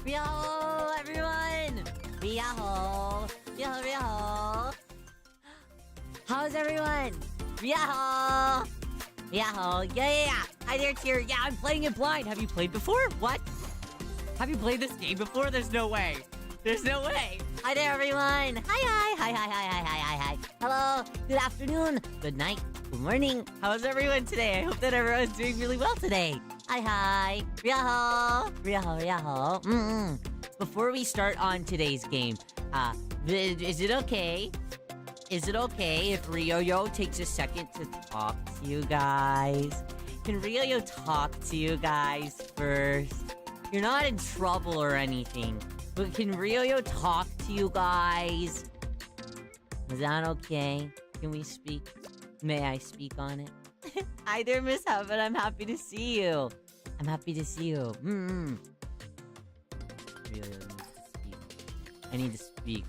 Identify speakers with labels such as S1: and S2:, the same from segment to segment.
S1: Riyo, everyone! Riyo! Riyo! How's everyone? Riyo! Riyo! Yeah! Hi there, Tier. Yeah, I'm playing it blind. Have you played before? What? Have you played this game before? There's no way. There's no way. Hi there, everyone. Hi. Hello. Good afternoon. Good night. Good morning. How's everyone today? I hope that everyone's doing really well today. Hi. Riyo. Before we start on today's game, is it okay? Is it okay if Ryo takes a second to talk to you guys? Can Ryo talk to you guys first? You're not in trouble or anything, but can Ryo talk to you guys? Is that okay? Can we speak? May I speak on it? Hi there, Miss Heaven. I'm happy to see you. I'm happy to see you. Ryo needs to speak. I need to speak.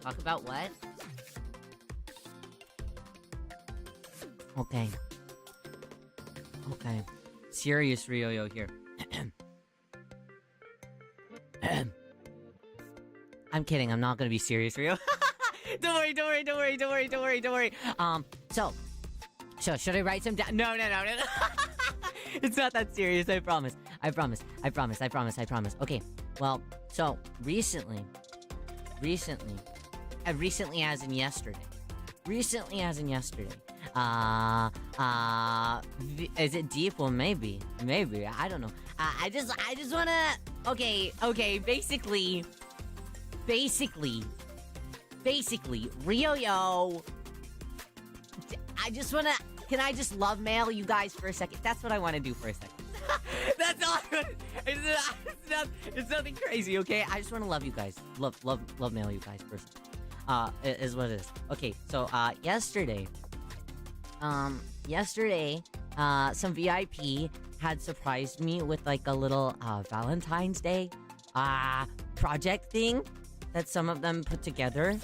S1: Talk about what? Okay. Serious Ryo here. I'm kidding. I'm not gonna be serious, Ryo. Don't worry. So should I write some down? No. It's not that serious. I promise. Okay. Well, so recently as in yesterday. Is it deep? Well, maybe. I don't know. I just wanna. Okay. Basically, Ryo. I just wanna. Can I just love mail you guys for a second? That's what I want to do for a second. That's all. It's nothing crazy, okay? I just want to love you guys. Love mail you guys for a second. Is what it is. Okay, so yesterday, some VIP had surprised me with like a little Valentine's Day project thing that some of them put together.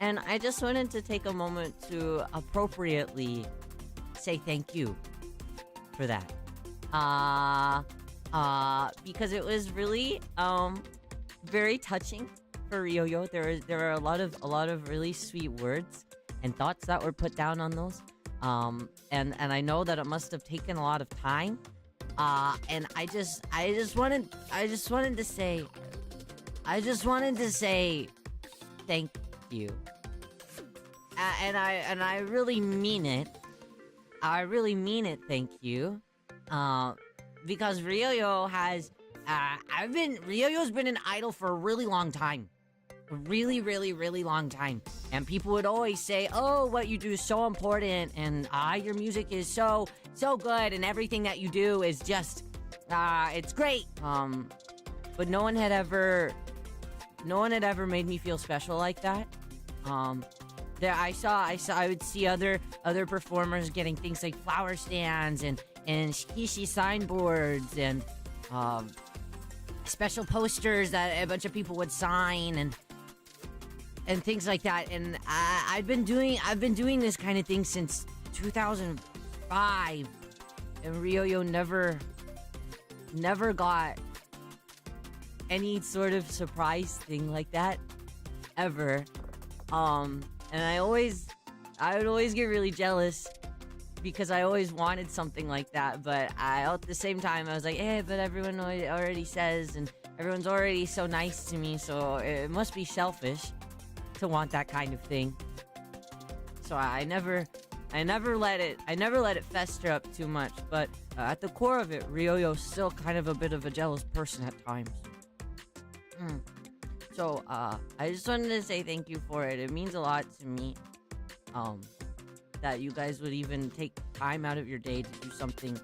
S1: And I just wanted to take a moment to appropriately say thank you for that. Because it was really very touching for Ryo. There are a lot of really sweet words and thoughts that were put down on those. And I know that it must have taken a lot of time. And I just wanted to say thank you. And I really mean it. Thank you. Because Ryo's been an idol for a really long time. A really long time. And people would always say, oh, what you do is so important, and your music is so good, and everything that you do is just it's great. But no one had ever made me feel special like that. I would see other performers getting things like flower stands and shikishi signboards and special posters that a bunch of people would sign and things like that. And I've been doing this kind of thing since 2005, and Ryo never got any sort of surprise thing like that ever. And I would always get really jealous because I always wanted something like that. But at the same time, I was like, but everyone already says, and everyone's already so nice to me, so it must be selfish to want that kind of thing. So I never let it fester up too much. But at the core of it, Ryoyo's still kind of a bit of a jealous person at times. So I just wanted to say thank you for it. It means a lot to me. That you guys would even take time out of your day to do something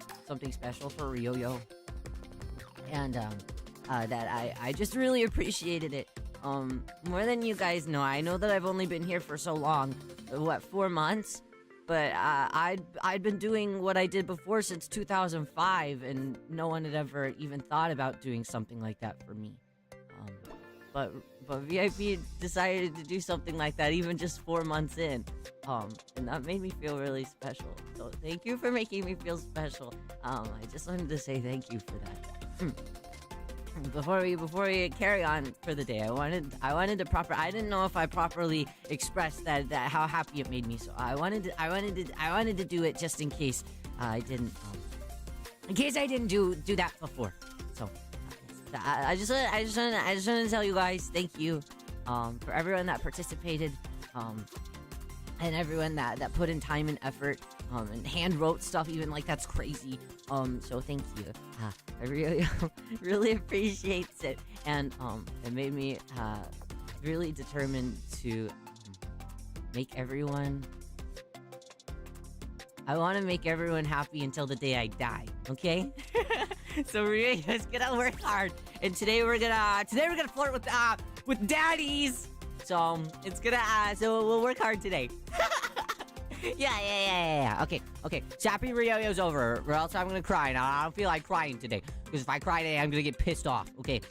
S1: special for Ryoyo. And that I just really appreciated it. More than you guys know. I know that I've only been here for so long. 4 months? But I'd been doing what I did before since 2005, and no one had ever even thought about doing something like that for me. But VIP decided to do something like that even just 4 months in. And that made me feel really special. So thank you for making me feel special. I just wanted to say thank you for that. Before we carry on for the day, I wanted to I didn't know if I properly expressed that how happy it made me. So I wanted to do it just in case I didn't do that before. So I just wanted to tell you guys thank you for everyone that participated, and everyone that put in time and effort, and hand wrote stuff, even like that's crazy. So thank you. I really appreciates it, and it made me really determined to make everyone. I want to make everyone happy until the day I die. Okay. So we're just gonna work hard, and today we're gonna flirt with daddies. So it's gonna so we'll work hard today. Yeah. Okay. Sappy Ryoyo's over, or else I'm gonna cry. Now I don't feel like crying today, because if I cry today, I'm gonna get pissed off. Okay.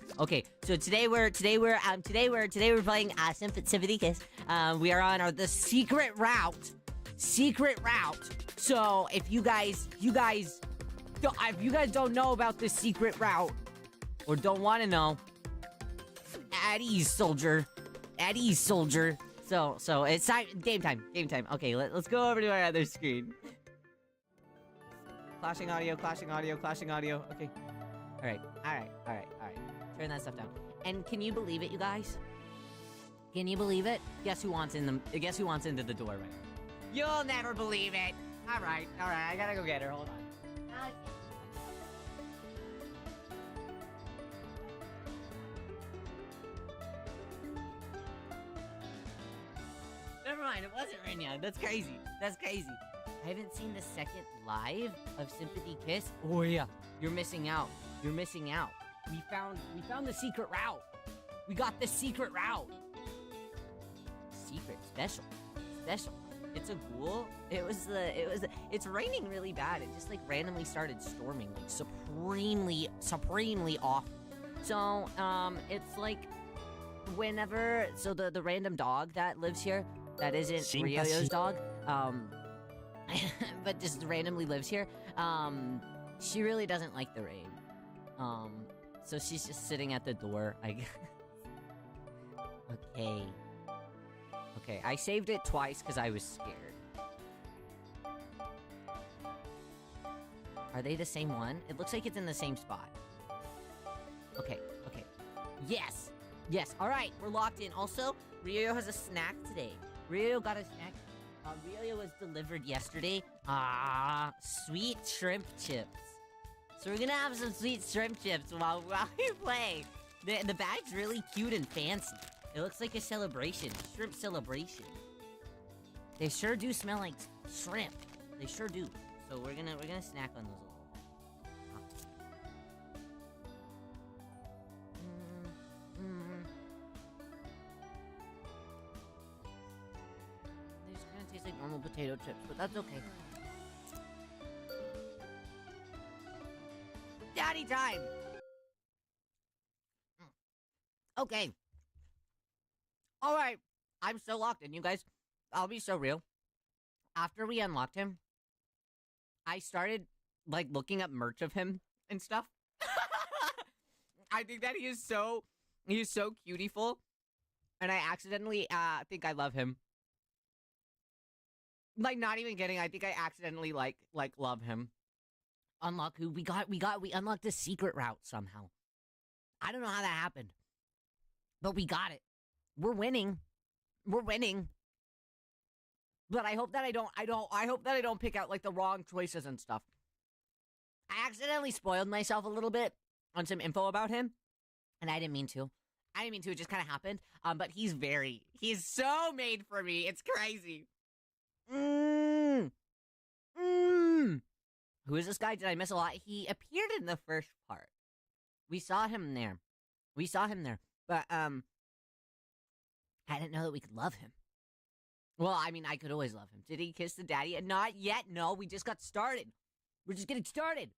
S1: So today we're playing Sympathy Kiss. We are on the secret route. So if you guys don't know about this secret route, or don't want to know, at ease, soldier. So it's game time. Okay, let's go over to our other screen. Clashing audio. Okay. All right. Turn that stuff down. And can you believe it, you guys? Can you believe it? Guess who wants into the door right now? You'll never believe it. All right. I gotta go get her. Hold on. Never mind, it wasn't Rinya. That's crazy. I haven't seen the second live of Sympathy Kiss. Oh yeah, you're missing out. We found the secret route. We got the secret route. Secret, special. It's a ghoul. It's raining really bad. It just like randomly started storming, like supremely awful. So it's like whenever the random dog that lives here, that isn't Ryoyo's dog, but just randomly lives here, she really doesn't like the rain. So she's just sitting at the door, I guess. Okay, I saved it twice because I was scared. Are they the same one? It looks like it's in the same spot. Okay. Yes! Alright, we're locked in. Also, Ryoyo has a snack today. Ryoyo got a snack. Ryoyo was delivered yesterday. Sweet shrimp chips. So we're gonna have some sweet shrimp chips while we play. The bag's really cute and fancy. It looks like a celebration. Shrimp celebration. They sure do smell like shrimp. They sure do. So we're gonna snack on those a little. They just kind of taste like normal potato chips, but that's okay. Daddy time! Okay. Alright. I'm so locked in, you guys. I'll be so real. After we unlocked him, I started, like, looking up merch of him and stuff. I think that he is so cutie-ful. And I accidentally, think I love him. Like, not even kidding. I think I accidentally, like love him. Unlock who? We unlocked a secret route somehow. I don't know how that happened. But we got it. We're winning. We're winning. But I hope that I don't pick out, like, the wrong choices and stuff. I accidentally spoiled myself a little bit on some info about him. And I didn't mean to. It just kind of happened. But he's so made for me. It's crazy. Who is this guy? Did I miss a lot? He appeared in the first part. We saw him there. But, I didn't know that we could love him. Well, I mean, I could always love him. Did he kiss the daddy? Not yet. No, we just got started. We're just getting started.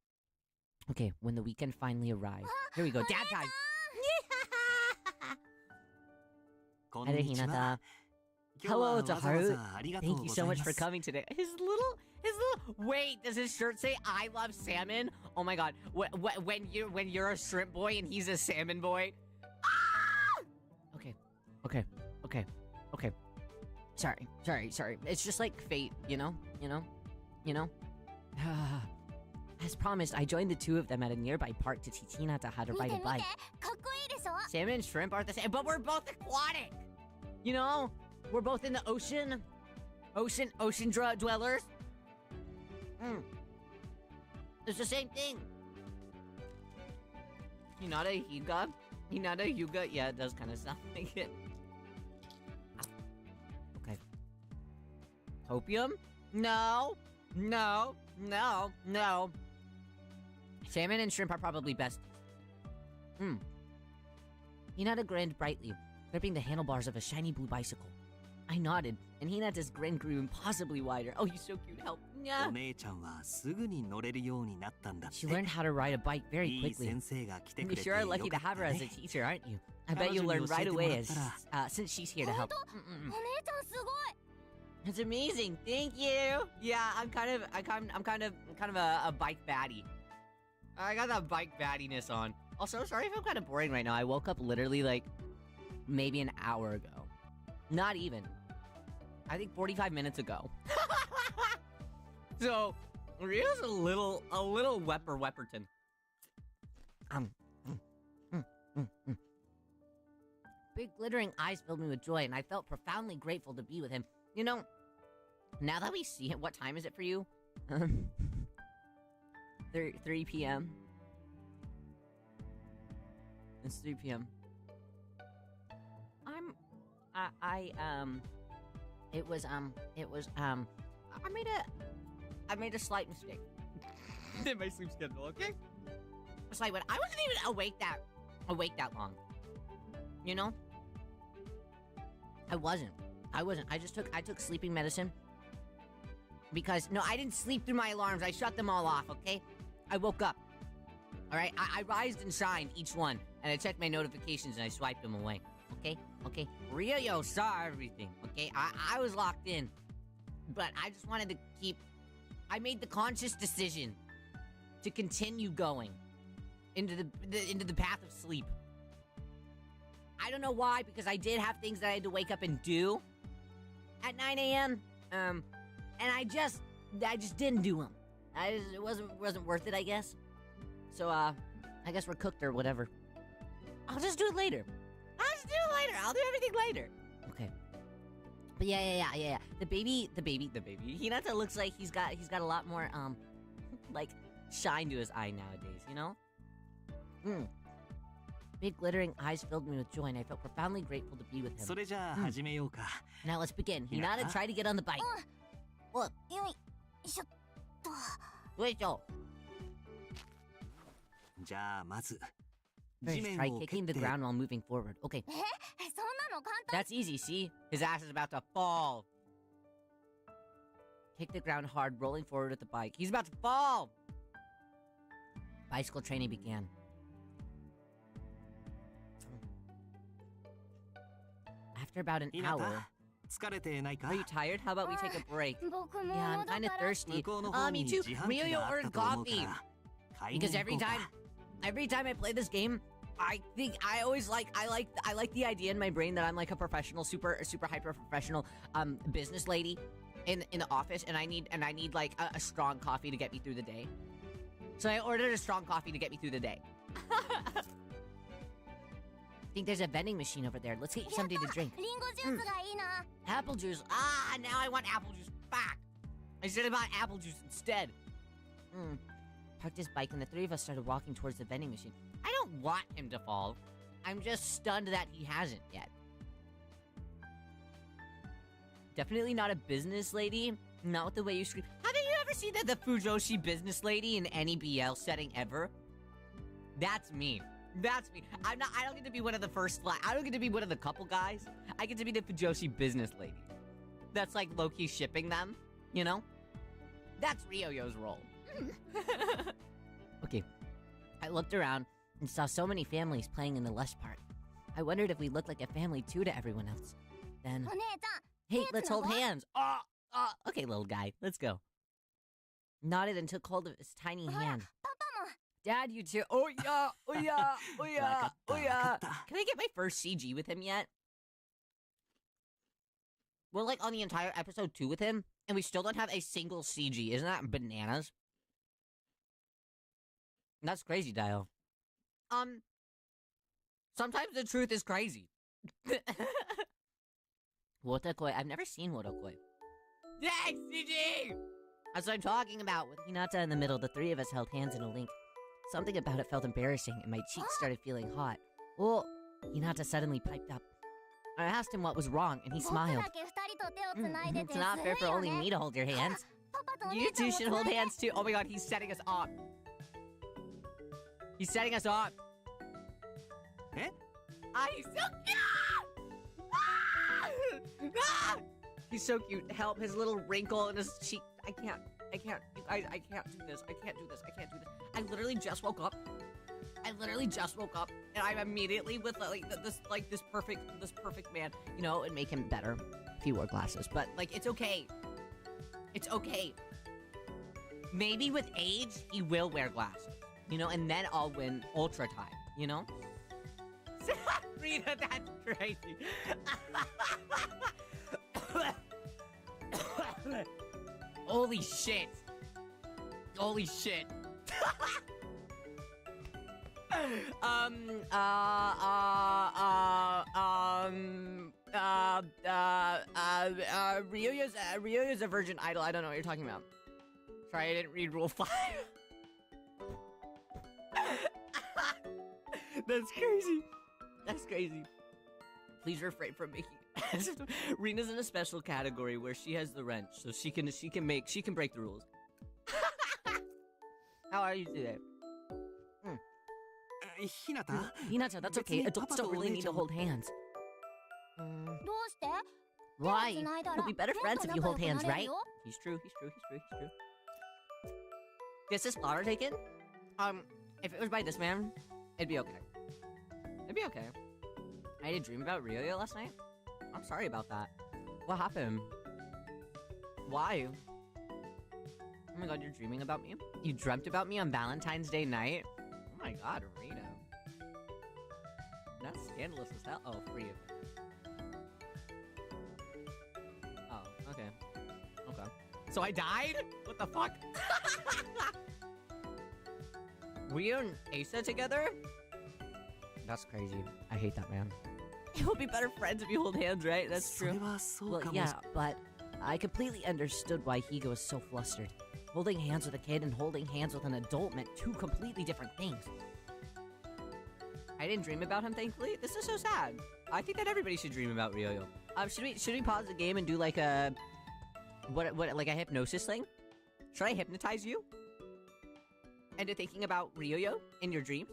S1: Okay, when the weekend finally arrives. Here we go. Dad time. Hi there, Hinata. Hello, Otoharu. Thank you so much for coming today. His little. Wait, does his shirt say "I love salmon"? Oh my god. When you're a shrimp boy and he's a salmon boy. Ah! Okay. Sorry. It's just like fate, you know. As promised, I joined the two of them at a nearby park to teach Hinata how to ride a bike. Salmon and shrimp aren't the same, but we're both aquatic. You know, we're both in the ocean. Ocean dwellers. It's the same thing. Hinata Hyuga? Yeah, it does kind of sound like it. Okay. Hopium? No. Salmon and shrimp are probably best. Hinata grinned brightly, gripping the handlebars of a shiny blue bicycle. I nodded, and Hinata's grin grew impossibly wider. Oh, you're so cute. Help. Yeah. She learned how to ride a bike very quickly. You sure are lucky to have her as a teacher, aren't you? I bet you'll learn right away since she's here to help. It's amazing. Thank you. Yeah, I'm kind of a bike baddie. I got that bike baddiness on. Also, sorry if I'm kind of boring right now. I woke up literally like maybe an hour ago. Not even. I think 45 minutes ago. So, Rio's a little Wepperton. Big glittering eyes filled me with joy, and I felt profoundly grateful to be with him. You know, now that we see it, what time is it for you? 3 p.m. It's 3 p.m. I made a slight mistake in my sleep schedule, okay? A slight one. I wasn't even awake that long. You know? I wasn't. I took sleeping medicine. Because, no, I didn't sleep through my alarms. I shut them all off, okay? I woke up. Alright? I rised and shined each one. And I checked my notifications and I swiped them away. Okay? Riyo saw everything, okay? I was locked in. But I just wanted to I made the conscious decision to continue going into the path of sleep. I don't know why, because I did have things that I had to wake up and do at 9 a.m. And I just didn't do them. It wasn't worth it, I guess. So, I guess we're cooked or whatever. I'll just do it later. I'll do everything later. Okay. But yeah. The baby. Hinata looks like he's got a lot more, like, shine to his eye nowadays, you know? Big glittering eyes filled me with joy, and I felt profoundly grateful to be with him. Now let's begin. Hinata, try to get on the bike. What? Wait, Joe. First, try kicking the ground while moving forward. Okay. That's easy, see? His ass is about to fall. Kick the ground hard, rolling forward with the bike. He's about to fall! Bicycle training began. After about an hour... Are you tired? How about we take a break? Yeah, I'm kind of thirsty. Me too. Riyo ordered coffee. Because every time I play this game, I like the idea in my brain that I'm like a professional, super hyper professional business lady, in the office, and I need like a strong coffee to get me through the day. So I ordered a strong coffee to get me through the day. I think there's a vending machine over there. Let's get you something to drink. Apple juice. Ah, now I want apple juice back. I should have bought apple juice instead. Parked his bike, and the three of us started walking towards the vending machine. I don't want him to fall. I'm just stunned that he hasn't yet. Definitely not a business lady. Not with the way you scream. Haven't you ever seen the Fujoshi business lady in any BL setting ever? That's me. That's me. I don't get to be one of the first I don't get to be one of the couple guys. I get to be the Fujoshi business lady. That's like low-key shipping them, you know? That's Ryoyo's role. Okay. I looked around and saw so many families playing in the lush part. I wondered if we looked like a family too to everyone else. Then, hey, let's hold hands. Okay, little guy, let's go. Nodded and took hold of his tiny hand. Dad, you too. Oh yeah, oh yeah, oh yeah, oh yeah. Can I get my first CG with him yet? We're like on the entire episode 2 with him, and we still don't have a single CG. Isn't that bananas? That's crazy, Dio. Sometimes the truth is crazy. Wotakoi. I've never seen Wotakoi. Thanks, CG! That's what I'm talking about. With Hinata in the middle, the three of us held hands in a link. Something about it felt embarrassing, and my cheeks started feeling hot. Oh, Hinata suddenly piped up. I asked him what was wrong, and he smiled. It's not fair for only me to hold your hands. You two should hold hands too. Oh my god, he's setting us up. He's setting us up.
S2: Eh?
S1: Ah, he's so cute! Ah! He's so cute. Help, his little wrinkle in his cheek. I can't. You guys, I can't do this. I can't do this. I literally just woke up. And I'm immediately with this perfect man. You know, it'd make him better if he wore glasses. But like, it's okay. It's okay. Maybe with age, he will wear glasses. You know, and then I'll win Ultra Time. You know. Rita, that's crazy. Holy shit. Ryoyo's a virgin idol. I don't know what you're talking about. Sorry, I didn't read Rule 5. That's crazy. Please refrain from making Rina's in a special category where she has the wrench, so she can break the rules. How are you today? Hinata, that's okay. Adults don't really need to hold hands. Why? You'll be better friends if you hold hands, right? He's true. Gets this flower taken? If it was by this man, it'd be okay. I had a dream about Ryoyo last night. I'm sorry about that. What happened? Why? Oh my god, you're dreaming about me? You dreamt about me on Valentine's Day night? Oh my god, Rita. That's scandalous as hell. Oh, for you. Oh, okay. So I died? What the fuck? Were you and Asa together? That's crazy. I hate that man. You'll be better friends if you hold hands, right? That's true. Well, yeah, but I completely understood why Higa was so flustered. Holding hands with a kid and holding hands with an adult meant two completely different things. I didn't dream about him, thankfully. This is so sad. I think that everybody should dream about Ryoyo. Should we pause the game and do like a like a hypnosis thing? Should I hypnotize you into thinking about Ryoyo in your dreams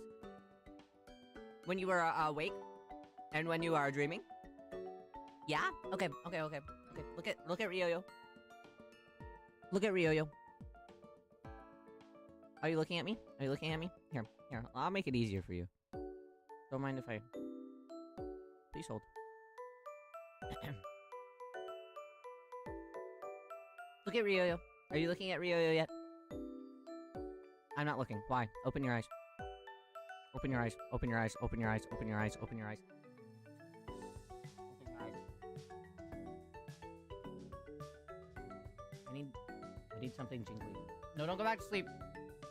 S1: when you were awake and when you are dreaming? Yeah. Okay. Look at Ryoyo. Look at Ryoyo. Are you looking at me? Here. I'll make it easier for you. Don't mind if I... Please hold. Look at Ryoyo. Are you looking at Ryoyo yet? I'm not looking. Why? Open your eyes. Open your eyes. need something jingly. No, don't go back to sleep.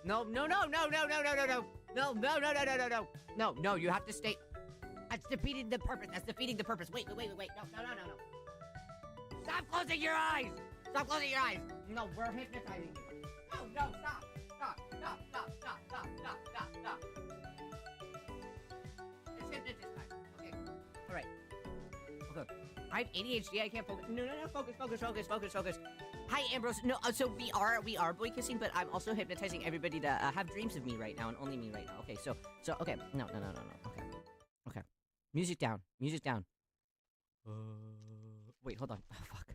S1: No, no, no, no, no, no, no, no, no. No, no, no, no, no, no, no. No, no, you have to stay. That's defeating the purpose. That's defeating the purpose. Wait, wait, wait, wait. No, no, no, no, no. Stop closing your eyes. Stop closing your eyes. No, we're hypnotizing you. No, no, stop. Stop, stop, stop, stop, stop, stop, stop, stop. It's hypnotist time. Okay. All right. Okay. I have ADHD. I can't focus. No, no, no. Focus, focus, focus, focus, focus. Hi, Ambrose. No, so we are boy kissing, but I'm also hypnotizing everybody to have dreams of me right now, and only me right now. Okay, so okay. No, no, no, no, no. Okay, okay. Music down. Music down. Wait, hold on. Oh, fuck.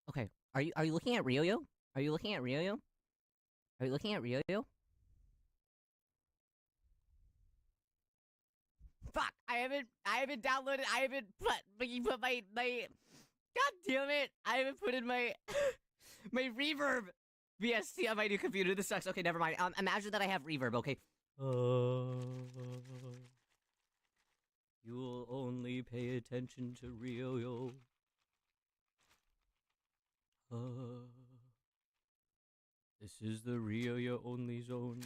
S1: Okay. Are you looking at Ryo-Yo? Are you looking at Ryo-Yo? Are you looking at Ryo-Yo? Fuck! I haven't downloaded. I haven't put my. God damn it! I haven't put in my my reverb VST on my new computer. This sucks. Okay, never mind. Imagine that I have reverb. Okay. You'll only pay attention to Ryo-Yo. This is the Ryo-Yo only zone.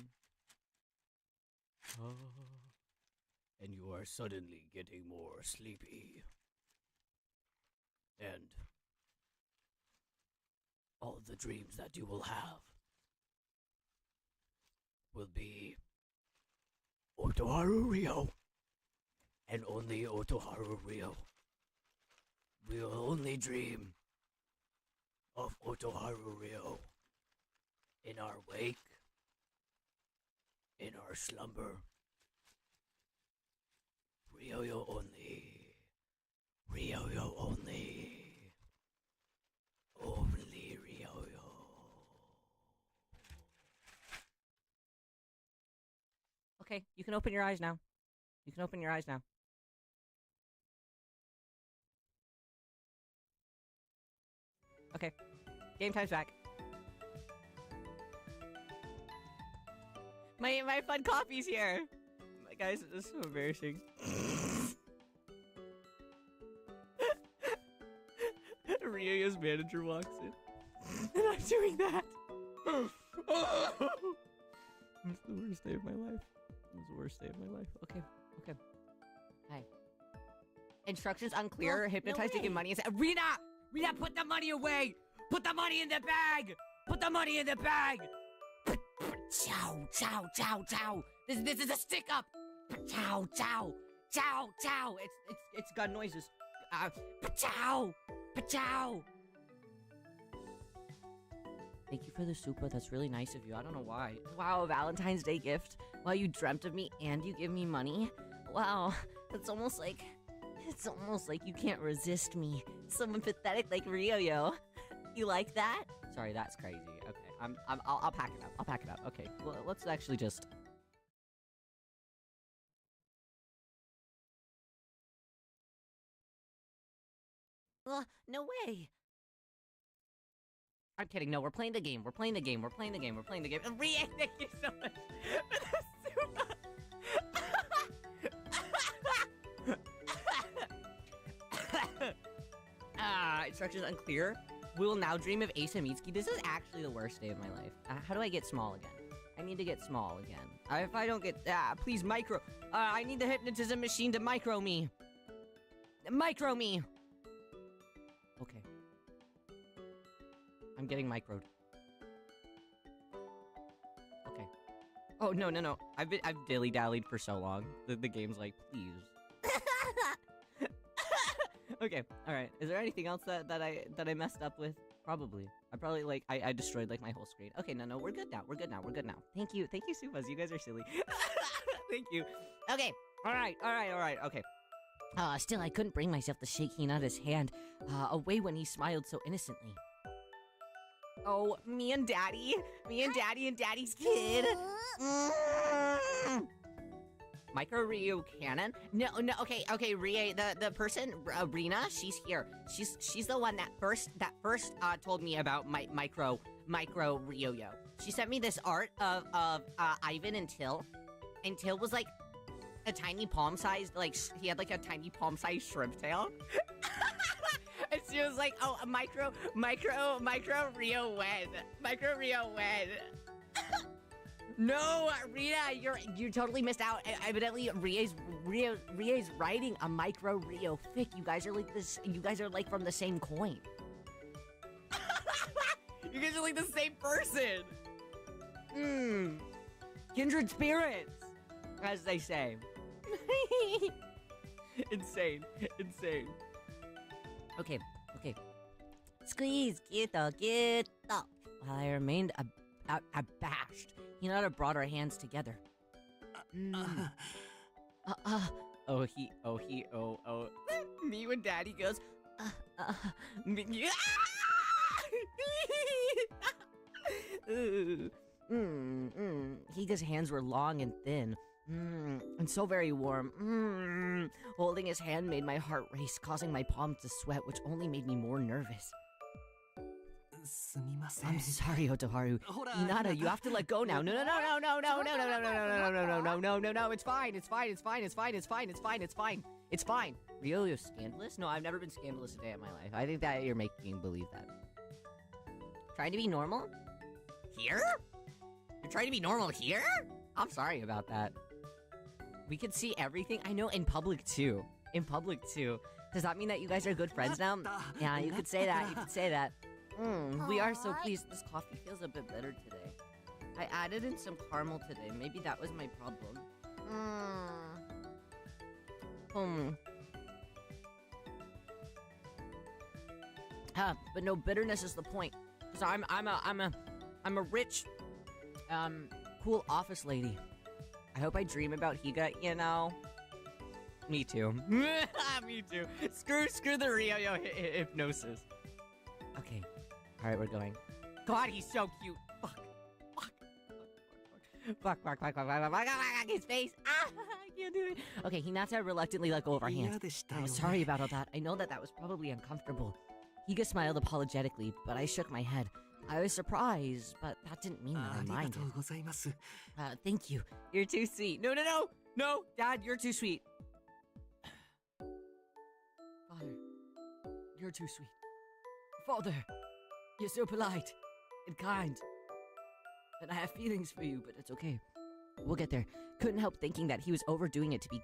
S1: And you are suddenly getting more sleepy. And all the dreams that you will have will be Otoharu Riyo. And only Otoharu Riyo. We'll only dream of Otoharu Riyo in our wake, in our slumber. Ryo-Yo only. Ryo-Yo only. Only Ryo-Yo. Okay, you can open your eyes now. You can open your eyes now. Okay, game time's back. My fun coffee's here. Guys, this is so embarrassing. Ryo-Yo's manager walks in. And I'm doing that. It's the worst day of my life. It's the worst day of my life. Okay, okay. Hi. Instructions unclear.
S3: Oh,
S1: Hypnotize,
S3: no
S1: taking
S3: way.
S1: money. Rena! Rena, put the money away! Put the money in the bag! Put the money in the bag! Chow, chow, chow, chow. This is a stick up. Chow, chow, chow, chow. It's gun noises. Chow, chow. Thank you for the super. That's really nice of you. I don't know why. Wow, a Valentine's Day gift. Wow, you dreamt of me and you give me money. Wow, it's almost like you can't resist me. Someone pathetic like Ryo-Yo. You like that? Sorry, that's crazy. Okay, I'll pack it up. I'll pack it up. Okay, well, let's actually just. No way. I'm kidding. No, we're playing the game. We're playing the game. We're playing the game. We're playing the game. Rie, thank you so much for the super. Instructions unclear. We will now dream of Asa Mitsuki. This is actually the worst day of my life. How do I get small again? I need to get small again. If I don't get... please, micro... I need the hypnotism machine to micro me. Micro me! Okay. I'm getting microed. Okay. Oh, no, no, no. I've dilly-dallied for so long. The game's like, please. Okay, alright. Is there anything else that I messed up with? Probably. I destroyed, like, my whole screen. Okay, no, we're good now. We're good now. We're good now. Thank you, Supas. You guys are silly. Thank you. Okay, alright, okay. Still, I couldn't bring myself to shake Hinata's hand away when he smiled so innocently. Oh, me and Daddy and Daddy's kid. Micro Ryu Cannon? No, okay, Rie, the person, Rena, she's here. She's the one that first told me about micro Ryo-Yo. She sent me this art of Ivan and Till. And Till was like a tiny palm-sized, like, he had like a tiny palm-sized shrimp tail. She was like, oh, a micro Rio wed. Micro Rio wed. No, Rita, you totally missed out. Evidently, Rio's writing a micro Rio fic. You guys are like this. You guys are like from the same coin. You guys are like the same person. Kindred spirits, as they say. Insane. Okay. Squeeze, get up. While I remained abashed, Hinata brought our hands together. Me when Daddy goes, Higa's hands were long and thin, and so very warm. Holding his hand made my heart race, causing my palms to sweat, which only made me more nervous. I'm sorry, Otoharu. Hinata, you have to let go now. No. It's fine. Ryo, you're scandalous? No, I've never been scandalous a day in my life. I think that you're making me believe that. Trying to be normal? Here? You're trying to be normal here? I'm sorry about that. We can see everything. I know, in public too. Does that mean that you guys are good friends now? Yeah, you could say that. We are so pleased. This coffee feels a bit better today. I added in some caramel today. Maybe that was my problem. But no, bitterness is the point. Cause I'm a rich, cool office lady. I hope I dream about Higa, you know. Me too. Me too. Screw the Ryo hypnosis. Okay. All right, we're going. God, he's so cute. Fuck. His face. I can't do it. Okay, Hinata reluctantly let go of our hands. I'm sorry about all that. I know that was probably uncomfortable. Higa smiled apologetically, but I shook my head. I was surprised, but that didn't mean that I minded. Thank you. You're too sweet. No, Dad, you're too sweet. Father, you're too sweet. Father, you're so polite and kind. And I have feelings for you, but it's okay. We'll get there. Couldn't help thinking that he was overdoing it to be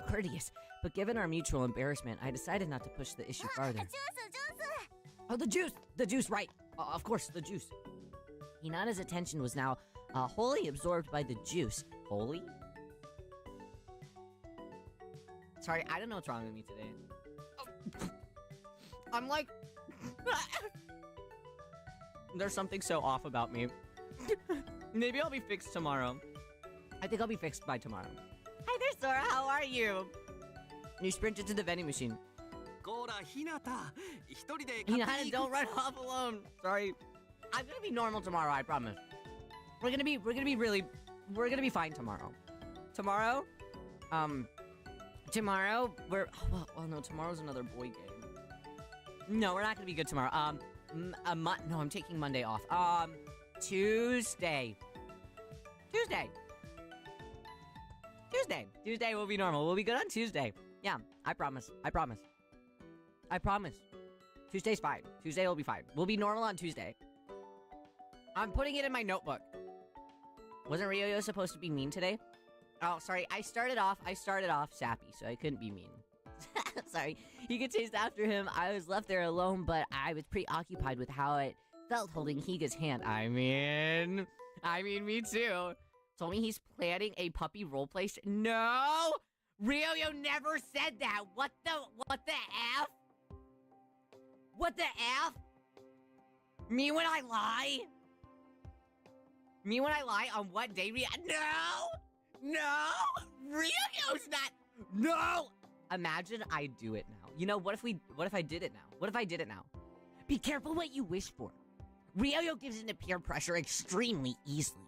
S1: courteous, but given our mutual embarrassment, I decided not to push the issue farther. Oh, the juice, right. Of course, the juice. Hinata's attention was now wholly absorbed by the juice. Wholly? Sorry, I don't know what's wrong with me today. Oh. I'm like... There's something so off about me. Maybe I'll be fixed tomorrow. I think I'll be fixed by tomorrow. Hi there, Sora. How are you? You sprinted to the vending machine. Hinata, don't run off alone. Sorry. I'm gonna be normal tomorrow, I promise. We're gonna be fine tomorrow. Tomorrow, no, tomorrow's another boy game. No, we're not gonna be good tomorrow. No, I'm taking Monday off. Tuesday will be normal. We'll be good on Tuesday. Yeah, I promise. Tuesday's fine. Tuesday will be fine. We'll be normal on Tuesday. I'm putting it in my notebook. Wasn't Ryo supposed to be mean today? Oh, sorry. I started off sappy, so I couldn't be mean. Sorry. He could chase after him. I was left there alone, but I was preoccupied with how it felt holding Higa's hand. I mean, me too. Told me he's planning a puppy roleplay. No! Ryo never said that. What the F? What the F? Me when I lie? On what day? No! Ryo's not. No! Imagine I do it now. You know, what if I did it now? Be careful what you wish for. Ryo gives into peer pressure extremely easily.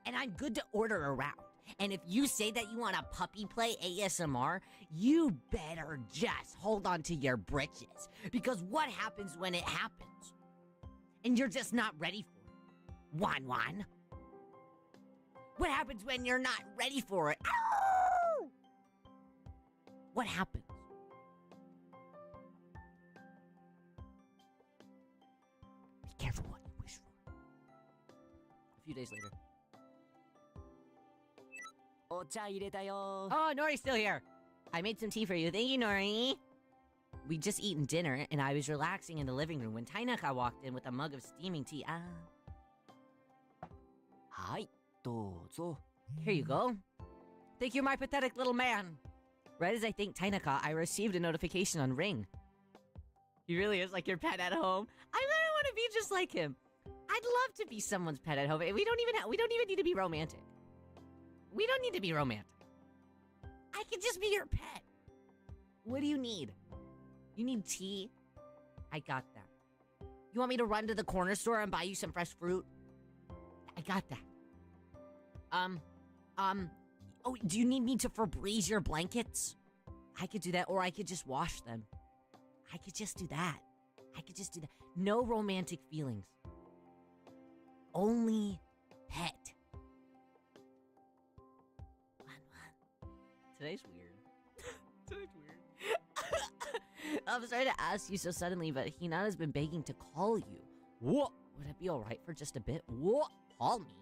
S1: And I'm good to order around. And if you say that you want a puppy play ASMR, you better just hold on to your britches. Because what happens when it happens? And you're just not ready for it. Wan. What happens when you're not ready for it? Ow! What happens? few days later.
S2: お茶入れたよ。
S1: Oh, Nori's still here. I made some tea for you. Thank you, Nori. We'd just eaten dinner, and I was relaxing in the living room when Tainaka walked in with a mug of steaming tea.
S2: はい、どうぞ。
S1: Here you go. Thank you, my pathetic little man. Right as I thanked Tainaka, I received a notification on Ring. He really is like your pet at home. I really want to be just like him. I'd love to be someone's pet at home. We don't even need to be romantic. We don't need to be romantic. I could just be your pet. What do you need? You need tea? I got that. You want me to run to the corner store and buy you some fresh fruit? I got that. Oh, do you need me to Febreze your blankets? I could do that, or I could just wash them. I could just do that. No romantic feelings. Only pet. Today's weird. I'm sorry to ask you so suddenly, but Hinata's been begging to call you. What? Would it be alright for just a bit? What? Call me?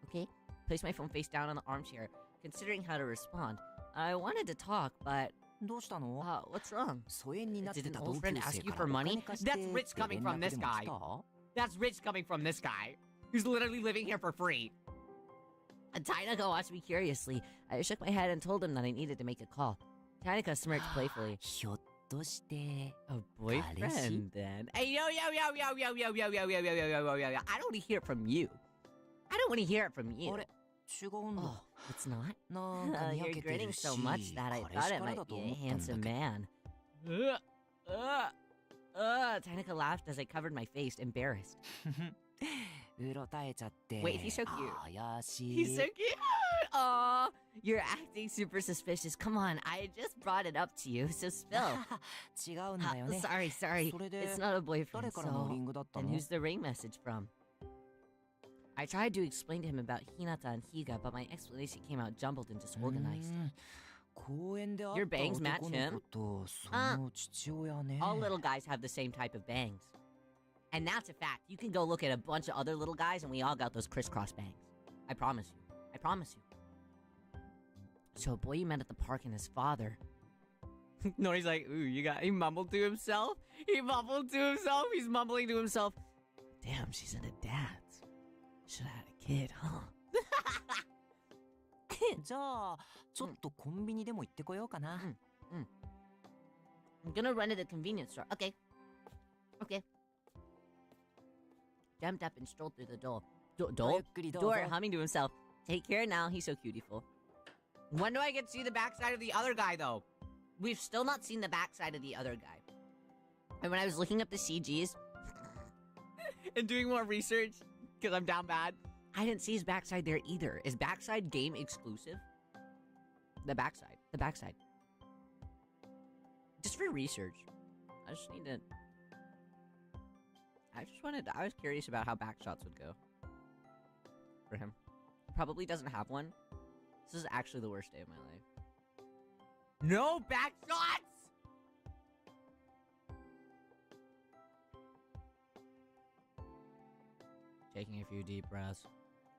S1: Okay. Place my phone face down on the armchair, considering how to respond. I wanted to talk, but...
S2: どうしたの?
S1: What's wrong?
S2: 疎遠になって
S1: Did
S2: た
S1: an
S2: 同
S1: old
S2: 級
S1: friend
S2: 生
S1: ask you
S2: か
S1: for
S2: らお
S1: money?
S2: 金貸して
S1: That's rich
S2: って
S1: coming
S2: 連
S1: from
S2: 絡
S1: this
S2: でも
S1: guy.
S2: 来た?
S1: That's rich coming from this guy, who's literally living here for free. Tainaka watched me curiously. I shook my head and told him that I needed to make a call. Tainaka smirked playfully.
S2: ひょっとして
S1: A boyfriend, then. Hey, yo. I don't want to hear it from you. I don't want to hear it from you.
S2: あれ違うんだ
S1: Oh, it's not?
S2: なんかにや
S1: You're
S2: けてる
S1: grinning
S2: し
S1: so much that I
S2: 彼
S1: thought
S2: 氏
S1: it
S2: から
S1: might
S2: だと
S1: be
S2: 思
S1: a
S2: ったんだ
S1: handsome
S2: けど
S1: man. Tainaka laughed as I covered my face, embarrassed.
S2: うろたえちゃって
S1: Wait, he's so cute.
S2: 怪しい
S1: He's so cute. Aw, you're acting super suspicious. Come on, I just brought it up to you, so spill.
S2: 違うんだよね
S1: Sorry.
S2: それで
S1: It's not a boyfriend,
S2: 誰からのリ
S1: so...
S2: ングだった
S1: Then
S2: の
S1: who's the ring message from? I tried to explain to him about Hinata and Higa, but my explanation came out jumbled and disorganized.
S2: 公園で会
S1: Your
S2: った
S1: bangs match
S2: 男
S1: him.
S2: の子とその父親ね
S1: All little guys have the same type of bangs. And that's a fact. You can go look at a bunch of other little guys and we all got those crisscross bangs. I promise you. So a boy you met at the park and his father... No, he's like, ooh, he mumbled to himself? He's mumbling to himself. Damn, she's into dads. Should've had a kid, huh?
S2: じゃあちょっとコンビニでも行ってこようかな
S1: I'm gonna run to the convenience store. Okay. Jumped up and strolled through the door. Door, humming to himself. Take care now, he's so cutiful. When do I get to see the backside of the other guy, though? We've still not seen the backside of the other guy. And when I was looking up the CGs and doing more research, because I'm down bad, I didn't see his backside there either. Is backside game exclusive? The backside. Just for research. I was curious about how backshots would go. For him. Probably doesn't have one. This is actually the worst day of my life. No backshots! Taking a few deep breaths,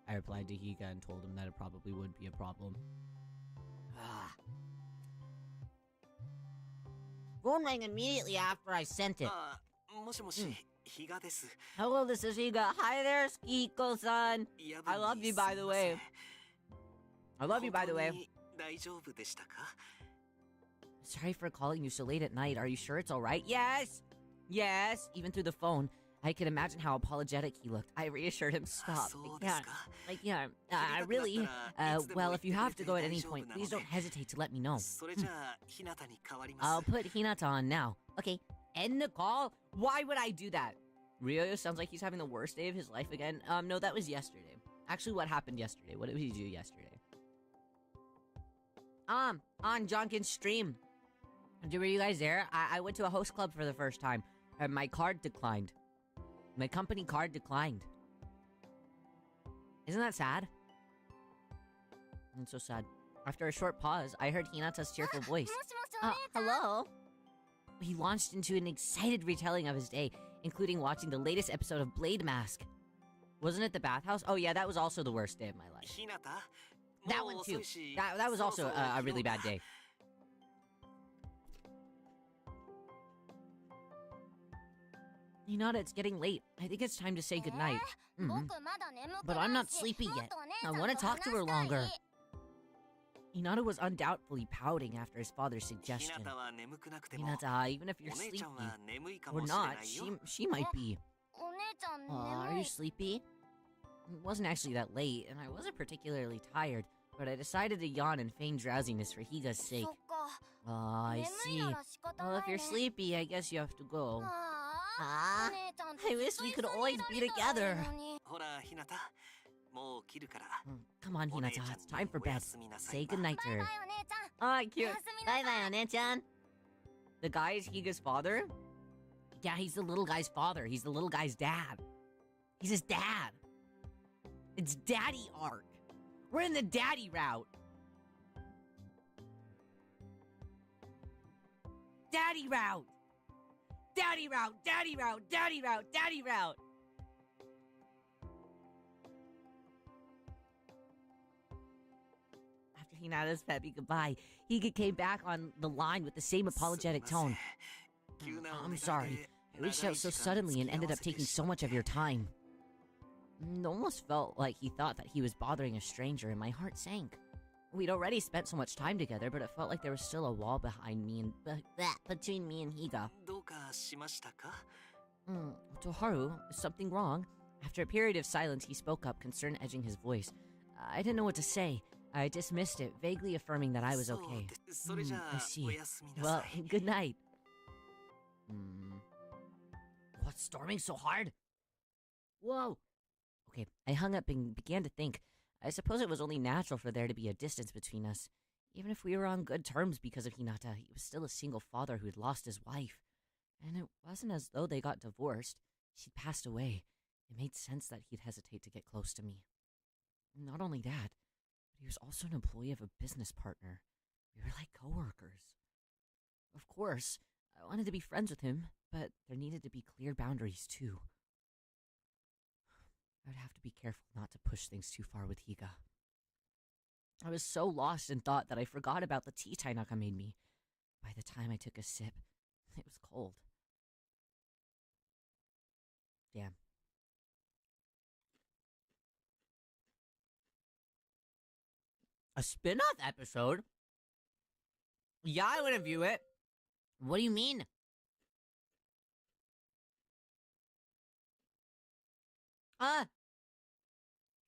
S1: I replied to Higa and told him that it probably would be a problem. Phone rang immediately after I sent it.
S2: もしもし、比嘉です
S1: Hello, this is Higa. Hi there, Skiko-san. I love you, by the way.
S2: 本当に大丈夫でしたか
S1: Sorry for calling you so late at night. Are you sure it's alright? Yes! Even through the phone, I could imagine how apologetic he looked. I reassured him, stop. I really... well, if you have to go at any point, please don't hesitate to let me know.
S2: それじゃあ、ひなたに代わります
S1: I'll put Hinata on now. Okay, end the call? Why would I do that? Riyo sounds like he's having the worst day of his life again. No, that was yesterday. Actually, what happened yesterday? What did he do yesterday? On Jonkin's stream. Were you guys there? I went to a host club for the first time, and my card declined. My company card declined. Isn't that sad? It's so sad. After a short pause, I heard Hinata's cheerful voice. Hello? He launched into an excited retelling of his day, including watching the latest episode of Blade Mask. Wasn't it the bathhouse? Oh yeah, that was also the worst day of my life. That one too. That was also a really bad day. Hinata, it's getting late. I think it's time to say goodnight. But I'm not sleepy yet. I want to talk to her longer. Hinata was undoubtedly pouting after his father's suggestion. Hinata, even if you're sleepy or not, she might be. Are you sleepy? It wasn't actually that late, and I wasn't particularly tired, but I decided to yawn and feign drowsiness for Higa's sake. I see. Well, if you're sleepy, I guess you have to go. I wish we could always be together. Come on, Hinata, it's time for bed. Say goodnight to her. Oh, cute. Bye-bye, One-chan. The guy is Higa's father? Yeah, he's the little guy's father. He's the little guy's dad. He's his dad. It's daddy arc. We're in the daddy route. Daddy route. Daddy route, daddy route, daddy route, daddy route. After Hinata's peppy goodbye, Higa came back on the line with the same apologetic tone. I'm sorry. I reached out so suddenly and ended up taking so much of your time. It almost felt like he thought that he was bothering a stranger, and my heart sank. We'd already spent so much time together, but it felt like there was still a wall behind me and between me and Higa. Otoharu, is something wrong? After a period of silence, he spoke up, concern edging his voice. I didn't know what to say. I dismissed it, vaguely affirming that I was okay. I see. Well, good night. What's storming so hard? Whoa! Okay, I hung up and began to think. I suppose it was only natural for there to be a distance between us. Even if we were on good terms because of Hinata, he was still a single father who had lost his wife. And it wasn't as though they got divorced. She'd passed away. It made sense that he'd hesitate to get close to me. Not only that, but he was also an employee of a business partner. We were like coworkers. Of course, I wanted to be friends with him, but there needed to be clear boundaries too. I would have to be careful not to push things too far with Higa. I was so lost in thought that I forgot about the tea Tainaka made me. By the time I took a sip, it was cold. Damn. A spin-off episode? Yeah, I wouldn't view it. What do you mean?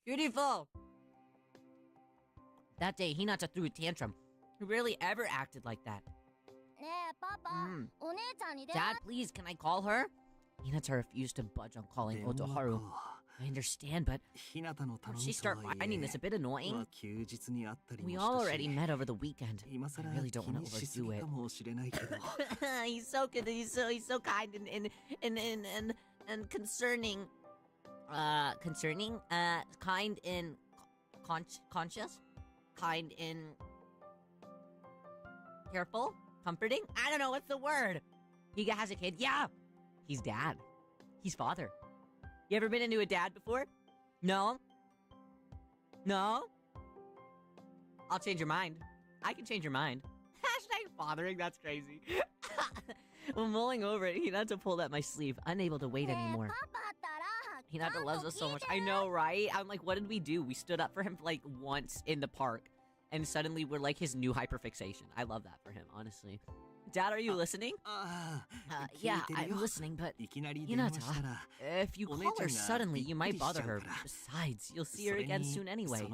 S1: Beautiful. That day, Hinata threw a tantrum. He rarely ever acted like that. Dad, please, can I call her? Hinata refused to budge on calling Otoharu. I understand, but would she start finding this a bit annoying? We all already met over the weekend. I really don't want to overdo it. He's so good. He's so kind and concerning. Kind in conscious, kind in careful, comforting. I don't know what's the word. Higa has a kid. Yeah, he's dad. He's father. You ever been into a dad before? No? No? I'll change your mind. I can change your mind. Hashtag fathering, that's crazy. When mulling over it, Hinata pulled at my sleeve, unable to wait anymore. Hinata loves us so much. I know, right? I'm like, what did we do? We stood up for him like once in the park, and suddenly we're like his new hyperfixation. I love that for him, honestly. Dad, are you listening? Yeah, I'm listening, but Hinata, if you call her suddenly, you might bother her. Besides, you'll see her again soon anyway.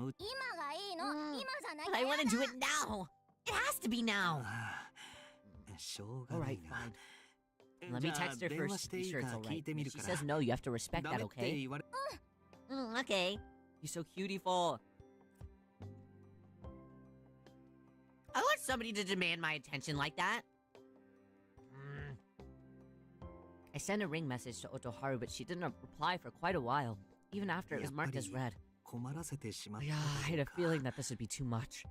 S1: I want to do it now. It has to be now. Alright, fine. Let me text her first to be sure it's alright. If she says no, you have to respect that, okay? Okay. You're so cutie-ful. I want somebody to demand my attention like that. I sent a ring message to Otoharu, but she didn't reply for quite a while, even after it was marked as read. Yeah, I had a feeling that this would be too much.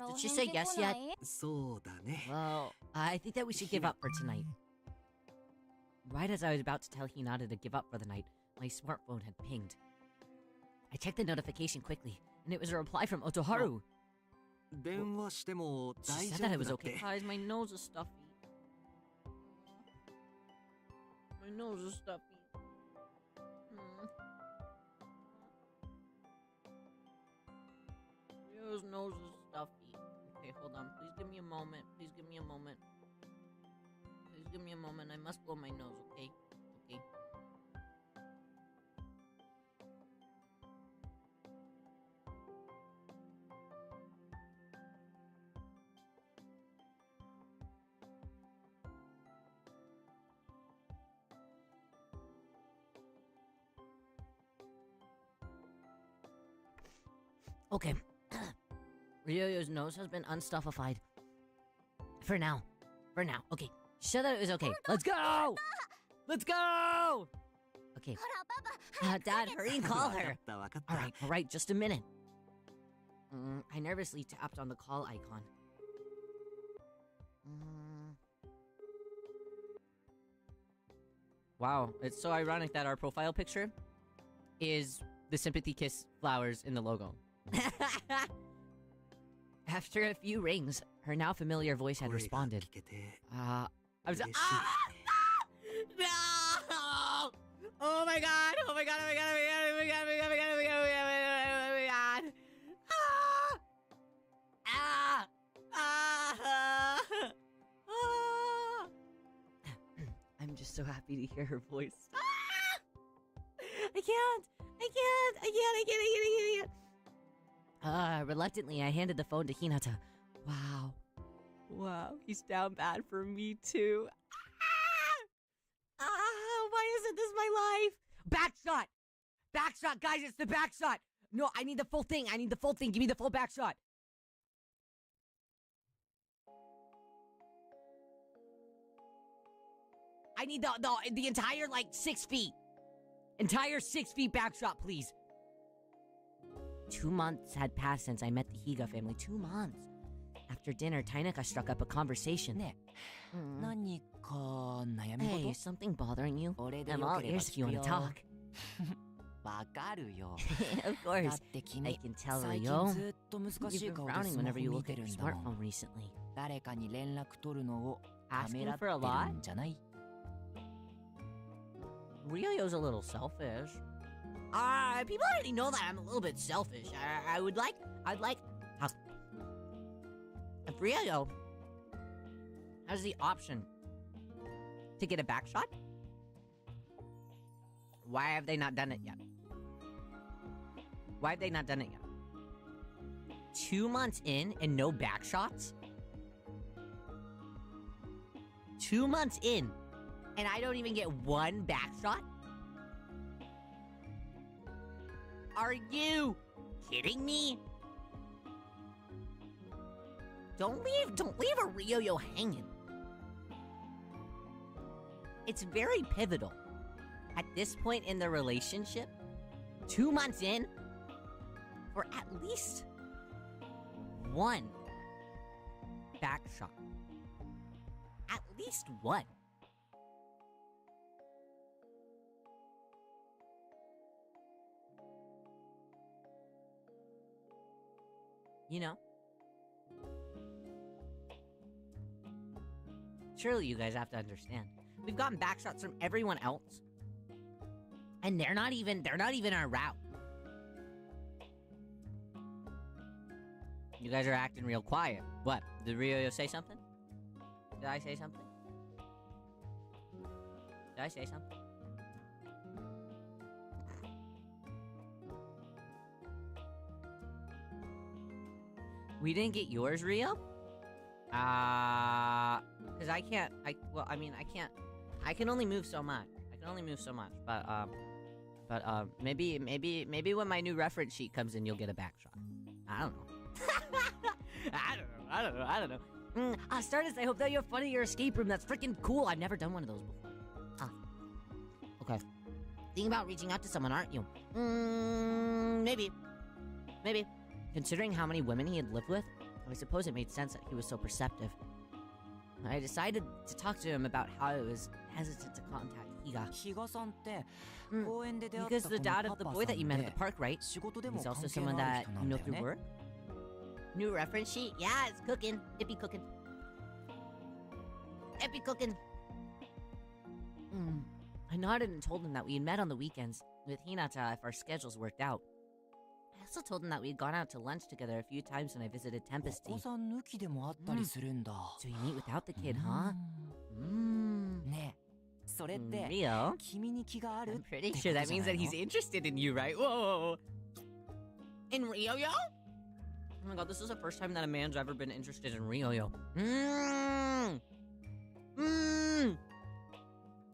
S1: Did she say yes yet? Well, I think that we should give up for tonight. Right as I was about to tell Hinata to give up for the night, my smartphone had pinged. I checked the notification quickly, and it was a reply from Otoharu. She said that it was okay. Guys, my nose is stuffy. My nose is stuffy. Rio's nose is stuffy. Okay, hold on. Please give me a moment. Please give me a moment. Please give me a moment. I must blow my nose, okay? Okay. Okay. Ryoyo's nose has been unstuffified. For now. For now. Okay. She said that it was okay. Let's go! Let's go! Okay. Dad, hurry and call her. Alright, just a minute. I nervously tapped on the call icon. Wow, it's so ironic that our profile picture is the sympathy kiss flowers in the logo. After a few rings, her now familiar voice had responded. I was no! Oh my god! Oh my god! Oh my god! Oh my god! Oh my god! Oh my god! Oh my god! Oh my god! Oh my god! Oh my god! I'm just so happy to hear her voice. I can't. Reluctantly, I handed the phone to Hinata. Wow, he's down bad for me too. Why isn't this my life? Backshot, guys, it's the backshot. No, I need the full thing. Give me the full backshot. I need the entire, 6 feet. Entire 6 feet backshot, please. 2 months had passed since I met the Higa family. 2 months. After dinner, Tainaka struck up a conversation. Hey, is something bothering you? I'm all ears if you want to talk. Of course. I can tell, Riyo. You've been frowning whenever you look at your smartphone recently. Asking for a lot? Ryo's a little selfish. People already know that I'm a little bit selfish. I'd like... If Ryo has the option to get a backshot, why have they not done it yet? 2 months in and no backshots? 2 months in and I don't even get one backshot? Are you kidding me? Don't leave a Ryo hanging. It's very pivotal. At this point in the relationship, 2 months in, for at least one backshot. At least one. You know? Surely you guys have to understand. We've gotten backshots from everyone else. And they're not even our route. You guys are acting real quiet. What? Did Ryo say something? Did I say something? We didn't get yours, Ryo? Because I can't, I can only move so much. But maybe when my new reference sheet comes in, you'll get a backshot. I don't know. I don't know. Stardust, I hope that you have fun at your escape room. That's freaking cool. I've never done one of those before. Okay. Thinking about reaching out to someone, aren't you? Maybe. Considering how many women he had lived with, I suppose it made sense that he was so perceptive. I decided to talk to him about how it was hesitant to contact Higa.
S2: 比嘉さんって公
S1: Mm.
S2: 園で出会っ
S1: Higa's
S2: た
S1: the
S2: こ
S1: dad
S2: の
S1: of the
S2: パパ
S1: boy
S2: さ
S1: that you
S2: ん
S1: met at
S2: で
S1: the park, right?
S2: 仕事で
S1: He's
S2: も
S1: also
S2: 関係
S1: someone
S2: のある
S1: that
S2: 人な
S1: you
S2: ん
S1: know
S2: だよ
S1: through
S2: ね
S1: work. New reference sheet? Yeah, it's cooking. It be cooking. It be cooking. I nodded and told him that we had met on the weekends with Hinata if our schedules worked out. I also told him that we had gone out to lunch together a few times when I visited
S2: お
S1: Tempesty.
S2: 子さん抜きでもあったりするんだ
S1: So you meet without the kid,
S2: う
S1: huh?
S2: んねえそれって
S1: Rio?
S2: 君に気がある
S1: I'm
S2: って
S1: pretty
S2: こ
S1: sure
S2: と
S1: that
S2: じゃ
S1: means
S2: な
S1: that
S2: い
S1: he's
S2: の
S1: interested in you, right? Whoa! In Ryo-Yo? Oh my god, this is the first time that a man's ever been interested in Ryo-Yo.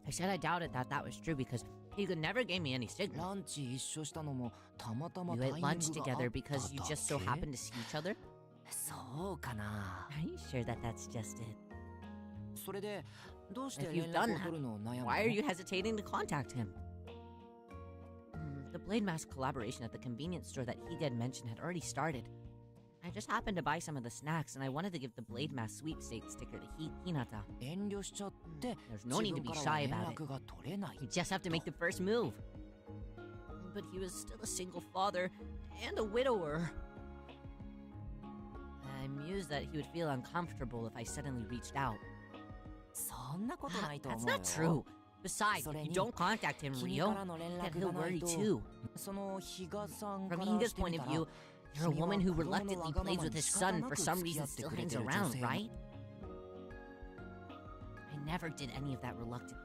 S1: I said I doubted that that was true because Higa never gave me any signal.
S2: ランチ一緒したのもたまたま
S1: You
S2: タイ
S1: ate
S2: ミング
S1: lunch
S2: があった
S1: together because you
S2: だ
S1: just so
S2: け
S1: happened to see each other?
S2: そうかな
S1: Are you sure that that's just it?
S2: それでどうして
S1: If
S2: 連
S1: you've
S2: 絡
S1: done
S2: を取るのを悩むの
S1: Why are you hesitating to contact him? The Blade Mask collaboration at the convenience store that Higa had mentioned had already started. I just happened to buy some of the snacks and I wanted to give the Blade Mask sweepstakes sticker to Hinata.
S2: 遠慮しちゃって
S1: There's no
S2: 自
S1: need to
S2: 分
S1: be
S2: からは
S1: shy
S2: 連
S1: about it.
S2: 絡が取れない
S1: You just have to make the first move. But he was still a single father and a widower. I mused that he would feel uncomfortable if I suddenly reached out.
S2: そんなことないと
S1: That's
S2: 思うよ
S1: not true. Besides, if you
S2: それに
S1: don't contact him,
S2: 君か
S1: Rio,
S2: らの連
S1: then
S2: 絡
S1: he'll
S2: がない
S1: worry
S2: と
S1: too.
S2: その比嘉さんか
S1: From
S2: ら
S1: Higa's
S2: して
S1: point
S2: み
S1: of
S2: たら
S1: view, you're a
S2: 君は
S1: woman who
S2: 子供の
S1: reluctantly
S2: わがま
S1: plays
S2: ま
S1: with
S2: に
S1: his
S2: 仕方
S1: son
S2: な
S1: for
S2: く
S1: some
S2: 付き合
S1: reason
S2: って
S1: still
S2: くれ
S1: hangs
S2: てる女
S1: around,
S2: 性
S1: right? I never did any of that reluctantly.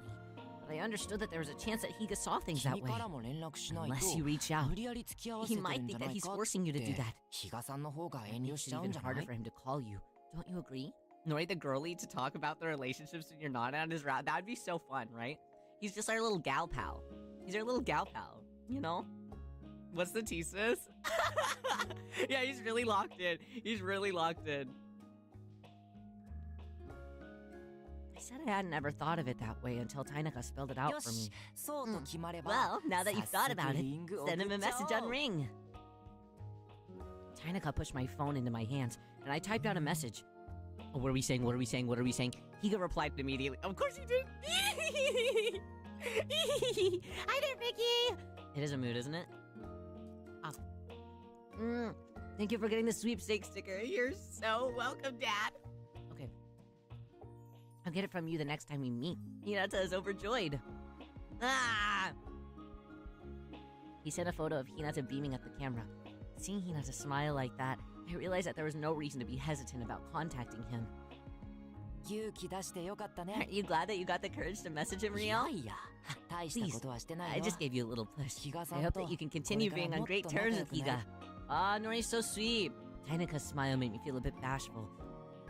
S1: But I understood that there was a chance that Higa saw things that
S2: 君
S1: way.
S2: からも連絡しないと
S1: Unless you reach out.
S2: 無理やり付き合わせ
S1: He
S2: て
S1: might
S2: るんじ
S1: think
S2: ゃな
S1: that
S2: い
S1: he's
S2: かっ
S1: forcing you to do
S2: て
S1: that.
S2: 比嘉さんの方が遠慮
S1: Makes
S2: し
S1: it
S2: ちゃうん
S1: even
S2: じゃな
S1: harder
S2: い
S1: for him to call you. Don't you agree? Right, the girlie to talk about the relationships when you're not on his route. That'd be so fun, right? He's just our little gal pal. He's our little gal pal, you know? What's the thesis? Yeah, he's really locked in. He's really locked in. I said I hadn't ever thought of it that way until Tainaka spelled it out
S2: よ
S1: for
S2: し
S1: me.
S2: そうと決まれば
S1: Well, now that you've thought about
S2: 早速
S1: it,
S2: リング
S1: send him a
S2: 送っちゃ
S1: message
S2: お
S1: on
S2: う
S1: Ring. Tainaka pushed my phone into my hands, and I typed out a message. Oh, what are we saying? What are we saying? What are we saying? Higa replied immediately. Of course he did. Hi there, Vicky. It is a mood, isn't it? Oh. Thank you for getting the sweepstakes sticker. You're so welcome, Dad. Okay. I'll get it from you the next time we meet. Hinata is overjoyed. Ah! He sent a photo of Hinata beaming at the camera. Seeing Hinata smile like that, I realized that there was no reason to be hesitant about contacting him.
S2: 勇気出してよかったね
S1: Aren't you glad that you got the courage to message him,
S2: いや
S1: Rio?
S2: いや大したことはしてない
S1: I
S2: よ
S1: just gave you a little push.
S2: 比嘉さ
S1: I
S2: ん
S1: hope
S2: と
S1: that you can
S2: これ
S1: continue
S2: から
S1: being
S2: も
S1: on
S2: っ
S1: great
S2: と
S1: terms
S2: 仲良
S1: with
S2: くね
S1: Higa. Ah, Nori's so sweet. Tainaka's smile made me feel a bit bashful,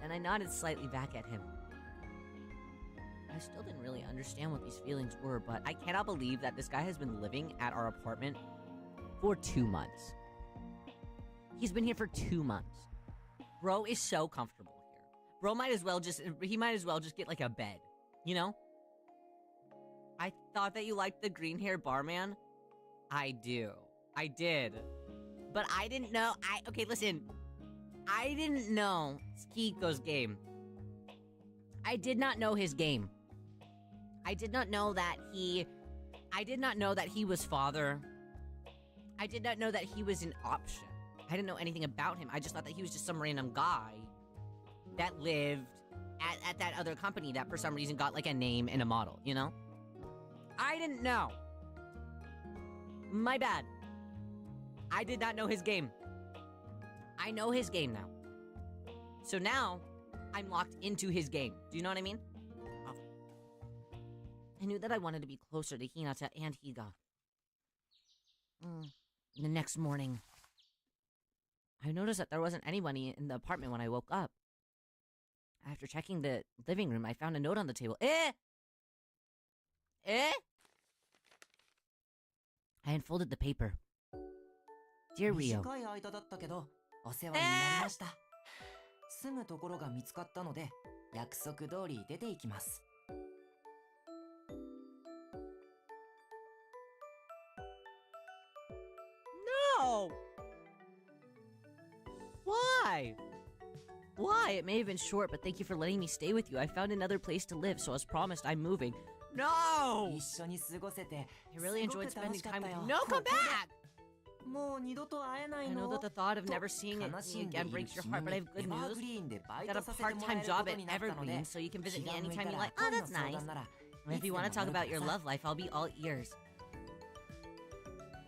S1: and I nodded slightly back at him. I still didn't really understand what these feelings were, but I cannot believe that this guy has been living at our apartment for 2 months. He's been here for 2 months. Bro is so comfortable here. Bro might as well just get like a bed, you know? I thought that you liked the green-haired barman. I do. I did. But I didn't know, okay, listen. I didn't know Skiko's game. I did not know his game. I did not know that he was father. I did not know that he was an option. I didn't know anything about him. I just thought that he was just some random guy that lived at that other company that for some reason got like a name and a model, you know? I didn't know. My bad. I did not know his game. I know his game now. So now, I'm locked into his game. Do you know what I mean? Oh. I knew that I wanted to be closer to Hinata and Higa. The next morning, I noticed that there wasn't anybody in the apartment when I woke up. After checking the living room, I found a note on the table. I unfolded the paper. Dear Rio.
S2: 短い間だったけどお世話になりました住むところが見つかったので約束通り出て行きます
S1: No! Why? Why? It may have been short, but thank you for letting me stay with you. I found another place to live, so as promised, I'm moving. No!
S2: 一緒に過ごせて
S1: I really
S2: すごく
S1: enjoyed
S2: 楽
S1: spending
S2: しかっ
S1: time
S2: た
S1: with
S2: よ
S1: you. No, come back!
S2: もう二度と会えない
S1: I
S2: の
S1: know that the thought of never
S2: と
S1: seeing it
S2: 悲しんで
S1: again
S2: いる
S1: breaks your
S2: 君
S1: heart, but I
S2: に
S1: have good
S2: エバー
S1: news.
S2: グリーンでバイ
S1: Got
S2: ト
S1: a
S2: させてもら
S1: part-time
S2: えるこ
S1: job
S2: と
S1: at
S2: になったので
S1: Evergreen, so you can
S2: 気
S1: visit me
S2: が向い
S1: anytime
S2: た
S1: you
S2: ら
S1: like.
S2: 今
S1: Oh,
S2: 度
S1: that's
S2: の相
S1: nice.
S2: 談なら
S1: And if you want to talk about your
S2: いつでも乗るからさ
S1: love life, I'll be all ears.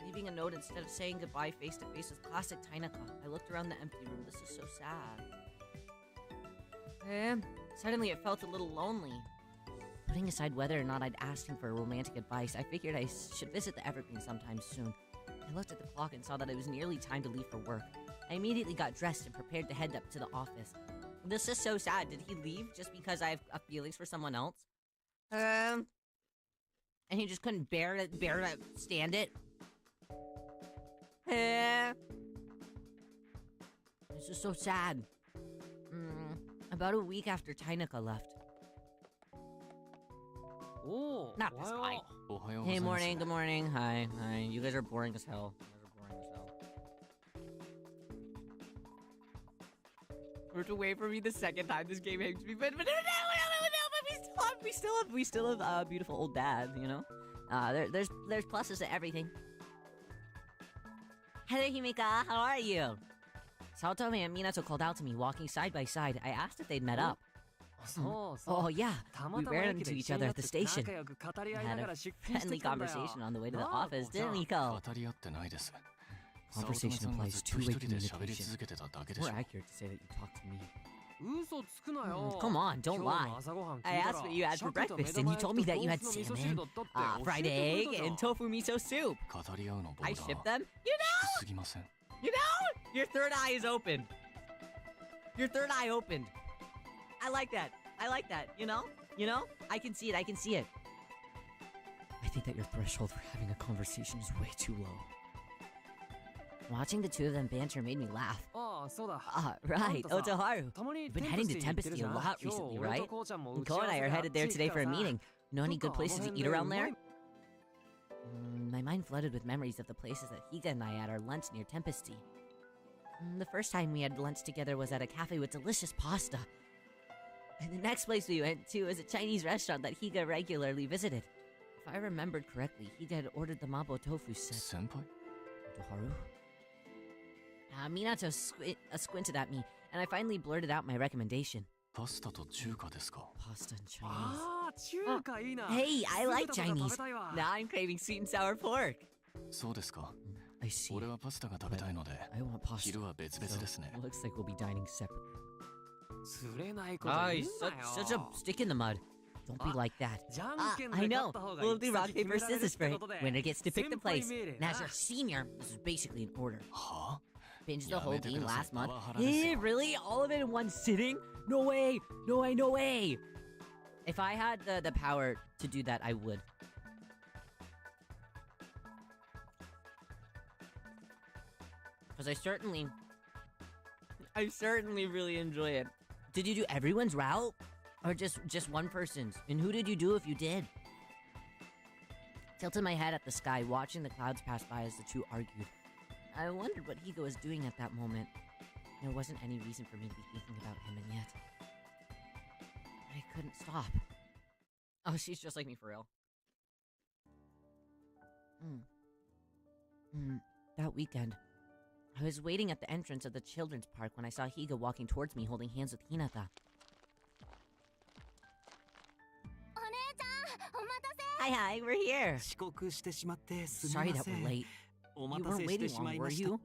S1: Leaving a note instead of saying goodbye face to face was classic Tainaka. I looked around the empty room. This is so sad. Suddenly it felt a little lonely. Putting aside whether or not I'd asked him for romantic advice, I figured I should visit the Evergreen sometime soon. I looked at the clock and saw that it was nearly time to leave for work. I immediately got dressed and prepared to head up to the office. This is so sad. Did he leave just because I have feelings for someone else? And he just couldn't bear to stand it? This is so sad. About a week after Tainaka left.
S3: Oh,
S1: Not this guy. Hey, morning, good morning. Hi. You guys are boring as hell. We have to wait for me the second time this game hates me, but we still have beautiful old dad, you know? There's pluses to everything. Hello, Himika. How are you? Saotome and Minato called out to me, walking side by side. I asked if they'd met up. Oh, yeah. We ran into each other at the station. Had a friendly conversation on the way to the office, didn't we, Ko? Conversation implies two-way communication. More accurate to say that you talk to me. Come on, don't lie. I asked what you had for breakfast, and you told me that you had salmon, fried egg, and tofu miso soup. I shipped them? You know? Your third eye is open. Your third eye opened. I like that. You know? I can see it. I think that your threshold for having a conversation is way too low. Watching the two of them banter made me laugh. Right, Otoharu. You've been heading to Tempesty a lot recently, right? And Ko and I are headed there today for a meeting. Know any good places to eat around there? My mind flooded with memories of the places that Higa and I had our lunch near Tempesty. The first time we had lunch together was at a cafe with delicious pasta. And the next place we went to was a Chinese restaurant that Higa regularly visited. If I remembered correctly, Higa had ordered the mabo tofu set.
S3: Senpai?
S1: Otoharu? Minato squinted at me, and I finally blurted out my recommendation.
S3: Pasta to chuka desu ka?
S1: Pasta and Chinese. Hey, I like Chinese. Now I'm craving sweet and sour pork.
S3: そうですか。
S1: I see.
S3: 俺はパスタが食べたいので、
S1: I want pasta.
S3: 昼は別々ですね。
S1: So, looks like we'll be dining separately.
S2: 釣れないこと言う
S1: Such
S2: なよ
S1: a stick in the mud. Don't be like that.
S2: じゃんけん
S1: I
S2: で
S1: know.
S2: 勝った方が
S1: We'll do
S2: 行
S1: rock,
S2: き先決
S1: paper,
S2: められる
S1: scissors
S2: って
S1: for
S2: ことで
S1: winner gets to pick the
S2: 先輩
S1: place.
S2: 命令
S1: And as
S2: な
S1: your senior, this is basically an order.
S3: は
S1: Binged the whole game last month.
S3: パワハラですよ。
S1: Really? All of it in one sitting? No way! No way, no way! If I had the power to do that, I would. Because I certainly really enjoy it. Did you do everyone's route? Or just one person's? And who did you do if you did? Tilted my head at the sky, watching the clouds pass by as the two argued. I wondered what Higa was doing at that moment. There wasn't any reason for me to be thinking about him, and yet I couldn't stop. Oh, she's just like me for real. That weekend, I was waiting at the entrance of the children's park when I saw Higa walking towards me holding hands with Hinata. Hi, we're here.
S2: 遅刻してしまってすみ
S1: Sorry
S2: ま
S1: that
S2: せ
S1: we're
S2: ん
S1: late.
S2: お
S1: You
S2: 待た
S1: weren't
S2: せして
S1: waiting
S2: しま
S1: long,
S2: い
S1: were
S2: ました
S1: you?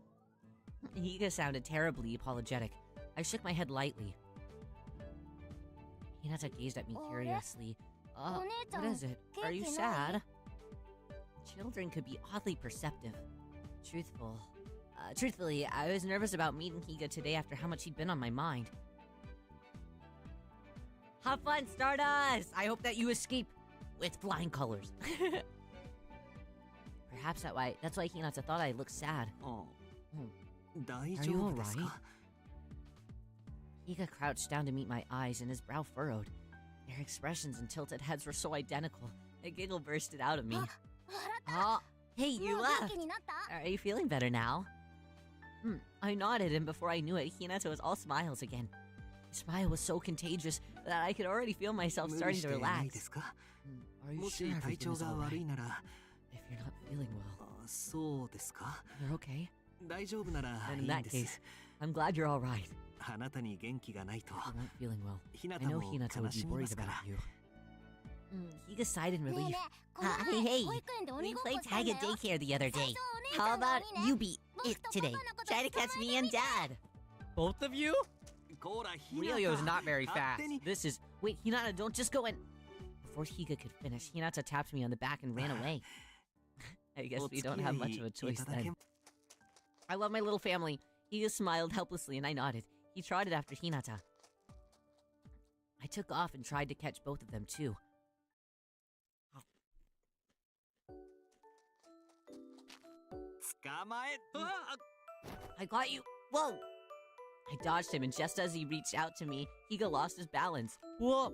S1: Higa sounded terribly apologetic. I shook my head lightly. Hinata gazed at me curiously. What is it? Are you sad? Children could be oddly perceptive. Truthfully, I was nervous about meeting Higa today after how much he'd been on my mind. Have fun, Stardust! I hope that you escape with flying colors. Perhaps that's why Hinata thought I looked sad.
S2: 大
S1: Are
S2: 丈
S1: you
S2: 夫ですか
S1: alright? Higa crouched down to meet my eyes, and his brow furrowed. Their expressions and tilted heads were so identical. A giggle bursted out of me. Hey, you left! Are you feeling better now? I nodded, and before I knew it, Hinata was all smiles again. The smile was so contagious that I could already feel myself
S2: 無理
S1: starting
S2: し
S1: to
S2: てないで
S1: relax.
S2: すか
S1: Are you
S4: も
S1: sure
S4: し
S1: everything
S4: 体調
S1: is
S4: が
S1: all
S4: 悪
S1: right?
S4: いなら、
S1: If you're not feeling well,
S4: そうですか。
S1: you're okay?
S4: 大丈夫なら
S1: And
S4: い
S1: in
S4: いん
S1: that
S4: で
S1: case,
S4: す。
S1: I'm glad you're all right.
S4: あなたに元気がないと、
S1: If you weren't feeling well,
S4: ひな
S1: I
S4: た
S1: know
S4: も
S1: Hinata
S4: 悲
S1: would be
S4: しみま
S1: worried
S4: すか
S1: about
S4: ら。
S1: you. Higa sighed in
S5: ねえ
S1: relief.
S5: ねえこの
S1: Hey,
S5: 前
S1: hey,
S5: 保育園で
S1: we
S5: 鬼ごっこ
S1: played
S5: したん
S1: tag
S5: だ
S1: at
S5: よ
S1: daycare the other
S5: 最
S1: day.
S5: 初お姉
S1: How
S5: さんが
S1: about
S5: 鬼ね
S1: you beat
S5: 僕
S1: it
S5: とパ
S1: today?
S5: パのこと
S1: Try to
S5: 捕ま
S1: catch
S5: え
S1: me
S5: て
S1: and
S5: みて
S1: Dad. Both of you?
S4: こら、ひなた。
S1: Ryoyo's not very
S4: 勝
S1: fast.
S4: 手に
S1: This is... Wait, Hinata, don't just go in. Before Higa could finish, Hinata tapped me on the back and ran away. I guess
S4: お
S1: we
S4: 付
S1: don't
S4: き
S1: have
S4: 合
S1: much
S4: い
S1: of a
S4: い
S1: choice
S4: ただけ
S1: then. I love my little family. Higa smiled helplessly and I nodded. He trotted after Hinata. I took off and tried to catch both of them too.
S4: 捕まえ。あ
S1: I got you. Whoa! I dodged him, and just as he reached out to me, Higa lost his balance. Whoa!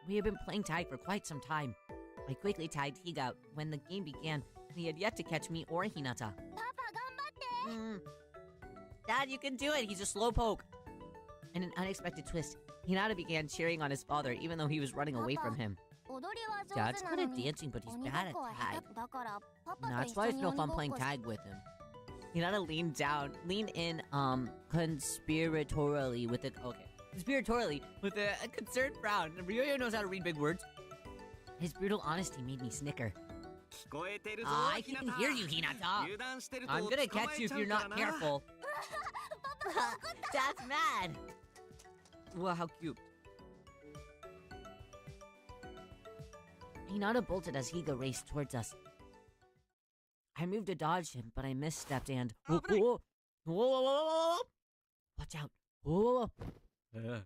S1: We had been playing tag for quite some time. I quickly tagged Higa when the game began, and he had yet to catch me or Hinata.
S5: パパ頑張って
S1: Dad, you can do it! He's a slowpoke! In an unexpected twist, Hinata began cheering on his father, even though he was running away from him.
S5: 踊りは上
S1: Dad's
S5: 手な
S1: good
S5: の
S1: at
S5: に
S1: dancing, but he's
S5: 鬼ご
S1: bad
S5: っこは
S1: at
S5: 下
S1: tag.
S5: 手だからパパ
S1: And
S5: と
S1: that's
S5: 一
S1: why
S5: 緒
S1: it's
S5: に
S1: no
S5: 鬼
S1: fun
S5: ごっ
S1: playing
S5: こし
S1: tag with him. Hinata leaned down, leaned in, conspiratorially with a concerned frown. Ryoyo knows how to read big words. His brutal honesty made me snicker.
S4: 聞こえてるぞ、
S1: I
S4: ひな
S1: can
S4: た。
S1: hear you, Hinata.
S4: 油断してると
S1: I'm
S4: 捕
S1: gonna
S4: ま
S1: catch
S4: え
S1: you
S4: ち
S1: if
S4: ゃ
S1: you're
S4: うか
S1: not
S4: らな。
S1: careful. That's mad. Wow, how cute. Hinata bolted as Higa raced towards us. I moved to dodge him, but I misstepped and... Whoa, whoa, whoa, whoa, whoa, whoa, whoa, whoa. Watch out. Whoa, whoa, whoa.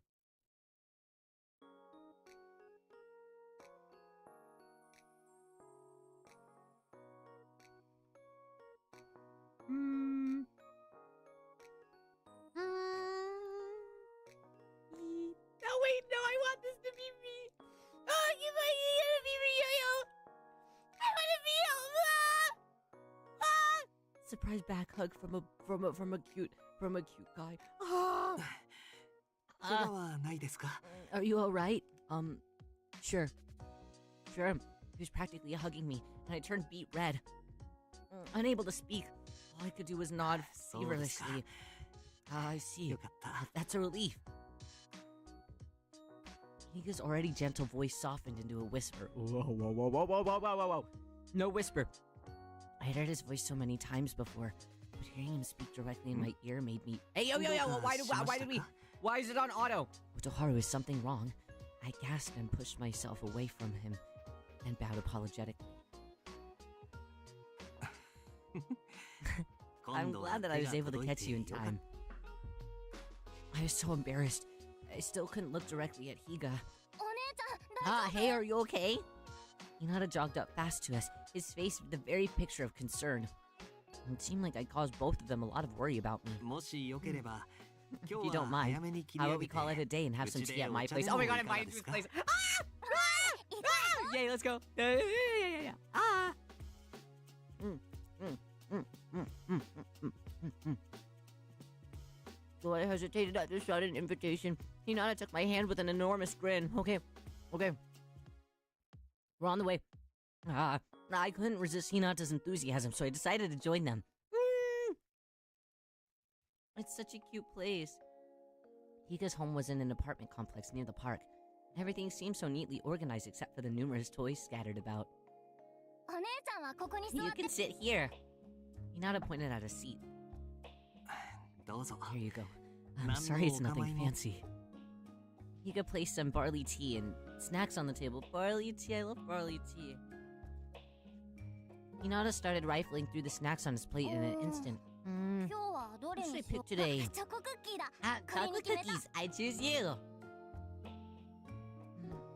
S1: No, wait, no, I want this to be me. Oh, you might need to be Ryoyo. I want to be Surprise back hug from a cute guy. Ah.
S4: 怪我はないですか？
S1: Are you all right? Sure. He was practically hugging me, and I turned beet red. Unable to speak, all I could do was nod
S4: そうですか。
S1: feverishly. I see.
S4: よかった。
S1: That's a relief. Higa's already gentle voice softened into a whisper. Whoa, whoa, whoa, whoa, whoa, whoa, whoa, whoa, whoa. No whisper. I had heard his voice so many times before, but hearing him speak directly in my ear made me... Hey, yo, yo, yo, why is it on auto? Otoharu, is something wrong? I gasped and pushed myself away from him, and bowed apologetically. I'm glad that I was able to catch you in time. I was so embarrassed. I still couldn't look directly at Higa.
S5: お姉ちゃん
S1: Ah, hey, are you okay? Hinata jogged up fast to us, his face the very picture of concern. It seemed like I caused both of them a lot of worry about me.
S4: もしよければ、
S1: If
S4: 今
S1: you
S4: 日
S1: don't
S4: は
S1: mind,
S4: 早めに切
S1: how
S4: り
S1: about
S4: 上
S1: we
S4: げて、
S1: call it a day and have some
S4: うち
S1: tea
S4: で
S1: at
S4: お
S1: my
S4: 茶
S1: place?
S4: で
S1: Oh
S4: も
S1: my god,
S4: い
S1: I'm
S4: かが
S1: buying
S4: で
S1: this
S4: すか？
S1: place. Yeah, let's go. Yeah. Ah. So I hesitated at this sudden invitation. Hinata took my hand with an enormous grin. Okay. We're on the way. I couldn't resist Hinata's enthusiasm, so I decided to join them. It's such a cute place. Higa's home was in an apartment complex near the park. Everything seemed so neatly organized except for the numerous toys scattered about.
S5: お姉ちゃんはここに座
S1: You
S5: って
S1: can sit here. Hinata pointed at a seat.
S4: どうぞ。
S1: Here you go. I'm
S4: None
S1: sorry it's
S4: more
S1: nothing
S4: kamaimo.
S1: fancy. Higa placed some barley tea and snacks on the table. Barley tea, I love barley tea. Hinata started rifling through the snacks on his plate in an instant.
S5: 今日はどれ
S1: What should I
S5: にしよ
S1: pick
S5: うか
S1: today?
S5: チョコクッキーだ
S1: Chocolate cookies. I choose you.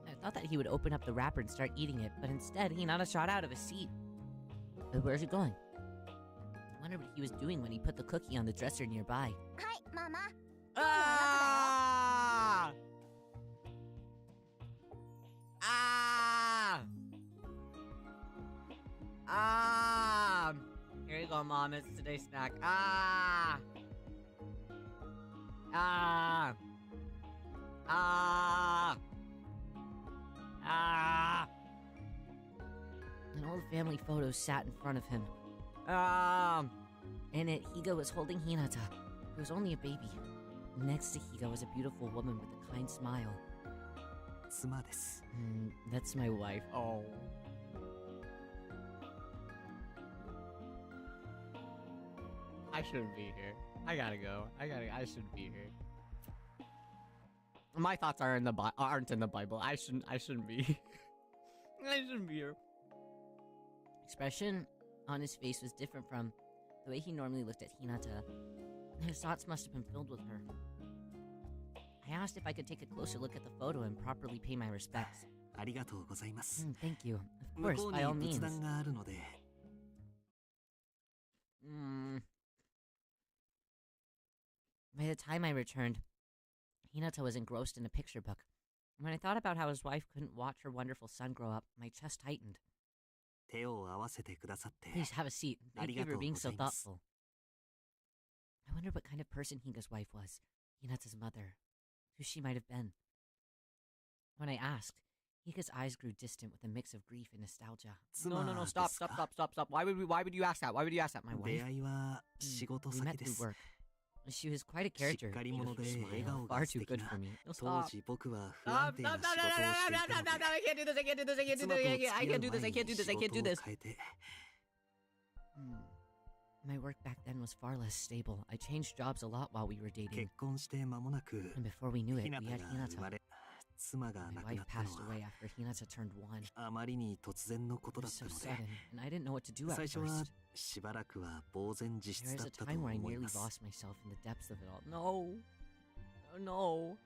S1: I thought that he would open up the wrapper and start eating it, but instead, Hinata shot out of his seat. Where's he going? I wondered what he was doing when he put the cookie on the dresser nearby.
S5: はいママ
S1: Ah! Ah! Ah! Here you go, Mom. It's today's snack. Ah! Ah! Ah! family photos sat in front of him. In it, Higa was holding Hinata, who was only a baby. Next to Higa was a beautiful woman with a kind smile.
S4: 妻です。
S1: That's my wife. Oh. I shouldn't be here. I gotta go. I shouldn't be here. My thoughts aren't in the Bible. I shouldn't be. I shouldn't be here. Expression on his face was different from the way he normally looked at Hinata. His thoughts must have been filled with her. I asked if I could take a closer look at the photo and properly pay my respects.
S4: ありがとうございます。
S1: Thank you. Of
S4: 向
S1: course,
S4: こう
S1: by all
S4: に
S1: means.
S4: 仏壇があるので、
S1: By the time I returned, Hinata was engrossed in a picture book. When I thought about how his wife couldn't watch her wonderful son grow up, my chest tightened.
S4: 手を合わせてくださって
S1: Please have a seat. Thank you for being so
S4: ありがとうございます
S1: thoughtful. I wondered what kind of person Higa's wife was, Hinata's mother, who she might have been. When I asked, Higa's eyes grew distant with a mix of grief and nostalgia. No, stop. Why would you ask that? Why would you ask that, my
S4: 出
S1: wife?
S4: 会いは仕事
S1: We
S4: 先
S1: met
S4: で
S1: through
S4: す。
S1: work. She was quite a character.
S4: しっかり者で
S1: Beautiful
S4: 笑
S1: smile,
S4: 顔が
S1: far
S4: 素
S1: too
S4: 敵
S1: good
S4: な
S1: for me.
S4: 当時僕は不安定な仕事をしていたので
S1: I can't do this. I can't do this. I can't do
S4: 妻と
S1: this.
S4: 付き
S1: I
S4: 合
S1: can't
S4: う
S1: do
S4: 前
S1: this. I
S4: に
S1: can't do this.
S4: 仕
S1: I
S4: 事
S1: can't do
S4: を
S1: this.
S4: 変えて
S1: My work back then was far less stable. I changed jobs a lot while we were dating.
S4: 結婚して間もなく
S1: And before we knew it,
S4: ひ
S1: we
S4: なた
S1: had
S4: が生ま
S1: Hinata.
S4: れ妻が
S1: My
S4: 亡く
S1: wife
S4: なったの
S1: passed
S4: は
S1: away after Hinata turned 1.
S4: あまりに突然のこ
S1: It
S4: とだ
S1: was
S4: った
S1: so
S4: ので
S1: sudden, and I didn't know what to do at
S4: 最初は
S1: first.
S4: しばらくは呆然自
S1: There
S4: 失
S1: was
S4: だ
S1: a
S4: ったと
S1: time where I
S4: 思い
S1: nearly
S4: ます
S1: lost myself in the depths of it all. No. No.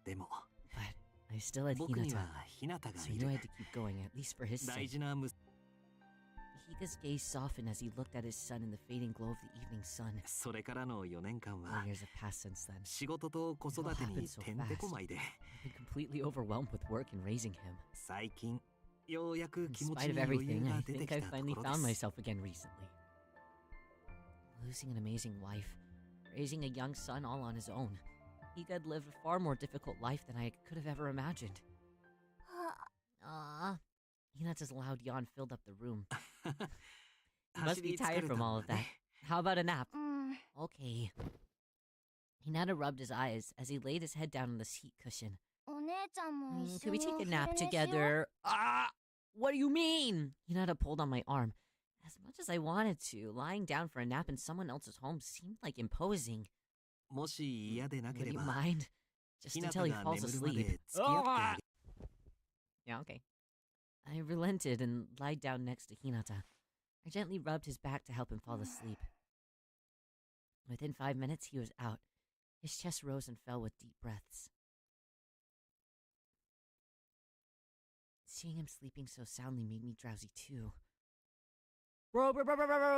S4: でも
S1: But I still had
S4: 僕に
S1: Hinata,
S4: はひなたが
S1: so I
S4: い
S1: knew
S4: る
S1: I had to keep going, at least for his
S4: 大
S1: sake.
S4: 事な息
S1: Higa's gaze softened as he looked at his son in the fading glow of the evening sun.
S4: それからの4年間
S1: 4
S4: は
S1: years have passed since then.
S4: 仕事と子育てにてんてこまいで
S1: I've been completely overwhelmed with work and raising him.
S4: 最近ようやく
S1: In
S4: 気持ち
S1: spite
S4: に
S1: of
S4: 余裕
S1: everything,
S4: が
S1: I
S4: 出て
S1: think
S4: き
S1: I
S4: たと
S1: finally
S4: ころで
S1: found
S4: す
S1: myself again recently. Losing an amazing wife, raising a young son all on his own. Higa had lived a far more difficult life than I could have ever imagined. Ah, Hinata's loud yawn filled up the room. You must be
S4: 走り疲れ
S1: tired
S4: た
S1: from
S4: ん
S1: all
S4: だ
S1: of that.
S4: ね
S1: How about a nap?
S5: うん。
S1: Okay. Hinata rubbed his eyes as he laid his head down on the seat cushion.
S5: お姉ちゃんも一
S1: Could
S5: 緒
S1: we
S5: に
S1: take
S5: お
S1: a
S5: 昼
S1: nap
S5: 寝しよう
S1: together? Ah! What do you mean? Hinata pulled on my arm. As much as I wanted to, lying down for a nap in someone else's home seemed like imposing.
S4: もし嫌でなけ
S1: Would
S4: れ
S1: you
S4: ば
S1: mind? Just
S4: ひな
S1: until
S4: た
S1: he
S4: が
S1: falls
S4: 眠るま
S1: asleep.
S4: で付き合ってあげ
S1: Yeah, okay. I relented and lied down next to Hinata. I gently rubbed his back to help him fall asleep. Within 5 minutes, he was out. His chest rose and fell with deep breaths. Seeing him sleeping so soundly made me drowsy too. Bro,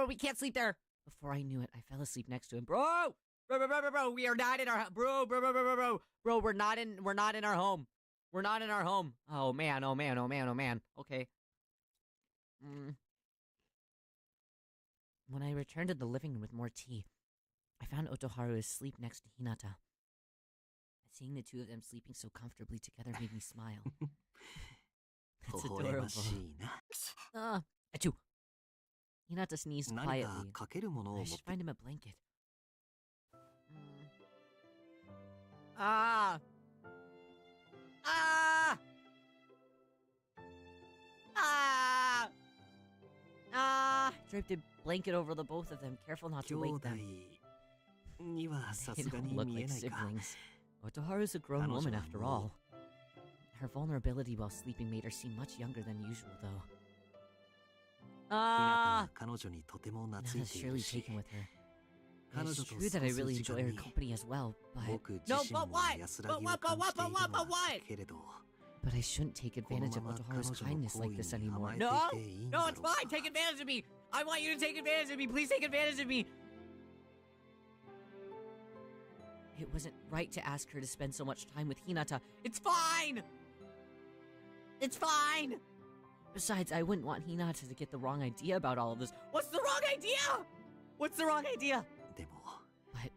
S1: we can't sleep there! Before I knew it, I fell asleep next to him. Bro, we are not in our bro, we're not in our home. We're not in our home. Oh man. Okay. When I returned to the living room with more tea, I found Otoharu asleep next to Hinata. Seeing the two of them sleeping so comfortably together made me smile. That's
S4: 微笑ま
S1: adorable.
S4: しいな
S1: Achoo. Hinata sneezed
S4: 何か
S1: quietly.
S4: かけるものを
S1: I
S4: 持っ
S1: should
S4: て
S1: find him a blanket. Ah! Ah! Ah! Ah! Draped a blanket over the both of them, careful not
S4: 兄
S1: to wake
S4: 弟
S1: them.
S4: にはさ
S1: They
S4: すが
S1: don't
S4: に
S1: look
S4: 見え
S1: like
S4: ないか
S1: siblings. Otoharu's a grown
S4: 彼女
S1: woman
S4: は
S1: after
S4: も
S1: all. Her vulnerability while sleeping made her seem much younger than usual, though.
S4: ひなた
S1: Ah!
S4: は彼女にとても懐い
S1: Hinata's
S4: ている
S1: surely
S4: し
S1: taken with her.
S4: 彼
S1: It's
S4: 女と
S1: true
S4: 過
S1: that I
S4: ごす
S1: really
S4: 時
S1: enjoy
S4: 間
S1: her
S4: に
S1: company as well, but
S4: 僕自
S1: No,
S4: 身
S1: but
S4: も
S1: what?
S4: 安らぎを
S1: But
S4: 感じているの
S1: what?
S4: だ
S1: What?
S4: けれど
S1: but I shouldn't take
S4: この
S1: advantage
S4: ま
S1: of
S4: ま彼
S1: Otoharu's
S4: 女の
S1: kindness
S4: 行
S1: like
S4: 為
S1: this
S4: に
S1: anymore.
S4: 甘え
S1: No,
S4: ていていいんだ
S1: no,
S4: ろ
S1: it's
S4: うか
S1: fine. Take advantage of me. I want you to take advantage of me. Please take advantage of me. It wasn't right to ask her to spend so much time with Hinata. It's fine. It's fine. Besides, I wouldn't want Hinata to get the wrong idea about all of this. What's the wrong idea? What's the wrong idea?
S4: でも
S1: But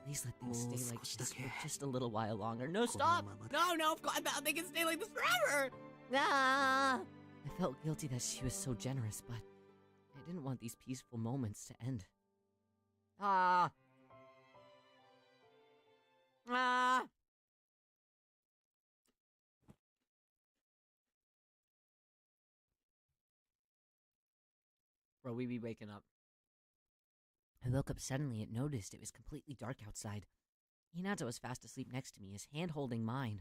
S1: please let things
S4: Mo
S1: stay like
S4: skoshi
S1: this
S4: dake.
S1: for just a little while longer. No,
S4: Kono
S1: stop!
S4: mama de.
S1: No, of course, they can stay like this forever! Ah! I felt guilty that she was so generous, but I didn't want these peaceful moments to end. Ah! Ah! Bro, we be waking up. I woke up suddenly and noticed it was completely dark outside. Hinata was fast asleep next to me, his hand holding mine.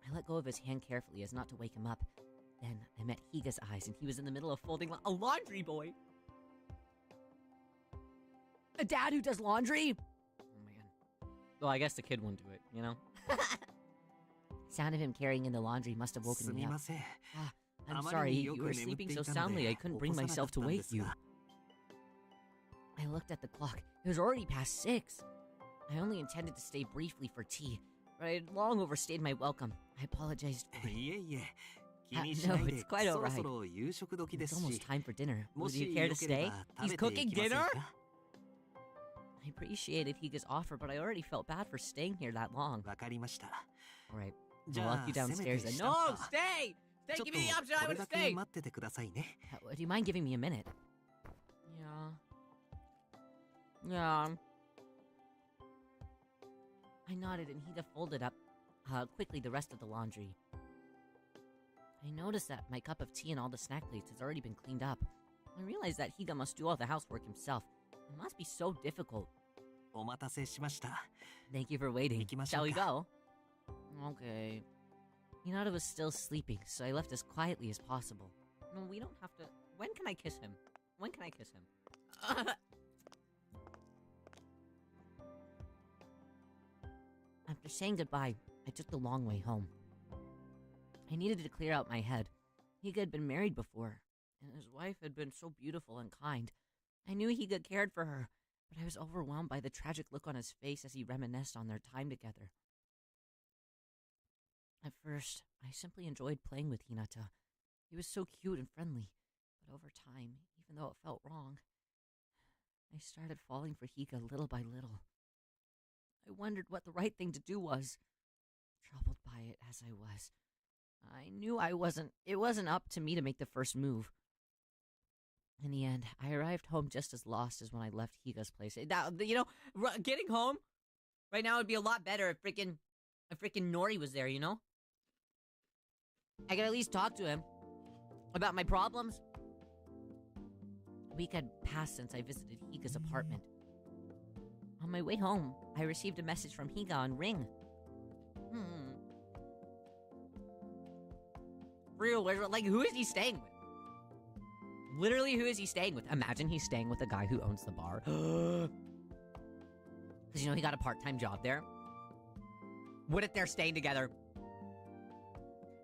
S1: I let go of his hand carefully as not to wake him up. Then I met Higa's eyes, and he was in the middle of folding a laundry boy. A dad who does laundry? Oh man. Well, I guess the kid wouldn't do it, you know? Sound of him carrying in the laundry must have woken me up. I'm sorry, you were sleeping so soundly I couldn't bring myself to wake you. I looked at the clock. It was already past 6. I only intended to stay briefly for tea, but I had long overstayed my welcome. I apologized for it. No, it's quite alright. It's almost time for dinner. Would you care to stay? He's cooking dinner? I appreciated Higa's offer, but I already felt bad for staying here that long. Alright, I'll walk you downstairs and— No, stay! Stay, give me the option, I would stay! Do you mind giving me a minute? Yeah. I nodded and Higa folded up quickly the rest of the laundry. I noticed that my cup of tea and all the snack plates has already been cleaned up. I realized that Higa must do all the housework himself. It must be so difficult. Thank you for waiting. Shall we go? Okay. Hinata was still sleeping, so I left as quietly as possible. No, we don't have to— When can I kiss him? When can I kiss him? After saying goodbye, I took the long way home. I needed to clear out my head. Higa had been married before, and his wife had been so beautiful and kind. I knew Higa cared for her, but I was overwhelmed by the tragic look on his face as he reminisced on their time together. At first, I simply enjoyed playing with Hinata. He was so cute and friendly, but over time, even though it felt wrong, I started falling for Higa little by little. I wondered what the right thing to do was. Troubled by it as I was, I knew it wasn't up to me to make the first move. In the end, I arrived home just as lost as when I left Higa's place. Getting home right now would be a lot better if freaking Nori was there, you know? I could at least talk to him about my problems. A week had passed since I visited Higa's apartment. On my way home, I received a message from Higa on Ring. Real, like, who is he staying with? Literally, who is he staying with? Imagine he's staying with the guy who owns the bar. Because, he got a part-time job there. What if they're staying together?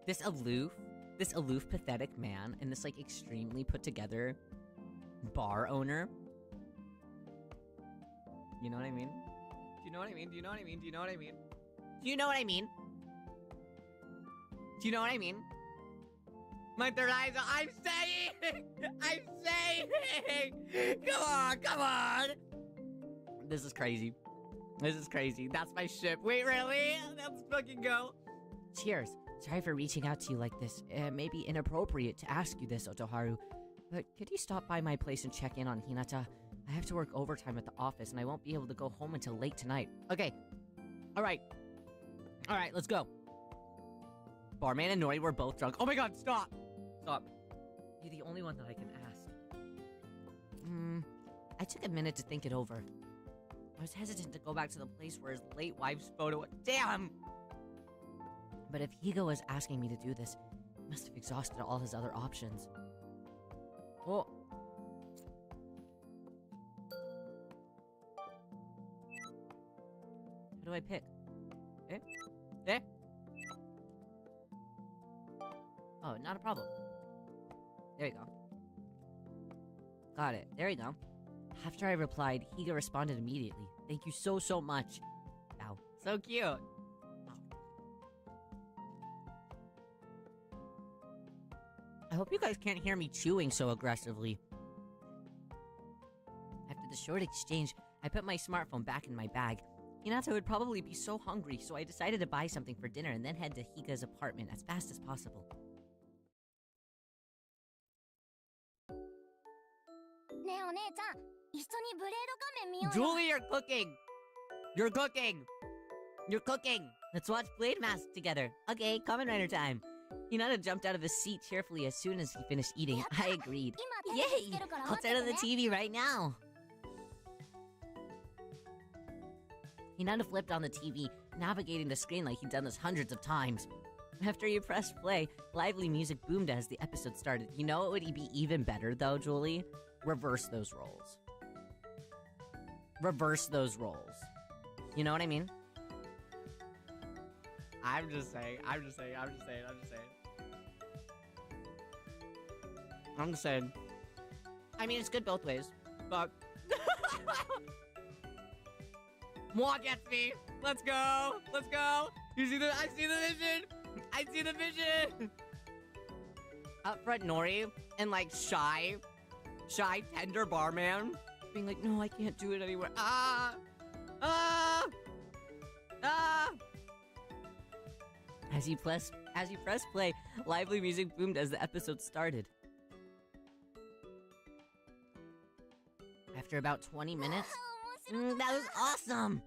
S1: This aloof, pathetic man, and this, like, extremely put-together bar owner. You know what I mean? Do you know what I mean? Do you know what I mean? Do you know what I mean? Do you know what I mean? Do you know what I mean? My third eyes, I'm saying! I'm saying! Come on! This is crazy. That's my ship. Wait, really? Let's fucking go. Cheers. Sorry for reaching out to you like this. It may be inappropriate to ask you this, Otoharu, but could you stop by my place and check in on Hinata? I have to work overtime at the office, and I won't be able to go home until late tonight. Okay. Alright, let's go. Barman and Nori were both drunk. Oh my god, stop! You're the only one that I can ask. I took a minute to think it over. I was hesitant to go back to the place where his late wife's photo was— Damn! But if Higa was asking me to do this, he must have exhausted all his other options. Oh. What do I pick? Eh? Oh, not a problem. There you go. Got it. There you go. After I replied, Higa responded immediately. Thank you so much. Wow. So cute. Oh. I hope you guys can't hear me chewing so aggressively. After the short exchange, I put my smartphone back in my bag. Hinata would probably be so hungry, so I decided to buy something for dinner and then head to Higa's apartment as fast as possible.
S5: ねえお姉ちゃん、一緒にブレード仮面見ようよ。
S1: Julie, you're cooking! You're cooking! You're cooking! Let's watch Blade Mask together. Okay, Kamen Rider time. Hinata jumped out of his seat cheerfully as soon as he finished eating. I agreed.
S5: 今テレビつ
S1: Yay!
S5: けるから
S1: I'll
S5: 待って
S1: turn
S5: て
S1: on
S5: ね
S1: the TV right now. Hinata flipped on the TV, navigating the screen like he'd done this hundreds of times. After he pressed play, lively music boomed as the episode started. You know what would be even better, though, Julie? Reverse those roles. Reverse those roles. You know what I mean? I'm just saying. I'm just saying. I mean, it's good both ways, but... Moi, Gatsby! Let's go! Let's go! I see the vision! I see the vision! Up front Nori and like shy, tender barman being like, no, I can't do it anymore. As you press play, lively music boomed as the episode started. After about 20 minutes, that was awesome!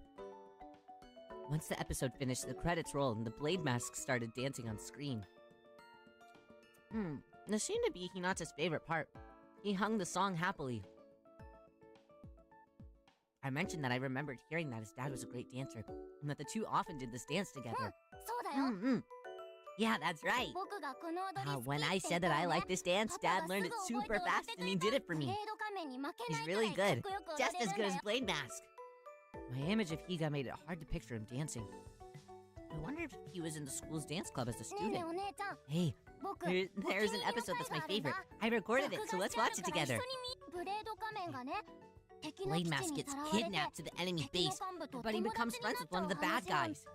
S1: Once the episode finished, the credits rolled and the Blade Mask started dancing on screen. This seemed to be Hinata's favorite part. He hung the song happily. I mentioned that I remembered hearing that his dad was a great dancer, and that the two often did this dance together.
S5: そうだよ。
S1: Yeah, that's right.
S5: 僕がこの踊り好きって
S1: When I
S5: 言
S1: said
S5: った
S1: that
S5: ら
S1: I
S5: ね
S1: like this dance,
S5: パパ
S1: Dad
S5: が
S1: learned
S5: す
S1: it
S5: ぐ
S1: super
S5: 覚えて
S1: fast
S5: 踊
S1: and
S5: って
S1: he
S5: くれ
S1: did
S5: た
S1: it for
S5: ブ
S1: me.
S5: レード仮面に負けな
S1: He's
S5: いくらい
S1: really
S5: か
S1: good.
S5: っこよく踊
S1: Just
S5: れ
S1: as
S5: るん
S1: good
S5: だ
S1: as
S5: よ。
S1: Blade Mask. My image of Higa made it hard to picture him dancing. I wonder if he was in the school's dance club as a
S5: ねえねえ
S1: student.
S5: お姉ちゃん、
S1: Hey,
S5: 僕
S1: there's an episode that's my favorite. I recorded it, so let's watch it together.
S5: ブレード仮面がね、敵の
S1: Blade
S5: 基地
S1: Mask
S5: に
S1: gets
S5: さらわれて
S1: kidnapped to the enemy
S5: 敵の
S1: base,
S5: 幹部と
S1: but he
S5: 友
S1: becomes
S5: 達にな
S1: friends
S5: っ
S1: with
S5: ちゃ
S1: one
S5: う
S1: of the bad
S5: 話なん
S1: guys.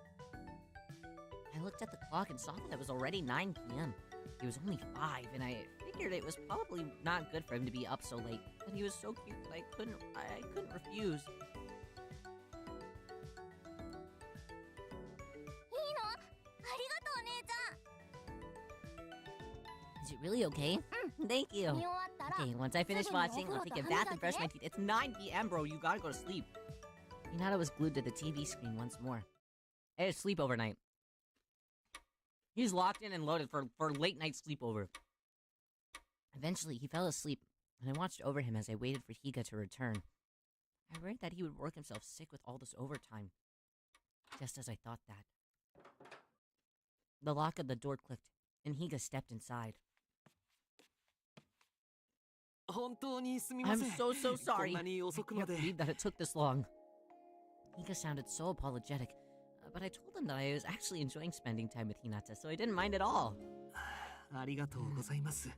S1: I looked at the clock and saw that it was already 9 p.m. He was only 5, and I figured it was probably not good for him to be up so late. But he was so cute that I couldn't refuse.
S5: いいの？ありがとうお姉ちゃん。
S1: Is it really okay? Thank
S5: 見
S1: you.
S5: 終わったら
S1: Okay, once I finish watching, I'll take a bath and brush my teeth. It's 9 p.m., bro. You gotta go to sleep. Hinata was glued to the TV screen once more. I had to sleep overnight. He's locked in and loaded for late night sleepover. Eventually, he fell asleep, and I watched over him as I waited for Higa to return. I worried that he would work himself sick with all this overtime. Just as I thought that. The lock of the door clicked, and Higa stepped inside.
S4: 本当にすみま
S1: I'm
S4: せん
S1: so
S4: こん
S1: sorry.
S4: なに
S1: I
S4: 遅くま
S1: can't
S4: で
S1: believe that it took this long. Higa sounded so apologetic, but I told him that I was actually enjoying spending time with Hinata, so I didn't mind at all.
S4: ありがとうございます
S1: Thank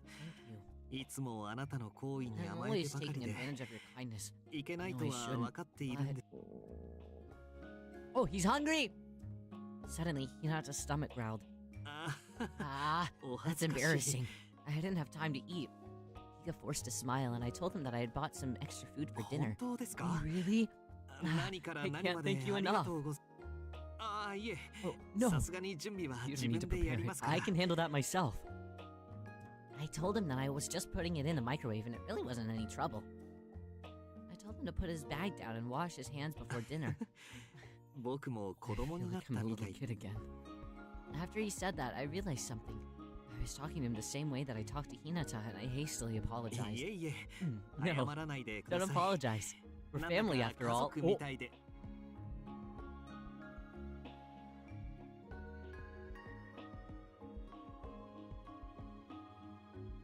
S1: you.
S4: いつもあなたの行為に
S1: I'm
S4: 甘え
S1: always
S4: てばか
S1: taking
S4: りで
S1: advantage of your kindness.
S4: いけないと
S1: No,
S4: は
S1: I
S4: 分かっているんです
S1: Oh, he's hungry! Suddenly, Hinata's stomach growled.
S4: あ
S1: Ah,
S4: お
S1: that's
S4: 恥ずかしい
S1: embarrassing. I didn't have time to eat. Higa forced a smile, and I told him that I had bought some extra food for
S4: 本
S1: dinner.
S4: 当ですか
S1: Oh, really?
S4: 何から
S1: I
S4: 何
S1: can't
S4: まで
S1: thank you
S4: あり
S1: enough.
S4: がとうござああいえ
S1: Oh, no.
S4: さすがに準備は
S1: You
S4: 自
S1: don't need
S4: 分
S1: to
S4: でや
S1: prepare
S4: り
S1: it.
S4: ますから
S1: I can handle that myself. I told him that I was just putting it in the microwave and it really wasn't any trouble. I told him to put his bag down and wash his hands before dinner.
S4: 僕も子
S1: I
S4: 供
S1: feel
S4: になっ
S1: like I'm
S4: た
S1: a
S4: み
S1: little
S4: たい
S1: kid again. After he said that, I realized something. I was talking to him the same way that I talked to Hinata, and I hastily
S4: い
S1: apologized.
S4: えいえ
S1: No,
S4: 謝らないでくだ
S1: don't
S4: さい
S1: apologize. We're
S4: なん
S1: family
S4: だか
S1: after
S4: 家
S1: all.
S4: 族みたいで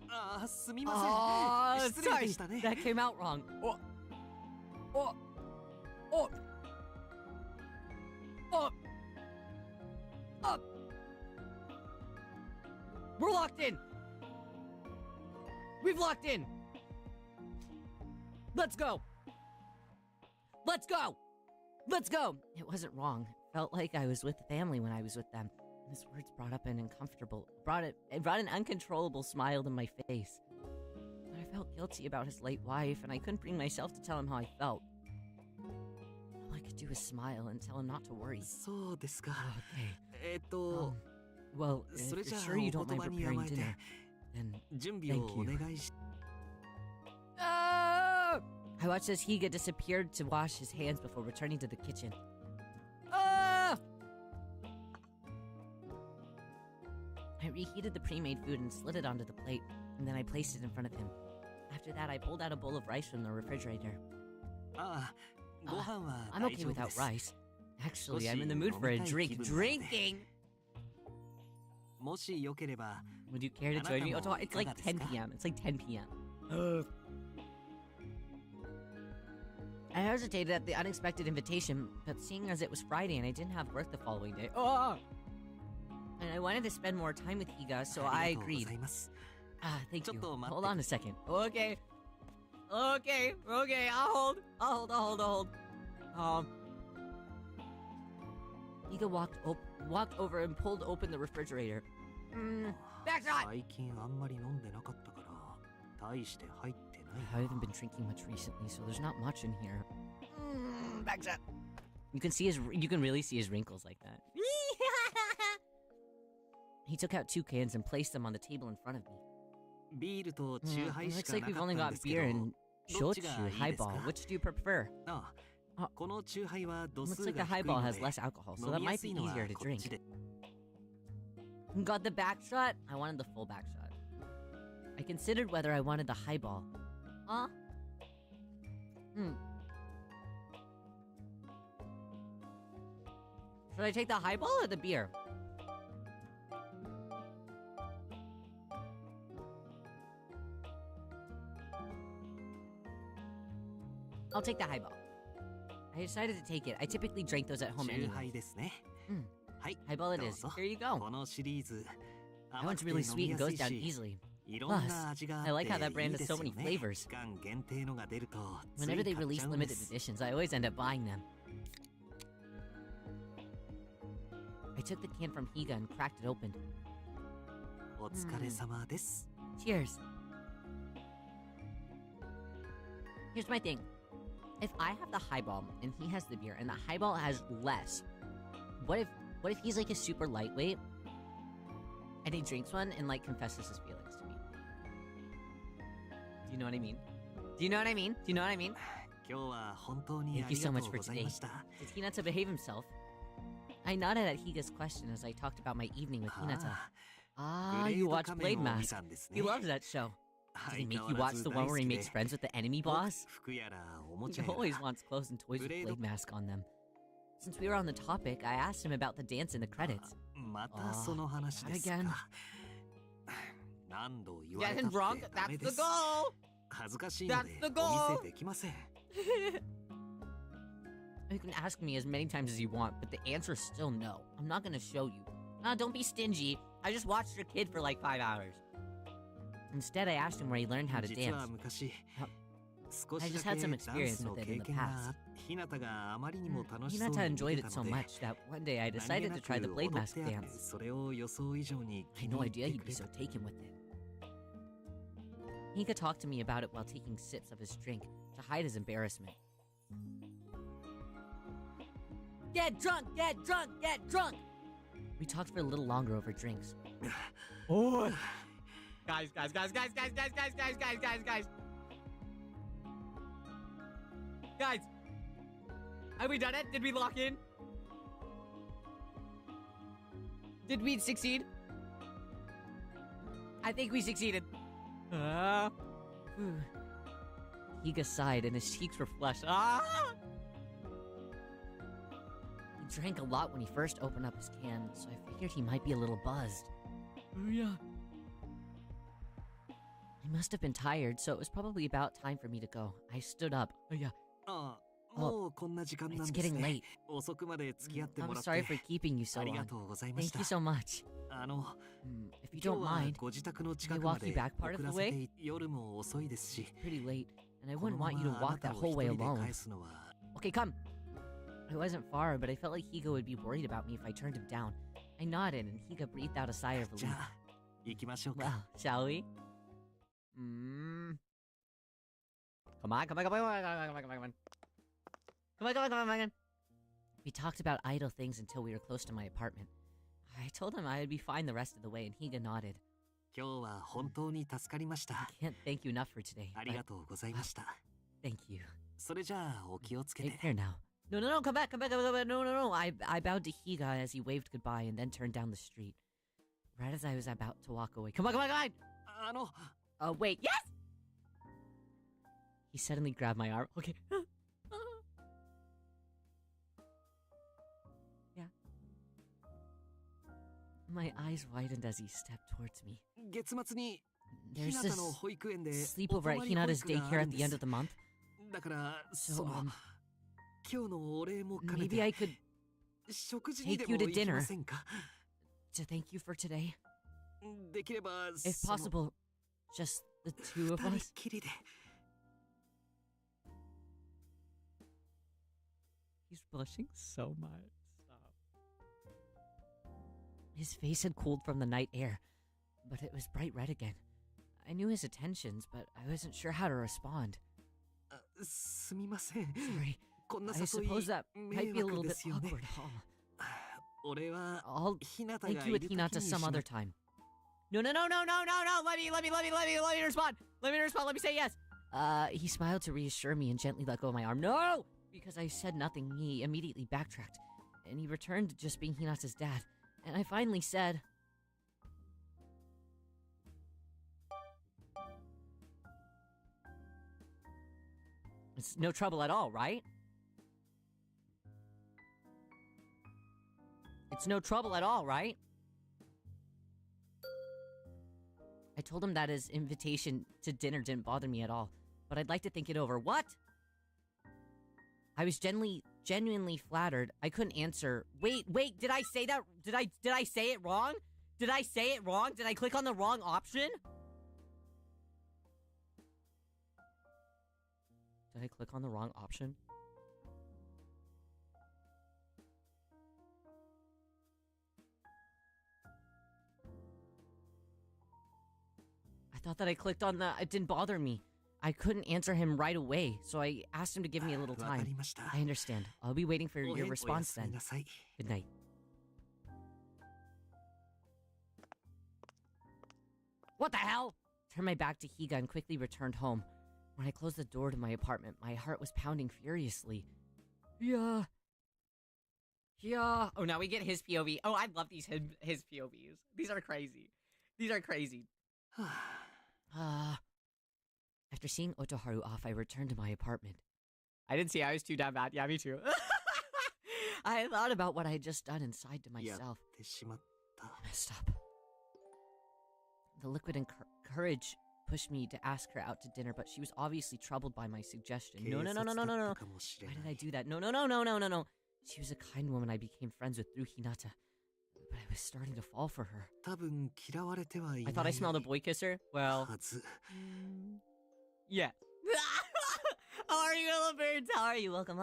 S4: ああすみま
S1: Oh,
S4: せん失礼
S1: sorry.
S4: でしたね
S1: That came out wrong. Oh. Oh. Oh. Oh. Up. We're locked in. We've locked in. Let's go. Let's go. Let's go. It wasn't wrong. It felt like I was with the family when I was with them. His words brought an uncontrollable smile to my face. But I felt guilty about his late wife, and I couldn't bring myself to tell him how I felt. All I could could do is smile and tell him not to worry.
S4: そうですか。
S1: Okay. Well, if
S4: それじゃ
S1: you're
S4: あ
S1: sure you
S4: お
S1: don't
S4: 言
S1: mind
S4: 葉に
S1: preparing
S4: 甘えて
S1: dinner, then...
S4: 準備を
S1: Thank
S4: お
S1: you.
S4: 願いし
S1: Ah! I watched as Higa disappeared to wash his hands before returning to the kitchen. Ah! I reheated the pre-made food and slid it onto the plate, and then I placed it in front of him. After that, I pulled out a bowl of rice from the refrigerator.
S4: ああ、ご飯は
S1: I'm
S4: 大
S1: okay
S4: 丈夫で
S1: without
S4: す。
S1: rice. Actually, I'm in the mood for a drink. Drinking!
S4: もしよければ、
S1: Would you care to join me? Otoharu? It's like 10 p.m. It's like 10 p.m. I hesitated at the unexpected invitation, but seeing as it was Friday and I didn't have work the following day, and I wanted to spend more time with Higa, so
S4: あ
S1: I
S4: りがとうご
S1: agreed.
S4: ざいます。
S1: Thank you.
S4: ちょっと待って。
S1: Hold on a second. Okay. I'll hold. Higa walked over and pulled open the refrigerator. Backshot!
S4: 最近あんまり飲んでなかったから、大して入ってない
S1: I haven't been drinking much recently, so there's not much in here. Backshot. You can really see his wrinkles like that. He took out 2 cans and placed them on the table in front of me.
S4: ビールとチューハイし
S1: Looks
S4: か
S1: like
S4: な
S1: we've
S4: かっ
S1: only
S4: たん
S1: got
S4: ですけ
S1: beer
S4: ど、
S1: and
S4: どっち
S1: shochu,
S4: がいいですか？
S1: highball. Which do you prefer?
S4: ああ、このチューハイは度
S1: Looks
S4: 数
S1: like
S4: が
S1: the
S4: 低い
S1: highball
S4: の
S1: has
S4: で、
S1: less alcohol, so
S4: 飲
S1: that
S4: みや
S1: might
S4: す
S1: be
S4: いのは
S1: easier to
S4: こっ
S1: drink.
S4: ちで。
S1: Got the back shot? I wanted the full back shot. I considered whether I wanted the highball. Huh? Should I take the highball or the beer? I'll take the highball. I decided to take it. I typically drink those at home
S4: チューハ
S1: anyway.
S4: イですね。
S1: うん
S4: はい、
S1: Highball it
S4: どう
S1: is.
S4: ぞ。
S1: Here you go.
S4: このシリーズ、
S1: That
S4: 甘
S1: one's
S4: くて
S1: really
S4: 飲み
S1: sweet
S4: や
S1: and
S4: す
S1: goes
S4: い
S1: down
S4: し、
S1: easily.
S4: いろん
S1: Plus,
S4: な味があ
S1: I like how
S4: って
S1: that brand
S4: いい
S1: has
S4: です
S1: so
S4: よ
S1: many
S4: ね。
S1: flavors.
S4: 期間限定のが出ると、つい
S1: Whenever they
S4: 買っ
S1: release
S4: ちゃうん
S1: limited
S4: です。
S1: editions, I always end up buying them. I took the can from Higa and cracked it open.
S4: お疲れ様です。
S1: Cheers. Here's my thing. If I have the highball and he has the beer and the highball has less, what if he's like a super lightweight and he drinks one and like confesses his feelings to me? Do you know what I mean? Do you know what I mean? Do you know what I mean?
S4: 今日は本当に
S1: Thank
S4: あ
S1: you
S4: り
S1: so
S4: が
S1: much
S4: とう
S1: for
S4: ござい
S1: today.
S4: ました。
S1: Did Hinata behave himself? I nodded at Higa's question as I talked about my evening with Hinata.
S4: ああ、
S1: Ah,
S4: グレ
S1: you
S4: ード
S1: watched
S4: 仮面
S1: Blade
S4: を見
S1: Mask.
S4: たんですね。
S1: He loves that show. Did
S4: 相
S1: he
S4: 変
S1: make
S4: わ
S1: you
S4: ら
S1: watch
S4: ず
S1: the
S4: 大
S1: one
S4: 好
S1: where he
S4: き
S1: makes
S4: で、
S1: friends with the enemy
S4: 僕
S1: boss?
S4: 服やらおも
S1: He
S4: ちゃや
S1: always
S4: ら
S1: wants clothes and toys with
S4: Blade-
S1: Blade Mask on them. Since we were on the topic, I asked him about the dance in the credits.
S4: またその話です
S1: not again.
S4: か。何度言われた
S1: Getting
S4: って
S1: drunk,
S4: ダメ
S1: that's
S4: で
S1: the
S4: す。
S1: goal!
S4: 恥ずかしいの
S1: That's
S4: で
S1: the
S4: お
S1: goal.
S4: 見せできません。
S1: You can ask me as many times as you want, but the answer is still no. I'm not gonna show you. Nah, don't be stingy. I just watched your kid for like 5 hours. Instead, I asked him where he learned how to
S4: 実は
S1: dance.
S4: 昔、
S1: あ
S4: 少
S1: I
S4: し
S1: just
S4: だ
S1: had
S4: け
S1: some
S4: ダン
S1: experience
S4: スの
S1: with it
S4: 経
S1: in the
S4: 験が
S1: past.
S4: あひなたがあまりにも楽しそうに
S1: Hinata
S4: 見て
S1: enjoyed
S4: た
S1: it
S4: の
S1: so
S4: で、
S1: much that one day I
S4: 何気
S1: decided
S4: な
S1: to
S4: く
S1: try the
S4: 踊
S1: Blade
S4: っ
S1: Mask
S4: てあって、
S1: dance.
S4: それを予想以上に
S1: I
S4: 気
S1: had no
S4: に入
S1: idea
S4: って
S1: you'd
S4: く
S1: be
S4: れ
S1: so
S4: た。
S1: taken with it. Higa talked to me about it while taking sips of his drink to hide his embarrassment. Get drunk! Get drunk! Get drunk! We talked for a little longer over drinks. Oh! Guys. Guys! Have we done it? Did we lock in? Did we succeed? I think we succeeded. Higa sighed and his cheeks were flushed. He drank a lot when he first opened up his can, so I figured he might be a little buzzed. Oh yeah. I must have been tired, so it was probably about time for me to go. I stood up. Oh yeah.
S4: ああ、もうこんな時間なん
S1: It's
S4: です
S1: getting
S4: ね。
S1: late.
S4: 遅くまで付き合っても
S1: I'm
S4: らっ
S1: sorry
S4: て
S1: for keeping you so
S4: ありが
S1: long.
S4: とうございまし
S1: Thank
S4: た
S1: you。so much.
S4: If
S1: If you
S4: 今
S1: don't
S4: 日は
S1: mind,
S4: ご自宅の近
S1: can
S4: く
S1: I
S4: ま
S1: walk you
S4: で
S1: back part
S4: 送
S1: of
S4: ら
S1: the
S4: せ
S1: way?
S4: て夜も遅いですし、
S1: Pretty late, and I
S4: この
S1: wouldn't
S4: ま
S1: want you to
S4: まあな
S1: walk
S4: た
S1: that
S4: を
S1: whole
S4: 一
S1: way
S4: 人で
S1: alone.
S4: 返すのは
S1: Okay, come. I wasn't far, but I felt like Higa would be worried about me if I turned him down. I nodded, and Higa breathed out a sigh of
S4: じゃ
S1: relief.
S4: あ行きましょう
S1: Well,
S4: か。
S1: shall we? Come on. Come on. We talked about idle things until we were close to my apartment. I told him I'd be fine the rest of the way, and Higa nodded.
S4: 今日は本当に助かりました。
S1: I can't thank you enough for today.
S4: ありがとうございました。
S1: Thank you.
S4: それじゃあお気をつけ
S1: Take
S4: て。
S1: care now. No, come back. No. I bowed to Higa as he waved goodbye and then turned down the street. Right as I was about to walk away. Come on.
S4: あの、
S1: Wait. Yes! He suddenly grabbed my arm. Okay. Yeah. My eyes widened as he stepped towards me.
S4: 月末に
S1: There's
S4: 日
S1: this
S4: 向の保育園で
S1: sleepover at
S4: お泊まり保
S1: Hinata's
S4: 育があ
S1: daycare
S4: る
S1: at
S4: ん
S1: the
S4: で
S1: end
S4: す
S1: of the month.
S4: だからそ
S1: So,
S4: の今日のお礼も兼ね
S1: maybe I
S4: て
S1: could
S4: 食事にで
S1: take you
S4: も
S1: to
S4: 行き
S1: dinner
S4: ませんか？
S1: to thank you for today.
S4: できれば
S1: If
S4: その
S1: possible, just the two of
S4: 二人
S1: us.
S4: きりで。
S1: He's blushing so much. Stop. His face had cooled from the night air, but it was bright red again. I knew his intentions, but I wasn't sure how to respond.
S4: あすみません。
S1: Sorry,
S4: こんな
S1: I
S4: 誘い
S1: suppose that might
S4: 迷
S1: be a
S4: 惑
S1: little
S4: で
S1: bit
S4: すよね。
S1: awkward, huh?
S4: 俺は
S1: I'll
S4: 日向が
S1: thank
S4: い
S1: you
S4: る
S1: with
S4: 時に
S1: Hinata
S4: し
S1: some
S4: ま
S1: other time. No. Let me respond. Let me say yes. He smiled to reassure me and gently let go of my arm. No! Because I said nothing, he immediately backtracked. And he returned to just being Hinata's dad. And I finally said... It's no trouble at all, right? It's no trouble at all, right? I told him that his invitation to dinner didn't bother me at all, but I'd like to think it over. What? I was genuinely flattered. I couldn't answer. Wait, did I say that? Did I say it wrong? Did I say it wrong? Did I click on the wrong option? Did I click on the wrong option? I thought that I clicked on the... It didn't bother me. I couldn't answer him right away, so I asked him to give me a little
S4: わか
S1: time.
S4: りました。
S1: I understand. I'll be waiting for
S4: お
S1: your
S4: や
S1: response
S4: すみ
S1: then.
S4: なさい。
S1: Good night. What the hell? Turned my back to Higa and quickly returned home. When I closed the door to my apartment, my heart was pounding furiously. Yeah. Oh, now we get his POV. Oh, I love his POVs. These are crazy. After seeing Otoharu off, I returned to my apartment. I didn't see I was too damn bad. Yeah, me too. I thought about what I had just done and sighed to
S4: や
S1: myself.
S4: ってしまった。
S1: I messed up. The liquid and courage pushed me to ask her out to dinner, but she was obviously troubled by my suggestion. No.
S4: 警察だったかもしれ
S1: Why
S4: な
S1: did I
S4: い。
S1: do that? No. She was a kind woman I became friends with through Hinata, but I was starting to fall for her.
S4: 多分嫌われてはいな
S1: I
S4: い
S1: thought I smelled a boy kisser. Well,
S4: はず。
S1: yeah. How are you, little birds? How are you? Welcome.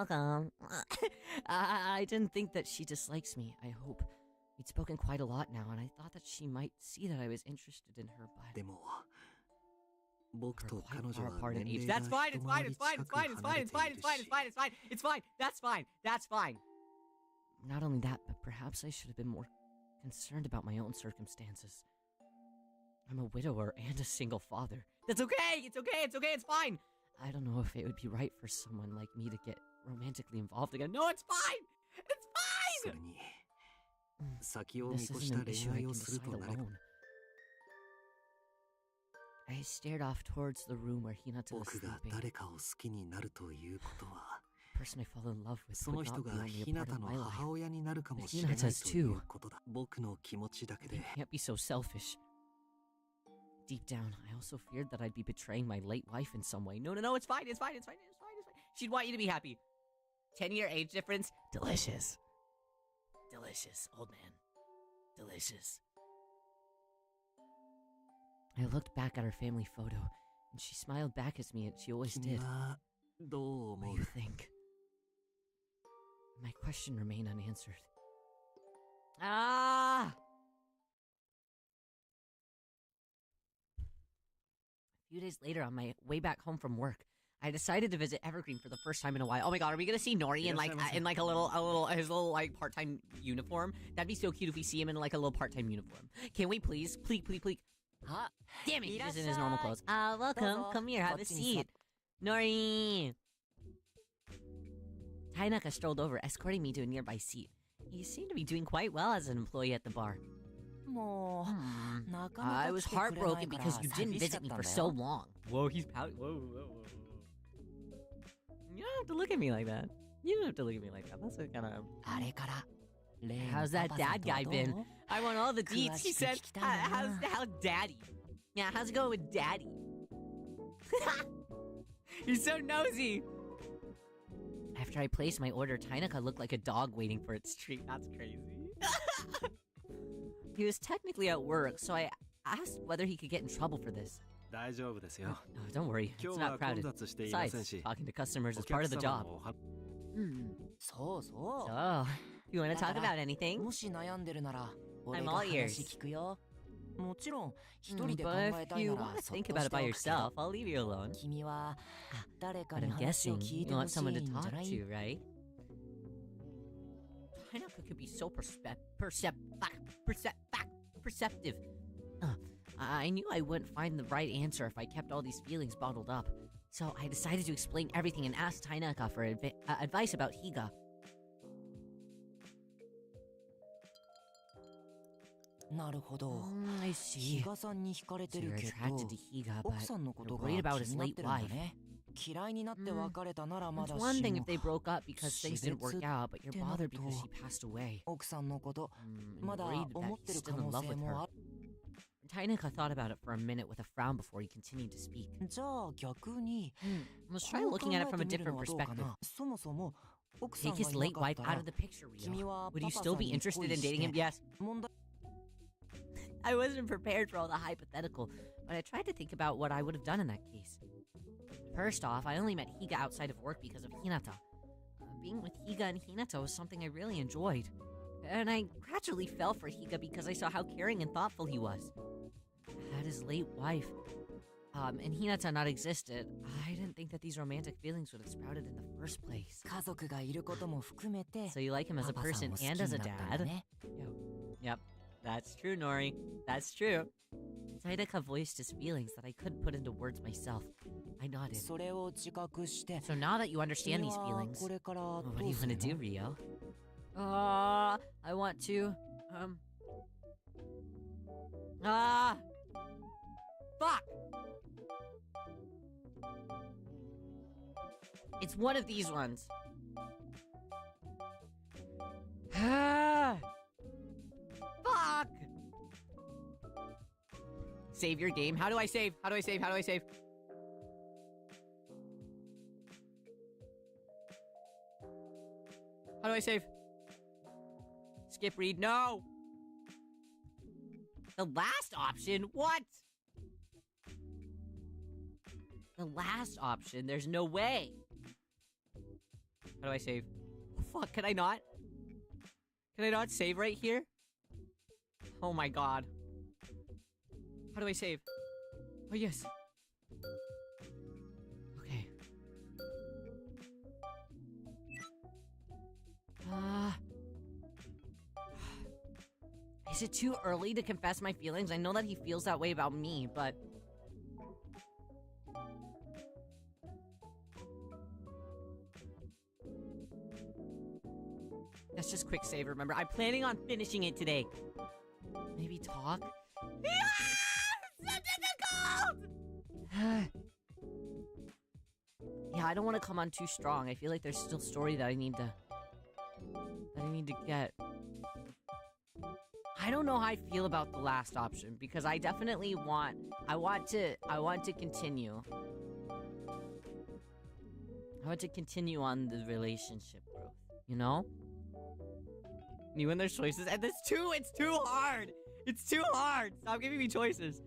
S1: I didn't think that she dislikes me, I hope. We'd spoken quite a lot now, and I thought that she might see that I was interested in her, but...
S4: でも僕
S1: We're
S4: と
S1: quite
S4: 彼女
S1: far
S4: は
S1: apart in
S4: 年
S1: age.
S4: 齢が
S1: That's fine,
S4: 一
S1: it's
S4: 回
S1: fine,
S4: り
S1: it's fine,
S4: 近
S1: it's
S4: く
S1: fine, it's
S4: 離
S1: fine,
S4: れ
S1: it's
S4: て
S1: fine,
S4: い
S1: it's
S4: る
S1: fine,
S4: し
S1: it's fine, it's fine, it's fine. That's fine. Not only that, but perhaps I should have been more concerned about my own circumstances. I'm a widower and a single father. That's okay! It's fine! I don't know if it would be right for someone like me to get romantically involved again. No, it's fine! It's
S4: そ
S1: fine!
S4: れに先を見
S1: This
S4: 越し
S1: isn't
S4: た
S1: an
S4: 恋
S1: issue I
S4: 愛
S1: can
S4: をする
S1: decide
S4: となれば
S1: alone. I stared off towards the room where Hinata was
S4: 僕が
S1: sleeping.
S4: 誰かを好きになるということは
S1: The person I fall in love with
S4: その
S1: would
S4: 人
S1: not
S4: が
S1: be only
S4: 日
S1: a
S4: 向
S1: part of
S4: の
S1: my life.
S4: 母親になるかも
S1: But
S4: しれない
S1: Hinata's
S4: という
S1: too.
S4: ことだ。僕の気持ちだけ
S1: I
S4: で
S1: can't be so selfish. Deep down, I also feared that I'd be betraying my late wife in some way. No, it's fine. She'd want you to be happy. 10-year age difference? Delicious. Delicious, old man. Delicious. I looked back at our family photo, and she smiled back at me as she always
S4: 君
S1: did.
S4: はどう
S1: What
S4: 思
S1: do
S4: う
S1: you think? My question remained unanswered. A few days later, on my way back home from work, I decided to visit Evergreen for the first time in a while. Oh my god, are we gonna see Nori in like his little like part-time uniform? That'd be so cute if we see him in like a little part-time uniform. Can we please? Please.
S2: Ah,
S1: Damn it, he's just in his normal clothes. Welcome. Come here, have a seat. Nori! Tainaka strolled over, escorting me to a nearby seat. He seemed to be doing quite well as an employee at the bar. I was heartbroken because you didn't visit me for so long. Whoa, he's pouting. Whoa. You don't have to look at me like that. You don't have to look at me like that. That's kind of... How's that dad guy been? I want all the deets. He said, how's daddy? Yeah, how's it going with daddy? He's so nosy. After I placed my order, Tainaka looked like a dog waiting for its treat. That's crazy. He was technically at work, so I asked whether he could get in trouble for this. Oh, don't worry, it's not crowded. Besides, talking to customers is part of the job. So, you want to talk about anything? I'm all ears. But if you want to think about it by yourself, I'll leave you alone. But I'm guessing you want someone to talk to, right? Tainaka could be so perceptive. I knew I wouldn't find the right answer if I kept all these feelings bottled up. So I decided to explain everything and ask Tainaka for advice about Higa. I see. So you're attracted to Higa, but you're worried about his late wife. It's one thing if they broke up because things didn't work out, but you're bothered because she passed away. And worried that he's still in love with her. Tainaka thought about it for a minute with a frown before he continued to speak. Let's try looking at it from a different perspective. Take his late wife out of the picture, Riyo. Would you still be interested in dating him? Yes. I wasn't prepared for all the hypothetical, but I tried to think about what I would have done in that case. First off, I only met Higa outside of work because of Hinata. Being with Higa and Hinata was something I really enjoyed. And I gradually fell for Higa because I saw how caring and thoughtful he was. Had his late wife, and Hinata not existed, I didn't think that these romantic feelings would have sprouted in the first place. So you like him as a person and as a dad? Yep. That's true, Nori. That's true. Tainaka voiced his feelings that I couldn't put into words myself. I nodded. So now that you understand these feelings, what do you want to do, Riyo? I want to, fuck! It's one of these ones. Fuck! Save your game. How do I save? How do I save? How do I save? How do I save? Skip read. No! The last option? What? The last option? There's no way. How do I save? Oh, fuck, can I not? Can I not save right here? Oh my god. How do I save? Oh, yes. Okay. Is it too early to confess my feelings? I know that he feels that way about me, but... That's just quick save, remember? I'm planning on finishing it today. Maybe talk? So difficult! Yeah, I don't want to come on too strong. I feel like there's still story that I need to get. I don't know how I feel about the last option because I definitely I want to continue. I want to continue on the relationship growth, you know? You and there's choices, and it's too hard! It's too hard! Stop giving me choices.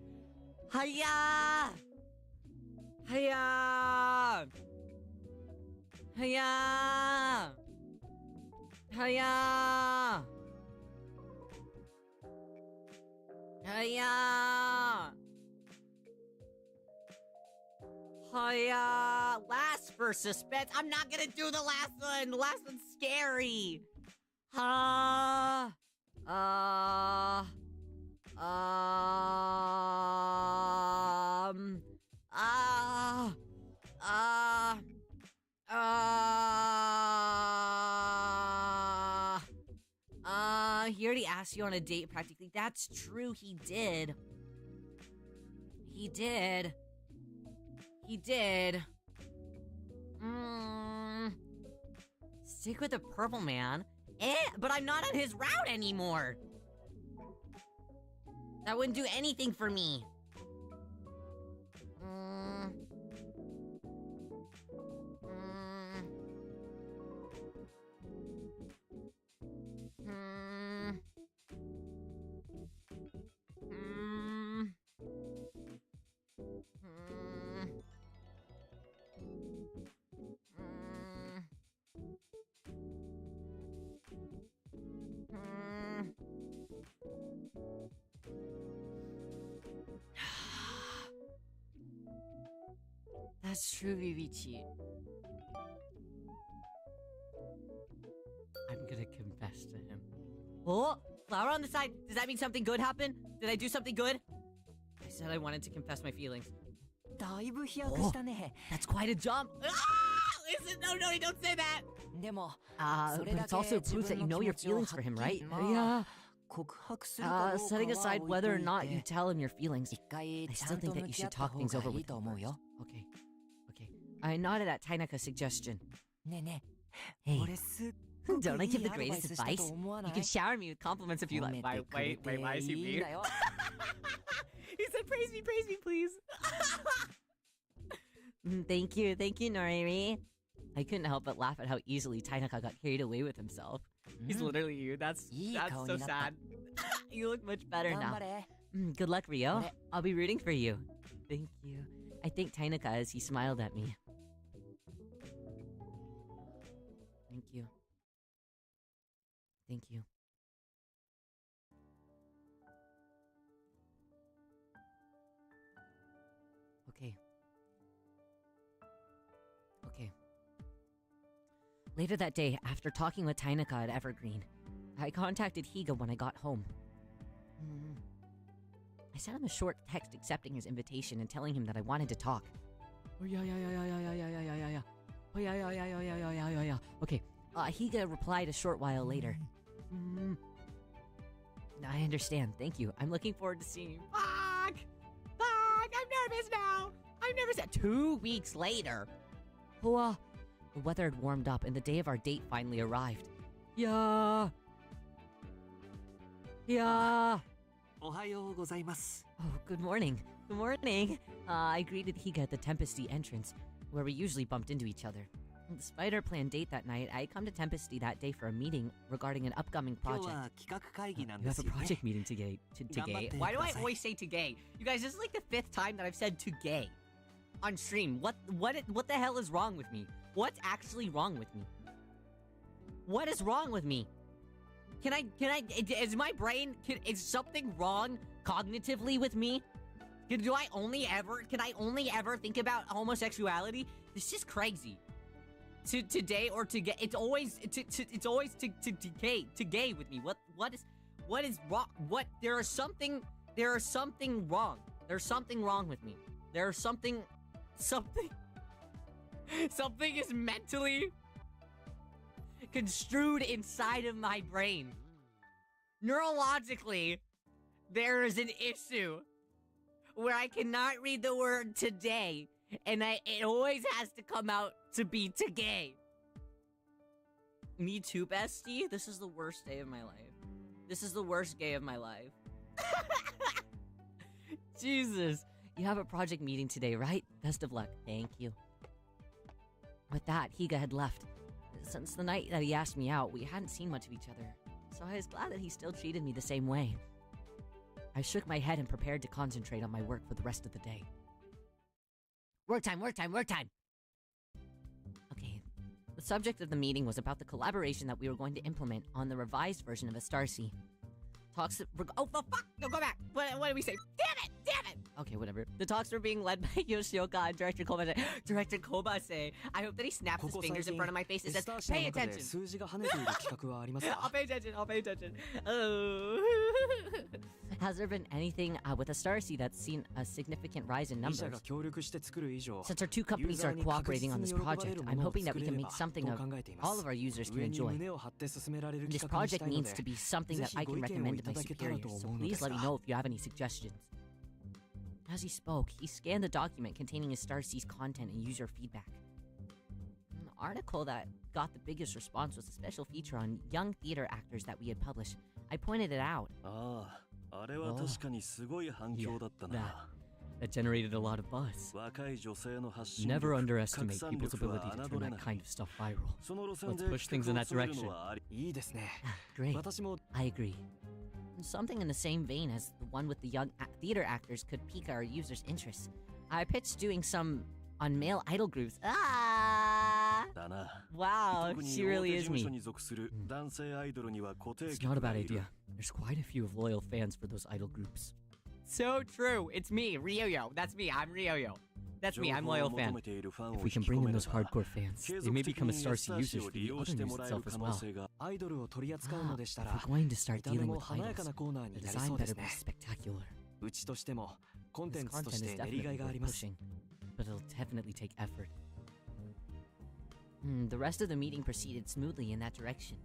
S1: Hiya! Hiya! Hiya! Hiya! Hiya! Oh yeah, last for suspense. I'm not gonna do the last one. The last one's scary. Um. Uh. He already asked you on a date practically. That's true, he did. He did. Stick with the purple man. But I'm not on his route anymore. That wouldn't do anything for me. That's true, Vivichi. I'm gonna confess to him. Oh, flower on the side. Does that mean something good happened? Did I do something good? I said I wanted to confess my feelings.
S2: だいぶ飛躍したね。
S1: That's quite a jump. Is it? No, don't say that.
S2: でも、
S1: But it's also proof that you know your feelings for him, right? Yeah.
S2: 告白するかどうかは
S1: Setting aside whether or not you tell him your feelings.
S2: 一回
S1: I
S2: ちゃ
S1: still
S2: んと
S1: think that
S2: 向
S1: you
S2: き合
S1: should
S2: った
S1: talk
S2: 方
S1: things
S2: が
S1: over
S2: いい
S1: with
S2: と
S1: him
S2: 思う
S1: first.
S2: よ。
S1: Okay. I nodded at Tainaka's suggestion.
S2: ねえねえ、
S1: Hey,
S2: 俺すっごく
S1: don't I
S2: い
S1: give
S2: い
S1: the
S2: アドバイ
S1: greatest
S2: スしたと
S1: advice?
S2: 思わな
S1: You
S2: い
S1: can shower me with compliments if you
S2: 褒
S1: like.
S2: めてくれて
S1: Why is
S2: い
S1: he
S2: いん
S1: mute?
S2: だよ。
S1: He said, praise me, please. Thank you, Noriri. I couldn't help but laugh at how easily Tainaka got carried away with himself. He's literally you. That's so sad. You look much better
S2: 頑
S1: now.
S2: 張れ。
S1: Good luck, Rio.
S2: Ore.
S1: I'll be rooting for you. Thank you. I thanked Tainaka as he smiled at me. Thank you. Thank you. Okay. Later that day, after talking with Tainaka at Evergreen, I contacted Higa when I got home. I sent him a short text accepting his invitation and telling him that I wanted to talk. Oh, yeah. Oh, yeah. Okay. Higa replied a short while later. I understand. Thank you. I'm looking forward to seeing you. Fuck! I'm nervous now. I'm nervous. 2 weeks later. The weather had warmed up and the day of our date finally arrived. Yeah.
S4: おはようございます。
S1: Oh, good morning. Good morning. I greeted Higa at the Tempesty entrance, where we usually bumped into each other. Despite our planned date that night, I come to Tempesty that day for a meeting regarding an upcoming
S4: 今日
S1: project.
S4: は企画会議なん
S1: You
S4: で
S1: have
S4: す
S1: a
S4: よね。
S1: project meeting today. Today? Why do I always say today? You guys, this is like the 5th time that I've said today on stream. What the hell is wrong with me? What's actually wrong with me? What is wrong with me? Is my brain, is something wrong cognitively with me? Can I only ever think about homosexuality? This is crazy. Today or to get, it's always to gay with me. What is wrong? There's something wrong. There's something wrong with me. There's something is mentally construed inside of my brain. Neurologically, there is an issue where I cannot read the word today, and it always has to come out to be today. Me too, bestie. This is the worst day of my life. This is the worst day of my life. Jesus. You have a project meeting today, right? Best of luck. Thank you. With that, Higa had left. Since the night that he asked me out, we hadn't seen much of each other, so I was glad that he still treated me the same way. I shook my head and prepared to concentrate on my work for the rest of the day. Work time! Okay, the subject of the meeting was about the collaboration that we were going to implement on the revised version of Astarcy. talks... Oh, the fuck! No, go back! What did we say? Damn it! Damn it! Okay, whatever. The talks were being led by Yoshioka and Director Kobase. Director Kobase. I hope that he snaps his fingers in front of my face and says, pay attention! I'll pay attention, I'll pay attention. Oh. Has there been anything with a Star Sea that's seen a significant rise in numbers? Since our two companies are cooperating on this project, I'm hoping that we can make something of all of our users can enjoy. This project needs to be something that I can recommend to my superiors, so please let me know if you have any suggestions. As he spoke, he scanned the document containing his Star Sea's content and user feedback. The article that got the biggest response was a special feature on young theater actors that we had published. I pointed it out. That generated a lot of buzz. Never underestimate people's ability to turn that kind of stuff viral. Let's push things in that direction. Great. I agree. Something in the same vein as the one with the young theater actors could pique our users' interest. I pitched doing some on male idol groups. Wow, she really is me. It's not a bad idea. There's quite a few of loyal fans for those idol groups. So true. It's me, Ryo-yo. That's me. I'm Ryo-yo. That's me. I'm loyal fan. If we can bring in those hardcore fans, they may become a Star Sea users for the other news itself as well. If we're going to start dealing with idols, the design better be spectacular. This content is definitely worth pushing, but it'll definitely take effort. The rest of the meeting proceeded smoothly in that direction.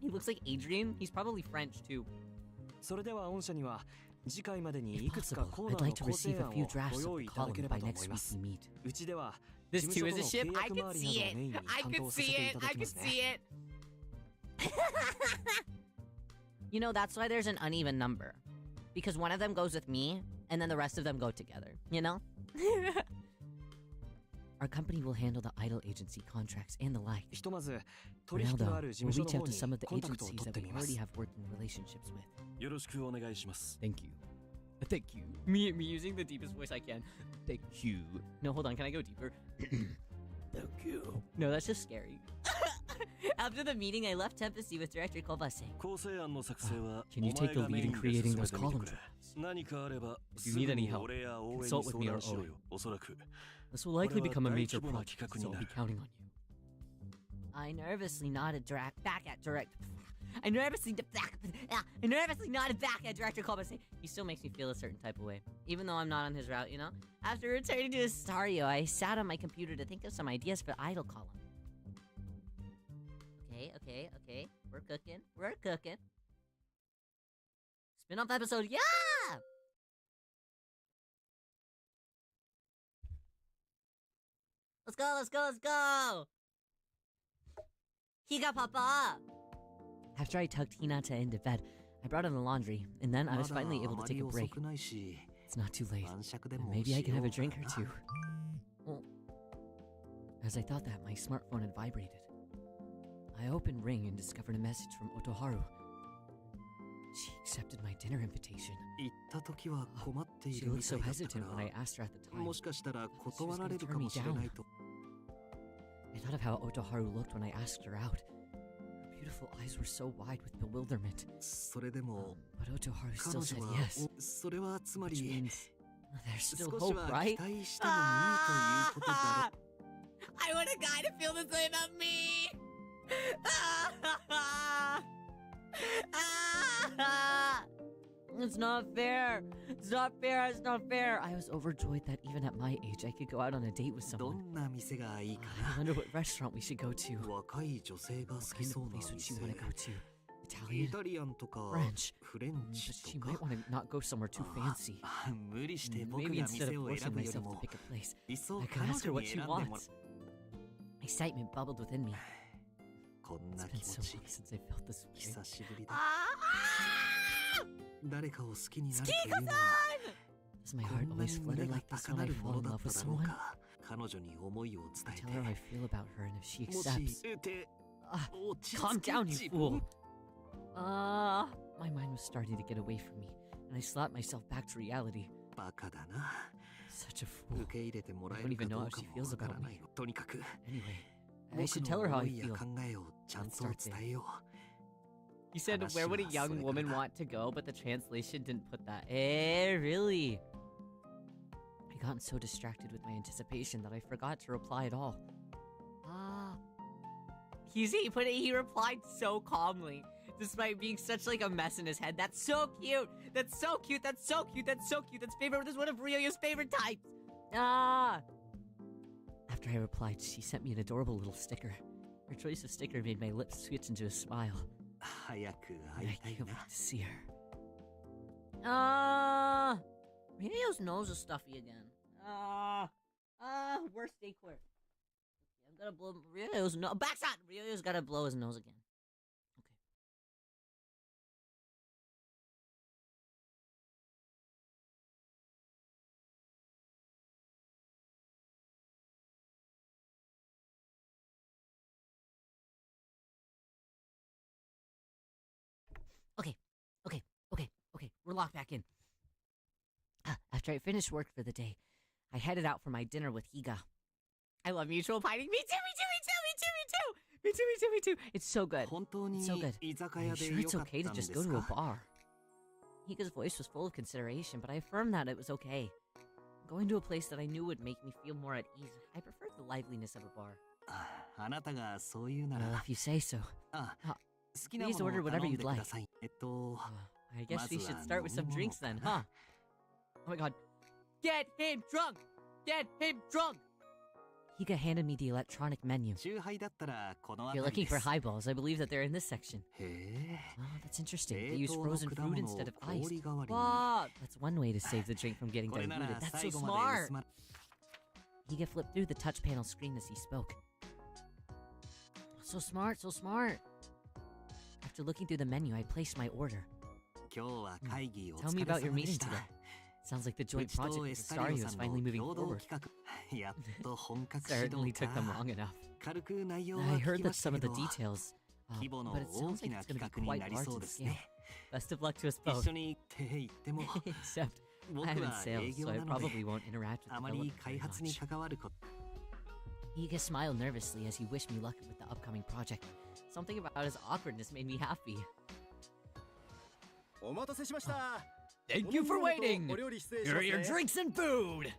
S1: He looks like Adrian. He's probably French too. If possible, I'd like to receive a few drafts of the column by next week we meet. This too is a ship? I can see it! I can see it! I can see it! You know, that's why there's an uneven number. Because one of them goes with me, and then the rest of them go together. You know? Our company will handle the idol agency contracts and the like. For now, though, we'll reach out to some of the agencies that we already have working relationships with. Thank you. Thank you. Me using the deepest voice I can. Thank you. No, hold on. Can I go deeper? Thank you. No, that's just scary. After the meeting, I left Tempesty with Director Kobase. Can you take the lead in creating those column drafts? If you need any help, consult with me or Ori. This will likely become a major project, so I'll be counting on you. I nervously nodded back at Director Kobase. He still makes me feel a certain type of way, even though I'm not on his route, you know? After returning to Astario, I sat on my computer to think of some ideas for the idol column. Okay. We're cooking. Spin-off episode, yeah! Let's go! Higa Papa! After I tucked Hinata into bed, I brought in the laundry, and then I was finally able to take a break. It's not too late, and maybe I can have a drink or two. Well, as I thought that, my smartphone had vibrated. I opened Ring and discovered a message from Otoharu. She accepted my dinner invitation. She looked so hesitant when I asked her at the time. She was going to turn me down. I thought of how Otoharu looked when I asked her out. Her beautiful eyes were so wide with bewilderment. But Otoharu still said yes. Which means there's still hope, right? I want a guy to feel the same about me! It's not fair. I was overjoyed that even at my age I could go out on a date with someone. I wonder what restaurant we should go to. What kind of place would she want to go to? Italian? French? But she might want to not go somewhere too fancy. Maybe instead of forcing myself to pick a place, I could ask her what she wants. Excitement bubbled within me. It's been so long since I felt this way. Does my heart always flutter like this when I fall in love with someone? I tell her how I feel about her, and if she accepts... calm down, you fool! My mind was starting to get away from me, and I slapped myself back to reality. Such a fool. I don't even know how she feels about me. Anyway, I should tell her how I feel. Let's start there. You He said, where would a young woman want to go? But the translation didn't put that. Really? I gotten so distracted with my anticipation that I forgot to reply at all. He replied so calmly, despite being such like a mess in his head. That's so cute. That's so cute. That's so cute. That's so cute. That's one of Ryo's favorite types. After I replied, she sent me an adorable little sticker. Her choice of sticker made my lips switch into a smile. I can't wait to see her. Ryo's nose is stuffy again. Worst decor. I'm gonna blow Ryo's nose. Backseat! Ryo's gotta blow his nose again. Okay, we're locked back in. After I finished work for the day, I headed out for my dinner with Higa. I love mutual pining. Me too. It's so good. It's so good. Are you sure it's okay to just go to a bar? Higa's voice was full of consideration, but I affirmed that it was okay. Going to a place that I knew would make me feel more at ease. I preferred the liveliness of a bar. Well, if you say so. Please order whatever you'd like. I guess we should start with some drinks then, huh? Oh my god. Get him drunk! Get him drunk! Higa handed me the electronic menu. If you're looking for highballs, I believe that they're in this section. Oh, that's interesting. They use frozen fruit instead of ice. Wow, that's one way to save the drink from getting diluted. That's so smart! Higa flipped through the touch panel screen as he spoke. So smart. After looking through the menu, I placed my order. Tell me about your meeting today. Sounds like the joint project with Sario is finally moving forward. Certainly took them long enough. I heard that some of the details, but it sounds like it's going to be quite large in scale. Best of luck to us both. Except, I'm in sales, so I probably won't interact with the development very much. Higa smiled nervously as he wished me luck with the upcoming project. Something about his awkwardness made me happy. Thank you for waiting! Here are your drinks and food!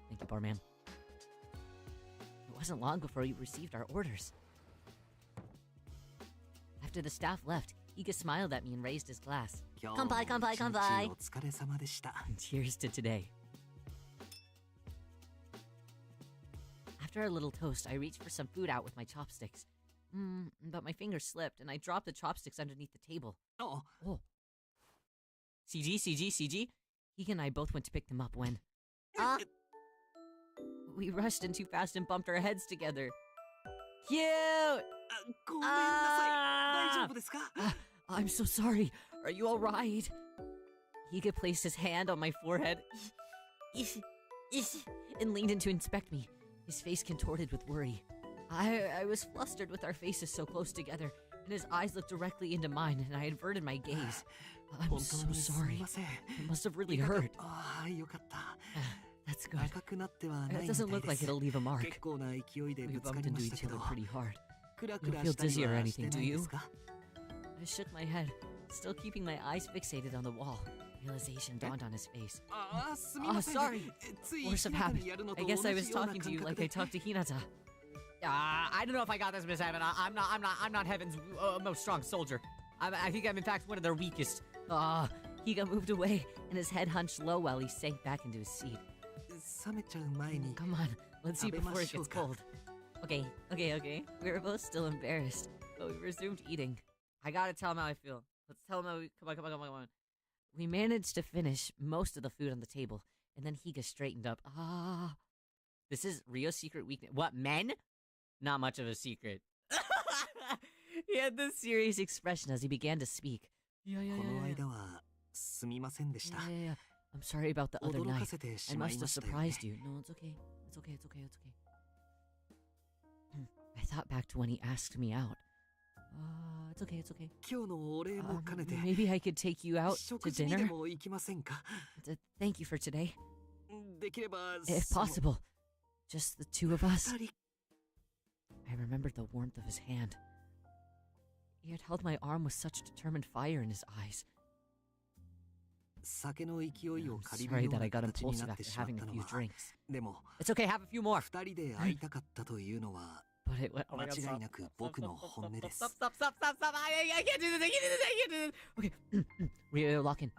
S1: Thank you, barman. It wasn't long before we received our orders. After the staff left, Higa smiled at me and raised his glass. Kanpai! Cheers to today. After our little toast, I reached for some food out with my chopsticks. But my finger slipped, and I dropped the chopsticks underneath the table. Oh. CG? Higa and I both went to pick them up when... We rushed in too fast and bumped our heads together. Cute! I'm so sorry. Are you alright? Higa placed his hand on my forehead and leaned in to inspect me, his face contorted with worry. I was flustered with our faces so close together, and his eyes looked directly into mine, and I averted my gaze. I'm so sorry. It must have really hurt. That's good. It doesn't look like it'll leave a mark. We bumped into each other pretty hard. You don't feel dizzy or anything, do you? I shook my head, still keeping my eyes fixated on the wall. Realization dawned on his face. Sorry. Force of habit. I guess I was talking to you like I talked to Hinata. I don't know if I got this, Miss Heaven. I'm not Heaven's most strong soldier. I think I'm in fact one of their weakest. Higa moved away, and his head hunched low while he sank back into his seat. Come on, let's eat before it gets cold. Okay. We were both still embarrassed, but we resumed eating. I gotta tell him how I feel. Let's tell him how we... Come on. We managed to finish most of the food on the table, and then Higa straightened up. This is Ryo's secret weakness. What, men? Not much of a secret. He had this serious expression as he began to speak. Yeah. I'm sorry about the other night. I must have surprised you. No, it's okay. It's okay. I thought back to when he asked me out. It's okay. Maybe I could take you out to dinner? Thank you for today. If possible, just the two of us. I remembered the warmth of his hand. He had held my arm with such determined fire in his eyes.
S4: 酒の勢いを
S1: I'm
S4: 借り
S1: sorry
S4: るよう
S1: that
S4: な
S1: I got
S4: 形に
S1: impulsive
S4: なって
S1: after
S4: しまっ
S1: having
S4: た
S1: a
S4: の
S1: few
S4: は
S1: drinks.
S4: でも
S1: It's okay, have a few more.
S4: 二人で会いたかったというのは
S1: But it went. Oh my
S4: 間
S1: god,
S4: 違いなく
S1: stop.
S4: 僕の本音です
S1: Stop, stop, stop, stop, stop. I can't do this, I can't do this, I can't do this. Okay, Ryo, lock in.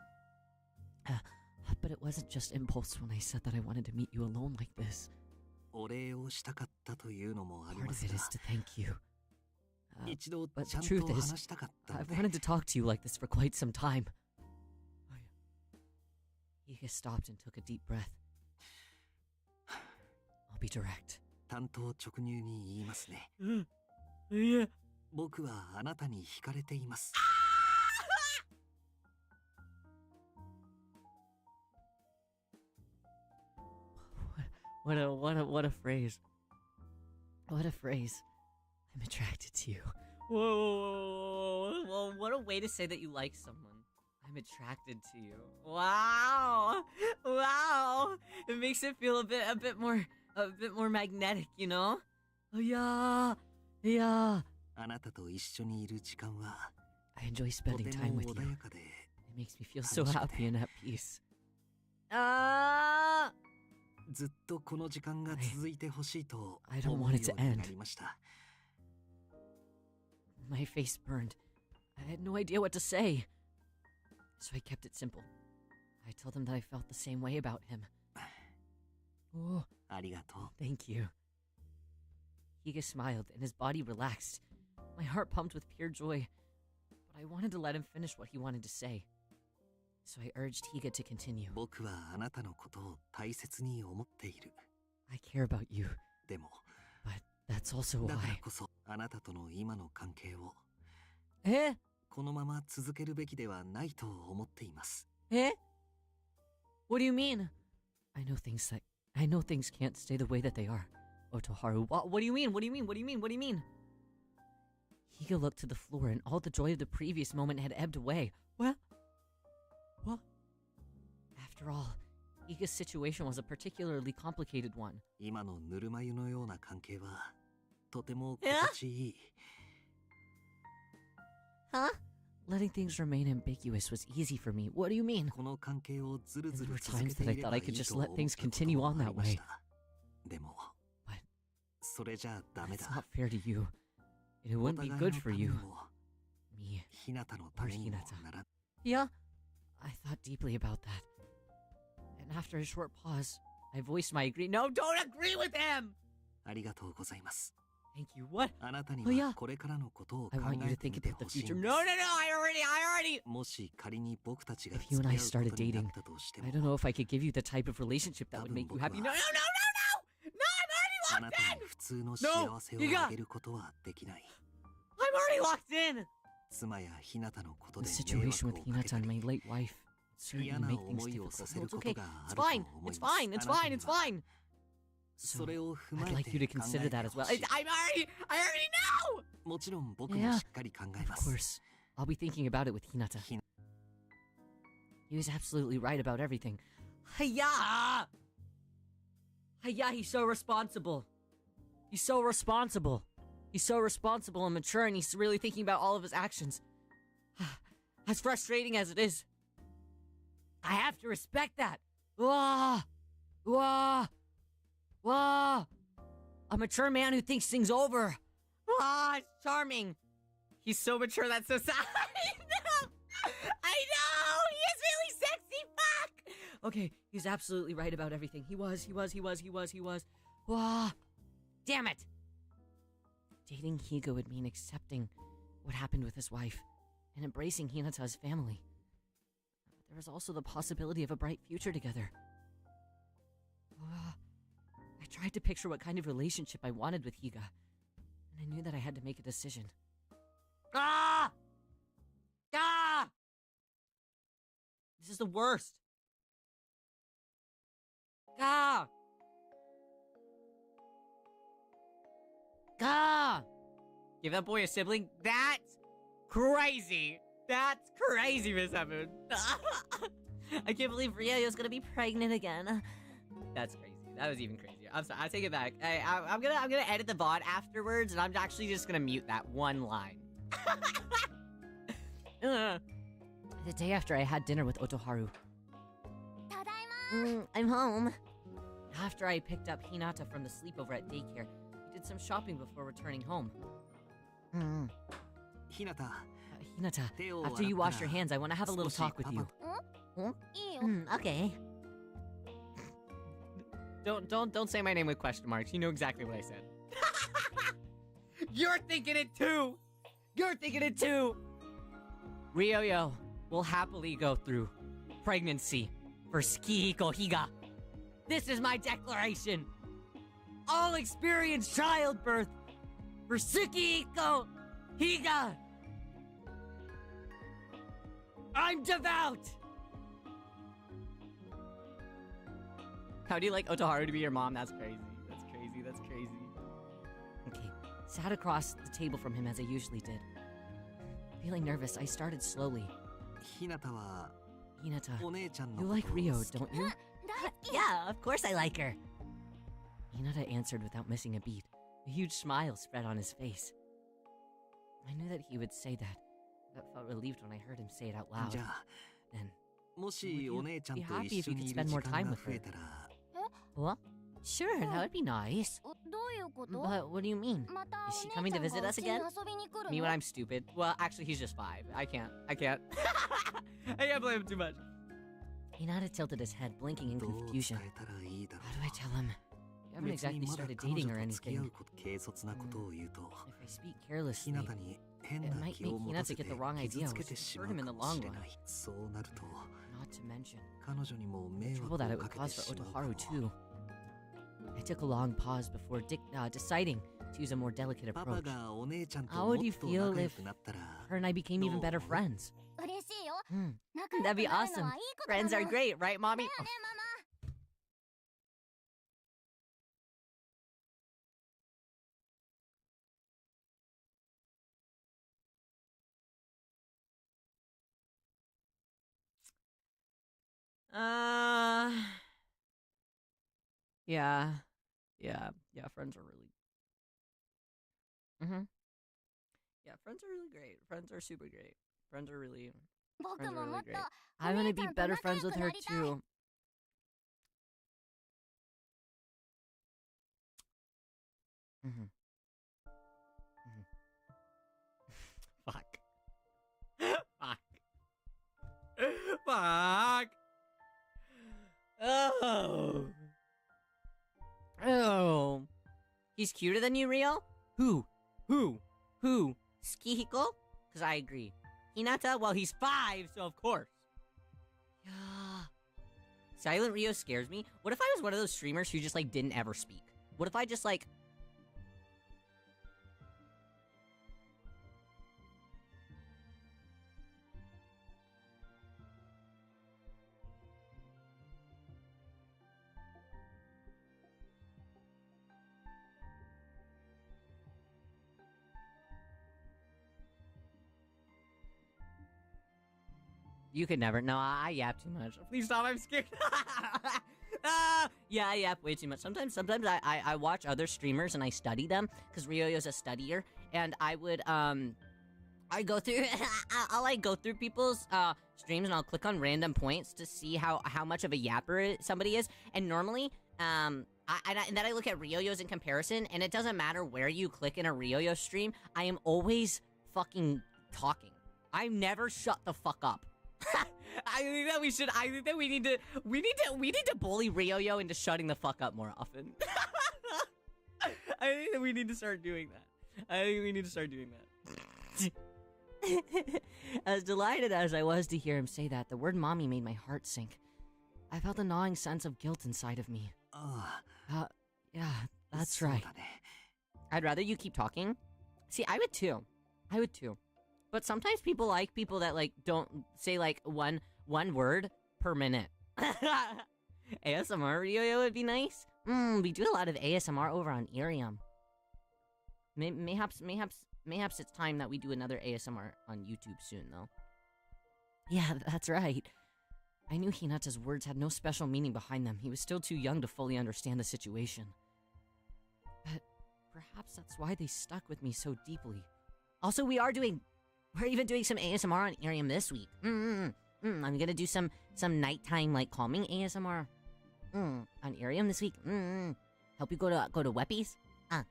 S1: But it wasn't just impulse when I said that I wanted to meet you alone like this.
S4: お礼をしたかったというのもあり
S1: Part
S4: ま
S1: of
S4: す
S1: it
S4: が
S1: is to thank you.
S4: 一度
S1: but
S4: ちゃん
S1: the truth
S4: と
S1: is,
S4: 話したかったの
S1: I've
S4: で
S1: wanted to talk to you like this for quite some time. Higa stopped and took a deep breath. I'll be direct.
S4: 単刀直入に言いますね
S1: Yeah.
S4: 僕はあなたに惹かれています
S1: What a phrase. What a phrase. I'm attracted to you. Whoa. What a way to say that you like someone. I'm attracted to you. Wow. It makes it feel a bit more magnetic, you know? Oh yeah.
S4: あなたと一緒にいる時間は
S1: I enjoy
S4: と
S1: spending
S4: て
S1: time
S4: も
S1: with
S4: 穏
S1: you.
S4: やかで
S1: It makes me feel so
S4: 楽しくて。
S1: happy and at peace.
S4: ずっとこの時間が続いてほしいと
S1: I don't
S4: 思
S1: want
S4: う
S1: it
S4: よ
S1: to
S4: うに
S1: end.
S4: なりました
S1: My face burned. I had no idea what to say. So I kept it simple. I told him that I felt the same way about him. Oh,
S4: ありがとう
S1: thank you. Higa smiled and his body relaxed. My heart pumped with pure joy. But I wanted to let him finish what he wanted to say. So I urged Higa to continue.
S4: 僕はあなたのことを大切に思っている
S1: I care about you,
S4: でも
S1: but that's also
S4: だから
S1: why.
S4: こそあなたとの今の関係を
S1: Eh?
S4: このまま続けるべきではないと思っています
S1: Eh? What do you mean? I know things can't stay the way that they are. Otoharu, what do you mean? What do you mean? Higa looked to the floor and all the joy of the previous moment had ebbed away. What? After all, Higa's situation was a particularly complicated one.
S4: 今のぬるま湯のような関係はとても心地いい
S1: Huh? Letting things remain ambiguous was easy for me. What do you mean?
S4: この関係をずるず
S1: There
S4: る
S1: were
S4: 続け
S1: times
S4: て
S1: that I
S4: いれ
S1: thought
S4: ば
S1: I
S4: いい
S1: could just
S4: と
S1: let
S4: 思っ
S1: things
S4: たこと
S1: continue
S4: も
S1: on
S4: あ
S1: that
S4: りま
S1: way.
S4: したでも
S1: But
S4: それじゃダメ
S1: that's
S4: だ
S1: not fair to you. It
S4: お
S1: wouldn't
S4: 互
S1: be
S4: いの
S1: good
S4: た
S1: for
S4: めに
S1: you.
S4: も
S1: Me.
S4: ひなたのためにもなら
S1: Yeah? I thought deeply about that. And after a short pause, I voiced my agree. No, don't agree with him!
S4: ありがとうございます
S1: Thank you. What?
S4: あなたに
S1: Oh, yeah.
S4: はこれからのことを考
S1: I want you
S4: え
S1: to
S4: て
S1: think
S4: みて
S1: about the
S4: ほしい
S1: future.
S4: ん
S1: No,
S4: です
S1: I already.
S4: もし仮に僕たちが
S1: If you
S4: 付
S1: and
S4: き
S1: I
S4: 合う
S1: started
S4: ことにな
S1: dating,
S4: ったとして
S1: I
S4: も
S1: don't know if I could give you the type of relationship that would make you happy. No, I'm already
S4: あな
S1: locked
S4: たに
S1: in!
S4: 普通の幸せをあげることはできない
S1: I'm already locked in!
S4: 妻やひなたのこと
S1: The
S4: で迷
S1: situation
S4: 惑
S1: with
S4: をかけ
S1: Hinata
S4: た
S1: and
S4: り
S1: my late wife
S4: 嫌
S1: certainly
S4: な
S1: make things
S4: 思いを
S1: difficult.
S4: さ
S1: No,
S4: せる
S1: it's
S4: こ
S1: okay.
S4: とがあ
S1: It's
S4: ると
S1: fine.
S4: 思い
S1: It's
S4: ます
S1: fine. It's
S4: あなた
S1: fine.
S4: に
S1: It's
S4: は
S1: fine.
S4: それを踏ま
S1: I'd
S4: え
S1: like
S4: て
S1: you to
S4: 考
S1: consider
S4: えて
S1: that as
S4: ほ
S1: well.
S4: しい
S1: I already know!
S4: もちろん僕も
S1: Yeah.
S4: しっかり考えま
S1: Of
S4: す
S1: course. I'll be thinking about it with Hinata. He was absolutely right about everything. Hiya! Hiya, he's so responsible. He's so responsible. He's so responsible and mature, and he's really thinking about all of his actions. As frustrating as it is, I have to respect that. Wah! A mature man who thinks things over. It's charming. He's so mature, that's so sad. I know! He is really sexy, fuck! Okay, he's absolutely right about everything. He was. Wah! Damn it! Dating Higa would mean accepting what happened with his wife and embracing Hinata's family. There was also the possibility of a bright future together. I tried to picture what kind of relationship I wanted with Higa, and I knew that I had to make a decision. Ah! This is the worst. Give that boy a sibling? That's crazy. That's crazy, Miss Evan. I can't believe Ryo's gonna be pregnant again. That's crazy. That was even crazier. I'm sorry. I take it back. I'm gonna edit the VOD afterwards, and I'm actually just gonna mute that one line. The day after I had dinner with Otoharu.
S5: ただいま
S1: I'm home. After I picked up Hinata from the sleepover at daycare, we did some shopping before returning home.
S4: ひなた
S1: Hinata,
S4: 手を
S1: after you
S4: 洗った
S1: wash
S4: ら
S1: your hands, I want to have a little
S4: 少し
S1: talk with
S4: パパ
S1: you.
S5: いいよ
S1: Okay. Don't say my name with question marks. You know exactly what I said. You're thinking it too. You're thinking it too. Ryoyo will happily go through pregnancy for Tsukihiko Higa. This is my declaration. I'll experience childbirth for Tsukihiko Higa. I'm devout. How do you like Otoharu to be your mom? That's crazy. That's crazy. That's crazy. Okay, sat across the table from him as I usually did. Feeling nervous, I started slowly.
S4: ひなたは
S1: Hinata,
S4: お姉ちゃんの
S1: you
S4: こと
S1: like
S4: を
S1: Rio,
S4: 好き
S1: don't you?
S5: 大好き
S1: Yeah, of course I like her. Hinata answered without missing a beat. A huge smile spread on his face. I knew that he would say that, but felt relieved when I heard him say it out loud.
S4: じゃあ
S1: Then,
S4: もしお姉ちゃんと
S1: Would you be happy if
S4: 一緒
S1: you
S4: に
S1: could
S4: い
S1: spend
S4: る時
S1: more
S4: 間
S1: time
S4: が
S1: with
S4: 増
S1: her?
S4: えたら
S1: what? Sure, that would be nice.
S5: どういうこと
S1: But what do you mean?
S5: また
S1: Is she
S5: お姉
S1: coming
S5: ちゃ
S1: to
S5: ん
S1: visit
S5: がう
S1: us
S5: ちに
S1: again?
S5: 遊びに来る
S1: Me
S5: の
S1: when I'm stupid. Well, actually, he's just 5. I can't. I can't blame him too much. Hinata tilted his head, blinking in
S4: どう伝
S1: confusion.
S4: えたらいいだろ
S1: How do I tell him? You
S4: う
S1: haven't
S4: 別に
S1: exactly
S4: まだ
S1: started
S4: 彼
S1: dating
S4: 女
S1: or
S4: と付き合
S1: anything.
S4: うこと軽率なことを言うと
S1: If I speak
S4: ひ
S1: carelessly,
S4: なたに変
S1: it
S4: な
S1: might
S4: 気を
S1: make
S4: 持た
S1: Hinata
S4: せて
S1: get the wrong
S4: 傷
S1: idea,
S4: つけ
S1: which
S4: て
S1: would
S4: し
S1: hurt
S4: ま
S1: him
S4: う
S1: in
S4: か
S1: the
S4: もし
S1: long
S4: れ
S1: run.
S4: ないそうなると
S1: Not to mention
S4: 彼女にも
S1: the
S4: 迷
S1: trouble
S4: 惑
S1: that
S4: を
S1: it
S4: か
S1: would
S4: け
S1: cause
S4: て
S1: for
S4: しまう
S1: Otoharu
S4: かも
S1: too. I took a long pause before deciding to use a more delicate
S4: パパ
S1: approach.
S4: がお姉ちゃんと
S1: How
S4: も
S1: would
S4: っ
S1: you
S4: と
S1: feel
S4: 仲良
S1: if
S4: くなったら
S1: her and I became even better friends?
S5: 嬉しいよ
S1: Hmm.
S5: 仲良く
S1: That'd be
S5: なるの
S1: awesome.
S5: はいいことだもん
S1: Friends are great, right,
S5: だ
S1: mommy?
S5: よねママ
S1: Uh, yeah, friends are really. Yeah, friends are really great. Friends are super great. Friends are really.
S5: 僕
S1: Friends
S5: も
S1: are
S5: も
S1: really
S5: っと
S1: great.
S5: お
S1: I want
S5: 姉
S1: to
S5: ちゃ
S1: be
S5: んと
S1: better
S5: 仲良
S1: friends
S5: く
S1: with
S5: な
S1: her
S5: りたい
S1: too. Mhm. Fuck. Fuck. Fuck. Oh. Oh. He's cuter than you, Rio? Who? Tsukihiko? Because I agree. Hinata? Well, he's 5, so of course. Yeah. Silent Rio scares me. What if I was one of those streamers who just, like, didn't ever speak? What if I just, like... You could never. No, I yap too much. Please stop. I'm scared. Yeah, I yap way too much. Sometimes I watch other streamers and I study them because Ryoyo's a studier, and I would I go through I'll like go through people's streams and I'll click on random points to see how much of a yapper somebody is, and normally and then I look at Ryoyo's in comparison, and it doesn't matter where you click in a Ryoyo stream, I am always fucking talking. I never shut the fuck up. I think that we should. I think that we need to bully Ryoyo into shutting the fuck up more often. I think that we need to start doing that. As delighted as I was to hear him say that, the word mommy made my heart sink. I felt a gnawing sense of guilt inside of me.
S4: あ
S1: Yeah,
S4: あ
S1: that's
S4: そう
S1: right.
S4: だね
S1: I'd rather you keep talking. See, I would too. But sometimes people like people that like don't say like one word per minute. ASMR Ryoyo would be nice. We do a lot of ASMR over on Irium. Mayhaps it's time that we do another ASMR on YouTube soon, though. Yeah, that's right. I knew Hinata's words had no special meaning behind them. He was still too young to fully understand the situation. But perhaps that's why they stuck with me so deeply. Also, we're even doing some ASMR on Arium this week. I'm gonna do some nighttime like calming ASMR on Arium this week. Help you go to Weppies. I'm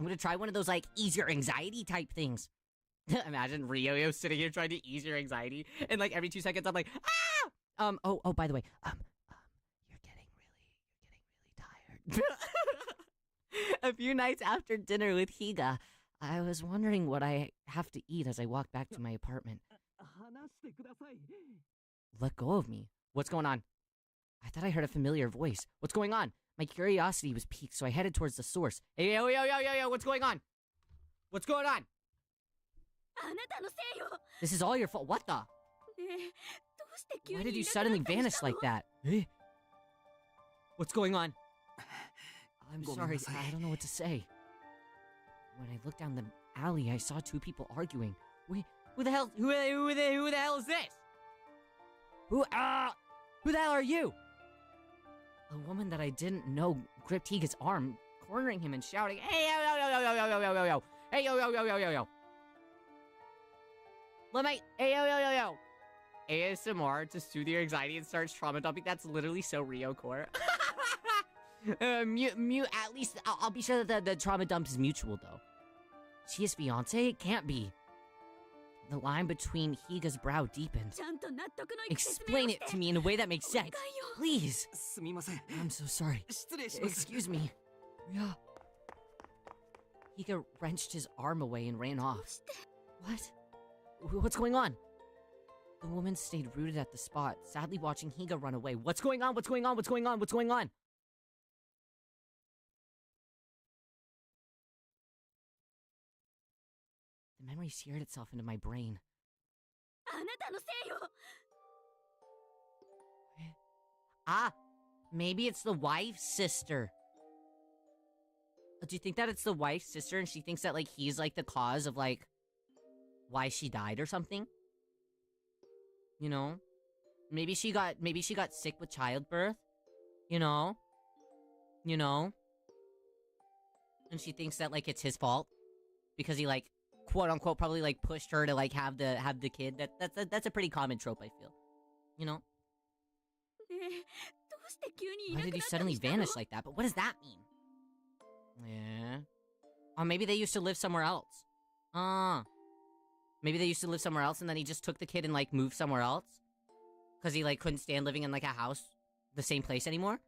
S1: gonna try one of those like ease your anxiety type things. Imagine Ryo sitting here trying to ease your anxiety, and like every 2 seconds I'm like, ah! Oh, by the way, you're getting really tired. A few nights after dinner with Higa, I was wondering what I have to eat as I walked back to my apartment. Let go of me. What's going on? I thought I heard a familiar voice. What's going on? My curiosity was piqued, so I headed towards the source. Hey, yo, what's going on? What's going on? This is all your fault. What the? Why did you suddenly vanish like that? What's going on? I'm sorry, I don't know what to say. When I looked down the alley, I saw 2 people arguing. Wait, who the hell is this? Who the hell are you? A woman that I didn't know gripped Higa's arm, cornering him and shouting, "Hey, yo. Hey, yo. Yo. ASMR to soothe your anxiety and starts trauma dumping. That's literally so Ryo core. Mute. At least I'll be sure that the trauma dump is mutual, though. She his fiance? It can't be. The line between Higa's brow deepened. Explain it to me in a way that makes sense. Please. I'm so sorry. Excuse me. Yeah. Higa wrenched his arm away and ran off. What? What's going on? The woman stayed rooted at the spot, sadly watching Higa run away. What's going on? What's going on? The memory seared itself into my brain. Maybe it's the wife's sister. Do you think that it's the wife's sister and she thinks that, like, he's, like, the cause of, like, why she died or something? You know? Maybe she got sick with childbirth? You know? And she thinks that, like, it's his fault? Because he, like, quote-unquote probably, like, pushed her to, like, have the kid. That's a pretty common trope, I feel. You know? Why did you suddenly vanish like that? But what does that mean? Yeah. Or maybe they used to live somewhere else. Maybe they used to live somewhere else and then he just took the kid and, like, moved somewhere else? Because he, like, couldn't stand living in, like, a house, the same place anymore?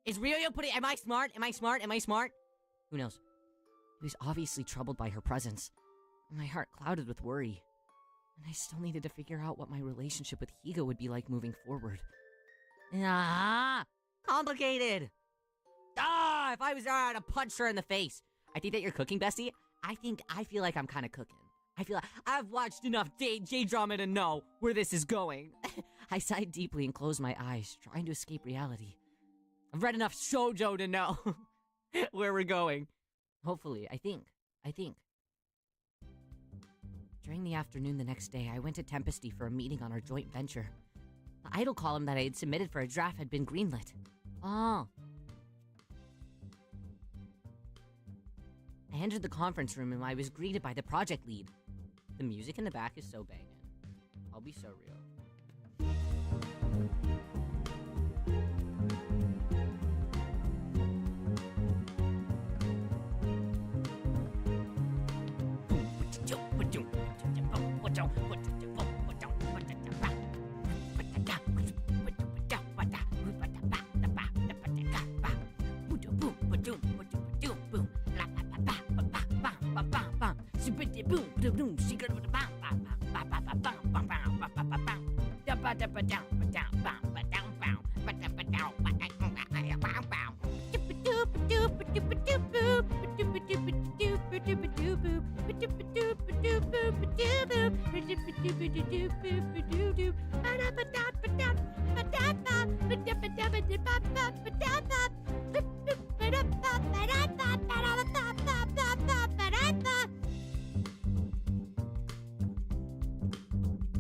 S1: Is Ryo putting... Am I smart? Who knows? He was obviously troubled by her presence. My heart clouded with worry. And I still needed to figure out what my relationship with Higa would be like moving forward. Complicated! If I was there, I'd have punched her in the face. I think that you're cooking, Bestie. I feel like I'm kind of cooking. I feel like I've watched enough J-drama to know where this is going. I sighed deeply and closed my eyes, trying to escape reality. I've read enough shoujo to know where we're going. Hopefully, I think. During the afternoon the next day, I went to Tempesty for a meeting on our joint venture. The idol column that I had submitted for a draft had been greenlit. I entered the conference room and I was greeted by the project lead. The music in the back is so banging. I'll be so real.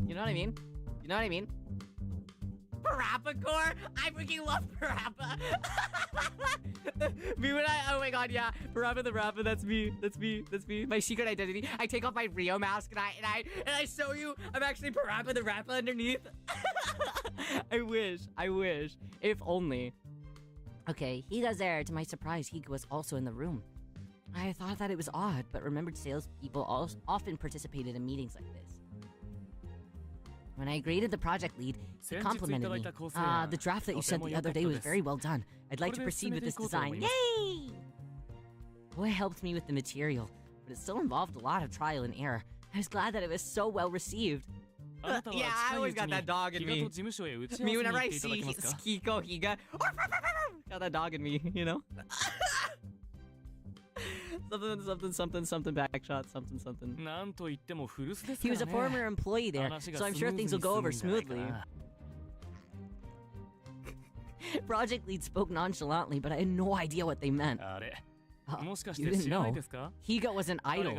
S1: You know what I mean? Parappa core? I freaking love Parappa. Me when oh my god, yeah. Parappa the Rappa, that's me. That's me. That's me. My secret identity. I take off my Rio mask and I show you I'm actually Parappa the Rappa underneath. I wish. If only. Okay, Higa's there. To my surprise, Higa was also in the room. I thought that it was odd, but remembered salespeople often participated in meetings like this. When I greeted the project lead, he complimented me. The draft that you sent the other day was very well done. I'd like to proceed with this design. Yay! Boy helped me with the material, but it still involved a lot of trial and error. I was glad that it was so well received. Yeah, I always got that dog in me. Me whenever I see Kiko Higa, got that dog in me, you know? something backshot, something. He was a former employee there, so I'm sure things will go over smoothly. Project lead spoke nonchalantly, but I had no idea what they meant. You didn't know? Higa was an idol.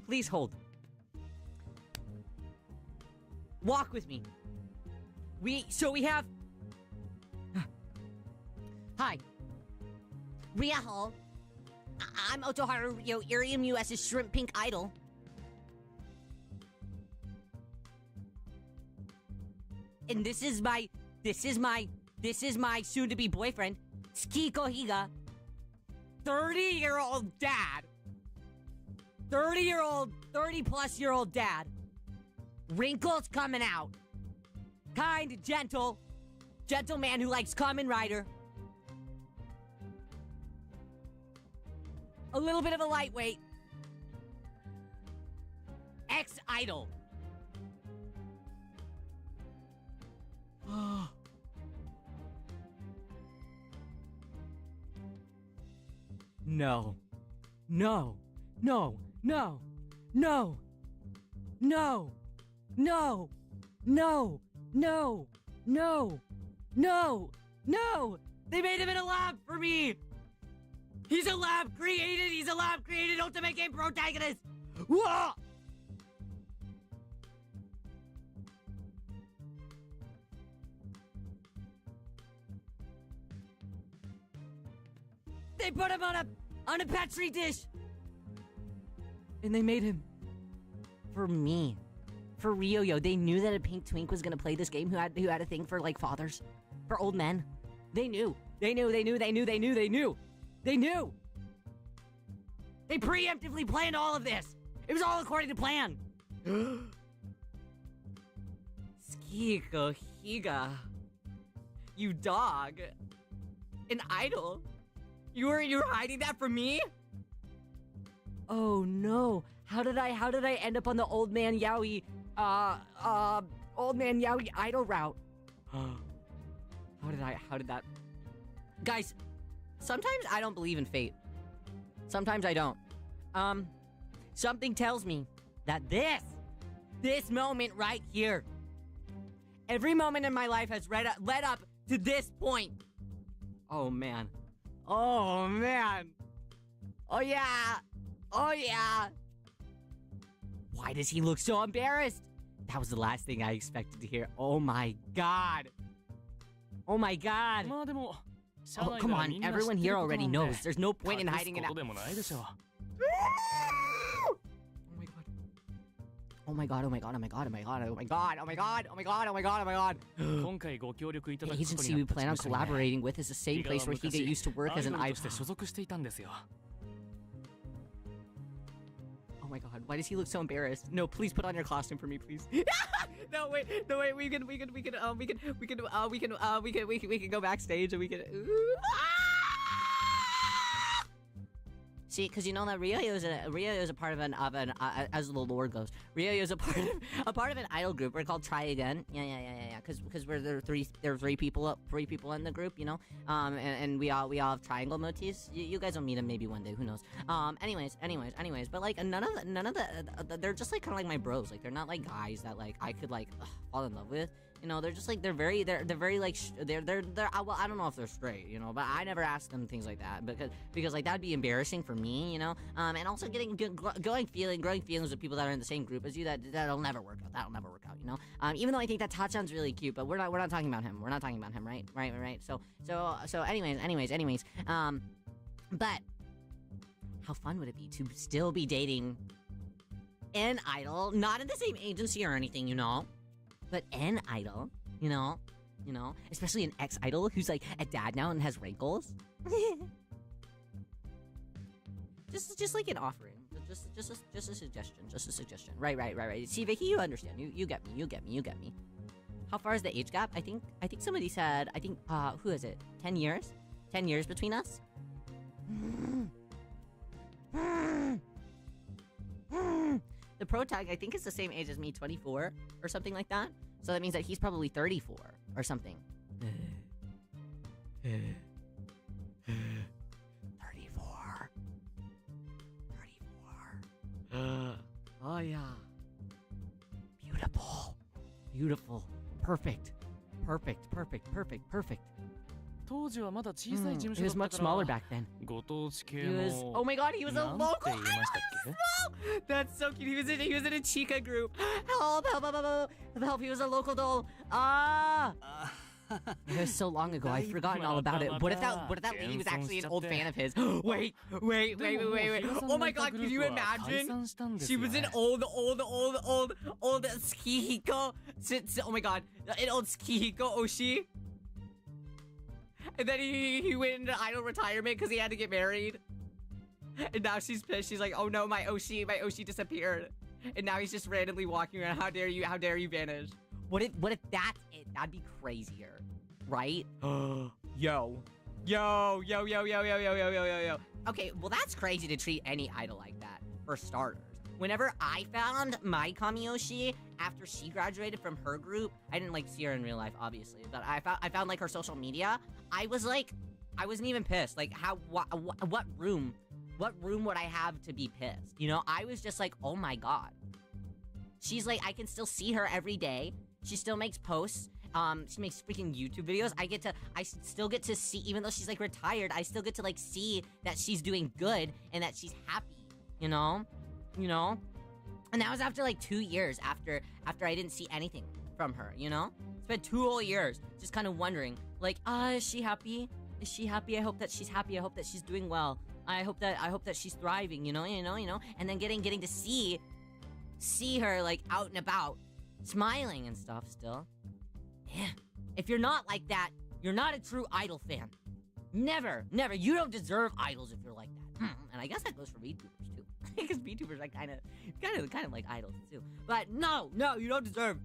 S1: Please hold. Walk with me. We have... Hi. Riyaho. I'm Otoharu Riyo, Irium US's Shrimp Pink Idol. And this is my soon-to-be boyfriend, Tsukiko Higa. 30-year-old dad. 30-plus-year-old dad. Wrinkles coming out. Kind, gentle man who likes Kamen Rider. A little bit of a lightweight. Ex-idol. No. No. No. No. No. No. No. No. No. No. No. No. They made him in a lab for me. He's a lab created Ultimate Game protagonist. Whoa! They put him on a petri dish. And they made him for me. For Ryo-Yo. They knew that a pink twink was gonna play this game who had a thing for like fathers. For old men. They knew. They knew. They preemptively planned all of this. It was all according to plan. Tsukiko Higa. You dog. An idol. You were hiding that from me? Oh no. How did I end up on the old man yaoi idol route? How did that? Guys, sometimes I don't believe in fate. Sometimes I don't. Something tells me that this moment right here, every moment in my life has led up to this point. Oh man. Oh man. Oh yeah. Oh yeah. Why does he look so embarrassed? That was the last thing I expected to hear. Oh my god. Oh my god. Oh, come on, everyone here already knows. There's no point in hiding it out. Oh my god. The agency we plan on collaborating with is the same place where Higa used to work as an idol. Oh my god, why does he look so embarrassed? No, please put on your costume for me, please. No, wait, we can go backstage and we can. See, because you know that Ryo is a part of an as the lore goes. Ryo is a part of an idol group. We're called Try Again. Yeah. Because there are three people in the group, you know. And we all have triangle motifs. You guys will meet them maybe one day. Who knows? Anyways. But like none of the they're just like kind of like my bros. Like they're not like guys that like I could like fall in love with. You know, they're just like they're very like they're well, I don't know if they're straight, you know, but I never ask them things like that because like that'd be embarrassing for me, you know. And also growing feelings with people that are in the same group as you, that'll never work out. That'll never work out, you know. Even though I think that Tachan's really cute, but we're not talking about him. We're not talking about him, right? Right. So anyways. But how fun would it be to still be dating an idol, not in the same agency or anything, you know? But an idol, you know, especially an ex-idol who's like a dad now and has wrinkles. just like an offering, just a suggestion. Right. See, Vicky, you understand. You get me. How far is the age gap? I think somebody said. Who is it? 10 years? 10 years between us. The pro tag, I think, is the same age as me, 24 or something like that. So that means that he's probably 34 or something. 34. Oh yeah. Beautiful. Perfect.
S3: 当時はまだ小さい事務所だったから
S1: He was much smaller back then.
S3: ご当地系
S1: He was.
S3: の
S1: Oh my god, he was a
S3: なんて
S1: local.
S3: 言いましたっけ
S1: That's so cute. He was in a Chica group. Help! He was a local doll. It was so long ago. I've forgotten all about it. What if that lady was actually an old fan of his? Wait. Oh my god, can you imagine? She was an old Skihiko. Oh my god, an old Skihiko Oshi. And then he went into idol retirement because he had to get married. And now she's pissed. She's like, oh no, my Oshi disappeared. And now he's just randomly walking around. How dare you vanish? What if that's it? That'd be crazier, right? Yo. Okay, well that's crazy to treat any idol like that, for starters. Whenever I found my Kamiyoshi after she graduated from her group, I didn't like see her in real life, obviously, but I found like her social media. I wasn't even pissed. Like what room would I have to be pissed? You know, I was just like, oh my god. She's like, I can still see her every day. She still makes posts. She makes freaking YouTube videos. I still get to see, even though she's like retired, I still get to like see that she's doing good and that she's happy, you know? And that was after like 2 years after I didn't see anything from her, you know? It's been 2 whole years just kind of wondering, like, is she happy? Is she happy? I hope that she's happy. I hope that she's doing well. I hope that she's thriving, you know? And then getting to see her like out and about, smiling and stuff still. Yeah. If you're not like that, you're not a true idol fan. Never. You don't deserve idols if you're like that. And I guess that goes for VTubers too. Because VTubers are kind of like idols too. But no, you don't deserve.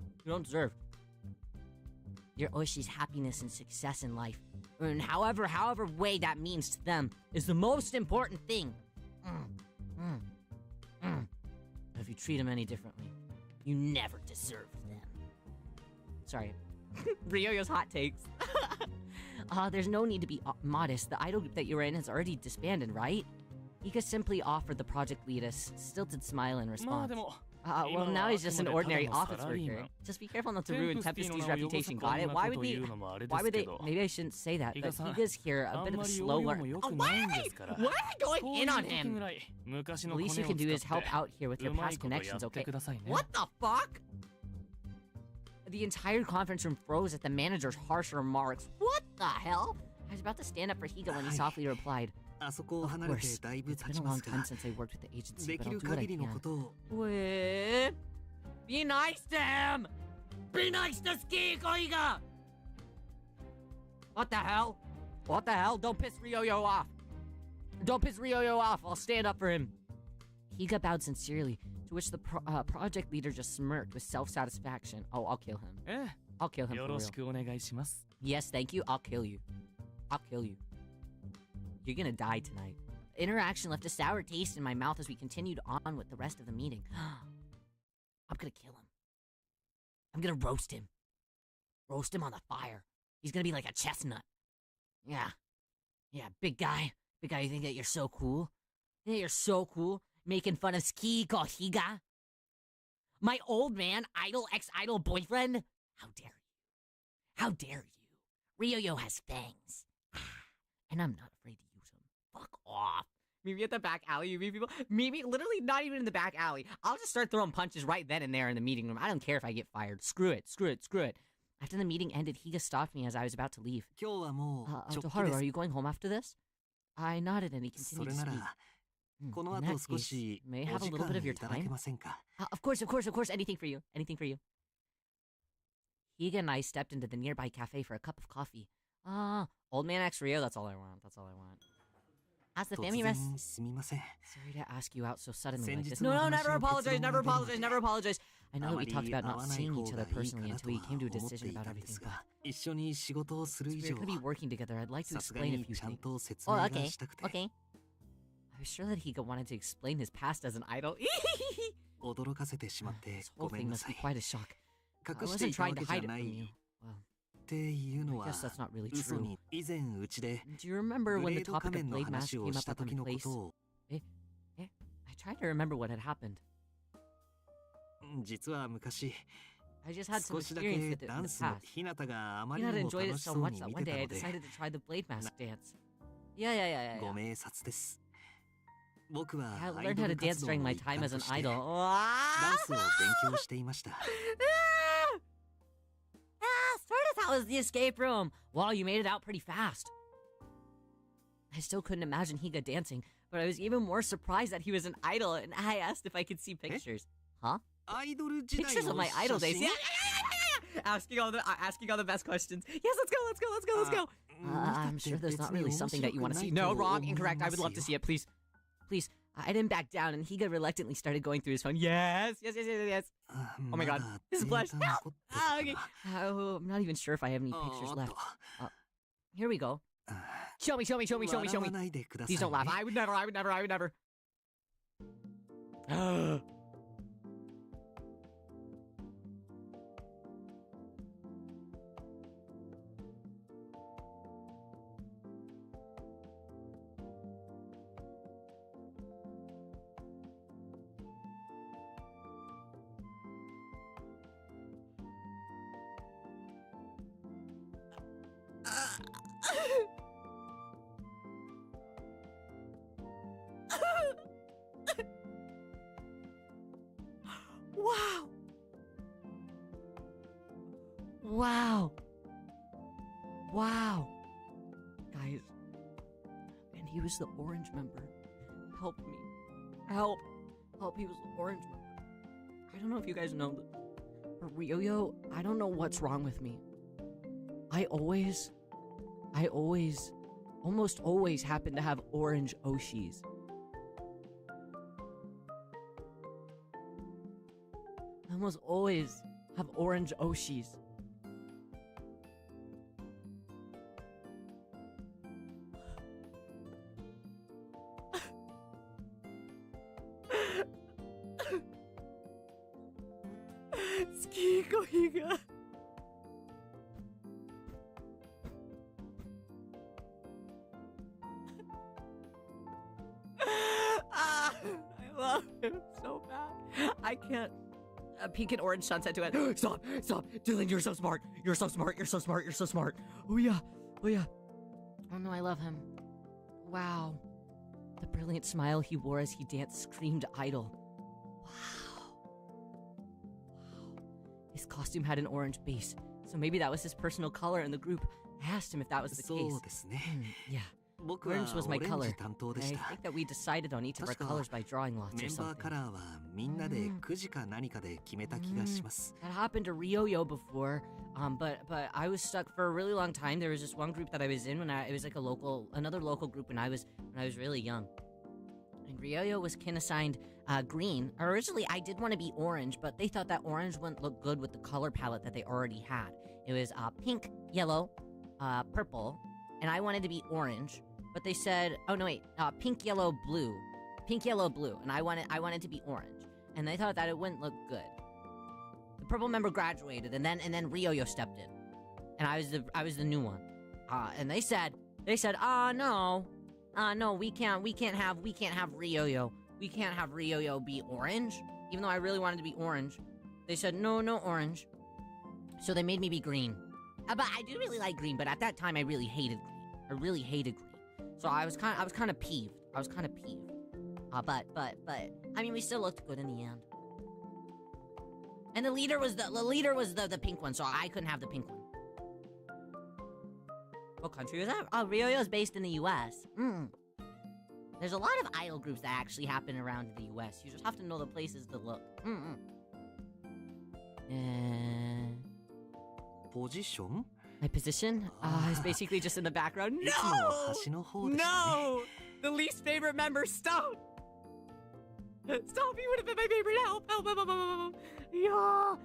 S1: Your Oshi's happiness and success in life, and however way that means to them, is the most important thing. If you treat them any differently, you never deserve them. Sorry. Ryoyo's hot takes. There's no need to be modest. The idol group that you were in has already disbanded, right? Higa simply offered the project lead a stilted smile in response. Well, now he's just an ordinary office worker. Just be careful not to ruin Tempesty's reputation, got it? Why would they? Maybe I shouldn't say that, but Higa's here, a bit of a slow learner. Oh, why are they going in on him? The least you can do is help out here with your past connections, okay? What the fuck? The entire conference room froze at the manager's harsh remarks. What the hell? I was about to stand up for Higa when he softly replied, of course, it's been a long time since I worked with the agency, but I'll do what I can. Wait. Be nice to him! Be nice to Skihiko Higa! What the hell? Don't piss Ryoyo off! I'll stand up for him. Higa bowed sincerely, to which the project leader just smirked with self-satisfaction. Oh, I'll kill him. I'll kill him for real. Yes, thank you. I'll kill you. You're gonna die tonight. interaction left a sour taste in my mouth as we continued on with the rest of the meeting. I'm gonna kill him. I'm gonna roast him. Roast him on the fire. He's gonna be like a chestnut. Yeah. Yeah, big guy. Big guy, you think that you're so cool? You think you're so cool? Making fun of Ski called Higa? My old man, ex-idol boyfriend? How dare you? How dare you? Ryo has fangs. And I'm not afraid to use them. Fuck off. Maybe at the back alley, you meet people. Maybe literally not even in the back alley. I'll just start throwing punches right then and there in the meeting room. I don't care if I get fired. Screw it. Screw it. Screw it. After the meeting ended, Higa stopped me as I was about to leave.
S4: 今日はもう直帰
S1: Otoharu,
S4: です
S1: are you going home after this? I nodded and he
S4: そ
S1: continued
S4: れ
S1: to
S4: な
S1: speak.
S4: ら
S1: Hmm,
S4: この
S1: in
S4: 後
S1: that
S4: 少
S1: case,
S4: し
S1: may I
S4: お
S1: have a
S4: 時
S1: little
S4: 間
S1: bit of your
S4: いただけ
S1: time?
S4: ませんか
S1: Of course, anything for you. Anything for you. Higa and I stepped into the nearby cafe for a cup of coffee. Old man X Rio, that's all I want. That's all I want. As the
S4: 突
S1: family
S4: 然
S1: rests...
S4: すみません
S1: Sorry to ask you out so suddenly like this.
S4: 先日の
S1: No,
S4: 話
S1: never
S4: の
S1: apologize,
S4: 結論
S1: never
S4: が出るの
S1: apologize,
S4: で
S1: never apologize. I know
S4: あ
S1: that
S4: ま
S1: we
S4: り
S1: talked about
S4: 会
S1: not
S4: わない
S1: seeing
S4: 方
S1: each
S4: が
S1: other
S4: いいか
S1: personally
S4: な
S1: until
S4: と
S1: we
S4: は
S1: came to a
S4: 思っ
S1: decision
S4: てい
S1: about
S4: たんで
S1: everything,
S4: す
S1: but
S4: が一緒に仕事をする
S1: since
S4: 以
S1: we're
S4: 上
S1: going to be
S4: は
S1: working together, I'd like to
S4: さすが
S1: explain a
S4: に
S1: few
S4: ちゃん
S1: things.
S4: と説
S1: Oh,
S4: 明が
S1: okay,
S4: したくて
S1: okay. I was sure that Higa wanted to explain his past as an idol.
S4: 驚かせてしまっ
S1: This
S4: て
S1: whole
S4: ごめ
S1: thing
S4: んな
S1: must
S4: さ
S1: be
S4: い
S1: quite a shock. I
S4: 隠して
S1: wasn't
S4: いたわ
S1: trying
S4: け
S1: to
S4: じゃ
S1: hide it
S4: な
S1: from
S4: い
S1: you. Well,
S4: っていうの
S1: I
S4: は
S1: guess that's not really
S4: 嘘
S1: true.
S4: に以前うちで
S1: Do you remember
S4: グ
S1: when
S4: レ
S1: the
S4: ード
S1: topic
S4: 仮
S1: of
S4: 面の
S1: Blade Mask
S4: 話を
S1: came
S4: し
S1: up
S4: た
S1: up in
S4: 時のこ
S1: place?
S4: とを
S1: I tried to remember what had happened.
S4: 実は昔
S1: I just had some
S4: 少しだ
S1: experience
S4: け
S1: with it
S4: ダ
S1: in
S4: ン
S1: the
S4: スの
S1: past.
S4: ひなたがあまり
S1: Hinata
S4: にも
S1: enjoyed
S4: 楽
S1: it
S4: し
S1: so
S4: そう
S1: much
S4: に
S1: that
S4: 見
S1: one
S4: てた
S1: day I
S4: ので
S1: decided to try the Blade Mask dance. Yeah.
S4: ご明察です僕は
S1: I
S4: アイ
S1: learned
S4: ド
S1: how
S4: ル
S1: to dance
S4: 活動
S1: during
S4: の
S1: my
S4: 一
S1: time
S4: 環
S1: as
S4: と
S1: an
S4: して
S1: idol.
S4: ダンスを勉強していました
S1: Sort of that was the escape room. Wow, you made it out pretty fast. I still couldn't imagine Higa dancing, but I was even more surprised that he was an idol, and I asked if I could see pictures. Huh?
S4: アイドル時代
S1: Pictures of
S4: の
S1: my idol
S4: 写
S1: days.
S4: 真
S1: Yeah. Asking all the best questions. Yes, let's go. I'm sure there's not really something that you want to see. No, wrong, incorrect. I would love to see it, please. Please. I didn't back down, and Higa reluctantly started going through his phone. Yes. Oh my god. His blush. No. Okay. Oh, I'm not even sure if I have any pictures left. Here we go. Show me. Please don't laugh. I would never. Wow. Guys. And he was the orange member. Help me. Help, he was the orange member. I don't know if you guys know this, but Ryo, I don't know what's wrong with me. I almost always happen to have orange Oshis. I almost always have orange Oshis. Higa. I love him so bad. I can't. Pink and orange sunset to it. Stop. Dylan, you're so smart. You're so smart. Oh yeah. Oh no, I love him. Wow. The brilliant smile he wore as he danced screamed idol. His costume had an orange base, so maybe that was his personal color in the group. I asked him if that was the
S4: そ
S1: case.
S4: うですね
S1: Yeah.
S4: 僕は
S1: Orange was
S4: オ
S1: my
S4: レン
S1: color.
S4: ジ担当で
S1: I
S4: した
S1: think that we decided on each of our
S4: 確か
S1: colors by drawing lots
S4: メ
S1: or
S4: ンバーカ
S1: something.
S4: ラーはみんなでくじか何かで決めた気がします
S1: That happened to Ryo before, but I was stuck for a really long time. There was just one group that I was in when it was like another local group when I was really young. And Ryo was kin assigned green. Originally, I did want to be orange, but they thought that orange wouldn't look good with the color palette that they already had. It was pink, yellow, purple, and I wanted to be orange. but they said, oh no wait, pink, yellow, blue, and I wanted to be orange, and they thought that it wouldn't look good. The purple member graduated, and then Ryo-yo stepped in, and I was the new one. And they said, no, we can't have Ryo-yo. We can't have Ryo-yo be orange, even though I really wanted to be orange. They said, no orange. So they made me be green. But I do really like green, but at that time I really hated green. So I was kind of peeved. But I mean, we still looked good in the end. And the leader was the pink one, so I couldn't have the pink one. What country was that? Oh, Ryo-yo is based in the US. There's a lot of idol groups that actually happen around the US. You just have to know the places to look.
S4: Position?
S1: My position? Is basically just in the background. No!
S4: いつも端の方でしたね。
S1: No! The least favorite member, stop! Stop, he would have been my favorite. Help! Yeah!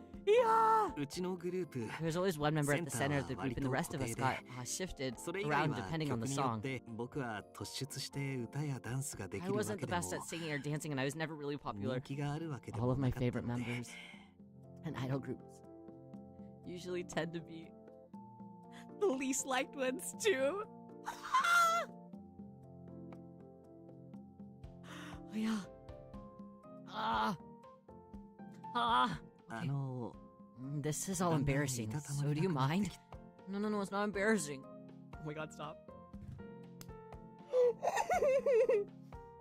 S4: うちのグループ
S1: There's always one member at the center of the group, and the rest of us got shifted
S4: それ以外
S1: around
S4: は
S1: depending on
S4: 曲
S1: the
S4: によ
S1: song.
S4: って僕は突出して歌やダンスができ
S1: I
S4: るわ
S1: wasn't
S4: け
S1: the
S4: でも
S1: best at singing or dancing, and I was never really popular.
S4: 人気があるわけで
S1: All
S4: も
S1: of
S4: な
S1: my
S4: かった
S1: favorite
S4: ので
S1: members and idol groups usually tend to be the least liked ones too. Oh yeah. This is all
S4: だんだん
S1: embarrassing.
S4: いたたま
S1: So
S4: れ
S1: do you
S4: なくなって
S1: mind?
S4: きた
S1: No, it's not embarrassing. Oh my god, stop.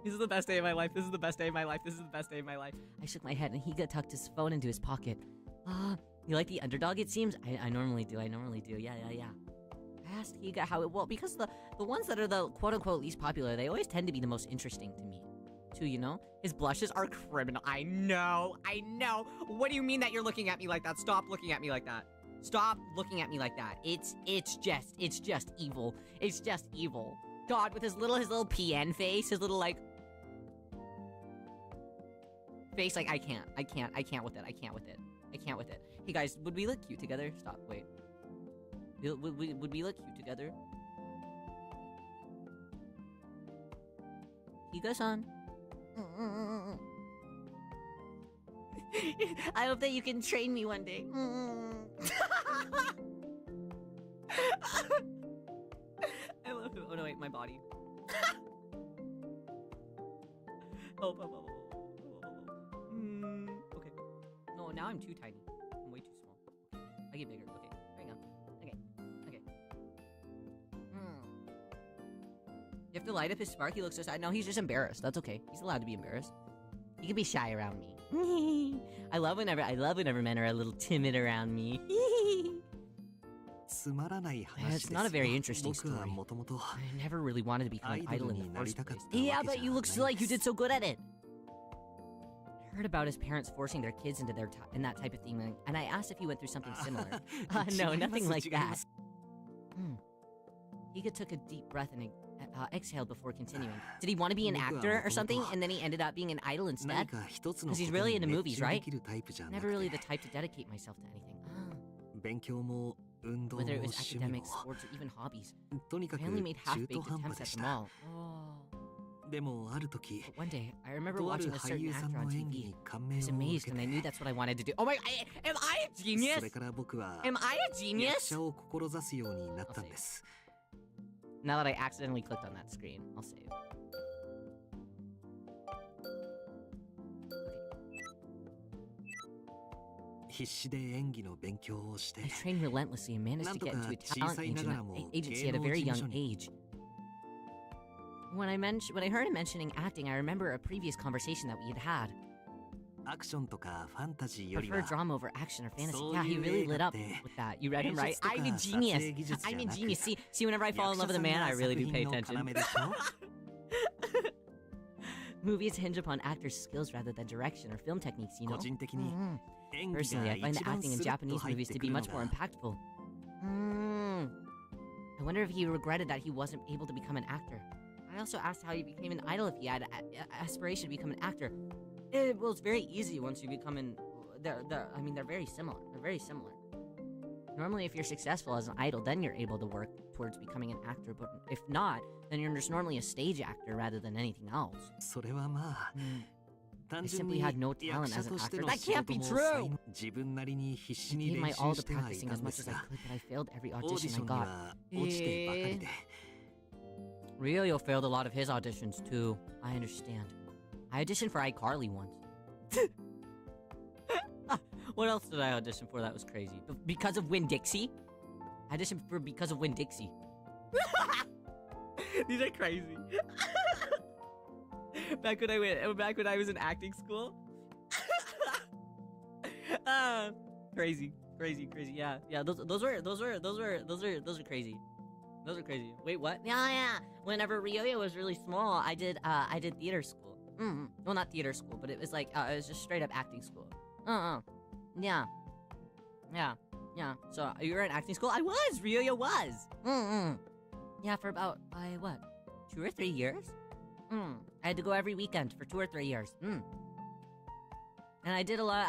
S1: This is the best day of my life. This is the best day of my life. This is the best day of my life. I shook my head and Higa tucked his phone into his pocket. You like the underdog, it seems? I normally do. Yeah. I asked Higa how it... Well, because the ones that are the quote-unquote least popular, they always tend to be the most interesting to me. Too, you know? His blushes are criminal. I know. What do you mean that you're looking at me like that? Stop looking at me like that. Stop looking at me like that. It's just evil. It's just evil. God, with his little PN face, his little, like... face, like, I can't with it. Hey guys, would we look cute together? Stop, wait. Would we look cute together? Higa-san? I hope that you can train me one day. I love it. Oh no, wait, my body. Help. Okay. No, now I'm too tiny. I'm way too small. I get bigger. Okay, hang on. Okay. You have to light up his spark. He looks so sad. No, he's just embarrassed. That's okay. He's allowed to be embarrassed. He can be shy around me. I love whenever men are a little timid around me.
S4: つまらない話
S1: Yeah,
S4: で
S1: it's
S4: す
S1: not a very
S4: よ
S1: interesting
S4: 僕は
S1: story.
S4: もともと
S1: I never really wanted to become an idol in the first place.
S4: アイドルになりたかったわけじゃ
S1: Yeah, but you look
S4: ないん
S1: like you
S4: です
S1: did so good at it. I heard about his parents forcing their kids into in that type of thing, and I asked if he went through something similar. No,
S4: 違います
S1: nothing like
S4: 違いま
S1: that.
S4: す
S1: Higa took a deep breath and exhaled before continuing. Did he want to be an
S4: 僕は
S1: actor or
S4: 元々
S1: something, and then he ended up being an idol
S4: 何
S1: instead?
S4: か一つの
S1: Because
S4: こ
S1: he's
S4: と
S1: really
S4: に
S1: into
S4: 熱
S1: movies,
S4: 中
S1: right?
S4: できるタイプじゃな
S1: Never
S4: く
S1: really
S4: て
S1: the type to dedicate myself to anything.
S4: 勉強も運動も
S1: Whether it was
S4: 趣味
S1: academics,
S4: も
S1: sports, or even hobbies.
S4: とにか
S1: I
S4: く
S1: only made
S4: 中途
S1: half-baked
S4: 半端
S1: attempts
S4: で
S1: at
S4: し
S1: them
S4: た
S1: all.
S4: でもある時
S1: But one day, I remember
S4: とあ
S1: watching
S4: る
S1: a
S4: 俳
S1: certain
S4: 優さん
S1: actor on
S4: の演技
S1: TV.
S4: に感
S1: I
S4: 銘
S1: was
S4: を受
S1: amazed,
S4: け
S1: and I
S4: て
S1: knew that's what I wanted to do. Oh my! Am I a
S4: そ
S1: genius?
S4: れから僕は
S1: Am I a
S4: 役
S1: genius?
S4: 者を志すようになったんです
S1: Now that I accidentally clicked on that screen, I'll save. Okay.
S4: 必死で演技の勉強をして
S1: I trained relentlessly and managed to get into a talent agency at a very young age. When I heard him mentioning acting, I remember a previous conversation that we had had.
S4: アクションとかファンタジーより
S1: Prefer
S4: は
S1: drama over action or fantasy.
S4: そう
S1: Yeah, he
S4: いう
S1: really
S4: 映
S1: lit
S4: 画っ
S1: up
S4: て
S1: with that. You read him
S4: 演
S1: right?
S4: 出と
S1: I'm a
S4: か撮
S1: genius.
S4: 影技術じ
S1: I'm
S4: ゃ
S1: a
S4: なく
S1: genius. See, whenever I fall in
S4: 役
S1: love
S4: 者
S1: with a
S4: さん
S1: man, I
S4: が
S1: really
S4: 作
S1: do pay
S4: 品の
S1: attention.
S4: 要でしょ
S1: Movies hinge upon actors' skills rather than direction or film techniques, you know?
S4: 個人的に
S1: Mhm.
S4: 演技
S1: Personally,
S4: が
S1: I find
S4: 一
S1: the
S4: 番
S1: acting
S4: ス
S1: in
S4: ルッと
S1: Japanese
S4: 入っ
S1: movies
S4: て
S1: to
S4: く
S1: be
S4: るの
S1: much more
S4: が
S1: impactful. I wonder if he regretted that he wasn't able to become an actor. I also asked how he became an idol if he had aspiration to become an actor. Well, it's very easy once you become an... they're very similar. They're very similar. Normally, if you're successful as an idol, then you're able to work towards becoming an actor. But if not, then you're just normally a stage actor rather than anything else.
S4: それはまあ、単
S1: I
S4: 純
S1: simply
S4: に
S1: had no
S4: 役
S1: talent
S4: 者
S1: as an
S4: として
S1: actor.
S4: の
S1: That
S4: 仕
S1: can't
S4: 事
S1: be
S4: も
S1: true!
S4: 自分なりに必死
S1: I
S4: に
S1: did my
S4: 練
S1: all
S4: 習
S1: the
S4: してはい
S1: practicing
S4: た
S1: as
S4: んで
S1: much
S4: す
S1: as I
S4: が、
S1: could, but I failed every
S4: オーディ
S1: audition
S4: シ
S1: I
S4: ョンに
S1: got.
S4: は落ちてばかりで、
S1: Ryo failed a lot of his auditions too. I understand. I auditioned for iCarly once. What else did I audition for that was crazy? Because of Winn-Dixie? I auditioned for Because of Winn-Dixie. These are crazy. back when I was in acting school. Crazy. Yeah. Those are crazy. Those are crazy. Wait, what? Yeah. Whenever Ryo was really small, I did theater school. Well, not theater school, but it was like it was just straight up acting school. Yeah. So you were in acting school? I was. Ryo was. Yeah, for about 2 or 3 years. I had to go every weekend for 2 or 3 years. And I did a lot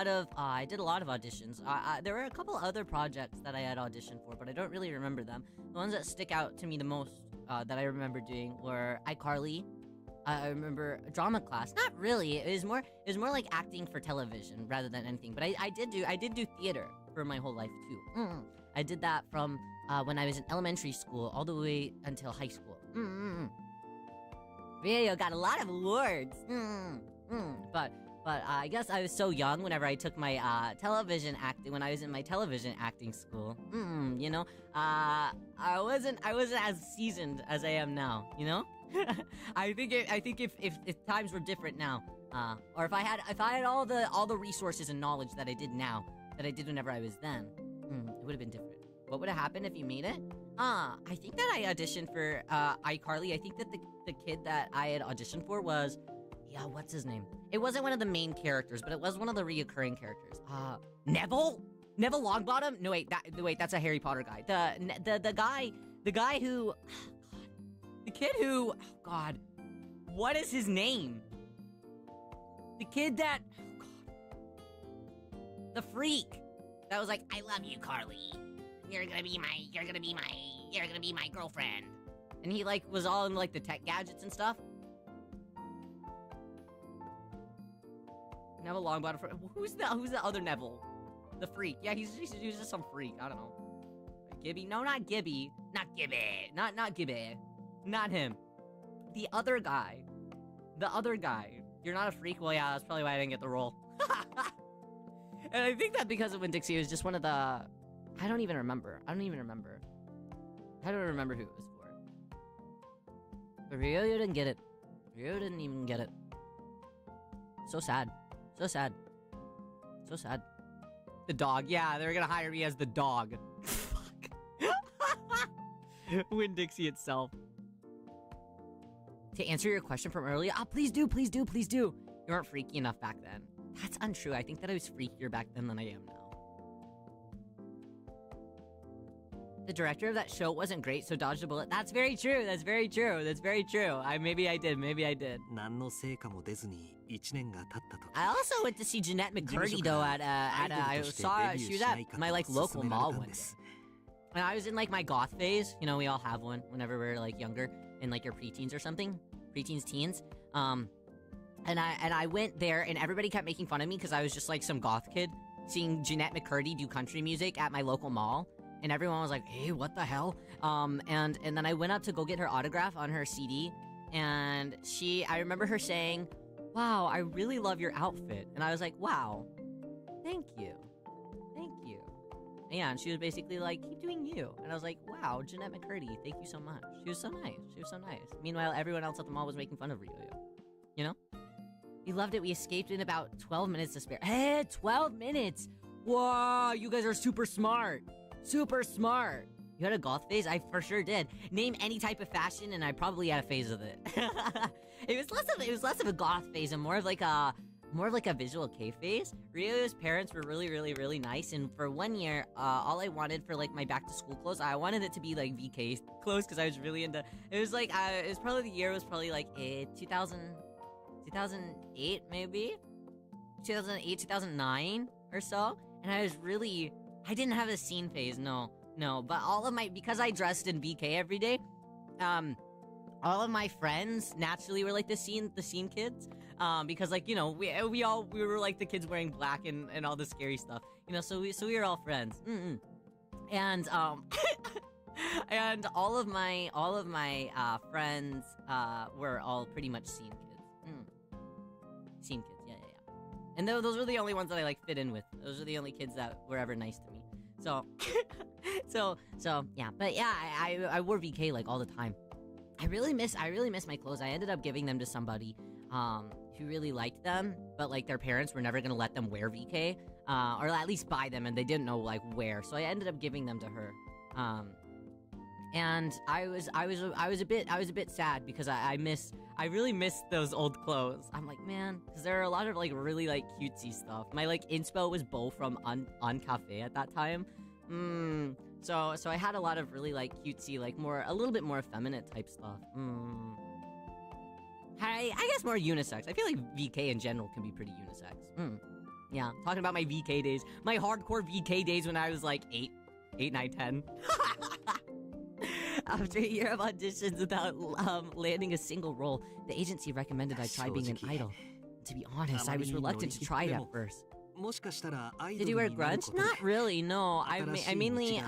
S1: of auditions. There were a couple other projects that I had auditioned for, but I don't really remember them. The ones that stick out to me the most that I remember doing were iCarly. I remember drama class. Not really. It was more like acting for television rather than anything. But I did do theater for my whole life too. I did that from when I was in elementary school all the way until high school. Ryo got a lot of awards. But I guess I was so young whenever I took my television acting, when I was in my television acting school. You know, I wasn't as seasoned as I am now. You know, I think if times were different now, or if I had all the resources and knowledge that I did now, that I did whenever I was then, it would have been different. What would have happened if you made it? I think that I auditioned for iCarly. I think that the kid that I had auditioned for was, yeah, what's his name? It wasn't one of the main characters, but it was one of the reoccurring characters. Neville Longbottom? No, wait, that's a Harry Potter guy. The guy who, the kid who, oh God, what is his name? The kid that, oh God, the freak that was like, I love you, Carly. You're gonna be my girlfriend. And he like was all in like the tech gadgets and stuff. Neville Longbottom. Who's the other Neville? The freak. Yeah, he's just some freak. I don't know. Gibby? No, not Gibby. Not Gibby. Not Gibby. Not him. The other guy. You're not a freak? Well, yeah, that's probably why I didn't get the role. And I think that because of Winn-Dixie, it was just one of the... I don't even remember. I don't remember who it was for. But Ryo didn't get it. Ryo didn't even get it. So sad. The dog. Yeah, they were gonna hire me as the dog. Fuck. Winn-Dixie itself. To answer your question from earlier, please do. You weren't freaky enough back then. That's untrue. I think that I was freakier back then than I am now. The director of that show wasn't great, so dodged a bullet. That's very true. Maybe I did.
S4: 何の成果も出ずに1年が経った時、
S1: I also went to see Jeanette McCurdy though I saw she was at my like local mall one day. And I was in like my goth phase. You know, we all have one whenever we're like younger, in like your preteens or something, teens. And I went there and everybody kept making fun of me because I was just like some goth kid seeing Jeanette McCurdy do country music at my local mall. And everyone was like, hey, what the hell? And then I went up to go get her autograph on her CD. And I remember her saying, wow, I really love your outfit. And I was like, wow, thank you. Yeah, and she was basically like, keep doing you. And I was like, wow, Jeanette McCurdy, thank you so much. She was so nice. Meanwhile, everyone else at the mall was making fun of Ryo. You know? We loved it. We escaped in about 12 minutes to spare. Hey, 12 minutes! Whoa, you guys are super smart. You had a goth phase? I for sure did. Name any type of fashion and I probably had a phase with it. It was less of a goth phase and more of like a visual K phase. Ryo's parents were really nice, and for 1 year, all I wanted for like my back to school clothes, I wanted it to be like VK clothes because I was really into. It was like the year was probably like 2008 maybe, 2008 2009 or so, and I didn't have a scene phase, no. But all of because I dressed in BK every day, all of my friends naturally were like the scene kids, because like, you know, we were like the kids wearing black and all the scary stuff, you know, so we were all friends. And and all of my friends were all pretty much scene kids. Scene kids, yeah. And those were the only ones that I like fit in with. Those are the only kids that were ever nice to me. So so yeah, but yeah, I wore VK like all the time. I really miss my clothes. I ended up giving them to somebody who really liked them, but like their parents were never gonna let them wear VK, or at least buy them, and they didn't know like where. So I ended up giving them to her. And I was a bit sad because I really miss those old clothes. I'm like, man, because there are a lot of like really like cutesy stuff. My like inspo was Bo from on Cafe at that time. So I had a lot of really like cutesy, like a little bit more effeminate type stuff. I guess more unisex. I feel like VK in general can be pretty unisex. Yeah, talking about my VK days, my hardcore VK days when I was like 8, 9, 10. After a year of auditions without landing a single role, the agency recommended I try being an idol. To be honest, I was reluctant to try it at first. Did you wear grunge? Not really, no. I mainly,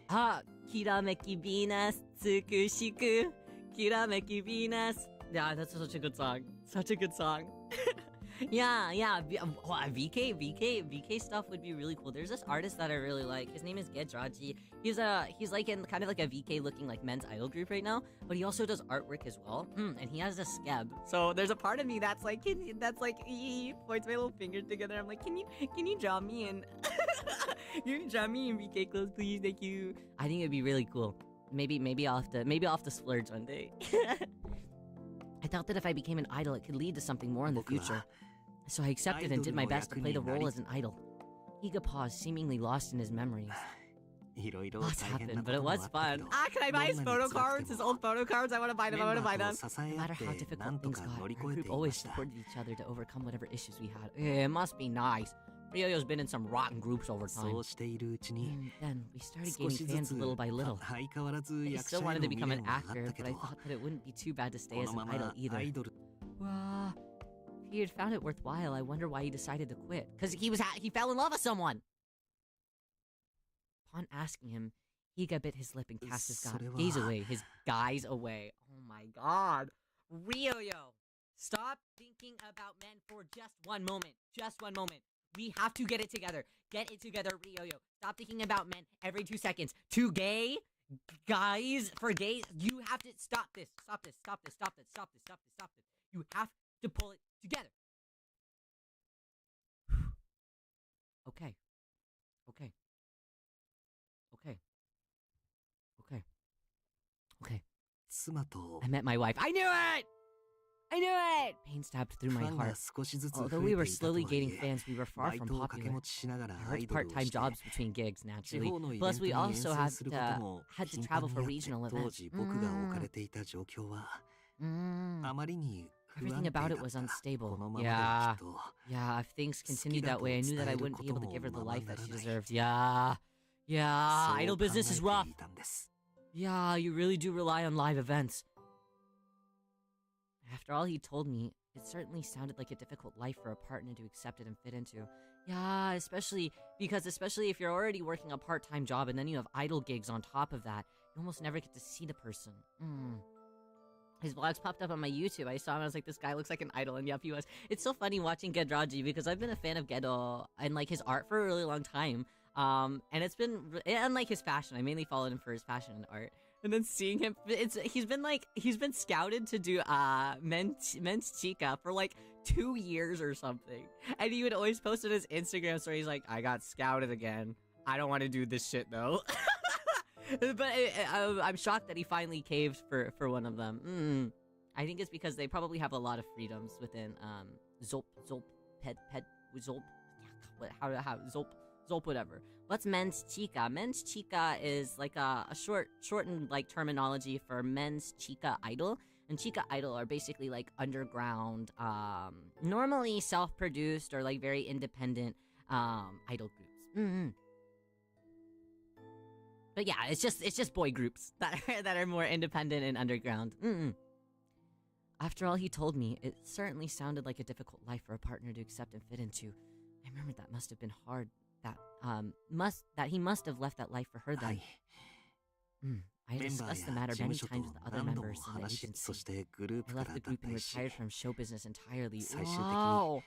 S1: Kirameki Venus, Tsukushiku, Kirameki Venus. Yeah, that's such a good song. Such a good song. Yeah. VK stuff would be really cool. There's this artist that I really like. His name is Gedraji. He's like in kind of like a VK looking like men's idol group right now, but he also does artwork as well. And he has a skeb. So there's a part of me that's like, he points my little fingers together. I'm like, can you draw me in? You can draw me in VK clothes, please. Thank you. I think it'd be really cool. Maybe I'll have to splurge one day. I thought that if I became an idol, it could lead to something more in the future. So I accepted and did my best to play the role as an idol. Higa paused, seemingly lost in his memories. Lots happened, but it was fun. Can I buy his photo cards? His old photo cards? I want to buy them. No matter how difficult things got, our group always supported each other to overcome whatever issues we had. It must be nice. Ryoyo's been in some rotten groups over time. Then we started gaining fans little by little. I still wanted to become an actor, but I thought that it wouldn't be too bad to stay as an idol either. Well, if he had found it worthwhile, I wonder why he decided to quit. Because he fell in love with someone! Upon asking him, Higa bit his lip and cast his guys away. Oh my god. Ryoyo, stop thinking about men for just one moment. Just one moment. We have to get it together. Get it together, Ryoyo. Stop thinking about men every 2 seconds. For gays, you have to stop this. Stop this. You have to pull it together. Okay. I met my wife. I knew it! Pain stabbed through my heart. Although we were slowly gaining fans, we were far from popular. I worked part-time jobs between gigs, naturally. Plus, we also had to travel for regional events. Everything about it was unstable. Yeah, if things continued that way, I knew that I wouldn't be able to give her the life that she deserved. Yeah, idol business is rough. Yeah, you really do rely on live events. After all he told me, it certainly sounded like a difficult life for a partner to accept it and fit into. Yeah, especially if you're already working a part-time job and then you have idol gigs on top of that, you almost never get to see the person. His vlogs popped up on my YouTube. I saw him, I was like, this guy looks like an idol, and yep, he was. It's so funny watching Gedraji because I've been a fan of Gedo and like his art for a really long time. And it's been, unlike his fashion, I mainly followed him for his fashion and art. And then seeing him, he's been scouted to do men's chica for like 2 years or something. And he would always post on his Instagram story, he's like, I got scouted again. I don't want to do this shit though. But I'm shocked that he finally caved for one of them. I think it's because they probably have a lot of freedoms within Zolp, whatever. What's men's chica? Men's chica is like a shortened like terminology for men's chica idol. And chica idol are basically like underground, normally self-produced or like very independent idol groups. But yeah, it's just boy groups that are more independent and underground. After all he told me, it certainly sounded like a difficult life for a partner to accept and fit into. I remembered that must have been hard. That he must have left that life for her
S4: は
S1: then.
S4: い
S1: I
S4: メン
S1: had
S4: バー
S1: discussed the
S4: や
S1: matter
S4: 事務
S1: many
S4: 所と
S1: times with the other
S4: 何度も
S1: members in the
S4: 話しそ
S1: agency.
S4: してグルー
S1: I
S4: プから
S1: left the
S4: 脱
S1: group and
S4: 退し
S1: retired from show business entirely.
S4: 最終的に
S1: Wow!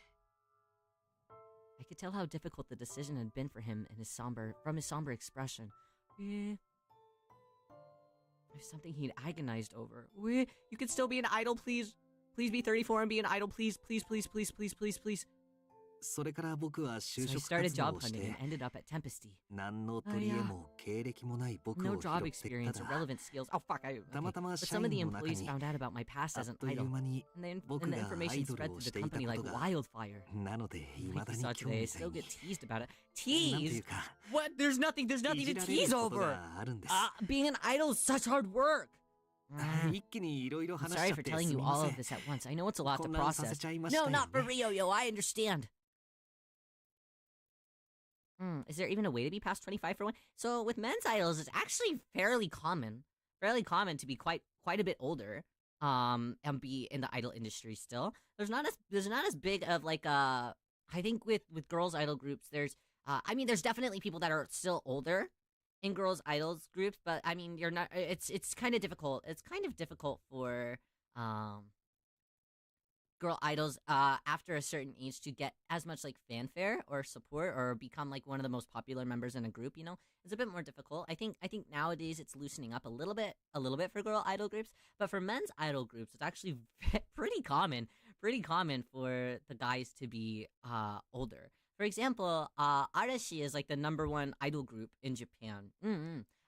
S1: I could tell how difficult the decision had been for him in his somber expression. There's something he'd agonized over. You could still be an idol, please. Please be 34 and be an idol, please, please, please, please, please, please, please.
S4: それから僕は
S1: So
S4: 就
S1: I
S4: 職
S1: started
S4: 活動
S1: job
S4: をし
S1: hunting
S4: て
S1: and ended up at Tempesty.
S4: 何の取り柄も経歴もない僕
S1: No
S4: を拾
S1: job
S4: ってきた
S1: experience,
S4: だ
S1: irrelevant skills. Oh fuck! Okay.
S4: たまたま
S1: But
S4: 社
S1: some of the
S4: 員の中
S1: employees
S4: に
S1: found out about my past
S4: あ
S1: as
S4: っ
S1: an
S4: という
S1: idol,
S4: 間に
S1: and
S4: 僕
S1: the
S4: がア
S1: information
S4: イドル
S1: spread
S4: を
S1: through
S4: し
S1: the
S4: ていた
S1: company
S4: こ
S1: like
S4: とが
S1: wildfire.
S4: なので未
S1: Like
S4: だ
S1: you
S4: に
S1: saw
S4: 興味
S1: today, I
S4: ない
S1: still get teased about it.
S4: なんてい
S1: Teased?
S4: うか
S1: What? There's nothing
S4: い
S1: to
S4: じられ
S1: tease
S4: ること
S1: over.
S4: があるんです
S1: Being an idol is such hard work.
S4: 一気にいろいろ
S1: I'm
S4: 話し
S1: sorry
S4: ちゃっ
S1: for
S4: て
S1: telling
S4: す
S1: you
S4: みま
S1: all
S4: せ
S1: of
S4: ん
S1: this at once. I know it's a lot to
S4: 混乱させ
S1: process.
S4: ちゃいました
S1: No,
S4: よ
S1: not for
S4: ね
S1: Ryo, I understand. Is there even a way to be past 25 for one? So with men's idols, it's actually fairly common to be quite a bit older, and be in the idol industry still. There's not as big of like I think with girls idol groups, there's there's definitely people that are still older in girls idols groups, but I mean you're not. It's kind of difficult. It's kind of difficult for girl idols after a certain age to get as much like fanfare or support or become like one of the most popular members in a group. It's a bit more difficult. I think nowadays it's loosening up a little bit for girl idol groups, but for men's idol groups it's actually pretty common for the guys to be older. For example, Arashi is like the #1 idol group in Japan.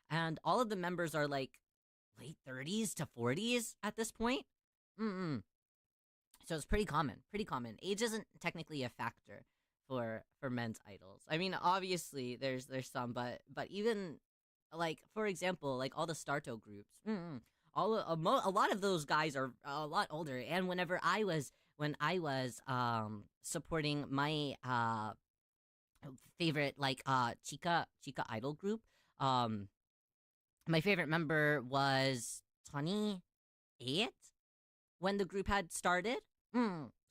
S1: And all of the members are like late 30s to 40s at this point. So it's pretty common. Age isn't technically a factor for men's idols. I mean, obviously there's some, but even like for example, like all the Starto groups, a lot of those guys are a lot older. And when I was supporting my favorite like Chika idol group, my favorite member was 28 when the group had started.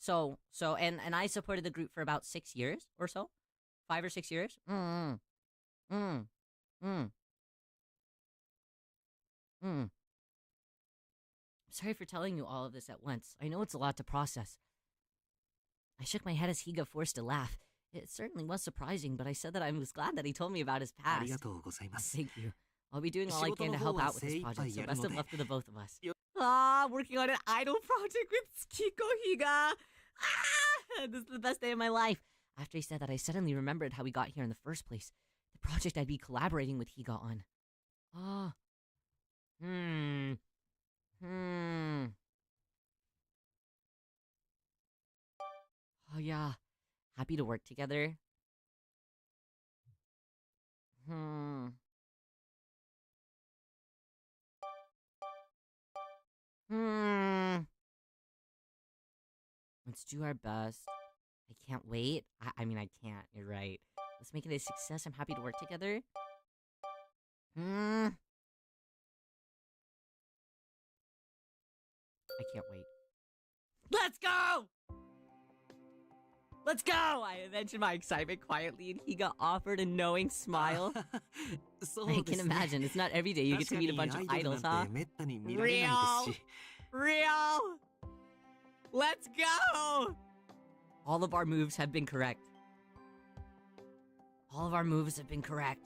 S1: So and I supported the group for about 6 years or so, 5 or 6 years. Sorry for telling you all of this at once. I know it's a lot to process. I shook my head as Higa forced a laugh. It certainly was surprising, but I said that I was glad that he told me about his
S4: ありが
S1: past.
S4: とうございます
S1: Thank you. I'll be doing all I can to
S4: 仕事の方
S1: help
S4: は
S1: out with this
S4: 精一杯
S1: project, so
S4: やる
S1: best
S4: の
S1: of
S4: で
S1: luck to the both of us.
S4: Yo-
S1: Working on an idol project with Kiko Higa. This is the best day of my life. After he said that, I suddenly remembered how we got here in the first place. The project I'd be collaborating with Higa on. Oh. Oh yeah. Happy to work together. Let's do our best. I can't wait. I mean, I can't. You're right. Let's make it a success. I'm happy to work together. I can't wait. Let's go! Let's go! I mentioned my excitement quietly, and Higa offered a knowing smile.
S4: そ
S1: I
S4: うで
S1: can
S4: すね
S1: imagine. It's not every day you get
S4: 確
S1: to
S4: か
S1: meet a
S4: に
S1: bunch
S4: ア
S1: of
S4: イドル
S1: idols,
S4: な
S1: huh?
S4: んてめったに見られないですし
S1: Rio! Let's go! All of our moves have been correct. All of our moves have been correct.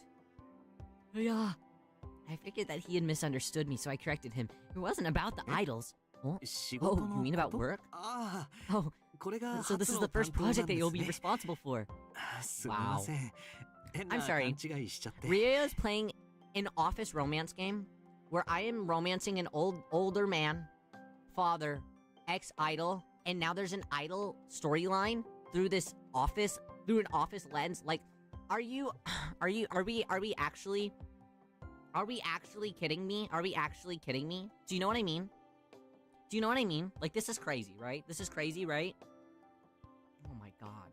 S1: Yeah. I figured that he had misunderstood me, so I corrected him. It wasn't about the idols. Oh,
S4: 仕事
S1: you
S4: の
S1: mean about
S4: こと
S1: work?
S4: ああ
S1: Oh,
S4: これが
S1: so this
S4: 初
S1: is
S4: の
S1: the
S4: 担
S1: first
S4: 当なん
S1: project that
S4: で
S1: you'll
S4: す
S1: be
S4: ね
S1: responsible for.
S4: すみません変な
S1: I'm
S4: 勘
S1: sorry.
S4: 違いしちゃって
S1: Ria is playing an office romance game where I am romancing an older man, father, ex-idol, and now there's an idol storyline through an office lens. Like, are we actually kidding me? Are we actually kidding me? Do you know what I mean? Like, this is crazy, right? Oh my god.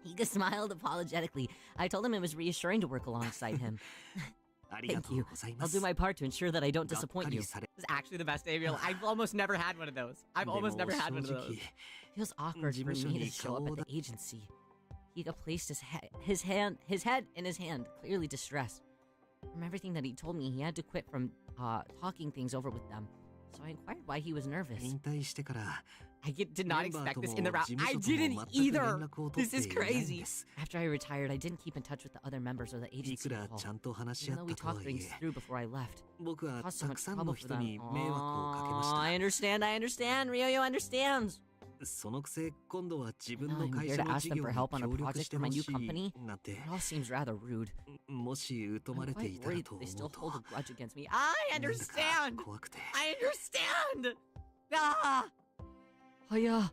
S1: Higa smiled apologetically. I told him it was reassuring to work alongside him. Thank you. I'll do my part to ensure that I don't disappoint you. This is actually the best day of your life. I've almost never had one of those. I've almost never had one of those. Feels awkward for me to show up at the agency. Higa placed his head in his hand, clearly distressed. From everything that he told me, he had to quit from talking things over with them. So I inquired why he was nervous. I did not expect this in the route. I didn't either. This is crazy. After I retired, I didn't keep in touch with the other members of the agency at all. Even though we talked things through before I left. It caused so much trouble for them. I understand. Ryo understands. Now I'm here to ask them for help on a project for my new company. It all seems rather rude. I'm quite worried they still hold a grudge against me. I understand! Ah! Oh yeah.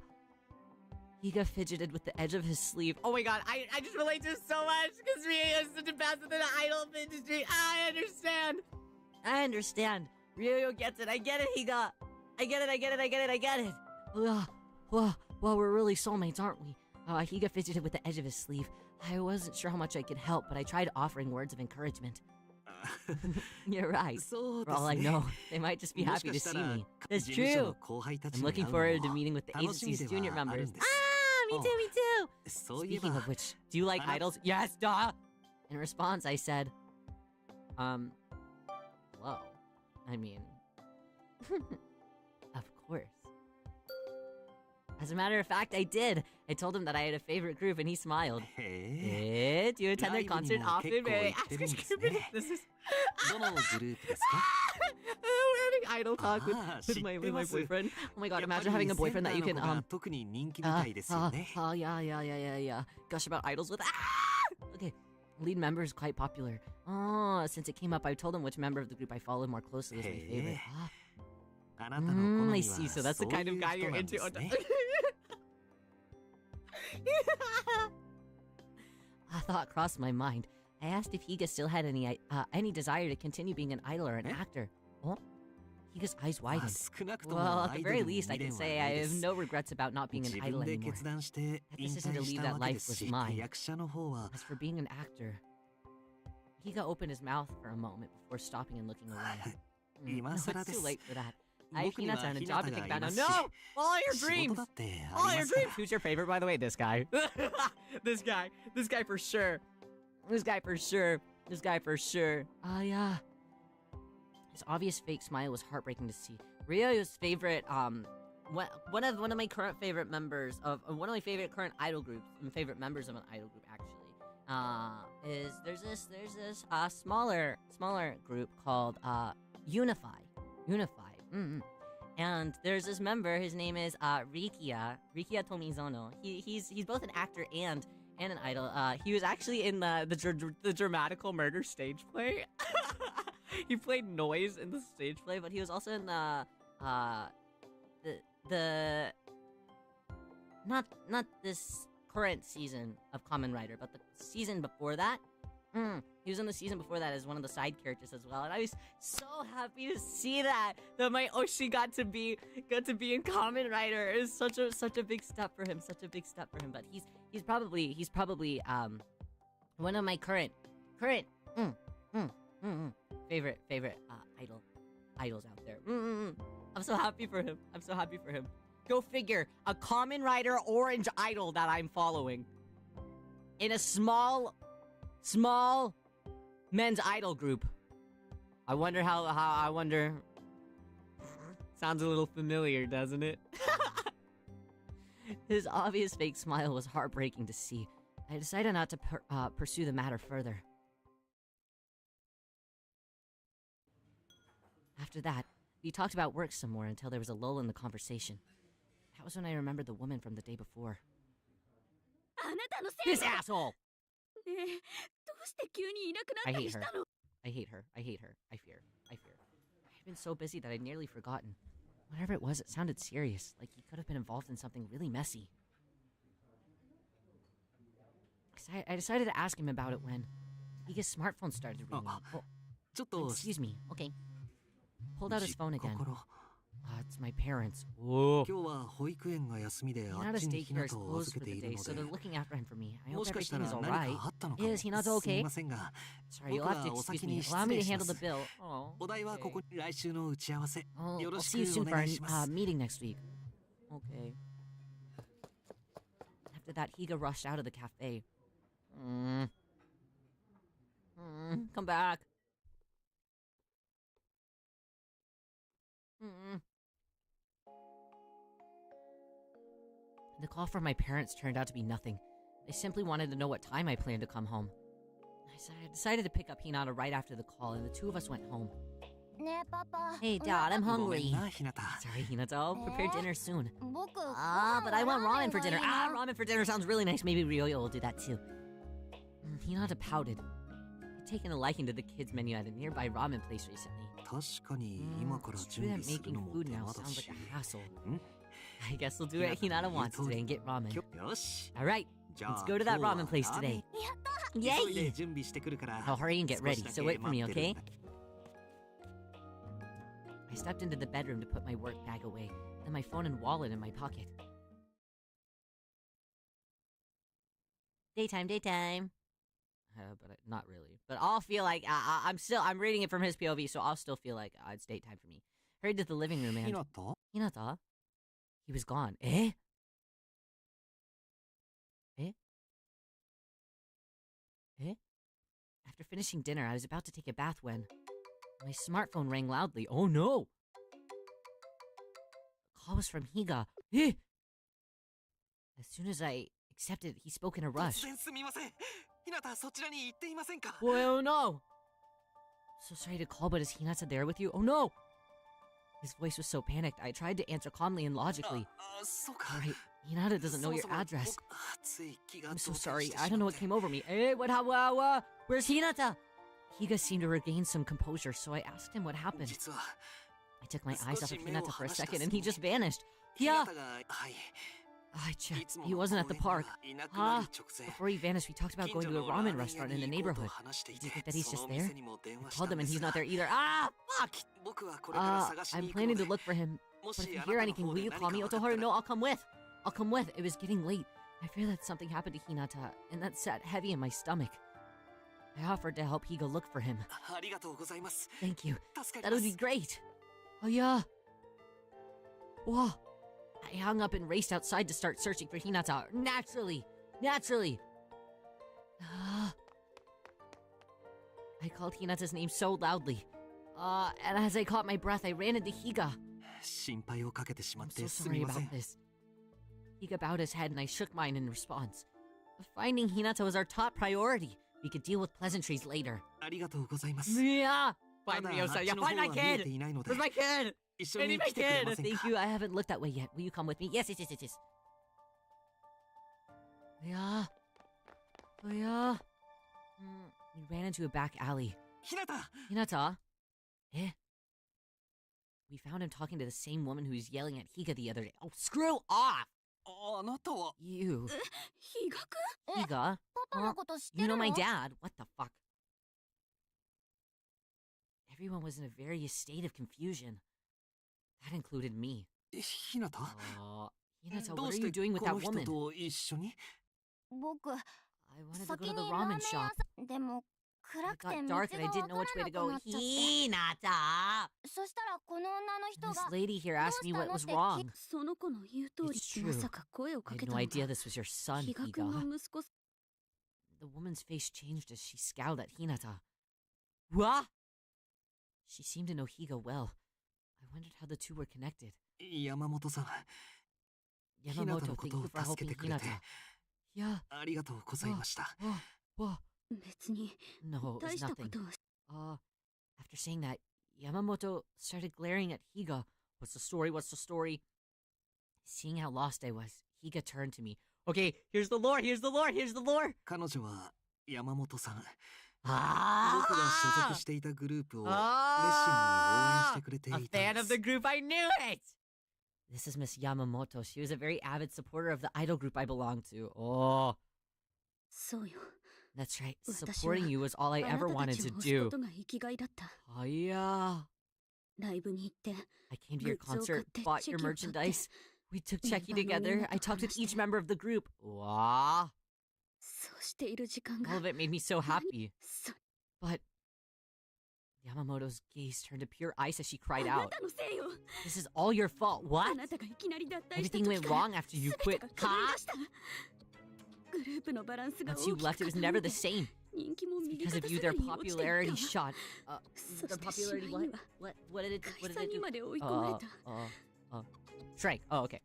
S1: Higa fidgeted with the edge of his sleeve. Oh my god, I just relate to it so much because Ryo is such a passive in the idol industry. I understand. Ryo gets it. I get it, Higa. I get it. Well, we're really soulmates, aren't we? Higa fidgeted with the edge of his sleeve. I wasn't sure how much I could help, but I tried offering words of encouragement. You're right. For all I know, they might just be happy to see me. That's true. I'm looking forward to meeting with the agency's junior members. Me too. Speaking of which, do you like idols? Yes, duh! In response, I said, hello. I mean, of course. As a matter of fact, I did. I told him that I had a favorite group, and he smiled. Do you attend their concert often? May I ask which group it is? This is... having idol talk with my boyfriend. Oh my god, imagine having a boyfriend that you can, yeah. Gush about idols with... Okay, lead member is quite popular. Since it came up, I told him which member of the group I followed more closely as my favorite. I see, so that's the kind of guy you're into. A thought crossed my mind. I asked if Higa still had any desire to continue being an idol or an actor. Oh? Higa's eyes widened. Well, at the very least, I can say I have no regrets about not being an idol anymore. That decision to leave that life was mine. As for being an actor... Higa opened his mouth for a moment before stopping and looking away. No, it's too late for that. I have Hinata and a job to think about now. No! Follow your dreams! Follow your dreams! Who's your favorite, by the way? This guy. This guy for sure. Yeah. His obvious fake smile was heartbreaking to see. Ryo's favorite, one of my current favorite members of one of my favorite current idol groups, favorite members of an idol group actually, is there's this smaller group called Unify. And there's this member, his name is Rikia Tomizono. He's both an actor and an idol. He was actually in the dramatical murder stage play. He played Noise in the stage play, but he was also in the not this current season of Kamen Rider, but the season before that. He was in the season before that as one of the side characters as well, and I was so happy to see that my Oshi got to be in Kamen Rider. It was such a big step for him, But he's probably one of my current favorite idols out there. I'm so happy for him. Go figure, a Kamen Rider orange idol that I'm following in a small men's idol group. I wonder how sounds a little familiar, doesn't it? His obvious fake smile was heartbreaking to see. I decided not to pursue the matter further. After that, we talked about work some more until there was a lull in the conversation. That was when I remembered the woman from the day before. This asshole! I hate her. I fear. I've been so busy that I'd nearly forgotten. Whatever it was, it sounded serious, like he could have been involved in something really messy. I decided to ask him about it when Higa's smartphone started ringing. Excuse me, okay. Pulled out his phone again. It's to my parents. Whoa.
S4: 今日は保育園が休みであっ
S1: Hinata's
S4: ちに
S1: daycare
S4: ひ
S1: is
S4: なたを
S1: closed
S4: 預け
S1: for
S4: て
S1: the
S4: いる
S1: day,
S4: の
S1: so
S4: で
S1: they're looking after him for me. I
S4: も
S1: hope
S4: しかした
S1: everything
S4: ら
S1: is
S4: 何
S1: alright.
S4: かあったのかも
S1: Is Hinata
S4: す
S1: okay?
S4: みませんが
S1: Sorry, you'll have to
S4: 僕はお
S1: excuse
S4: 先
S1: me.
S4: に
S1: Allow me to
S4: 失礼し
S1: handle
S4: ま
S1: the
S4: す
S1: bill. Oh,
S4: お題はここに来週の打ち合わせ
S1: I'll
S4: よろ
S1: I'll
S4: し
S1: see you
S4: く
S1: soon
S4: お
S1: for
S4: 願
S1: our
S4: いします
S1: meeting next week. Okay. After that, Higa rushed out of the cafe. Come back. The call from my parents turned out to be nothing. They simply wanted to know what time I planned to come home. I decided to pick up Hinata right after the call, and the two of us went home.
S5: ねえパパ
S1: Hey, Dad, I'm
S4: ごめん
S1: hungry.
S4: なひなた
S1: Sorry, Hinata. I'll prepare dinner soon.
S5: 僕
S1: But I want ramen for dinner. Ramen for dinner sounds really nice. Maybe Ryoyo will do that too. Hinata pouted. I'd taken a liking to the kids' menu at a nearby ramen place recently.
S4: 確かに今から
S1: It's
S4: 準
S1: true
S4: 備
S1: that
S4: する
S1: making
S4: のも
S1: food
S4: 手
S1: now
S4: 間だ
S1: sounds
S4: し
S1: like a hassle.
S4: ん
S1: I guess we'll do what Hinata wants today and get ramen.
S4: よし
S1: Alright,
S4: じゃあ
S1: let's go to that
S4: 今日は
S1: ramen place
S4: ラーメン
S1: today.
S4: 急いで
S1: Yay!
S4: 準備してくるから
S1: I'll hurry and get
S4: 少
S1: ready,
S4: しだ
S1: so
S4: け
S1: wait for me,
S4: 待ってる
S1: okay? I stepped into the bedroom to put my work bag away, then my phone and wallet in my pocket. Daytime. But not really. But I'll feel like I'm reading it from his POV, so I'll still feel like it's daytime for me. Hurried to the living room
S4: ひ
S1: and
S4: なた
S1: Hinata, he was gone. Eh? Eh? Eh? After finishing dinner, I was about to take a bath when my smartphone rang loudly. Oh no! The call was from Higa. Eh? As soon as I accepted, he spoke in a
S4: 突
S1: rush.
S4: 然すみませんひなたそちらに行っていませんか
S1: Boy, oh no! So sorry to call, but is Hinata there with you? Oh no! His voice was so panicked, I tried to answer calmly and logically.
S4: そうか
S1: Alright, Hinata doesn't know
S4: そも
S1: your
S4: そも
S1: address.
S4: 僕つい気が
S1: I'm so
S4: 動転
S1: sorry.
S4: して
S1: I
S4: し
S1: don't know
S4: ま
S1: what
S4: って
S1: came over me. Hey, where's Hinata? Higa seemed to regain some composure, so I asked him what happened.
S4: 実は
S1: I took my eyes off of
S4: 少し目を
S1: Hinata for a
S4: 離した
S1: second, and he just vanished.
S4: ひな
S1: Yeah,
S4: たがはい
S1: I
S4: い
S1: checked.
S4: つも
S1: He
S4: の
S1: wasn't at the
S4: 公園
S1: park.
S4: にはいなくなる直前
S1: Before he vanished, we talked about
S4: 近
S1: going
S4: 所
S1: to a
S4: のラー
S1: ramen
S4: メン
S1: restaurant
S4: 屋
S1: in the
S4: に行こうと
S1: neighborhood.
S4: 話してい
S1: Do
S4: て
S1: you think that he's
S4: そ
S1: just
S4: の
S1: there?
S4: 店にも電
S1: I
S4: 話した
S1: called
S4: ん
S1: him
S4: で
S1: and
S4: す
S1: he's not there either. Ah, fuck!
S4: 僕はこれから探し
S1: I'm
S4: に行くの
S1: planning
S4: で
S1: to look for him.
S4: も
S1: But
S4: し
S1: if
S4: あ
S1: you
S4: な
S1: hear
S4: たの
S1: anything,
S4: 方
S1: will
S4: で
S1: you
S4: 何
S1: call me?
S4: か分かった
S1: Otoharu,
S4: ら
S1: no, I'll come with. I'll come with. It was getting late. I fear that something happened to Hinata, and that sat heavy in my stomach. I offered to help Higa look for him.
S4: ありがとうございます
S1: Thank you.
S4: 助か
S1: That
S4: り
S1: would
S4: ま
S1: be
S4: す
S1: great. Oh, yeah. Whoa. I hung up and raced outside to start searching for Hinata. Naturally. I called Hinata's name so loudly. And as I caught my breath, I ran into Higa.
S4: 心配をかけてしまっ
S1: I'm
S4: て
S1: so
S4: す
S1: sorry
S4: みませ
S1: about
S4: ん
S1: this. Higa bowed his head and I shook mine in response. Finding Hinata was our top priority. We could deal with pleasantries later.
S4: ありがとうございます。
S1: Yeah!
S4: た
S1: Find
S4: だ
S1: Ryo,
S4: あっ
S1: so
S4: ち
S1: yeah,
S4: の方
S1: find
S4: は
S1: my
S4: 見え
S1: kid!
S4: ていないので
S1: Where's my kid?
S4: 一緒
S1: I
S4: に
S1: need my
S4: 来てくれ
S1: kid!
S4: ません
S1: Thank
S4: か
S1: you, I haven't looked that way yet. Will you come with me? Yes. Yeah. Oh, yeah. We ran into a back alley.
S4: ひなた
S1: Hinata? Eh? We found him talking to the same woman who was yelling at Higa the other day. Oh, screw off!
S4: あなたは
S1: You.
S5: 比嘉くん
S1: Higa?
S5: パパのこと知って
S1: You
S5: る
S1: know
S5: の
S1: my dad? What the fuck? Everyone was in a various state of confusion. That included me.
S4: ひなた
S1: Hinata,
S4: ど
S1: what
S4: う
S1: are
S4: し
S1: you
S4: て
S1: doing with
S4: こ
S1: that
S4: の人
S1: woman?
S4: と一緒に
S5: 僕
S1: I wanted to
S5: 先
S1: go
S5: に
S1: to the
S5: ラー
S1: ramen
S5: メン屋
S1: shop.
S5: さんでも
S1: It
S5: 暗くて
S1: got
S5: 道が
S1: dark and I
S5: わ
S1: didn't
S5: か
S1: know
S5: ら
S1: which way
S5: な
S1: to
S5: く
S1: go.
S5: なっちゃって
S1: Hinata!
S5: そしたらこの女の人
S1: This
S5: が
S1: lady here asked me what was wrong.
S6: その子の言う通
S1: It's
S6: り
S1: true.
S6: まさか声を
S1: I
S6: かけ
S1: had
S6: た
S1: no
S6: の
S1: idea
S6: だ
S1: this was your son,
S6: 比嘉君
S1: Higa.
S6: の息子
S1: The woman's face changed as she scowled at Hinata. What? She seemed to know Higa well. I wondered how the two were connected.
S4: 山本さん
S1: Yamamoto, thank you for helping Hinata. Yeah.
S4: ありがとうございました
S1: Whoa.
S6: 別に
S1: No, it
S6: 大
S1: was
S6: したこ
S1: nothing.
S6: とは
S1: After saying that, Yamamoto started glaring at Higa. What's the story? Seeing how lost I was, Higa turned to me. Okay, here's the lore.
S4: 彼女は山本さん
S1: Ah!
S4: 僕が所属していたグループを熱心に応援
S1: Ah!
S4: してくれてい
S1: A
S4: た
S1: fan
S4: んで
S1: of
S4: す
S1: the group, I knew it! This is Miss Yamamoto. She was a very avid supporter of the idol group I belonged to. Oh,
S6: そうよ
S1: that's right.
S6: 私は
S1: Supporting you was all I
S6: あな
S1: ever
S6: たた
S1: wanted
S6: ち
S1: to
S6: を押すこ
S1: do.
S6: とが生きがいだった
S1: Oh, yeah.
S6: ライブに行って
S1: I came to your
S6: グッズを買っ
S1: concert,
S6: て
S1: bought
S6: チェ
S1: your
S6: キを買って
S1: merchandise. We took
S6: メン
S1: Checky
S6: バーのみん
S1: together.
S6: な
S1: I
S6: と
S1: talked with
S6: 話して
S1: each member of the group. Wow.
S6: そうしている時間が
S1: All of it made me so happy.
S6: そ
S1: But Yamamoto's gaze turned to pure ice as she cried
S6: あな
S1: out.
S6: たのせいよ
S1: This is all your fault.
S6: あ
S1: What?
S6: なたがいきなり脱退した
S1: Everything
S6: 時
S1: went
S6: から
S1: wrong after you
S6: 全
S1: quit.
S6: てが狂い
S1: Huh?
S6: 出したグループのバランスが
S1: Once you
S6: 大き
S1: left,
S6: く
S1: it was
S6: 傾
S1: never
S6: いて
S1: the same.
S6: 人気も右
S1: Because
S6: 肩
S1: of you,
S6: 下が
S1: their
S6: りに落ちていった
S1: popularity
S6: わ
S1: shot.
S6: そ
S1: Their
S6: してし
S1: popularity
S6: まい
S1: what?
S6: には
S1: What did it
S6: 解
S1: do?
S6: 散にまで追い込まれた
S1: Shrank. Oh, okay.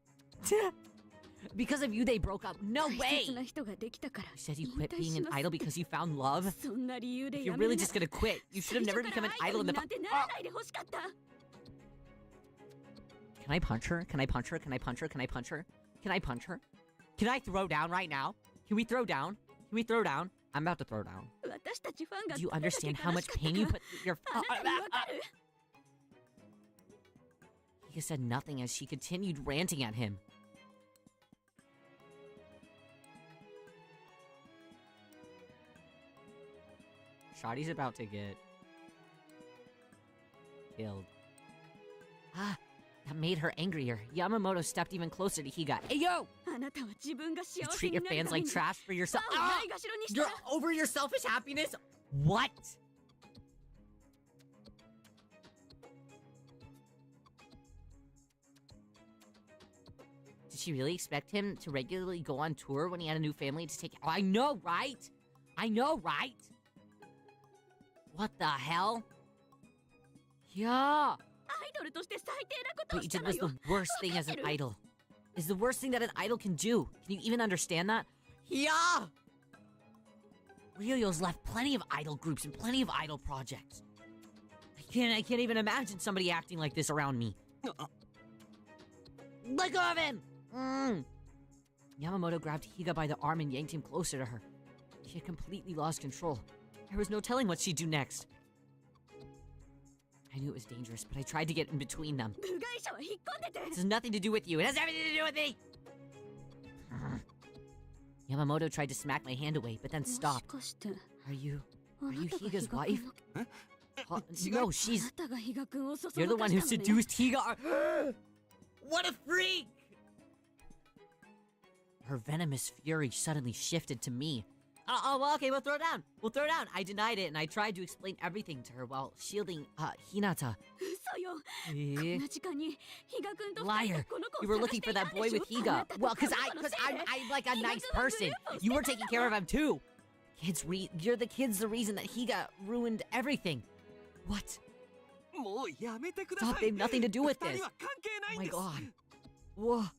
S1: Because of you, they broke up. No
S6: 大
S1: way!
S6: 切な人ができたから
S1: You said you
S6: 引
S1: quit
S6: 退
S1: being
S6: し
S1: an
S6: ます
S1: idol because you found love?
S6: そんな理由
S1: If
S6: で
S1: you're
S6: やめ
S1: really
S6: るな
S1: just gonna quit, you should have
S6: 最
S1: never
S6: 初か
S1: become
S6: ら
S1: an
S6: アイド
S1: idol
S6: ル
S1: in
S6: に
S1: the...
S6: なんてならないでほしかった
S1: Can I punch her? Can I punch her? Can I punch her? Can I punch her? Can I punch her? Can I throw down right now? Can we throw down? Can we throw down? I'm about to throw down.
S6: 私たちファンが
S1: Do you
S6: どれだけ
S1: understand how
S6: 悲
S1: much
S6: しかった
S1: pain you
S6: か
S1: put through your...
S6: あなたにわかる
S1: He said nothing as she continued ranting at him. Shotty's about to get killed. Ah, that made her angrier. Yamamoto stepped even closer to Higa. Hey, yo!
S6: あなたは自分が幸
S1: You
S6: せ
S1: treat
S6: に
S1: your
S6: なる
S1: fans
S6: ため
S1: like
S6: に
S1: trash for
S6: フ
S1: yourself.
S6: ァンを
S1: Ah!
S6: ないがしろにした
S1: You're over your selfish happiness? What? Did she really expect him to regularly go on tour when he had a new family to take... Oh, I know, right? I know, right? What the hell? Yeah.
S6: アイドルとして最低なことを
S1: What
S6: し
S1: you
S6: た
S1: did
S6: の
S1: was
S6: よ
S1: the worst thing as an idol. Is the worst thing that an idol can do. Can you even understand that? Yeah! Ryoyo's left plenty of idol groups and plenty of idol projects. I can't even imagine somebody acting like this around me. Let go of him! Yamamoto grabbed Higa by the arm and yanked him closer to her. She had completely lost control. There was no telling what she'd do next. I knew it was dangerous, but I tried to get in between them.
S6: 部外者は引っ込んでて
S1: This has nothing to do with you. It has everything to do with me! Yamamoto tried to smack my hand away, but then
S6: もし
S1: stopped.
S6: かして
S1: Are you
S6: あなたが
S1: Higa's
S6: 比嘉
S1: wife?
S6: 君の
S1: No,
S6: あ
S1: she's...
S6: なたが比嘉君をそそ
S1: You're the
S6: のか
S1: one
S6: し
S1: who
S6: たのね
S1: seduced Higa. What a freak! Her venomous fury suddenly shifted to me. Well, okay, we'll throw down. We'll throw down. I denied it, and I tried to explain everything to her while shielding, Hinata.
S6: 嘘よ
S1: Eh?
S6: こんな時間に比嘉君と二人
S1: Liar.
S6: でこの子
S1: You
S6: を
S1: were
S6: 探
S1: looking
S6: して
S1: for
S6: いた
S1: that
S6: ん
S1: boy
S6: でし
S1: with
S6: ょ
S1: Higa.
S6: あなたと
S1: Well, because
S6: 彼女のせいで
S1: I'm like a nice
S6: Higa-kunは
S1: person.
S6: グループを
S1: You were
S6: 捨て
S1: taking
S6: た
S1: care
S6: の
S1: of him too. You're the kids the reason that Higa ruined everything. What?
S4: もうやめてくださ
S1: Stop, they
S4: い
S1: have nothing to do with
S4: 二
S1: this.
S4: 人は関係な
S1: Oh
S4: いん
S1: my
S4: です
S1: god. Whoa.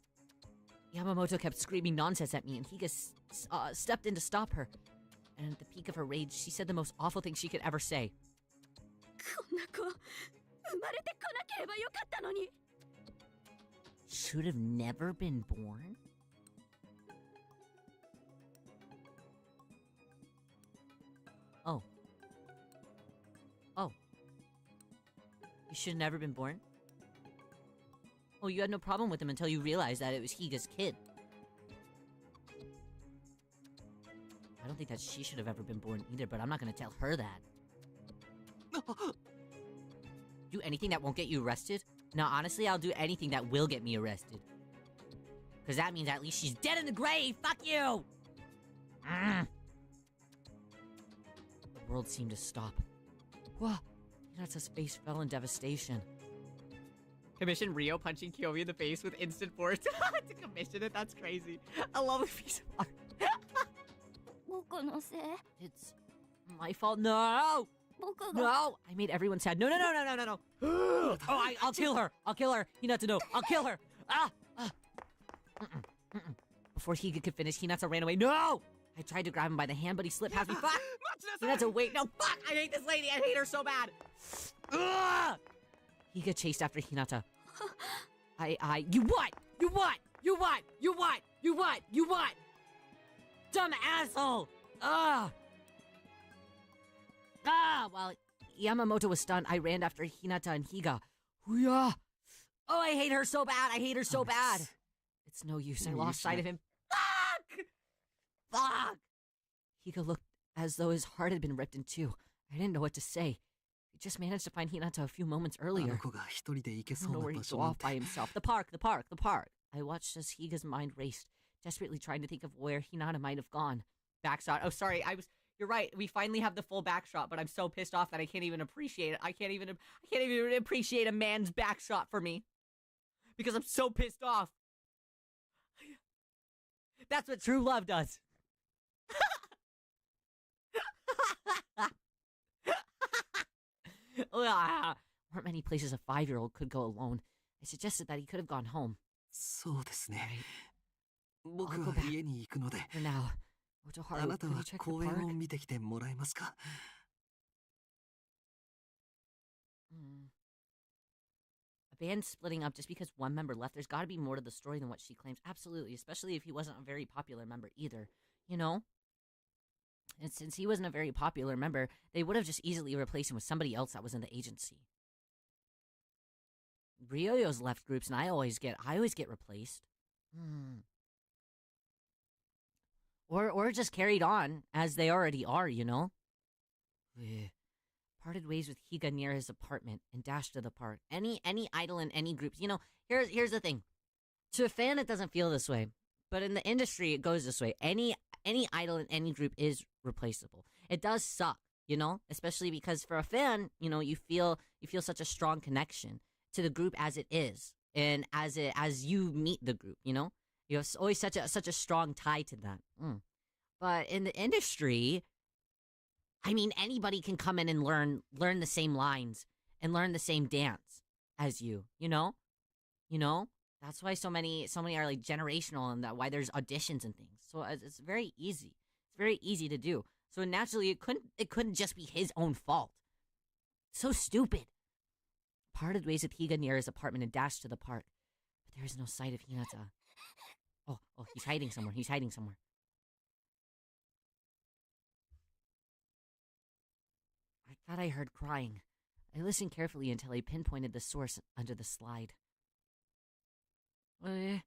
S1: Yamamoto kept screaming nonsense at me, and Higa stepped in to stop her. And at the peak of her rage, she said the most awful thing she could ever say.
S6: こんな子生まれてこなければよかったのに
S1: Should have never been born? Oh. Oh. You should have never been born? Oh, you had no problem with him until you realized that it was Higa's kid. I don't think that she should have ever been born either, but I'm not gonna tell her that. Do anything that won't get you arrested? No, honestly, I'll do anything that will get me arrested. Because that means at least she's dead in the grave! Fuck you! The world seemed to stop. Whoa! Hinata's face fell in devastation. Commission Rio punching Kiyomi in the face with instant force. To commission it, that's crazy. I love a piece of art.
S5: 僕のせい
S1: It's my fault. No!
S5: 僕が
S1: No! I made everyone sad. No, no, no, no, no, no, no. Oh, I'll kill her. I'll kill her. Hinata, no. I'll kill her. Before Higa could finish, Hinata ran away. No! I tried to grab him by the hand, but he slipped past me. Fuck!
S4: 待ちなさい
S1: Hinata, wait. No, fuck! I hate this lady. I hate her so bad. Higa chased after Hinata. You what? You what? You what? You what? You what? You what? Dumb asshole! While Yamamoto was stunned, I ran after Hinata and Higa. Hoo-yah! Oh, I hate her so bad! I hate her so bad! It's no use. I lost sight of him. Fuck! Fuck! Higa looked as though his heart had been ripped in two. I didn't know what to say. He just managed to find Hinata a few moments
S4: あの
S1: earlier.
S4: 子が一人で行け
S1: I
S4: そ
S1: don't
S4: う
S1: know
S4: な
S1: where
S4: 場
S1: he'd
S4: 所
S1: go
S4: なん
S1: off
S4: て
S1: by himself. The park, the park, the park. I watched as Higa's mind raced, desperately trying to think of where Hinata might have gone. Backshot. Oh, sorry. You're right. We finally have the full backshot, but I'm so pissed off that I can't even appreciate it. I can't even appreciate a man's backshot for me because I'm so pissed off. That's what true love does. Weren't many places a 5-year-old could go alone. I suggested that he could have gone home.
S4: そうですね
S1: Right.
S4: 僕
S1: I'll
S4: は
S1: go back.
S4: 家に行くので
S1: For now,
S4: あ
S1: Otoharu,
S4: なた
S1: could
S4: は
S1: you check the
S4: 公園
S1: park?
S4: を見てきてもらえますか
S1: Hmm. A band splitting up just because one member left. There's got to be more to the story than what she claims. Absolutely, especially if he wasn't a very popular member either. You know? And since he wasn't a very popular member, they would have just easily replaced him with somebody else that was in the agency. Ryoyo's left groups, and I always get replaced. Or just carried on as they already are, you know? Parted ways with Higa near his apartment and dashed to the park. Any idol in any groups. You know, here's the thing. To a fan, it doesn't feel this way, but in the industry, it goes this way. Any idol in any group is replaceable. It does suck, you know, especially because for a fan, you know, you feel such a strong connection to the group as it is, and as you meet the group, you know, you have always such a strong tie to that. But in the industry, I mean, anybody can come in and learn the same lines and learn the same dance as you. You know. That's why so many are like generational, and that why there's auditions and things. So it's very easy. It's very easy to do. So naturally, it couldn't just be his own fault. So stupid. Parted ways with Higa near his apartment and dashed to the park, but there is no sight of Hinata. Oh, he's hiding somewhere. I thought I heard crying. I listened carefully until I pinpointed the source under the slide. I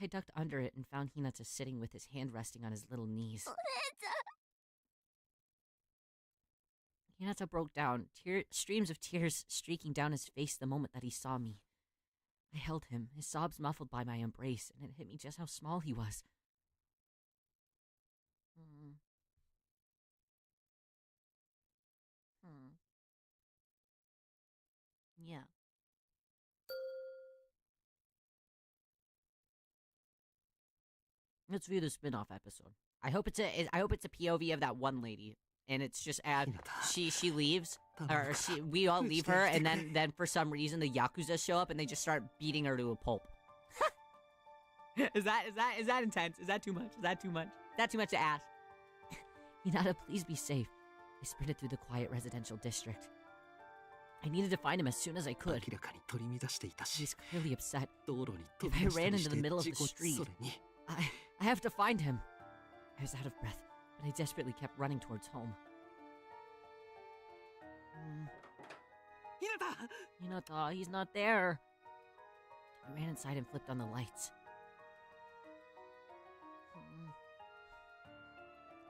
S1: ducked under it and found Hinata sitting with his hand resting on his little knees. Hinata broke down, streams of tears streaking down his face the moment that he saw me. I held him, his sobs muffled by my embrace, and it hit me just how small he was. Yeah. Let's view the spin-off episode. I hope it's a POV of that one lady, and it's just she leaves, or we all leave her, and then for some reason the Yakuza show up and they just start beating her to a pulp. Is that intense? Is that too much? Is that too much to ask? Hinata, please be safe. I sprinted through the quiet residential district. I needed to find him as soon as I could.
S4: 明らかに取り乱していた
S1: He's
S4: し
S1: clearly upset.
S4: 道路に
S1: If
S4: 飛
S1: I
S4: び出した
S1: ran
S4: り
S1: into
S4: し
S1: the
S4: て
S1: middle of
S4: 事
S1: the
S4: 故そ
S1: street,
S4: れに
S1: I have to find him. I was out of breath, but I desperately kept running towards home. Hinata, he's not there. I ran inside and flipped on the lights.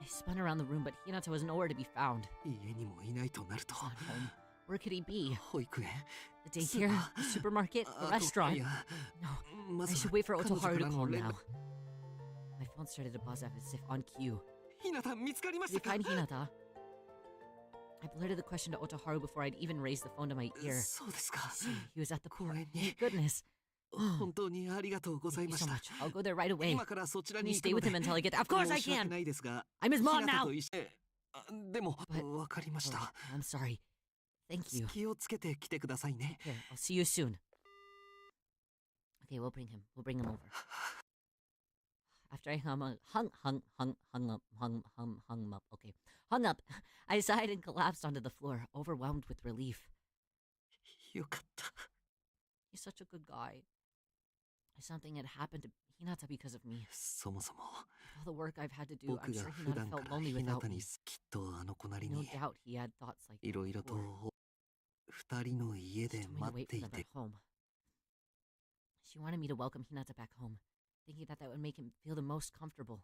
S1: I spun around the room, but Hinata was nowhere to be found.
S4: 家にもいないとなると
S1: He's not home. Where could he be?
S4: 保育園
S1: The daycare? The supermarket? The
S4: あと
S1: restaurant?
S4: いや
S1: No,
S4: ま
S1: I
S4: ず
S1: should wait for
S4: 彼女か
S1: Otoharu
S4: ら
S1: to
S4: の
S1: call
S4: 連
S1: now.
S4: 絡
S1: My phone started to buzz as if on cue.
S4: ひなた見つかりまし
S1: Did
S4: た
S1: you
S4: か
S1: find Hinata? I blurted the question to Otoharu before I'd even raised the phone to my ear.
S4: そうですか
S1: I see, he was at the pool.
S4: 公園に
S1: Thank goodness.
S4: 本当にありがとうござい
S1: Thank you
S4: ま
S1: so
S4: した
S1: much. I'll go there right away.
S4: 今からそちら
S1: Can
S4: に
S1: you
S4: 行く
S1: stay
S4: の
S1: with
S4: で
S1: him until I get there? Of course I
S4: 申し訳
S1: can!
S4: ないですが
S1: I'm his
S4: ひ
S1: mom
S4: なた
S1: now!
S4: と一緒でも
S1: But-
S4: わかりまし
S1: Oh,
S4: た
S1: I'm sorry. Thank you.
S4: 気をつけて来てくださいね
S1: Here, I'll see you soon. Okay, we'll bring him. We'll bring him over. After I hung up. Okay, hung up. I sighed and collapsed onto the floor, overwhelmed with relief.
S4: よかった
S1: He's such a good guy. Something had happened to Hinata because of me.
S4: そもそも
S1: All the work I've had to do,
S4: 僕
S1: I'm
S4: が
S1: sure
S4: 普
S1: Hinata
S4: 段か
S1: felt
S4: ら
S1: lonely
S4: ひ
S1: without
S4: なた
S1: me.
S4: にきっとあの子なり
S1: No
S4: に
S1: doubt he had thoughts like
S4: いろいろ
S1: before.
S4: と二人の家
S1: She
S4: で
S1: told me to
S4: 待っ
S1: wait
S4: て
S1: for
S4: い
S1: them
S4: て
S1: at home. She wanted me to welcome Hinata back home, thinking that would make him feel the most comfortable.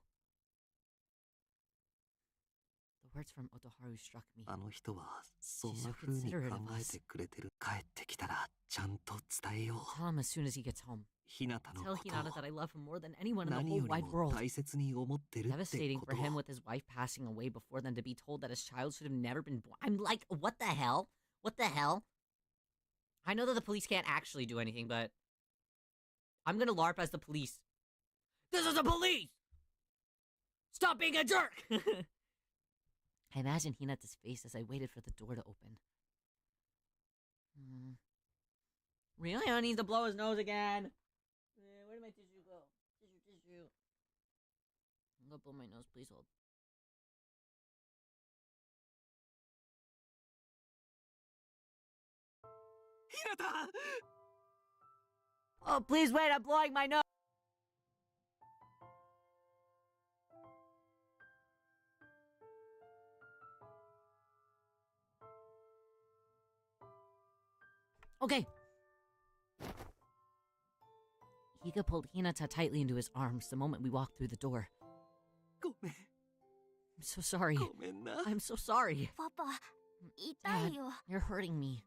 S1: The words from Otoharu struck me.
S4: あの人はそんな風に考えてくれてる。帰ってきたらちゃんと伝えよう。
S1: Tell him as soon as he gets home.
S4: ひなたの
S1: Tell
S4: こと
S1: Hinata that I love him more than anyone in the
S4: 何
S1: whole
S4: より
S1: wide
S4: も
S1: world.
S4: 大切に思ってるって
S1: Devastating
S4: こ
S1: for
S4: と
S1: him with his wife passing away before then to be told that his child should have never been born. I'm like, what the hell? What the hell? I know that the police can't actually do anything, but I'm gonna LARP as the police. This is the police! Stop being a jerk! I imagine Hinata's face as I waited for the door to open. Really? I need to blow his nose again. Where did my tissue go? Tissue. I'm gonna blow my nose, please hold.
S4: Hinata!
S1: Oh, please wait, I'm blowing my nose! Okay. Higa pulled Hinata tightly into his arms the moment we walked through the door.
S4: ごめん
S1: I'm so sorry.
S4: ごめんな
S1: I'm so sorry.
S5: パパ痛いよ
S1: You're hurting me.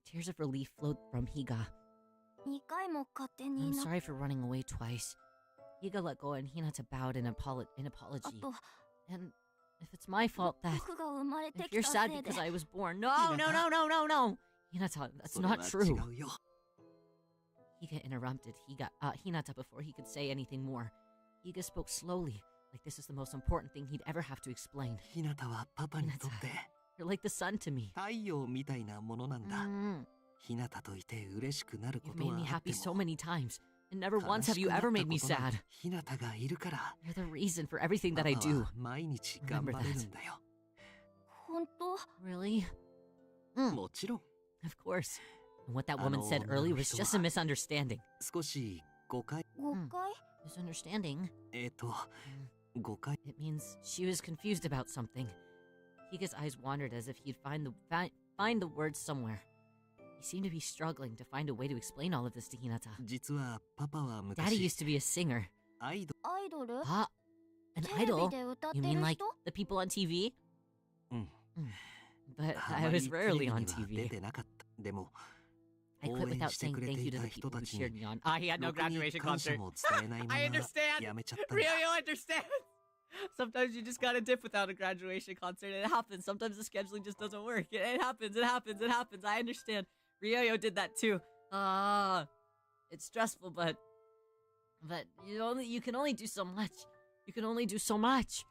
S1: Tears of relief flowed from Higa.
S5: 2回も勝手に
S1: I'm
S5: な
S1: sorry for running away twice. Higa let go and Hinata bowed in
S5: あ
S1: apology.
S5: と
S1: And if it's my fault that...
S5: 僕が生まれて
S1: If
S5: き
S1: you're
S5: た
S1: sad
S5: せいで
S1: because I was born... No, no, no, no, no, no! Hinata, that's
S4: それは
S1: not
S4: 違
S1: true.
S4: うよ
S1: Higa interrupted Hinata before he could say anything more. Higa spoke slowly, like this is the most important thing he'd ever have to explain.
S4: ひなたはパパにとって
S1: You're like the sun to me.
S4: 太陽みたいなものなんだ ひなたといて嬉しくなるこ
S1: You've
S4: と
S1: made
S4: は
S1: me
S4: あって
S1: happy so
S4: も
S1: many times, and never
S4: 悲
S1: once have
S4: し
S1: you
S4: くなった
S1: ever made me
S4: ことなん
S1: sad.
S4: てひなたがいるから
S1: You're the reason for everything
S4: パ
S1: that I
S4: パ
S1: do.
S4: は毎日頑張れるんだよ
S5: 本当
S1: Really?
S4: もちろん
S1: Of course. And what that woman said earlier was just a misunderstanding.
S4: 少し誤解
S5: 誤解
S1: Misunderstanding?
S4: 誤解
S1: It means she was confused about something. Higa's eyes wandered as if he'd find the words somewhere. He seemed to be struggling to find a way to explain all of this to Hinata.
S4: 実はパパは
S1: Daddy
S4: 昔
S1: used to be a singer.
S4: アイド
S5: アイドル
S1: Ah, an
S5: テレビ
S1: idol?
S5: で歌って
S1: You
S5: る
S1: mean like
S5: 人
S1: the people on TV?
S4: うん
S1: But
S4: あ
S1: I
S4: まり
S1: was
S4: テレ
S1: rarely
S4: ビには
S1: on
S4: 出
S1: TV.
S4: てなかったでも
S1: I
S4: 応
S1: quit
S4: 援
S1: without
S4: して
S1: saying
S4: くれ
S1: thank
S4: て
S1: you
S4: い
S1: to
S4: た
S1: the
S4: 人
S1: people
S4: た
S1: who
S4: ちに
S1: cheered me on. He had no
S4: ろくに
S1: graduation
S4: 感謝
S1: concert.
S4: も伝えないま
S1: I
S4: ま
S1: understand.
S4: やめちゃったんだ
S1: Ryo, you understand. Sometimes you just gotta dip without a graduation concert. It happens. Sometimes the scheduling just doesn't work. It happens. It happens. It happens. I understand. Ryo did that too. It's stressful, but you can only do so much. You can only do so much.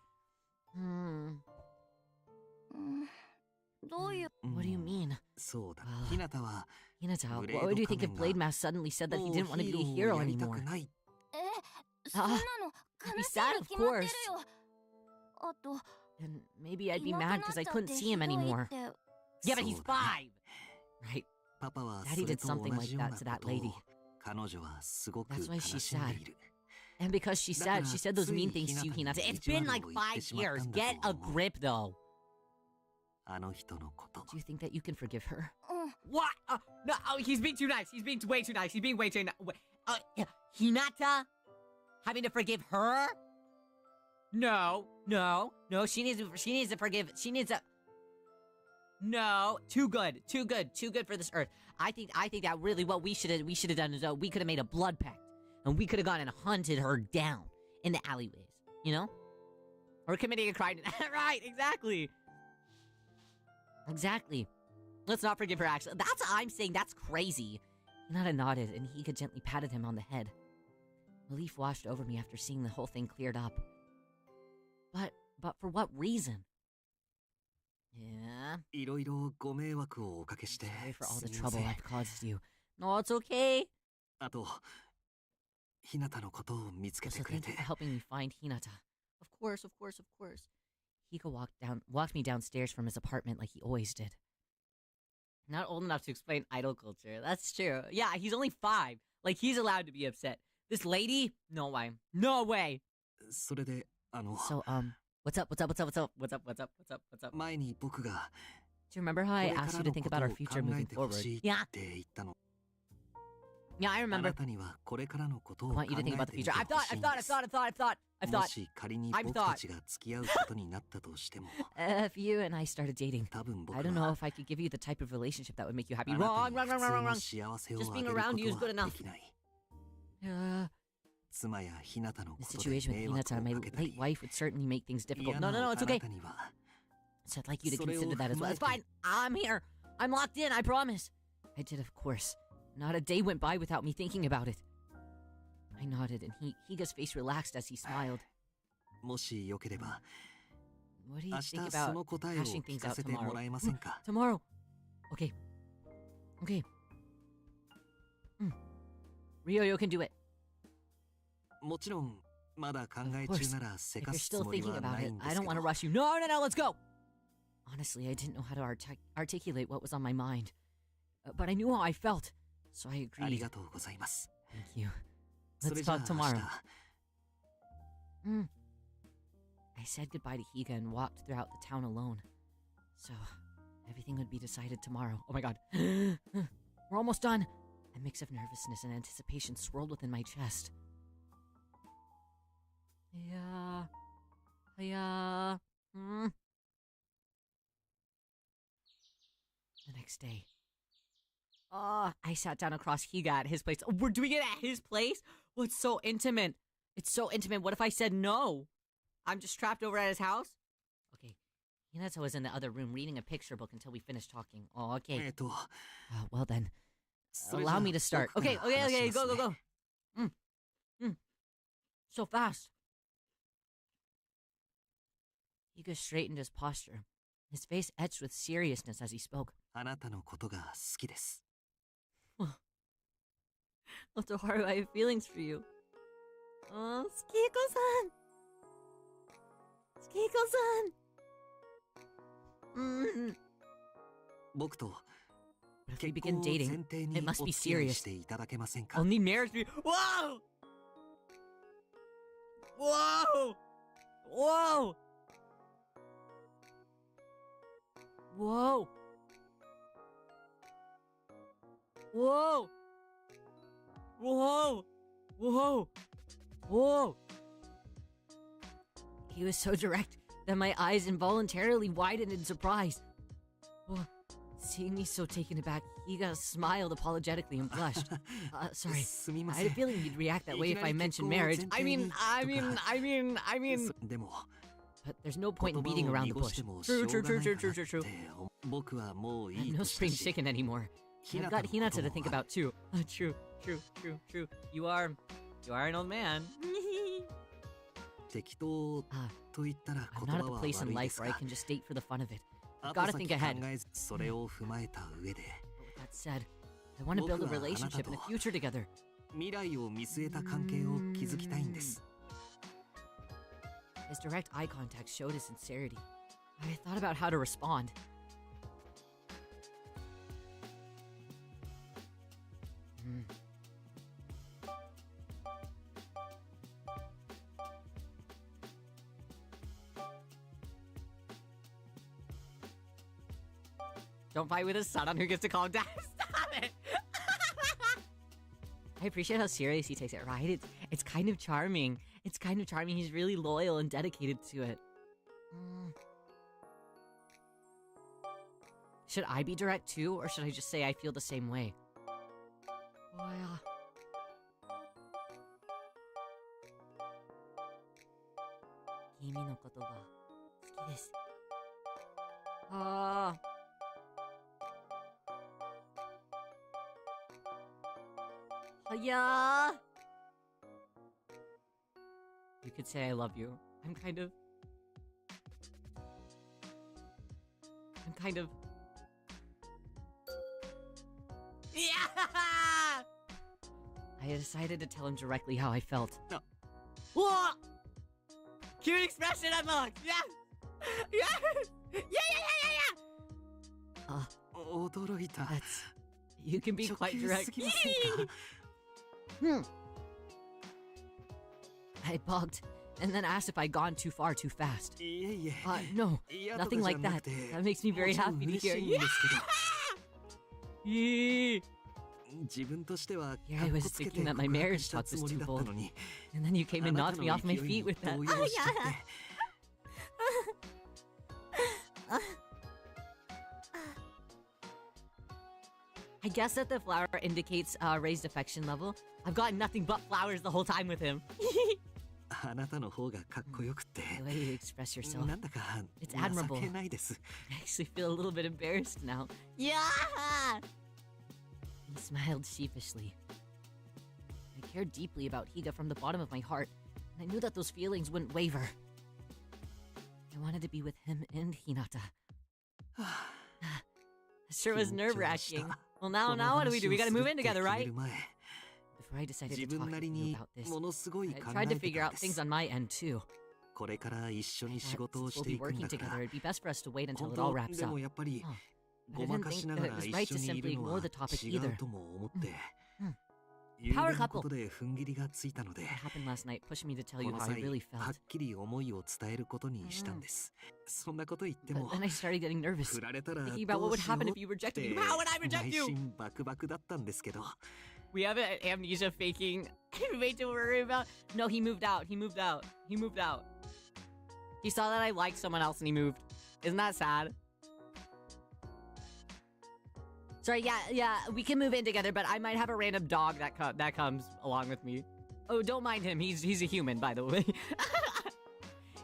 S5: どういう
S1: What do you mean?
S4: そうだ
S1: Well,
S4: ひなたは
S1: Hinata,
S4: Blade
S1: what would you think if
S4: Kamen
S1: Blade Mask suddenly said that he
S4: もう
S1: didn't want to
S4: ヒ
S1: be a
S4: ー
S1: hero
S4: ローをやりた
S1: anymore?
S4: くない
S5: そんなの
S1: I'd
S5: 悲
S1: be
S5: しい
S1: sad,
S5: に
S1: of
S5: 決まってる
S1: course.
S5: よあと
S1: And maybe I'd
S5: い
S1: be
S5: なく
S1: mad
S5: なっ
S1: because
S5: ちゃ
S1: I
S5: って
S1: couldn't
S5: ひ
S1: see him
S5: どい
S1: anymore.
S5: って
S1: Yeah, but he's
S4: そうだ
S1: 5! Right.
S4: パパは
S1: Daddy
S4: それ
S1: did
S4: と
S1: something
S4: 同
S1: like
S4: じよう
S1: that
S4: な
S1: to that
S4: ことを
S1: lady.
S4: 彼女はすごく
S1: That's why
S4: 悲
S1: she's
S4: しんで
S1: sad.
S4: いる
S1: And because she's
S4: だから
S1: sad, she said those
S4: つい
S1: mean things to you,
S4: ひなた
S1: Hinata.
S4: に
S1: It's been
S4: 意地悪
S1: like
S4: を言って
S1: 5
S4: しまった
S1: years.
S4: んだ
S1: Get
S4: と
S1: a
S4: 思う
S1: grip, though.
S4: あの人のこと
S1: Do you think that you can forgive her?
S5: うん
S1: What? No, he's being too nice. He's being way too nice. He's being way too nice. Hinata? Having to forgive her? No. She needs to forgive. She needs to... No. Too good for this earth. I think that really what we should have done is we could have made a blood pact. And we could have gone and hunted her down in the alleyways. You know? Or committing a crime. Right, exactly. Exactly. Let's not forgive her action. That's what I'm saying. That's crazy. Hinata nodded, and Higa gently patted him on the head. Relief washed over me after seeing the whole thing cleared up. But for what reason? Yeah.
S4: いろいろご迷惑をおかけして
S1: Sorry for all
S4: す
S1: the
S4: みま
S1: trouble
S4: せん
S1: I've caused you. No, it's okay.
S4: あとひなたのことを見つけ
S1: Also,
S4: てくれ
S1: thank you
S4: て
S1: for helping me find Hinata. Of course. Higa walked me downstairs from his apartment like he always did. Not old enough to explain idol culture. That's true. Yeah, he's only 5. Like, he's allowed to be upset. This lady? No way. No way.
S4: それで
S1: So, what's up?
S4: 前に僕が
S1: Do you remember how
S4: こ
S1: I
S4: れか
S1: asked
S4: ら
S1: you to
S4: の
S1: think
S4: こ
S1: about
S4: と
S1: our
S4: を考
S1: future
S4: え
S1: moving
S4: てほ
S1: forward?
S4: しいっ
S1: Yeah.
S4: て言ったの
S1: Yeah, I
S4: あ
S1: remember.
S4: なたにはこれからのことを
S1: I
S4: 考
S1: want you to
S4: え
S1: think about
S4: て
S1: the
S4: みて
S1: future.
S4: ほ
S1: I've thought,
S4: しい
S1: I've
S4: ん
S1: thought,
S4: で
S1: I've
S4: す。
S1: thought, I've thought, I've thought, I've
S4: も
S1: thought.
S4: し仮に
S1: I've
S4: 僕
S1: thought.
S4: たちが付き合うことになったとしても、
S1: If you and I started dating,
S4: 多分僕
S1: I don't know
S4: は
S1: if I could give you the type of relationship that would make you
S4: あ
S1: happy.
S4: なた
S1: Wrong,
S4: に
S1: wrong,
S4: 普
S1: wrong,
S4: 通
S1: wrong,
S4: の
S1: wrong.
S4: 幸せを
S1: Just
S4: あ
S1: being
S4: げる
S1: around
S4: こ
S1: you is
S4: と
S1: good
S4: は
S1: enough.
S4: できない。
S1: The
S4: 妻やひなたのことで
S1: situation with
S4: 迷惑
S1: Hinata,
S4: を
S1: my
S4: かけた
S1: late
S4: り、
S1: wife, would certainly make things difficult.
S4: 嫌
S1: No,
S4: な
S1: no,
S4: あ
S1: no, it's
S4: な
S1: okay.
S4: たには
S1: So I'd like you to
S4: それを
S1: consider that as well. It's
S4: 踏まえて
S1: fine. I'm here. I'm locked in. I promise. I did, of course. Not a day went by without me thinking about it. I nodded, and Higa's face relaxed as he smiled.
S4: もしよければ
S1: What do you
S4: 明
S1: think
S4: 日そ
S1: about
S4: の答えを
S1: hashing
S4: 聞
S1: things
S4: か
S1: out
S4: せても
S1: tomorrow?
S4: らえませんか？
S1: Tomorrow. Okay. Okay. Ryo can do it.
S4: もちろんまだ考え
S1: Of course.
S4: 中ならせ
S1: If
S4: か
S1: you're
S4: すつ
S1: still
S4: もり
S1: thinking
S4: は
S1: about
S4: ない
S1: it,
S4: んで
S1: I
S4: す
S1: don't
S4: け
S1: want
S4: ど
S1: to rush you. No, no, no, let's go. Honestly, I didn't know how to articulate what was on my mind. But I knew how I felt, so I
S4: あり
S1: agreed.
S4: がとうございます。
S1: Thank you.
S4: そ
S1: Let's
S4: れじゃあ
S1: talk
S4: 明
S1: tomorrow.
S4: 日
S1: I said goodbye to Higa and walked throughout the town alone. So, everything would be decided tomorrow. Oh my god. We're almost done. A mix of nervousness and anticipation swirled within my chest. Yeah. Yeah. The next day. I sat down across Higa at his place. Oh, we're doing it at his place? Oh, it's so intimate. It's so intimate. What if I said no? I'm just trapped over at his house? Okay. Hinata was in the other room reading a picture book until we finished talking. Oh, okay. Well then.
S4: それじゃあ
S1: Allow me to start.
S4: 僕から
S1: Okay, okay,
S4: 話し
S1: okay.
S4: ます
S1: Go, go,
S4: ね
S1: go. So fast. Higa straightened his posture. His face etched with seriousness as he spoke.
S4: あなたのことが好きです。
S1: Otoharu, I have feelings for you. Oh, Tsukiko-san. Tsukiko-san.
S4: 僕と
S1: But if we
S4: 結
S1: begin
S4: 婚を前
S1: dating,
S4: 提に
S1: it
S4: お
S1: must be
S4: 付き合い
S1: serious.
S4: していただけませんか？
S1: Only marriage be. Whoa! Whoa! Whoa! Whoa! Whoa! Whoa! Whoa! Whoa! He was so direct that my eyes involuntarily widened in surprise. Oh, seeing me so taken aback, Higa smiled apologetically and blushed. Sorry.
S4: すみま
S1: I
S4: せ
S1: had a
S4: ん。
S1: feeling you'd react that way if I mentioned
S4: いきなり
S1: marriage.
S4: 結婚を前提に でも
S1: But there's no point
S4: 言
S1: in
S4: 葉
S1: beating
S4: を
S1: around
S4: 濁
S1: the
S4: し
S1: bush.
S4: てもしょ
S1: True,
S4: う
S1: true,
S4: が
S1: true,
S4: ない
S1: true,
S4: か
S1: true,
S4: な
S1: true,
S4: っ
S1: true.
S4: て僕はもうい
S1: I'm
S4: い
S1: no
S4: 年
S1: spring
S4: だし
S1: chicken anymore.
S4: ひ
S1: I've
S4: なた
S1: got
S4: のこ
S1: Hinata
S4: と
S1: to think
S4: は
S1: about too. True, true, true, true. You are an old man.
S4: 適当と言ったら
S1: I'm
S4: 言
S1: not
S4: 葉
S1: at
S4: は
S1: the
S4: 悪
S1: place in
S4: いで
S1: life
S4: す
S1: where I
S4: が
S1: can just date for the fun of it. I've
S4: 後
S1: got to
S4: 先
S1: think
S4: 考
S1: ahead.
S4: えずそれを踏まえた上で
S1: But with that said, I want to build a relationship and a future together.
S4: 未来を見据えた関係を築きたいんです。
S1: His direct eye contact showed his sincerity. I thought about how to respond. Don't fight with his son on who gets to calm down. Stop it! I appreciate how serious he takes it, right? It's kind of charming. It's kind of charming. He's really loyal and dedicated to it. Should I be direct too, or should I just say I feel the same way? Oh, yeah. Kimi no koto ga suki desu. Ah. Yeah. You could say I love you. I'm kind of. Yeah! I decided to tell him directly how I felt.
S4: No.
S1: Whoa! Cute expression unlocked! Yes! Yes! Yeah! Uh,
S4: 驚いた。
S1: that's. You can be
S4: 直
S1: quite
S4: 球
S1: direct.
S4: すぎませんか？
S1: I balked and then asked if I'd gone too far too fast.
S4: いえいえ。
S1: No,
S4: 嫌とか
S1: nothing
S4: じゃ
S1: like
S4: な
S1: that.
S4: くて
S1: That makes me very
S4: もちろん
S1: happy to
S4: 嬉し
S1: hear.
S4: いんですけど
S1: Yeah!
S4: 自分としては
S1: Here I was thinking that my marriage talk was too bold. And then you came and knocked me off my feet with that. I guess that the flower indicates raised affection level. I've gotten nothing but flowers the whole time with him.
S4: あなたの方がかっこよくて
S1: The way you express yourself.
S4: なんだか
S1: It's admirable.
S4: 情けないです
S1: I actually feel a little bit embarrassed now. Yeah! He smiled sheepishly. I cared deeply about Higa from the bottom of my heart, and I knew that those feelings wouldn't waver. I wanted to be with him and Hinata. Sure was nerve-wracking. Well, now what do? We gotta move in together, right? Before I decided to talk to you about this, I tried to figure out things on my end, too.
S4: これから一緒に仕事を
S1: Since
S4: し
S1: we'll
S4: て
S1: be
S4: いくん
S1: working
S4: だか
S1: together,
S4: ら
S1: it'd be best for us to wait until
S4: 本
S1: it all
S4: 当
S1: wraps
S4: で
S1: up.
S4: もやっぱり
S1: But
S4: ご
S1: I
S4: ま
S1: didn't
S4: かし
S1: think
S4: な
S1: that
S4: が
S1: it
S4: ら
S1: was
S4: 一
S1: right
S4: 緒
S1: to
S4: にい
S1: simply
S4: るの
S1: ignore
S4: は
S1: the topic
S4: 違
S1: either.
S4: うとも思って
S1: Power
S4: 有限のことで踏ん切りがついたので
S1: What happened last night pushed me to tell
S4: こ
S1: you
S4: の
S1: how I
S4: 際
S1: really
S4: は
S1: felt.
S4: っきり思いを伝えることにしたんですそんなこと言っても
S1: But then I started getting nervous,
S4: 振られたら
S1: thinking about
S4: ど
S1: what
S4: う
S1: would
S4: しよ
S1: happen
S4: う
S1: if you rejected
S4: って
S1: me. How would I reject
S4: 内
S1: you?
S4: 心バクバクだったんですけど
S1: We have an amnesia faking made to worry about. No, he moved out. He moved out. He moved out. He saw that I liked someone else and he moved. Isn't that sad? Sorry, yeah, we can move in together, but I might have a random dog that comes along with me. Oh, don't mind him. He's a human, by the way.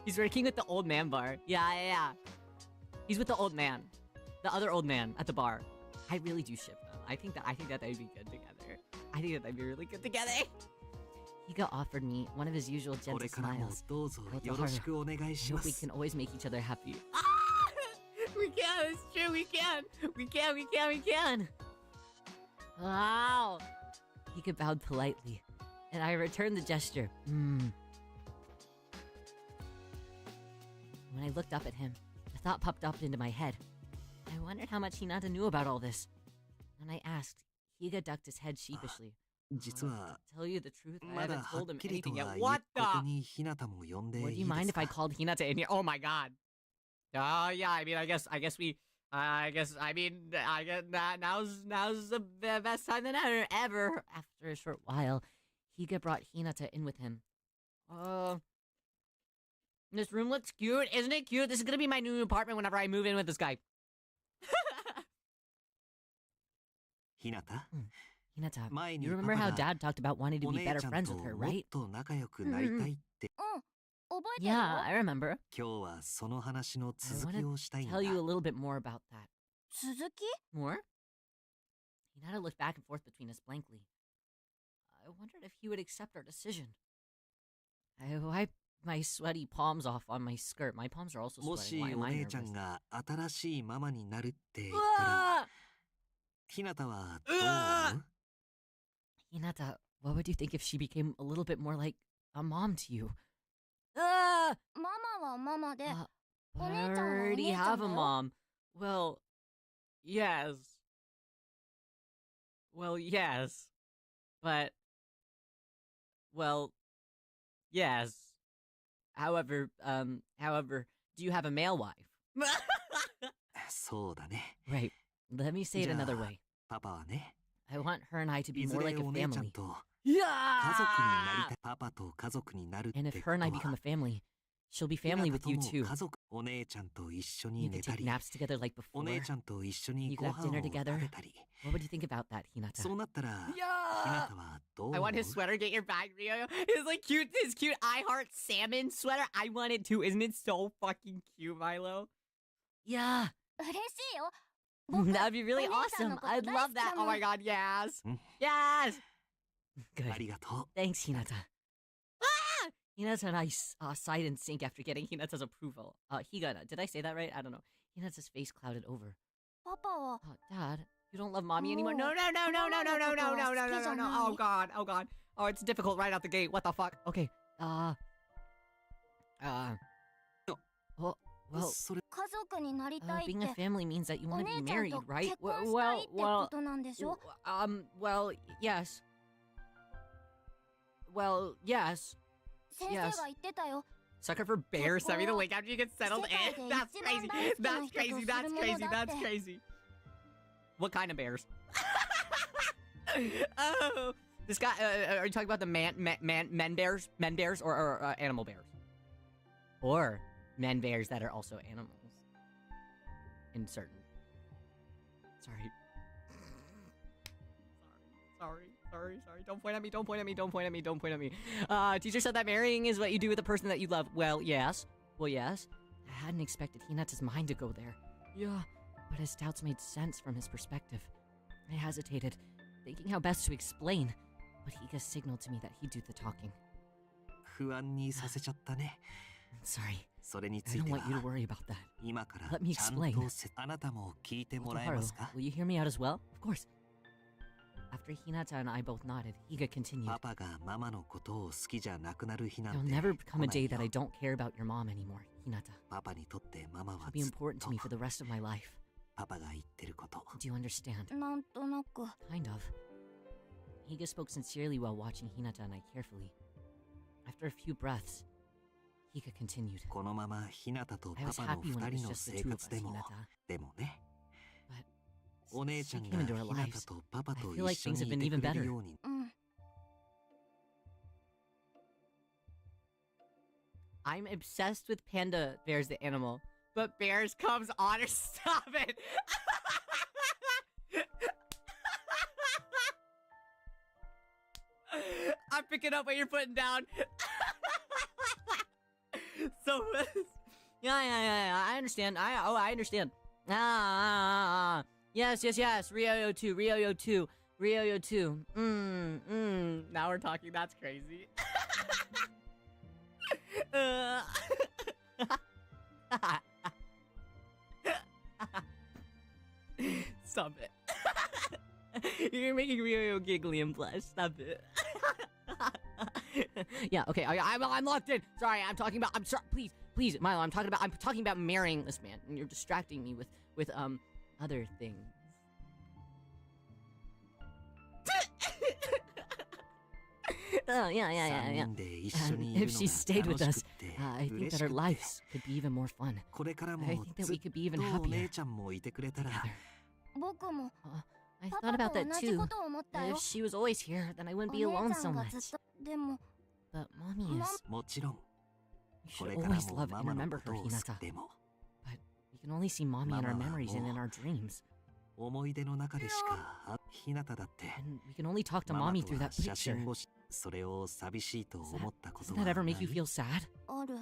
S1: He's working with the old man bar. Yeah. He's with the old man, the other old man at the bar. I really do ship them. I think that they'd be good together. I think that they'd be really good together. Higa offered me one of his usual
S4: こ
S1: gentle
S4: れからも
S1: smiles.
S4: どうぞよろしくお願い
S1: I
S4: しま
S1: hope we
S4: す
S1: can always make each other happy. We can, it's true, we can. Wow. Higa bowed politely, and I returned the gesture. When I looked up at him, a thought popped up into my head. I wondered how much Hinata knew about all this. And I asked, Higa ducked his head sheepishly.
S4: 実は
S1: To tell you the truth, I
S4: まだ
S1: haven't
S4: は
S1: told
S4: っ
S1: him
S4: きりと
S1: anything
S4: は
S1: yet.
S4: こ
S1: What
S4: こ
S1: the?
S4: にひなたも呼んでい
S1: Would
S4: い
S1: you
S4: で
S1: mind
S4: す
S1: if I
S4: か
S1: called Hinata in here? Oh my god. Yeah, I mean, I guess we, I guess that now's the best time than ever. After a short while, Higa brought Hinata in with him. This room looks cute. Isn't it cute? This is gonna be my new apartment whenever I move in with this guy.
S4: ひなた
S1: Hinata,
S4: 前に
S1: you
S4: パ
S1: remember
S4: パ
S1: how
S4: が
S1: Dad talked about wanting to
S4: お
S1: be
S4: 姉
S1: better
S4: ちゃん
S1: friends
S4: と
S1: with her,
S4: もっ
S1: right?
S4: と仲良くなりたいって
S5: 覚えてるよ
S1: Yeah, I remember.
S4: 今日はその話の
S1: I
S4: 続
S1: want
S4: き
S1: to
S4: をしたいんだ
S1: tell you a little bit more about that.
S5: 続き
S1: More? Hinata looked back and forth between us blankly. I wondered if he would accept our decision. I wiped my sweaty palms off on my skirt. My palms are also
S4: も
S1: sweating.
S4: し
S1: Why am
S4: お
S1: I
S4: 姉ちゃん
S1: nervous?
S4: が新しいママになるって言ったら
S1: Ah!
S4: ひなたはどう思う
S1: Hinata, what would you think if she became a little bit more like a mom to you? Ah!
S5: ママはママで
S1: But I
S5: お姉ちゃんはお
S1: already
S5: 姉ちゃ
S1: have
S5: んだ
S1: a
S5: よ
S1: mom. Well, yes. Well, yes. But, well, yes. However, do you have a male wife?
S4: そうだね
S1: Right. Let me say it
S4: じゃあ
S1: another way.
S4: パパはね
S1: I want her and I to be
S4: いず
S1: more
S4: れ
S1: like a
S4: お姉ちゃん
S1: family.
S4: と
S1: Yeah!
S4: 家族になりたいパパと家族になるって
S1: And
S4: こ
S1: if
S4: と
S1: her and I become
S4: は
S1: a family, she'll be
S4: ひな
S1: family
S4: た
S1: with
S4: と
S1: you
S4: も
S1: too.
S4: 家族お姉ちゃんと一緒
S1: You
S4: に
S1: could
S4: 寝た
S1: take
S4: り
S1: naps together like
S4: お
S1: before.
S4: 姉ちゃんと一緒に
S1: You
S4: ご
S1: could have
S4: 飯を
S1: dinner
S4: 食
S1: together.
S4: べたり
S1: What would you think about that, Hinata?
S4: そうなったらひ
S1: Yeah!
S4: なたはどう
S1: I
S4: 思
S1: want
S4: う
S1: his sweater. Get your bag, Rio. His cute I Heart Salmon sweater. I want it too. Isn't it so fucking cute, Milo? Yeah.
S5: 嬉しいよ僕
S1: That'd be really
S5: お姉ちゃんの
S1: awesome.
S5: こと
S1: I'd
S5: 大
S1: love
S5: 好きだ
S1: that.
S5: も
S1: Oh
S5: ん
S1: my god, yes.
S4: Mm.
S1: Yes. Good.
S4: ありがと
S1: Thanks, Hinata. Ah! Hinata and I sighed in sync after getting Hinata's approval. Higa, did I say that right? I don't know. Hinata's face clouded over.
S5: パパは
S1: Oh, Dad, you don't love mommy anymore?
S5: No.
S1: No. Oh god. Oh, it's difficult right out the gate. What the fuck? Okay. Well,
S4: う
S1: well,
S4: それ
S5: 家族になりたいっ
S1: being a
S5: て
S1: family means that you
S5: お
S1: want
S5: 姉
S1: to be
S5: ちゃん
S1: married,
S5: と
S1: right?
S5: 結婚したいってことなんでしょ
S1: yes. Well, yes.
S5: 先生が言ってたよ
S1: Sucker for bear, send me the link after you get settled in.
S5: 世界で
S1: That's
S5: 一番
S1: crazy.
S5: 大好きな
S1: That's
S5: 人と
S1: crazy.
S5: するものだって
S1: That's crazy. What kind of bears? Oh, this guy. Are you talking about the men bears, or animal bears, or men bears that are also animals? In certain. Sorry. Sorry. Don't point at me. Teacher said that marrying is what you do with the person that you love. Well, yes. I hadn't expected Hinata's mind to go there. Yeah, but his doubts made sense from his perspective. I hesitated, thinking how best to explain, but Higa signaled to me that he'd do the talking.
S4: 不安にさせちゃったね。
S1: I'm sorry.
S4: それにつ
S1: I
S4: い
S1: don't
S4: て
S1: want you to
S4: は
S1: worry about that.
S4: 今から
S1: Let me
S4: ちゃん
S1: explain.
S4: とあなたも聞いてもらえます
S1: Otoharu,
S4: か
S1: will you hear me out as well? Of course. After Hinata and I both nodded, Higa continued.
S4: パパがママのことを好きじゃなくなる日なん
S1: There'll
S4: て
S1: never come a
S4: 来ない
S1: day that I
S4: よ。
S1: don't care about your mom anymore, Hinata.
S4: パパにとってママは
S1: It'll be
S4: ずっ
S1: important
S4: と
S1: to me for the rest of my life.
S4: パパが言ってること。
S1: Do you understand?
S5: なんとなく
S1: Kind of. Higa spoke sincerely while watching Hinata and I carefully. After a few breaths, Higa continued.
S4: このままひなたと
S1: I
S4: パ
S1: was
S4: パの
S1: happy when it
S4: 二
S1: was
S4: 人の
S1: just the
S4: 生
S1: two of
S4: 活
S1: us,
S4: でも
S1: Hinata.
S4: でもね
S1: But
S4: お姉
S1: since
S4: ちゃ
S1: she
S4: ん
S1: came
S4: が
S1: into our
S4: ひなた
S1: lives,
S4: とパパ
S1: I
S4: と
S1: feel like
S4: 一緒
S1: things
S4: に
S1: have
S4: い
S1: been
S4: て
S1: even
S4: くれる
S1: better.
S4: ように
S1: I'm obsessed with panda bears, the animal, but bears comes on or stop it. I'm picking up what you're putting down. So, yeah. I understand. I understand. Yes. Ryo 2. Now we're talking. That's crazy. Stop it. You're making Ryo giggly and blush. Stop it. Yeah, okay. I'm locked in. Sorry, I'm talking about. I'm sorry. Please, Milo. I'm talking about marrying this man, and you're distracting me with other things. Oh, yeah.
S4: 3人で一緒にいる
S1: If
S4: の
S1: she stayed
S4: が
S1: with
S4: 楽し
S1: us,
S4: くって
S1: I think
S4: 嬉
S1: that
S4: し
S1: our
S4: くって
S1: lives could be even more fun
S4: これから
S1: I
S4: も
S1: think that
S4: ず
S1: we
S4: っ
S1: could be even
S4: とお
S1: happier
S4: 姉ちゃんもいてくれたら
S1: together.
S5: 僕も
S1: I
S5: パ
S1: thought
S5: パ
S1: about
S5: と
S1: that
S5: 同じ
S1: too.
S5: ことを思った
S1: If
S5: よ
S1: she was always here, then I
S5: お
S1: wouldn't
S5: 姉
S1: be
S5: ち
S1: alone
S5: ゃ
S1: so
S5: んがずっ
S1: much.
S5: とでも
S1: But mommy is.
S4: もちろん
S1: You
S4: こ
S1: should
S4: れから
S1: always
S4: も
S1: love
S4: マ
S1: and
S4: マの
S1: remember
S4: こと
S1: her,
S4: を好
S1: Hinata.
S4: きでも
S1: But we can only see mommy in our
S4: Mama
S1: memories and in our dreams.
S4: 思い出の中でしかひなただって
S1: And we can only talk to
S4: ママ
S1: mommy
S4: と
S1: through
S4: は
S1: that
S4: 写
S1: picture.
S4: 真越しそれを寂しいと
S1: Does
S4: 思
S1: that,
S4: ったこと
S1: doesn't
S4: は
S1: that ever
S4: ない
S1: make you feel sad?
S5: ある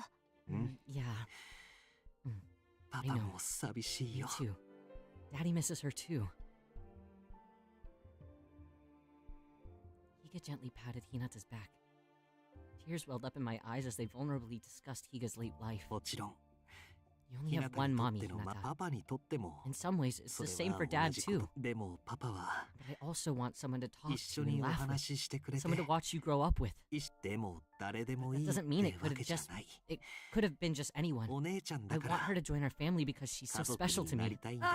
S1: Yeah,
S4: パ
S1: I
S4: パ
S1: know.
S4: も寂しい
S1: me
S4: よ
S1: too. Daddy misses her too. Higa gently patted Hinata's back. Tears welled up in my eyes as they vulnerably discussed Higa's late life.
S4: もちろん
S1: You only
S4: ひ
S1: have
S4: なた
S1: one
S4: にとっ
S1: mommy,
S4: ての
S1: Hinata.
S4: パパにとっても
S1: In some ways, it's
S4: そ
S1: the
S4: れ
S1: same
S4: は
S1: for
S4: 同
S1: Dad
S4: じこ
S1: too.
S4: とでもパパは
S1: But I also want someone to talk
S4: 一緒
S1: to
S4: に
S1: and
S4: お
S1: laugh with.
S4: 話ししてくれて
S1: Someone to watch you grow up with.
S4: でも誰でも
S1: That
S4: いいっ
S1: doesn't mean
S4: て
S1: it
S4: わ
S1: could
S4: け
S1: have
S4: じゃ
S1: just
S4: ない
S1: it could have been just anyone.
S4: お姉ちゃん
S1: I
S4: だか
S1: want
S4: ら
S1: her to join our family because she's so
S4: 家族
S1: special
S4: に
S1: to
S4: な
S1: me.
S4: りたいんだよ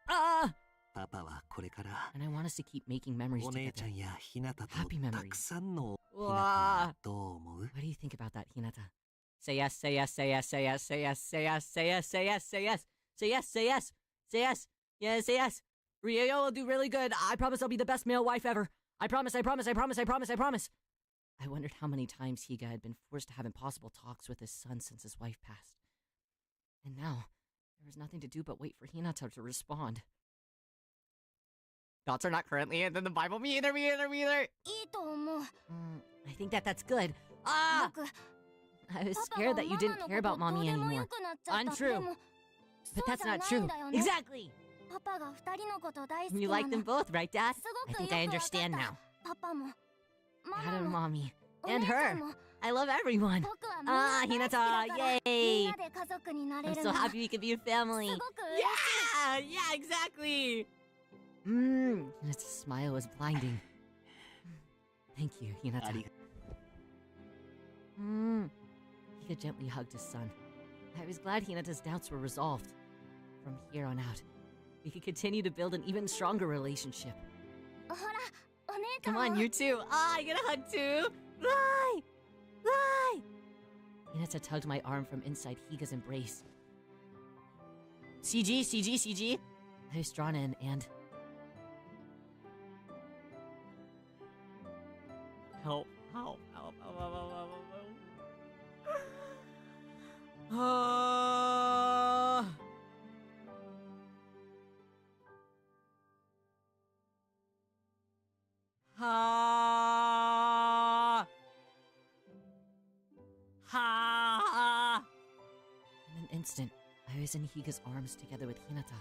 S1: Ah!
S4: パパはこれから
S1: And I want us to keep making memories
S4: お姉ちゃ
S1: together.
S4: んやひなたと
S1: Happy memories.
S4: たくさんのひなた
S1: Wow.
S4: はどう思う
S1: What do you think about that, Hinata? Say yes, say yes, say yes, say yes, say yes, say yes, say yes, say yes, say yes, say yes, say yes, say yes, yeah, say yes. Ryo will do really good. I promise I'll be the best male wife ever. I promise. I wondered how many times Higa had been forced to have impossible talks with his son since his wife passed. And now, there was nothing to do but wait for Hinata to respond. Thoughts are not currently in the Bible. Me either.
S5: いいと思う
S1: I think that's good. Ah!
S5: 僕
S1: I was
S5: パパ
S1: scared
S5: が
S1: that you
S5: マ
S1: didn't
S5: マ
S1: care
S5: の
S1: about
S5: ことどう
S1: mommy
S5: でも
S1: anymore.
S5: よくなっちゃった
S1: Untrue.
S5: でも
S1: But
S5: そう
S1: that's
S5: じゃ
S1: not
S5: ない
S1: true.
S5: んだよね
S1: Exactly.
S5: パパが二人のこと大好
S1: You
S5: きな
S1: like
S5: の
S1: them both, right, Dad?
S5: す
S1: I
S5: ごく
S1: think I
S5: よくわかった
S1: understand now.
S5: パパも
S1: Dad
S5: マ
S1: and
S5: マも
S1: mommy.
S5: お
S1: And
S5: 姉ちゃ
S1: her.
S5: んも
S1: I love everyone.
S5: 僕はみんな大好きだから
S1: Hinata,
S5: み
S1: yay.
S5: んなで家族になれ
S1: I'm
S5: る
S1: so
S5: のす
S1: happy we could be a family.
S5: ごく嬉しい
S1: Yeah, exactly. Hinata's smile was blinding. Thank you,
S4: あ
S1: Hinata.
S4: りが
S1: Higa gently hugged his son. I was glad Hinata's doubts were resolved. From here on out, we could continue to build an even stronger relationship.
S5: ほらお姉ちゃん
S1: Come on,
S5: も
S1: you too. Ah, I get a hug too. Lie! Hinata tugged my arm from inside Higa's embrace. CG. I was drawn in and... Help. Help. Help. Help. Help. Help. Help. Help. In an instant, I was in Higa's arms together with Hinata.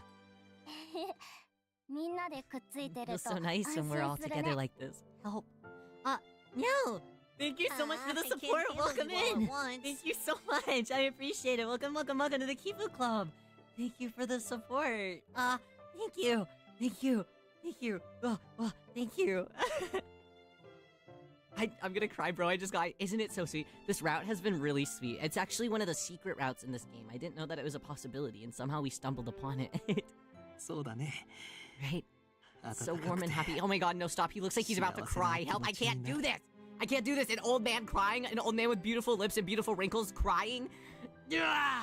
S5: みんなでくっついて
S1: It
S5: る
S1: feels
S5: と
S1: so nice
S5: 安
S1: when we're all
S5: 心する
S1: together
S5: ね
S1: like this. Help. No! Thank you so much for the
S7: I can't
S1: support.
S7: handle
S1: Welcome
S7: you all at
S1: in.
S7: once.
S1: Thank you so much. I appreciate it. Welcome to the Kifu Club. Thank you for the support. Thank you. Thank you. Thank you. Thank you. I'm gonna cry, bro. Isn't it so sweet? This route has been really sweet. It's actually one of the secret routes in this game. I didn't know that it was a possibility, and somehow we stumbled upon it.
S4: そうだね。
S1: Right? So
S4: 温かく
S1: warm and
S4: て
S1: happy. Oh my god, no, stop. He looks like he's about to cry. Help, I can't do this. I can't do this. An old man crying. An old man with beautiful lips and beautiful wrinkles crying. Yeah.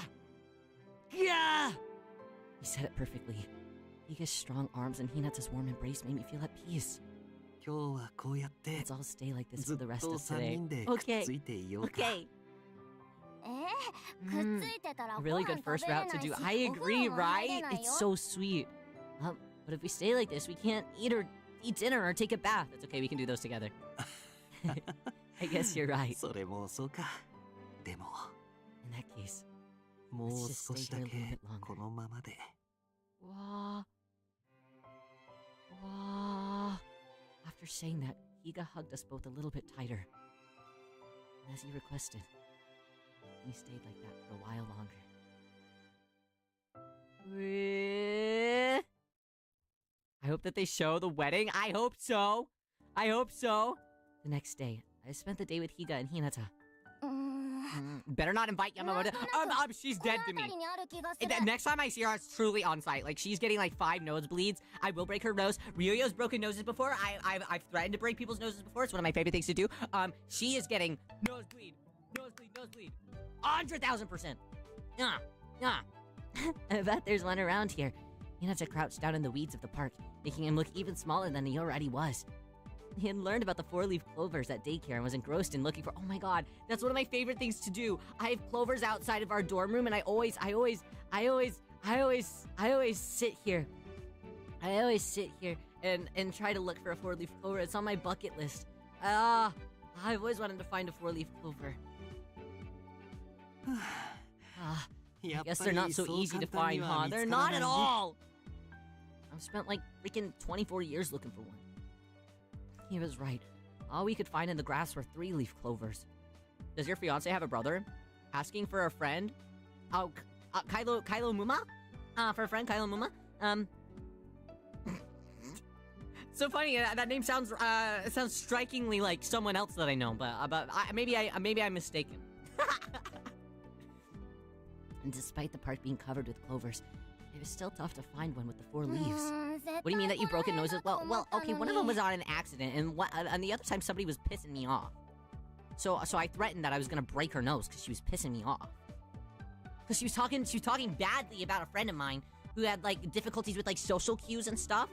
S1: Yeah. He said it perfectly. Higa's strong arms and Hinata's warm embrace made me feel at peace.
S4: 今日はこうやって
S1: Let's all stay like this
S4: ず
S1: for
S4: っ
S1: the rest
S4: と
S1: of
S4: 3
S1: today.
S4: 人でくっ
S1: Okay.
S4: ついていようか。
S1: Okay.
S5: くっついてたら
S1: A
S5: ご
S1: really good
S5: 飯食
S1: first
S5: べれ
S1: route
S5: な
S1: to
S5: いし
S1: do. I
S5: お風
S1: agree,
S5: 呂も入
S1: right?
S5: れないよ
S1: It's so sweet. But if we stay like this, we can't eat dinner or take a bath. That's okay. We can do those together. I guess you're right.
S4: それもそうか。でも
S1: In that case,
S4: もう
S1: Let's just
S4: 少しだ
S1: stay here a little
S4: け
S1: bit longer.
S4: このままで。
S1: Wah. Wah. After saying that, Higa hugged us both a little bit tighter. And as he requested, we stayed like that for a while longer. I hope that they show the wedding. I hope so. I hope so. The next day, I spent the day with Higa and Hinata.
S5: うーん
S1: Better not invite Yamamoto. She's
S5: こ
S1: dead
S5: の
S1: to me.
S5: 辺りにある気がする
S1: Next time I see her, it's truly on site. Like, she's getting like 5 nosebleeds. I will break her nose. Ryoyo's broken noses before. I've threatened to break people's noses before. It's one of my favorite things to do. She is getting nosebleed. 100,000%. I bet there's one around here. Hinata crouched down in the weeds of the park, making him look even smaller than he already was. He had learned about the 4-leaf clovers at daycare and was engrossed in looking for— oh my god, that's one of my favorite things to do. I have clovers outside of our dorm room, and I always sit here. I always sit here and try to look for a 4-leaf clover. It's on my bucket list. I've always wanted to find a 4-leaf clover. I guess they're not so easy to find, huh? They're not at all! I've spent like freaking 24 years looking for one. He was right. All we could find in the grass were 3-leaf clovers. Does your fiance have a brother? Asking for a friend? Oh, Kylo Muma? For a friend, Kylo Muma? So funny. That name sounds strikingly like someone else that I know, but maybe I'm mistaken. And despite the park being covered with clovers, it was still tough to find one with the 4 leaves. What do you mean that you broken noses? Well, okay, one of them was on an accident, and the other time somebody was pissing me off. So I threatened that I was gonna break her nose because she was pissing me off. Because she was talking badly about a friend of mine who had like difficulties with like social cues and stuff.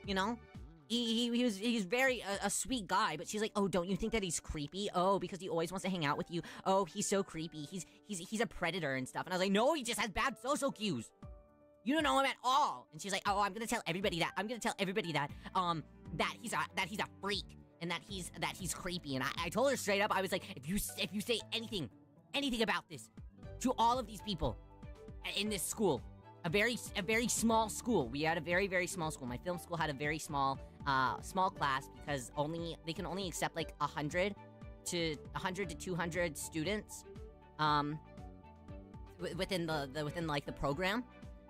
S1: You know, he's very a sweet guy, but she's like, oh, don't you think that he's creepy? Oh, because he always wants to hang out with you. Oh, he's so creepy. He's a predator and stuff. And I was like, no, he just has bad social cues. You don't know him at all. And she's like, oh, I'm gonna tell everybody that. I'm gonna tell everybody that that he's a freak and that he's creepy. And I told her straight up, I was like, if you say anything about this to all of these people in this school, a very small school. We had a very, very small school. My film school had a very small class because they can only accept like 100 to 200 students within the program.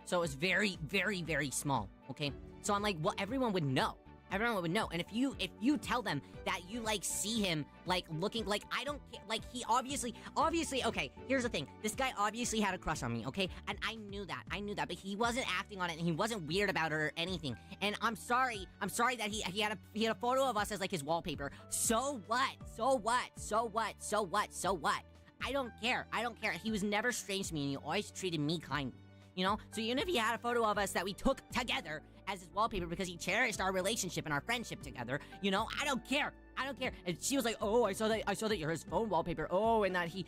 S1: So it was very, very, very small, okay? So I'm like, well, everyone would know. And if you tell them that you, like, see him, like, looking, like, I don't care, like, he obviously, okay, here's the thing. This guy obviously had a crush on me, okay? And I knew that, but he wasn't acting on it, and he wasn't weird about it or anything. And I'm sorry that he had a photo of us as, like, his wallpaper. So what? I don't care. He was never strange to me, and he always treated me kindly. You know? So even if he had a photo of us that we took together as his wallpaper because he cherished our relationship and our friendship together. You know, I don't care. I don't care. And she was like, "Oh, I saw that you're his phone wallpaper. Oh, and he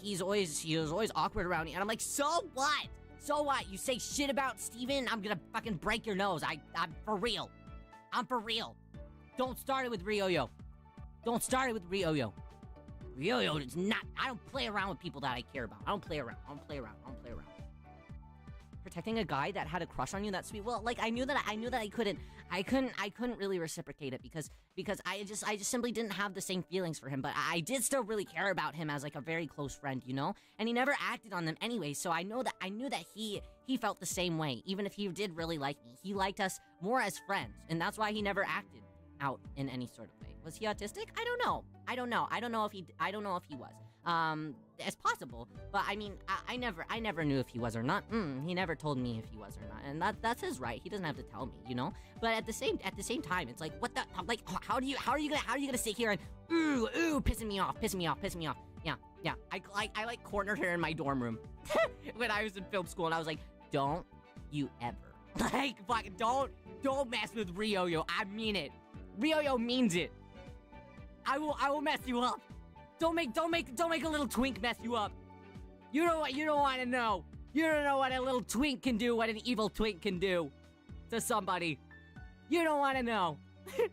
S1: was always awkward around me." And I'm like, "So what? So what? You say shit about Steven, I'm gonna fucking break your nose. I'm for real. I'm for real. Don't start it with Ryo-yo. Don't start it with Ryo-yo. Ryo-yo is not. I don't play around with people that I care about. I don't play around. Protecting a guy that had a crush on you, that's sweet. Well, like, I knew that I couldn't really reciprocate it because I just simply didn't have the same feelings for him, but I did still really care about him as like a very close friend, you know? And he never acted on them anyway, so I knew that he felt the same way, even if he did really like me. He liked us more as friends, and that's why he never acted out in any sort of way. Was he autistic? I don't know if he was. It's possible, but I mean, I never knew if he was or not. He never told me if he was or not, and that's his right. He doesn't have to tell me, you know. But at the same time, it's like, what the, like, how are you gonna sit here and pissing me off? Yeah. I like cornered her in my dorm room when I was in film school, and I was like, don't you ever like fucking don't mess with Ryo-yo. I mean it. Ryo-yo means it. I will mess you up. Don't make a little twink mess you up. You know what? You don't want to know. You don't know what a little twink can do. What an evil twink can do to somebody. You don't want to know. It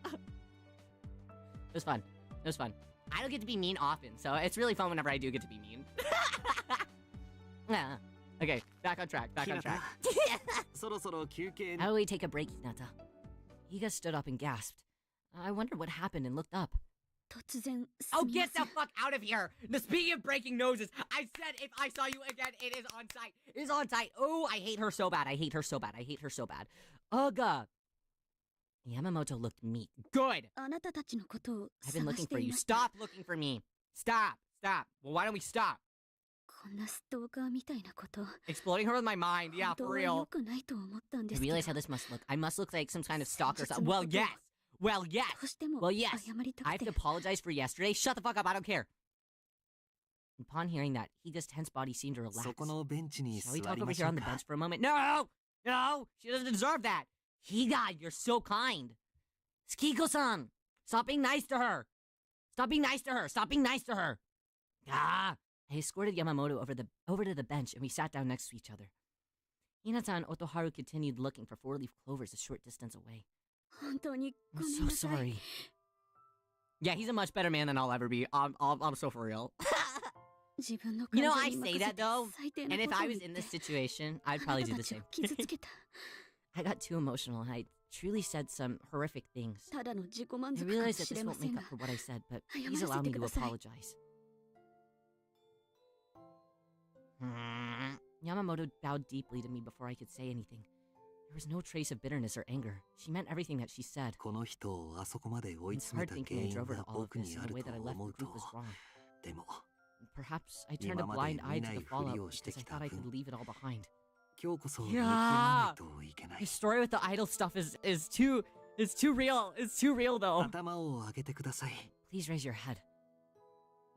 S1: was fun. I don't get to be mean often, so it's really fun whenever I do get to be mean. Okay, back on track. How do we take a break, Hinata? Higa stood up and gasped. I wondered what happened and looked up. Oh, get the fuck out of here! The speaking of breaking noses, I said if I saw you again, it is on site. It is on site. Oh, I hate her so bad. Ugh. Yamamoto looked meek. Good! I've been looking for you. Stop looking for me. Stop. Well, why don't we stop? Exploding her with my mind. Yeah, for real. I realize how this must look. I must look like some kind of stalker. Well, yes. I have to apologize for yesterday. Shut the fuck up, I don't care. Upon hearing that, Higa's tense body seemed to relax. Shall we talk over here on the bench for a moment? No! She doesn't deserve that. Higa, you're so kind. Tsukiko-san, stop being nice to her. Ah! I escorted Yamamoto over to the bench, and we sat down next to each other. Hinata and Otoharu continued looking for four-leaf clovers a short distance away. I'm so sorry. Yeah, he's a much better man than I'll ever be. I'm so for real. You know, I say that though, and if I was in this situation, I'd probably do the same. I got too emotional, and I truly said some horrific things. I realize that this won't make up for what I said, but please allow me to apologize. Yamamoto bowed deeply to me before I could say anything. There was no trace of bitterness or anger. She meant everything that she said. It's hard thinking I drove her to all of this in the way that I left the group was wrong. Perhaps I turned a blind eye to the fallout because I thought I could leave it all behind. Yeah! The story with the idol stuff is too real. It's too real though. Please raise your head.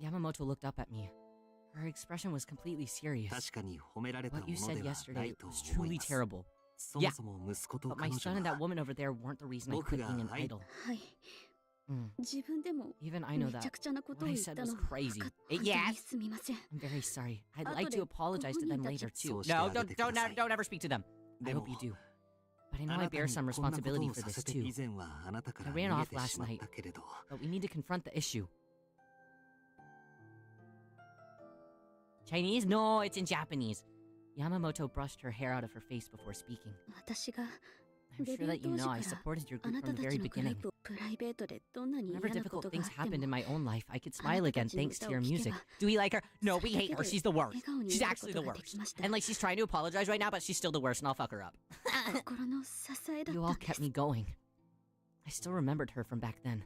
S1: Yamamoto looked up at me. Her expression was completely serious. What you said yesterday was truly terrible. Yeah, but my son and that woman over there weren't the reason I quit being an idol. Even I know that what I said was crazy. Yes! I'm very sorry. I'd like to apologize to them later too. No, don't ever speak to them. I hope you do. But I know I bear some responsibility for this too. I ran off last night, but we need to confront the issue. Chinese? No, it's in Japanese. Yamamoto brushed her hair out of her face before speaking. I'm sure that you know I supported your group from the very beginning. Whenever difficult things happened in my own life, I could smile again thanks to your music. Do we like her? No, we hate her. She's the worst. She's actually the worst. And like she's trying to apologize right now, but she's still the worst and I'll fuck her up. You all kept me going. I still remembered her from back then.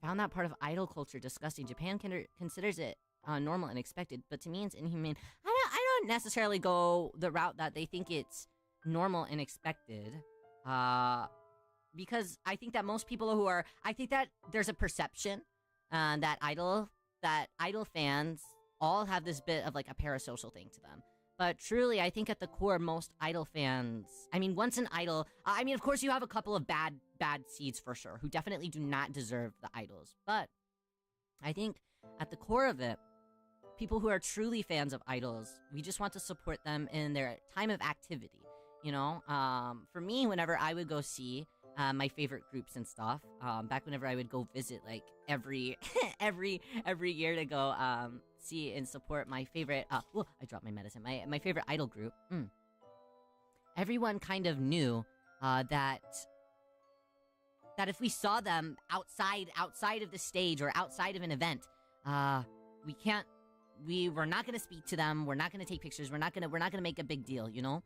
S1: Found that part of idol culture disgusting. Japan considers it normal and expected, but to me it's inhumane. I don't necessarily go the route that they think it's normal and expected, because I think that most people I think that there's a perception that idol fans all have this bit of like a parasocial thing to them. But truly, I think at the core, most idol fans, I mean, once an idol, I mean, of course you have a couple of bad seeds for sure, who definitely do not deserve the idols. But I think at the core of it, people who are truly fans of idols, we just want to support them in their time of activity. You know, for me, whenever I would go see my favorite groups and stuff, back whenever I would go visit like every year to go see and support my favorite. I dropped my medicine. My favorite idol group. Everyone kind of knew that if we saw them outside of the stage or outside of an event, we're not gonna speak to them. We're not gonna take pictures. We're not gonna make a big deal. You know,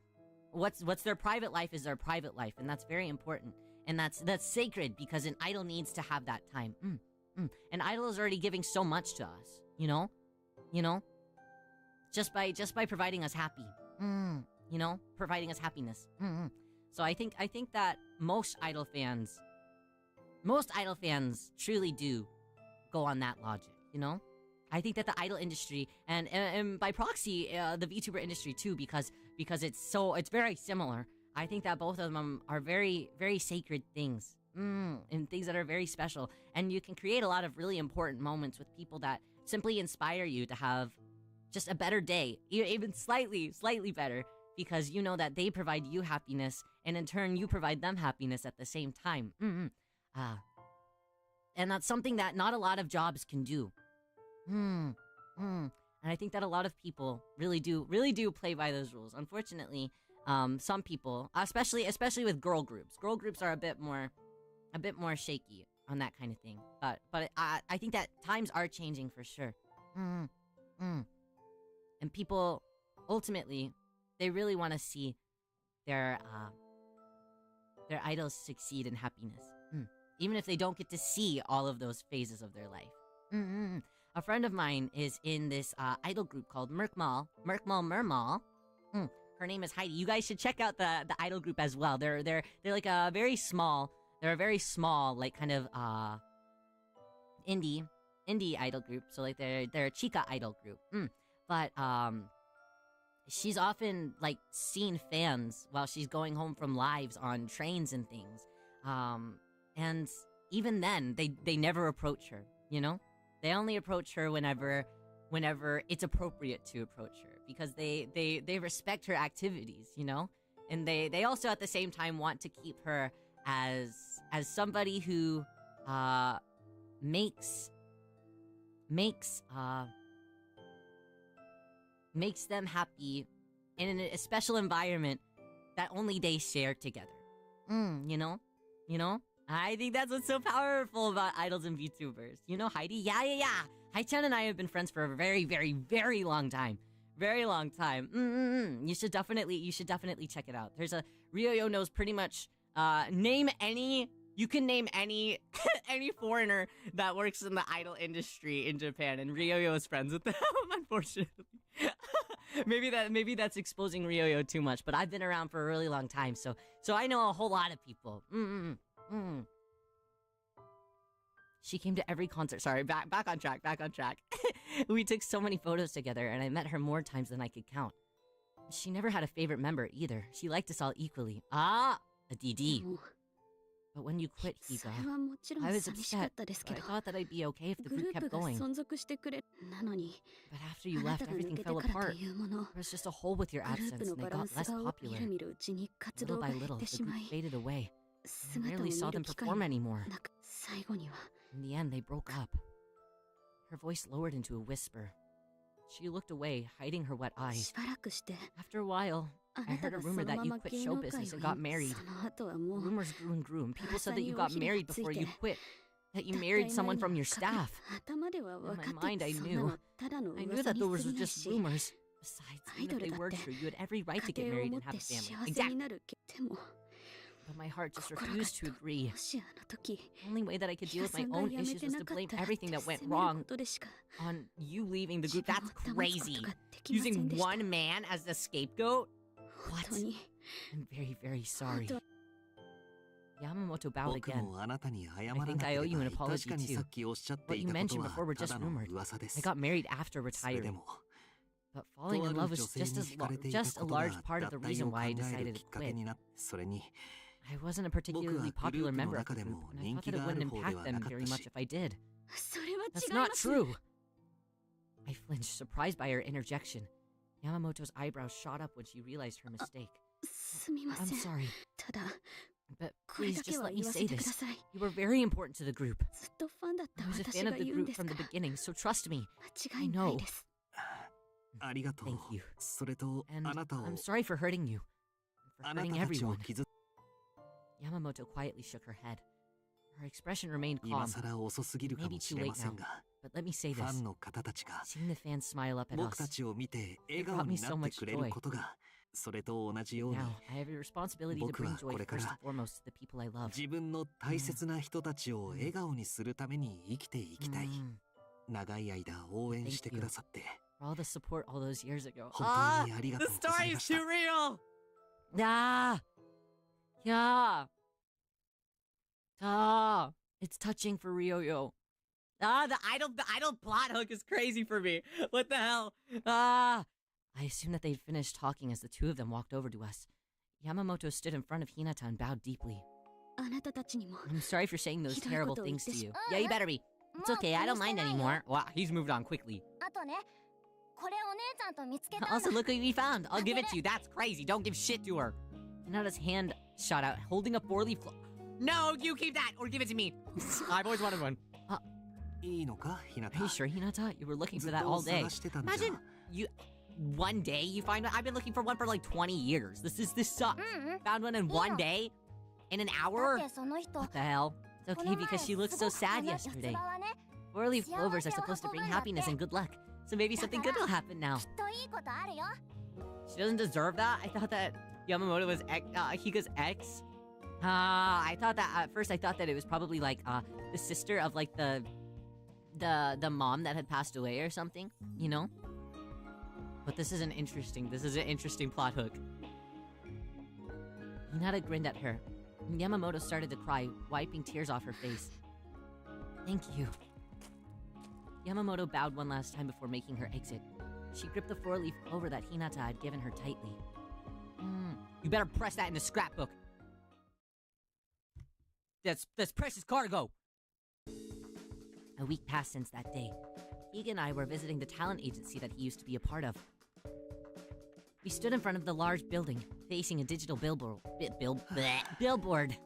S1: what's their private life is their private life, and that's very important. And that's sacred because an idol needs to have that time. An idol is already giving so much to us. You know, just by providing us happy. You know, providing us happiness. So I think that most idol fans truly do go on that logic. You know, I think that the idol industry and by proxy the VTuber industry too, because it's very similar. I think that both of them are very, very sacred things. And things that are very special. And you can create a lot of really important moments with people that simply inspire you to have just a better day. Even slightly better. Because you know that they provide you happiness. And in turn, you provide them happiness at the same time. And that's something that not a lot of jobs can do. And I think that a lot of people really do play by those rules. Unfortunately, some people, especially with girl groups are a bit more shaky on that kind of thing. But I think that times are changing for sure. And people ultimately, they really want to see their idols succeed in happiness, even if they don't get to see all of those phases of their life. A friend of mine is in this idol group called Merkmal. Her name is Heidi. You guys should check out the idol group as well. They're like a very small, like kind of indie idol group. So like they're a chica idol group. But she's often like seen fans while she's going home from lives on trains and things. And even then they never approach her, you know? They only approach her whenever it's appropriate to approach her, because they respect her activities, you know? And they also at the same time want to keep her as somebody who makes them happy in a special environment that only they share together. You know? I think that's what's so powerful about idols and VTubers. You know Heidi? Yeah. Hai-chan and I have been friends for a very, very, very long time. Very long time. You should definitely check it out. There's a Ryo knows pretty much you can name any foreigner that works in the idol industry in Japan, and Ryo is friends with them, unfortunately. maybe that's exposing Ryo too much, but I've been around for a really long time, so I know a whole lot of people. She came to every concert. Sorry, back on track. We took so many photos together, and I met her more times than I could count. She never had a favorite member either. She liked us all equally. A DD. But when you quit, Higa, I was upset. But I thought that I'd be okay if the group kept going. But after you left, everything fell apart. There was just a hole with your absence, and they got less popular. Little by little, the group faded away. I rarely saw them perform anymore. In the end, they broke up. Her voice lowered into a whisper. She looked away, hiding her wet eyes. After a while, I heard a rumor that you quit show business and got married. Rumors grew and grew, and people said that you got married before you quit. That you married someone from your staff. In my mind, I knew that those were just rumors. Besides, even if they were true, you had every right to get married and have a family. Exactly. But my heart just refused to agree. The only way that I could deal with my own issues was to blame everything that went wrong on you leaving the group. That's crazy. Using one man as the scapegoat? What? I'm very, very sorry. Yamamoto bowed
S4: 僕
S1: again.
S4: もあなたに謝
S1: I
S4: らな
S1: think
S4: け
S1: I
S4: れ
S1: owe
S4: ば
S1: you an
S4: いい。確
S1: apology
S4: かに
S1: too.
S4: さっきおっしゃって
S1: What
S4: い
S1: you
S4: たこと
S1: mentioned
S4: は
S1: before were
S4: た
S1: just
S4: だの
S1: rumors.
S4: 噂です
S1: I got married after
S4: それ
S1: retiring.
S4: でも
S1: But
S4: と
S1: falling
S4: あ
S1: in
S4: る
S1: love
S4: 女
S1: was
S4: 性に
S1: just
S4: 惹かれていた
S1: just
S4: こ
S1: a
S4: とが
S1: large part of the
S4: 脱退
S1: reason
S4: を考
S1: why I
S4: える
S1: decided
S4: き
S1: to
S4: っかけ
S1: quit.
S4: になって、それに
S1: I wasn't a
S4: 僕は
S1: particularly
S4: グル
S1: popular
S4: ープの
S1: member of
S4: 中
S1: the
S4: で
S1: group,
S4: も
S1: and I
S4: 人
S1: thought
S4: 気
S1: that it
S4: がある
S1: wouldn't
S4: 方で
S1: impact
S4: は
S1: them
S4: なかっ
S1: very
S4: た
S1: much
S4: し
S1: if I did.
S6: それは
S1: That's
S6: 違い
S1: not
S6: ます
S1: true! I flinched, surprised by her interjection. Yamamoto's eyebrows shot up when she realized her mistake.
S6: すみま
S1: I'm
S6: せん
S1: sorry,
S6: ただ
S1: but
S6: これ
S1: please
S6: だけ
S1: just
S6: は
S1: let
S6: 言
S1: me
S6: わ
S1: say
S6: せてく
S1: this.
S6: ださい
S1: You were very important to the group.
S6: ずっとファンだった
S1: I was a
S6: 私
S1: fan
S6: が
S1: of the
S6: 言うん
S1: group
S6: ですか
S1: from the beginning, so trust me.
S6: 間違いないです
S1: I
S4: ありがとう
S1: Thank you.
S4: それと
S1: And
S4: あなたを
S1: I'm sorry for hurting you. And
S4: あ
S1: for
S4: な
S1: hurting
S4: たたちを
S1: everyone.
S4: 傷
S1: Yamamoto quietly shook her head. Her expression remained
S4: 今
S1: calm,
S4: 更遅すぎるかもしれませんが
S1: but let me say
S4: ファ
S1: this.
S4: ンの方たちが
S1: Seeing the fans smile up at
S4: 僕た
S1: us,
S4: ちを見て笑
S1: It
S4: 顔
S1: brought me
S4: にな
S1: so
S4: って
S1: much
S4: くれる
S1: joy.
S4: ことがそれと同じように
S1: now I have a responsibility to
S4: 僕
S1: bring
S4: は
S1: joy
S4: これから
S1: first and foremost to the people I love.
S4: 自分の大切な人たちを笑顔にするために生きていきたい
S1: Mm,
S4: 長い間応援してくださって
S1: for all the support all those years ago.
S4: 本当にありがとう
S1: The
S4: ござ
S1: story
S4: いま
S1: is
S4: した
S1: too real! Ah! Yeah! Ah! It's touching for Ryoyo. Ah, the idol plot hook is crazy for me. What the hell? Ah! I assumed that they'd finished talking as the two of them walked over to us. Yamamoto stood in front of Hinata and bowed deeply.
S6: あなたたちにも
S1: I'm sorry for saying those
S6: ひどい
S1: terrible
S6: ことを言っ
S1: things
S6: て
S1: to
S6: し
S1: you. Yeah, you better be. It's
S5: もう
S1: okay, I don't
S5: 気に
S1: mind
S5: してないよ
S1: anymore. Wow, he's moved on quickly.
S5: あとねこれお姉ちゃんと見つけたんだ
S1: Also, look what we found. I'll give it to you. That's crazy. Don't give shit to her. Hinata's hand shot out, holding a four-leaf... No, you keep that, or give it to me. I've always wanted one.
S4: いいのかひな
S1: Are
S4: た
S1: you sure, Hinata? You were looking
S4: ず
S1: for
S4: っ
S1: that
S4: と
S1: all day.
S4: 探してたんじゃ
S1: Imagine you... One day you find one. I've been looking for one for like 20 years. This sucks.
S5: うんうん
S1: Found one in one day? In an
S5: だ
S1: hour?
S5: ってその人
S1: What the hell? It's
S5: こ
S1: okay
S5: の前
S1: because she looked
S5: す
S1: so
S5: ごく
S1: sad
S5: この四
S1: yesterday.
S5: つ葉はね
S1: Four-leaf clovers are supposed to bring happiness and good luck. So maybe something good will happen now.
S5: きっといいことあるよ
S1: She doesn't deserve that? I thought that Yamamoto was Higa's ex. I thought that at first I thought that it was probably like the sister of like the mom that had passed away or something, you know? But this is an interesting plot hook. Hinata grinned at her. And Yamamoto started to cry, wiping tears off her face. Thank you. Yamamoto bowed one last time before making her exit. She gripped the four-leaf clover that Hinata had given her tightly. You better press that in the scrapbook. That's precious cargo. A week passed since that day. Higa and I were visiting the talent agency that he used to be a part of. We stood in front of the large building, facing a digital billboard. Billboard.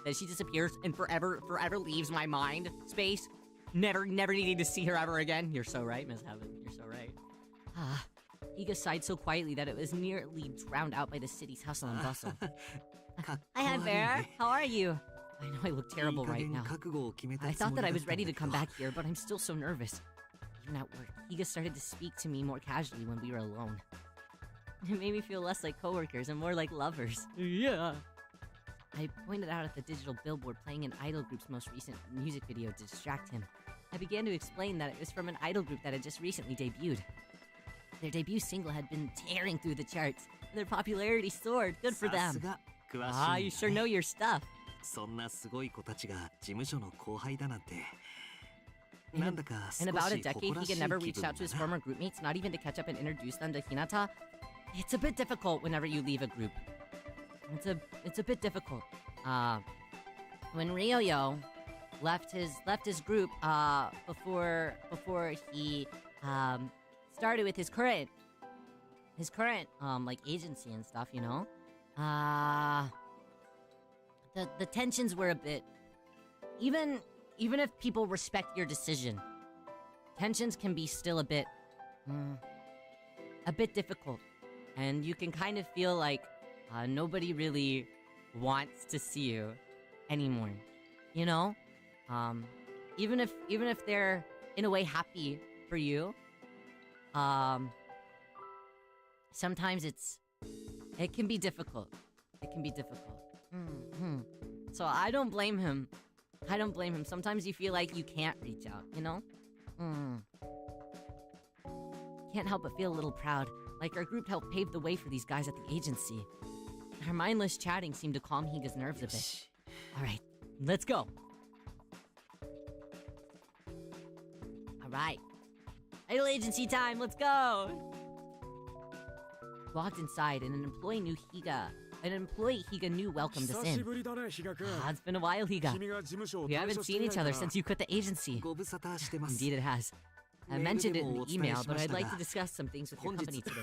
S1: Then she disappears and forever leaves my mind space. Never needing to see her ever again. You're so right, Miss Heaven. You're so right. Higa sighed so quietly that it was nearly drowned out by the city's hustle and bustle.
S4: かっこ
S1: Hi,
S4: 悪い
S1: Han
S4: ね
S1: Bear. How are you? I know I look
S4: いい
S1: terrible
S4: 加
S1: right
S4: 減
S1: now.
S4: 覚悟を決めた
S1: I
S4: つも
S1: thought
S4: り
S1: that
S4: だ
S1: I
S4: った
S1: was
S4: んだ
S1: ready
S4: け
S1: to come
S4: ど
S1: back here, but I'm still so nervous. Even at work, Higa started to speak to me more casually when we were alone. It made me feel less like coworkers and more like lovers. Yeah. I pointed out at the digital billboard playing an idol group's most recent music video to distract him. I began to explain that it was from an idol group that had just recently debuted. Their debut single had been tearing through the charts, and their popularity soared. Good for
S4: さす
S1: them.
S4: が詳しいんだ
S1: You
S4: ね
S1: sure know your stuff.
S4: そんなすごい子たちが事務所の後輩だなんて
S1: In
S4: なんだか少
S1: In
S4: し
S1: about a
S4: 誇
S1: decade,
S4: らし
S1: Higa
S4: い
S1: never
S4: 気
S1: reached
S4: 分
S1: out to his
S4: だな
S1: former group mates, not even to catch up and introduce them to Hinata. It's a bit difficult whenever you leave a group. It's a bit difficult. When Ryoyo left his group before he started with his current like agency and stuff, you know. The tensions were a bit, even if people respect your decision, tensions can be still a bit difficult, and you can kind of feel like nobody really wants to see you anymore, you know. Even if they're in a way happy for you, sometimes it can be difficult. It can be difficult. So I don't blame him. Sometimes you feel like you can't reach out, you know? Can't help but feel a little proud, like our group helped pave the way for these guys at the agency. Her mindless chatting seemed to calm Higa's nerves a bit. Alright, let's go. Alright. Idle agency time, let's go! Walked inside and an employee Higa knew welcomed us in. It's been a while, Higa. We haven't seen each other since you quit the agency. Indeed it has. I mentioned it in the email, but I'd like to discuss some things with your company today.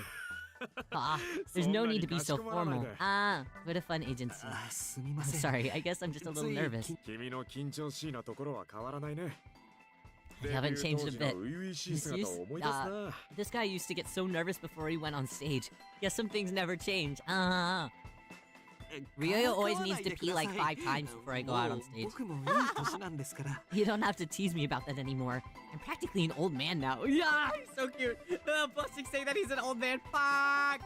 S1: There's no need to be so formal. What a fun agency. I'm sorry, I guess I'm just a little nervous. You haven't changed a bit. This guy used to get so nervous before he went on stage. Guess some things never change. Ryo always needs to pee like 5 times before I go out on stage. You don't have to tease me about that anymore. I'm practically an old man now. Yeah, he's so cute. Busting saying that he's an old man. Fuck!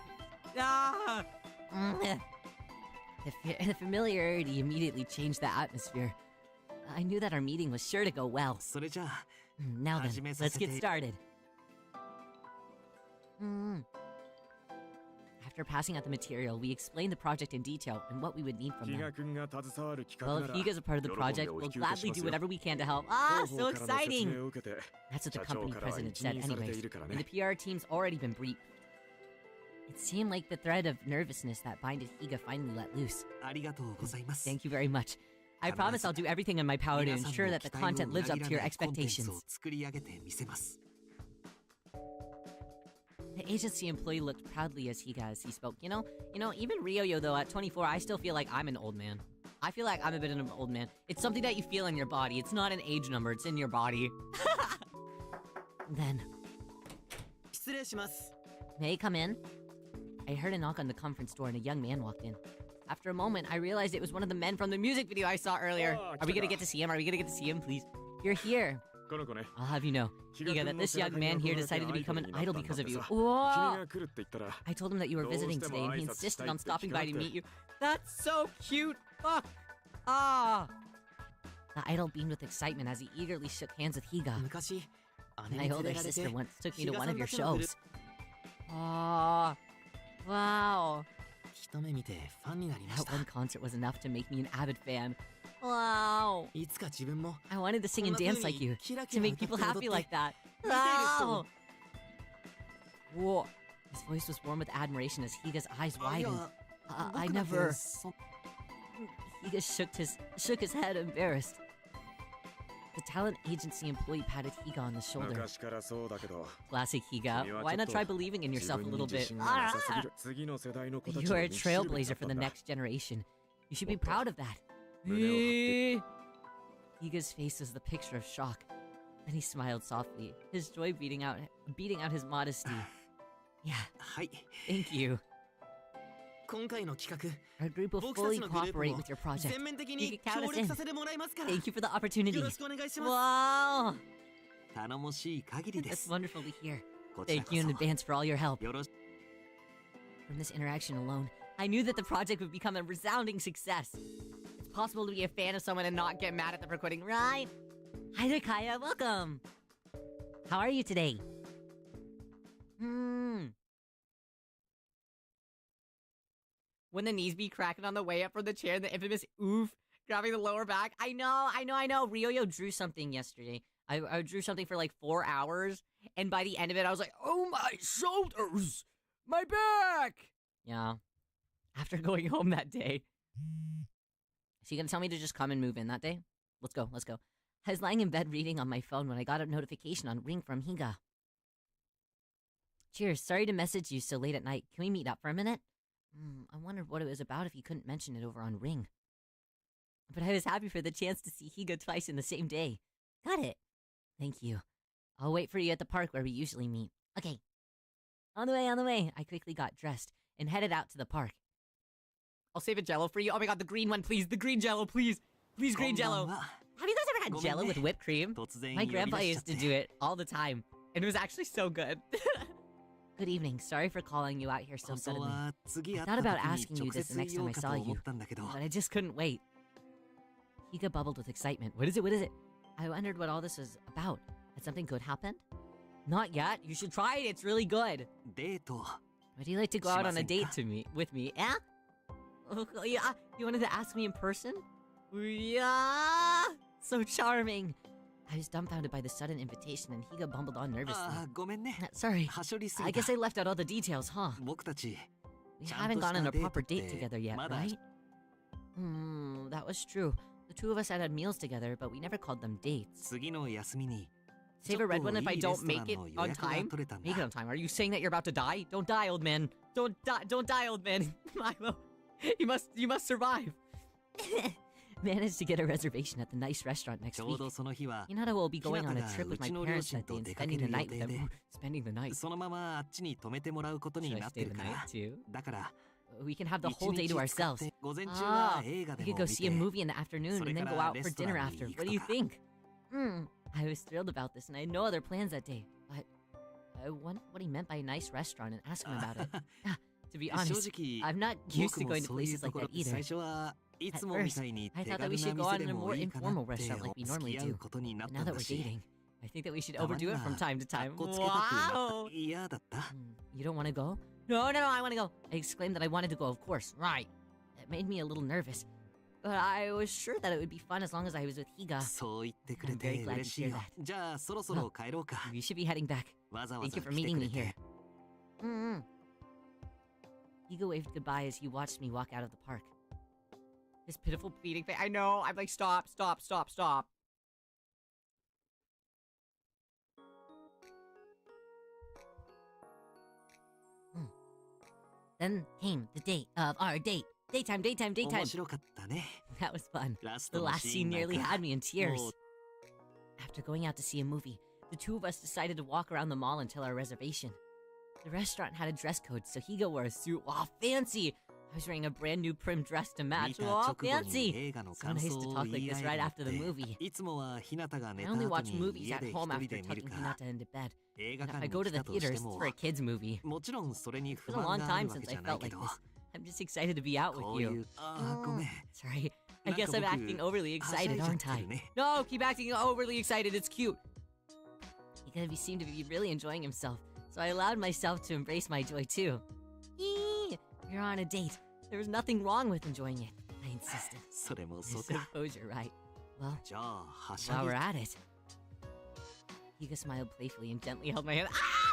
S1: The familiarity immediately changed the atmosphere. I knew that our meeting was sure to go well. Now then, let's get started. After passing out the material, we explained the project in detail and what we would need from them. Well, if Higa's a part of the project, we'll gladly do whatever we can to help. So exciting! That's what the company president said anyways, and the PR team's already been briefed. It seemed like the thread of nervousness that binded Higa finally let loose. Thank you very much. I promise I'll do everything in my power to ensure that the content lives up to your expectations. The agency employee looked proudly as he spoke. You know, even Ryo, though, at 24, I still feel like I'm an old man. I feel like I'm a bit of an old man. It's something that you feel in your body. It's not an age number. It's in your body. Then... May I come in? I heard a knock on the conference door and a young man walked in. After a moment, I realized it was one of the men from the music video I saw earlier. Are we gonna get to see him? Are we gonna get to see him, please? You're here. I'll have you know, Higa, that this young man here decided to become an idol because of you. Whoa! I told him that you were visiting today, and he insisted on stopping by to meet you. That's so cute! Fuck! The idol beamed with excitement as he eagerly shook hands with Higa. My older sister once took me to one of your shows. Wow! That one concert was enough to make me an avid fan. Wow! I wanted to sing and dance like you, to make people happy like that. Wow! Whoa! His voice was warm with admiration as Higa's eyes widened. I never... Higa shook his head, embarrassed. The talent agency employee patted Higa on the shoulder. Classic Higa. Why not try believing in yourself a little bit? You are a trailblazer for the next generation. You should be proud of that. Higa's face was the picture of shock. Then he smiled softly, his joy beating out his modesty. Yeah, thank you. Our group will fully cooperate with your project. You can count us in. Thank you for the opportunity. Wow! That's wonderful to hear. Thank you in advance for all your help. From this interaction alone, I knew that the project would become a resounding success. It's possible to be a fan of someone and not get mad at them for quitting, right? Hi there, Kaya. Welcome. How are you today? Wouldn't the knees be cracking on the way up from the chair, the infamous oof, grabbing the lower back? I know. Ryo drew something yesterday. I drew something for like 4 hours, and by the end of it, I was like, oh my shoulders! My back! Yeah. After going home that day. So you gonna tell me to just come and move in that day? Let's go. I was lying in bed reading on my phone when I got a notification on Ring from Higa. Cheers, sorry to message you so late at night. Can we meet up for a minute? I wondered what it was about if you couldn't mention it over on Ring. But I was happy for the chance to see Higa twice in the same day. Got it. Thank you. I'll wait for you at the park where we usually meet. Okay. On the way. I quickly got dressed and headed out to the park. I'll save a Jello for you. Oh my god, the green one, please. The green Jello, please. Please, green Jello. Have you guys ever had Jello with whipped cream? My grandpa used to do it all the time. And it was actually so good. Good evening. Sorry for calling you out here so suddenly. I thought about asking you this the next time I saw you, but I just couldn't wait. Higa bubbled with excitement. What is it? I wondered what all this was about. Had something good happened? Not yet. You should try it. It's really good. Would you like to go out on a date with me? Eh? Oh, yeah, you wanted to ask me in person? Yeah, so charming. I was dumbfounded by the sudden invitation, and Higa bumbled on nervously.
S4: ごめんね。
S1: Sorry,
S4: はしょりす
S1: I
S4: ぎた。
S1: guess I left out all the details, huh?
S4: 僕たち
S1: We
S4: ちゃんと
S1: haven't gone on a
S4: したデート
S1: proper
S4: って
S1: date together yet,
S4: まだ
S1: right? That was true. The two of us had meals together, but we never called them dates.
S4: 次の休みに
S1: Save a red one if I
S4: ちょっ
S1: don't
S4: といい
S1: make it
S4: レストランの予
S1: on
S4: 約が
S1: time.
S4: 取れたんだ。
S1: Make it on time. Are you saying that you're about to die? Don't die, old man. Don't die, old man. Milo, you must survive. Managed to get a reservation at the nice restaurant next
S4: ちょ
S1: week.
S4: うどその日は
S1: Hinata will be going on a
S4: 日向が
S1: trip with my
S4: うちの
S1: parents
S4: 両親
S1: that day
S4: と
S1: and
S4: 出か
S1: spending
S4: け
S1: the
S4: る
S1: night
S4: 予
S1: with
S4: 定
S1: them.
S4: で
S1: Spending the night.
S4: そのままあっちに泊めてもらうこと
S1: Should
S4: に
S1: I
S4: なっ
S1: stay
S4: て
S1: the
S4: るか
S1: night
S4: ら
S1: too?
S4: だから
S1: We can have the
S4: 一
S1: whole day
S4: 日
S1: to
S4: 使っ
S1: ourselves.
S4: て午前中は
S1: Ah,
S4: 映画で
S1: we could
S4: も
S1: go
S4: 見
S1: see a
S4: て
S1: movie in the afternoon
S4: それ
S1: and then
S4: か
S1: go
S4: ら
S1: out
S4: レ
S1: for
S4: ストラ
S1: dinner
S4: ンに
S1: after.
S4: 行く
S1: What
S4: と
S1: do you
S4: か
S1: think? I was thrilled about this, and I had no other plans that day. But I wondered what he meant by a nice restaurant and asked him about it. To be
S4: 正
S1: honest,
S4: 直
S1: I'm not used
S4: 僕
S1: to
S4: も
S1: going to
S4: そういう
S1: places
S4: と
S1: like
S4: ころ
S1: that
S4: って
S1: either.
S4: 最初はいつ
S1: At
S4: もみ
S1: first,
S4: たいに
S1: I
S4: 手
S1: thought that
S4: 軽
S1: we
S4: な
S1: should go
S4: 店
S1: out
S4: で
S1: in a
S4: も
S1: more
S4: いいかな
S1: informal
S4: って
S1: restaurant like we
S4: 付
S1: normally
S4: き合う
S1: do.
S4: ことになっ
S1: But
S4: た
S1: now
S4: ん
S1: that
S4: だ
S1: we're
S4: し
S1: dating, I think that we should
S4: たま
S1: overdo
S4: に
S1: it
S4: は
S1: from time to
S4: かっ
S1: time.
S4: こつけたくな
S1: Wow!
S4: 嫌だった
S1: You don't want to go? No, I want to go. I exclaimed that I wanted to go, of course. Right. It made me a little nervous. But I was sure that it would be fun as long as I was with Higa.
S4: そう言ってくれ
S1: I'm
S4: て
S1: very glad to
S4: 嬉しいよ
S1: hear that.
S4: じゃあそろそろ帰ろうか
S1: We should be heading back.
S4: わざわ
S1: Thank
S4: ざ
S1: you for
S4: 来て
S1: meeting
S4: く
S1: me
S4: れ
S1: here.
S4: て
S1: Higa waved goodbye as he watched me walk out of the park. His pitiful pleading face. I know. I'm like, stop. Then came the date of our date. Daytime.
S4: 面白かったね
S1: That was fun.
S4: ラス
S1: The
S4: トの
S1: last
S4: シー
S1: scene
S4: ンなん
S1: nearly
S4: か
S1: had me in tears.
S4: もう
S1: After going out to see a movie, the two of us decided to walk around the mall until our reservation. The restaurant had a dress code, so Higa wore a suit. Wow, fancy! I was wearing a brand new prim dress to
S4: 見
S1: match.
S4: た
S1: Wow,
S4: 直後に
S1: fancy!
S4: 映画の
S1: So
S4: 感
S1: nice
S4: 想
S1: to
S4: を
S1: talk
S4: 言
S1: like
S4: い
S1: this
S4: 合え
S1: right
S4: るっ
S1: after the
S4: て
S1: movie.
S4: いつもはひなたが寝
S1: I
S4: た
S1: only
S4: 後
S1: watch
S4: に
S1: movies
S4: 家
S1: at
S4: で一
S1: home
S4: 人
S1: after
S4: で見る
S1: tucking
S4: から
S1: Hinata into bed.
S4: 映画
S1: And if
S4: 館
S1: I
S4: に
S1: go to
S4: 来
S1: the
S4: たとして
S1: theaters
S4: も
S1: for a kids movie.
S4: もちろんそれに
S1: It's
S4: 不
S1: been a
S4: 満
S1: long
S4: があ
S1: time
S4: るわけ
S1: since
S4: じ
S1: I
S4: ゃない
S1: felt
S4: け
S1: like
S4: ど
S1: this. I'm just excited to be out
S4: こ
S1: with
S4: うい
S1: you.
S4: うごめん
S1: Sorry. I
S4: なんか
S1: guess I'm
S4: 僕
S1: acting overly
S4: はしゃい
S1: excited,
S4: じゃっ
S1: aren't
S4: て
S1: I?
S4: るね
S1: No, keep acting overly excited. It's cute. Because he seemed to be really enjoying himself, so I allowed myself to embrace my joy too. Eee, you're on a date. There was nothing wrong with enjoying it. I insisted.
S4: それも
S1: I
S4: そうか
S1: suppose you're right. Well,
S4: じゃあはしゃ
S1: while
S4: ぎ
S1: we're at it. Higa smiled playfully and gently held my hand. Ah!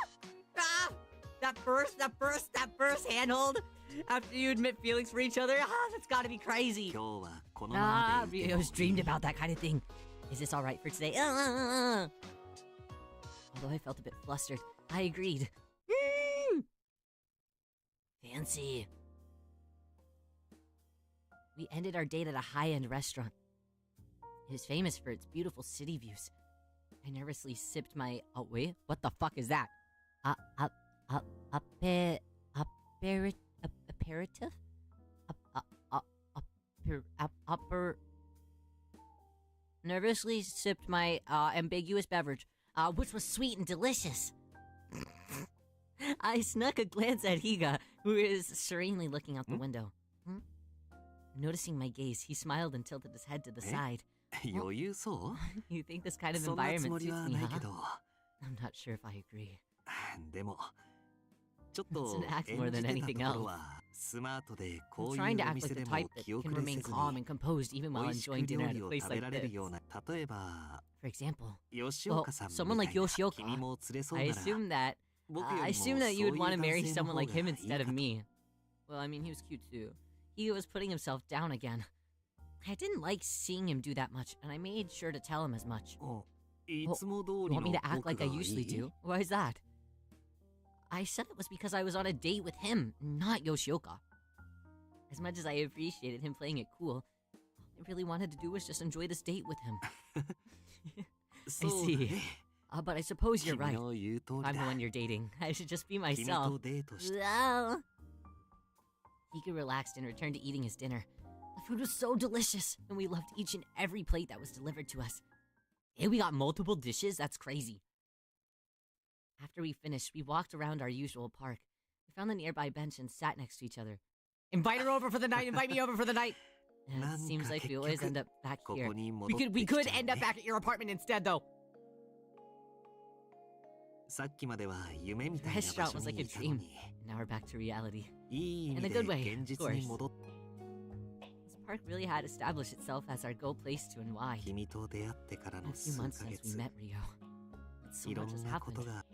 S1: Ah! That burst handhold. After you admit feelings for each other, that's gotta be crazy.
S4: 今日はこのま
S1: Ah,
S4: までいても
S1: Rio's dreamed about that kind of thing. Is this alright for today? Although I felt a bit flustered, I agreed. Fancy. We ended our date at a high-end restaurant. It was famous for its beautiful city views. I nervously sipped my... Oh, wait. What the fuck is that? Aperitif? Nervously sipped my ambiguous beverage, which was sweet and delicious. I snuck a glance at Higa, who is serenely looking out the window. Noticing my gaze, he smiled and tilted his head to the
S4: Eh?
S1: side.
S4: 余裕そう
S1: You think this kind of
S4: そんなつも
S1: environment
S4: り
S1: suits
S4: は
S1: me,
S4: ないけ
S1: huh?
S4: ど
S1: I'm not sure if I agree.
S4: でもちょっと
S1: It's an act more
S4: 演じ
S1: than
S4: て
S1: anything
S4: たところはスマートで
S1: I'm
S4: こういう
S1: trying to
S4: お
S1: act
S4: 店
S1: like
S4: で
S1: the
S4: も
S1: type that
S4: 気遅
S1: can
S4: れ
S1: remain
S4: せず
S1: calm
S4: に
S1: and composed even
S4: 美
S1: while
S4: 味しく
S1: enjoying
S4: 料
S1: dinner at
S4: 理
S1: a
S4: を
S1: place
S4: 食べ
S1: like
S4: られる
S1: this.
S4: ような例えば
S1: For example,
S4: 吉岡さんみた
S1: someone
S4: い
S1: like
S4: な
S1: Yoshioka.
S4: 君も連れそう
S1: I
S4: なら
S1: assume that
S4: 僕よ
S1: I
S4: りも
S1: assume that you would
S4: そういう
S1: want to
S4: 男
S1: marry
S4: 性の
S1: someone
S4: 方
S1: like
S4: がい
S1: him
S4: い
S1: instead
S4: か
S1: of
S4: と
S1: me. Well, I mean, he was cute too. He was putting himself down again. I didn't like seeing him do that much, and I made sure to tell him as much.
S4: いつも通
S1: You
S4: り
S1: want me
S4: の
S1: to act
S4: 僕
S1: like
S4: が
S1: I
S4: い
S1: usually
S4: い
S1: do? Why is that? I said it was because I was on a date with him, not Yoshioka. As much as I appreciated him playing it cool, all I really wanted to do was just enjoy this date with him.
S4: そうだ
S1: see.
S4: ね
S1: But I suppose you're
S4: 君
S1: right.
S4: の言う通り
S1: I'm the
S4: だ
S1: one you're dating. I should just be
S4: 君
S1: myself.
S4: とデートして
S1: Well. Higa relaxed and returned to eating his dinner. The food was so delicious, and we loved each and every plate that was delivered to us. And we got multiple dishes? That's crazy. After we finished, we walked around our usual park. We found a nearby bench and sat next to each other. Invite her over for the night! Invite me over for the night! And it seems like we always end up back
S4: こ
S1: here.
S4: こに
S1: We
S4: 戻って
S1: could
S4: きちゃう
S1: end up
S4: ね
S1: back at your apartment instead, though.
S4: さっきまでは夢み
S1: The
S4: たいな場
S1: restaurant
S4: 所
S1: was like
S4: に
S1: a
S4: いたの
S1: dream.
S4: に
S1: And now we're back to reality.
S4: いい意
S1: In
S4: 味
S1: a
S4: で
S1: good way,
S4: 現
S1: of
S4: 実に
S1: course.
S4: 戻っ
S1: park really had established itself as our go place to unwind.
S4: 君と出会ってから
S1: In
S4: の
S1: a few
S4: 数
S1: months
S4: ヶ
S1: since we
S4: 月
S1: met Rio, but so
S4: いろ
S1: much has
S4: んなこと
S1: happened.
S4: が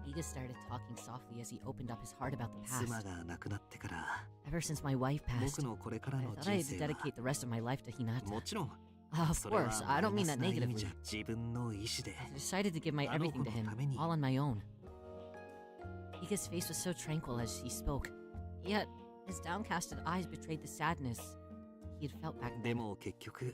S1: Higa started talking softly as he opened up his heart about the past.
S4: 妻が亡くなってから
S1: Ever since my wife passed,
S4: 僕のこれから
S1: I
S4: の
S1: thought
S4: 人
S1: I had
S4: 生
S1: to
S4: は
S1: dedicate the rest of my life to Hinata.
S4: もちろん
S1: Of
S4: それは
S1: course, I don't mean
S4: マイナ
S1: that
S4: スな意味じゃ
S1: negatively.
S4: 自分の意思で
S1: I decided to give my everything to him, all on my own. Higa's face was so tranquil as he spoke, yet his downcasted eyes betrayed the sadness he had felt back
S4: で
S1: then.
S4: も結局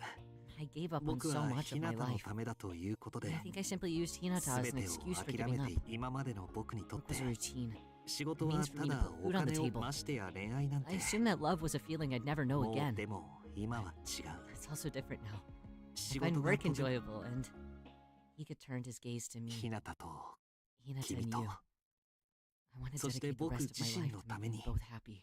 S1: I gave up on
S4: 僕
S1: so
S4: は
S1: much
S4: ひ
S1: of
S4: な
S1: my
S4: たの
S1: life.
S4: ためだということ
S1: I
S4: で
S1: think I simply used Hinata as
S4: 全
S1: an
S4: てを
S1: excuse for
S4: 諦
S1: giving
S4: め
S1: up.
S4: て今までの僕にとっ
S1: Work
S4: て
S1: was a routine.
S4: 仕事はただお金をましてや恋愛なんて
S1: I assumed that love was a feeling I'd never know
S4: もう
S1: again.
S4: でも今は違う
S1: It's also different now.
S4: 仕
S1: I
S4: 事
S1: find
S4: が
S1: work
S4: とても
S1: enjoyable, and Higa turned his gaze to me.
S4: ひなたと
S1: Hinata
S4: 君
S1: and
S4: と
S1: you. I want to
S4: そして
S1: dedicate the
S4: 僕
S1: rest of
S4: 自
S1: my
S4: 身
S1: life
S4: の
S1: to
S4: ため
S1: making
S4: に
S1: you both happy.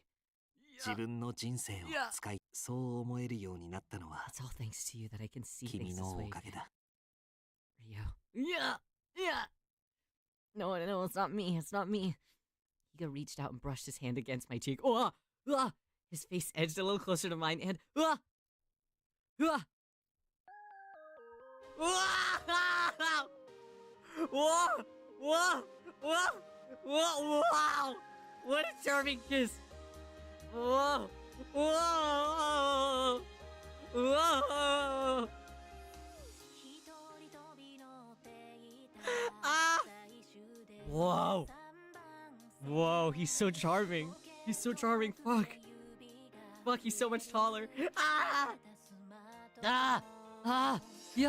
S4: 自分の人生を使いそう思えるようになったのは
S1: It's all thanks to you that I can see
S4: 君
S1: things this
S4: の
S1: way
S4: おかげ
S1: again.
S4: だ
S1: Rio. Yeah. No, it's not me. It's not me. Higa reached out and brushed his hand against my cheek. His face edged a little closer to mine, and Wow! What a charming kiss! Whoa! Whoa, he's so charming. He's so charming. Fuck, he's so much taller. Yeah. We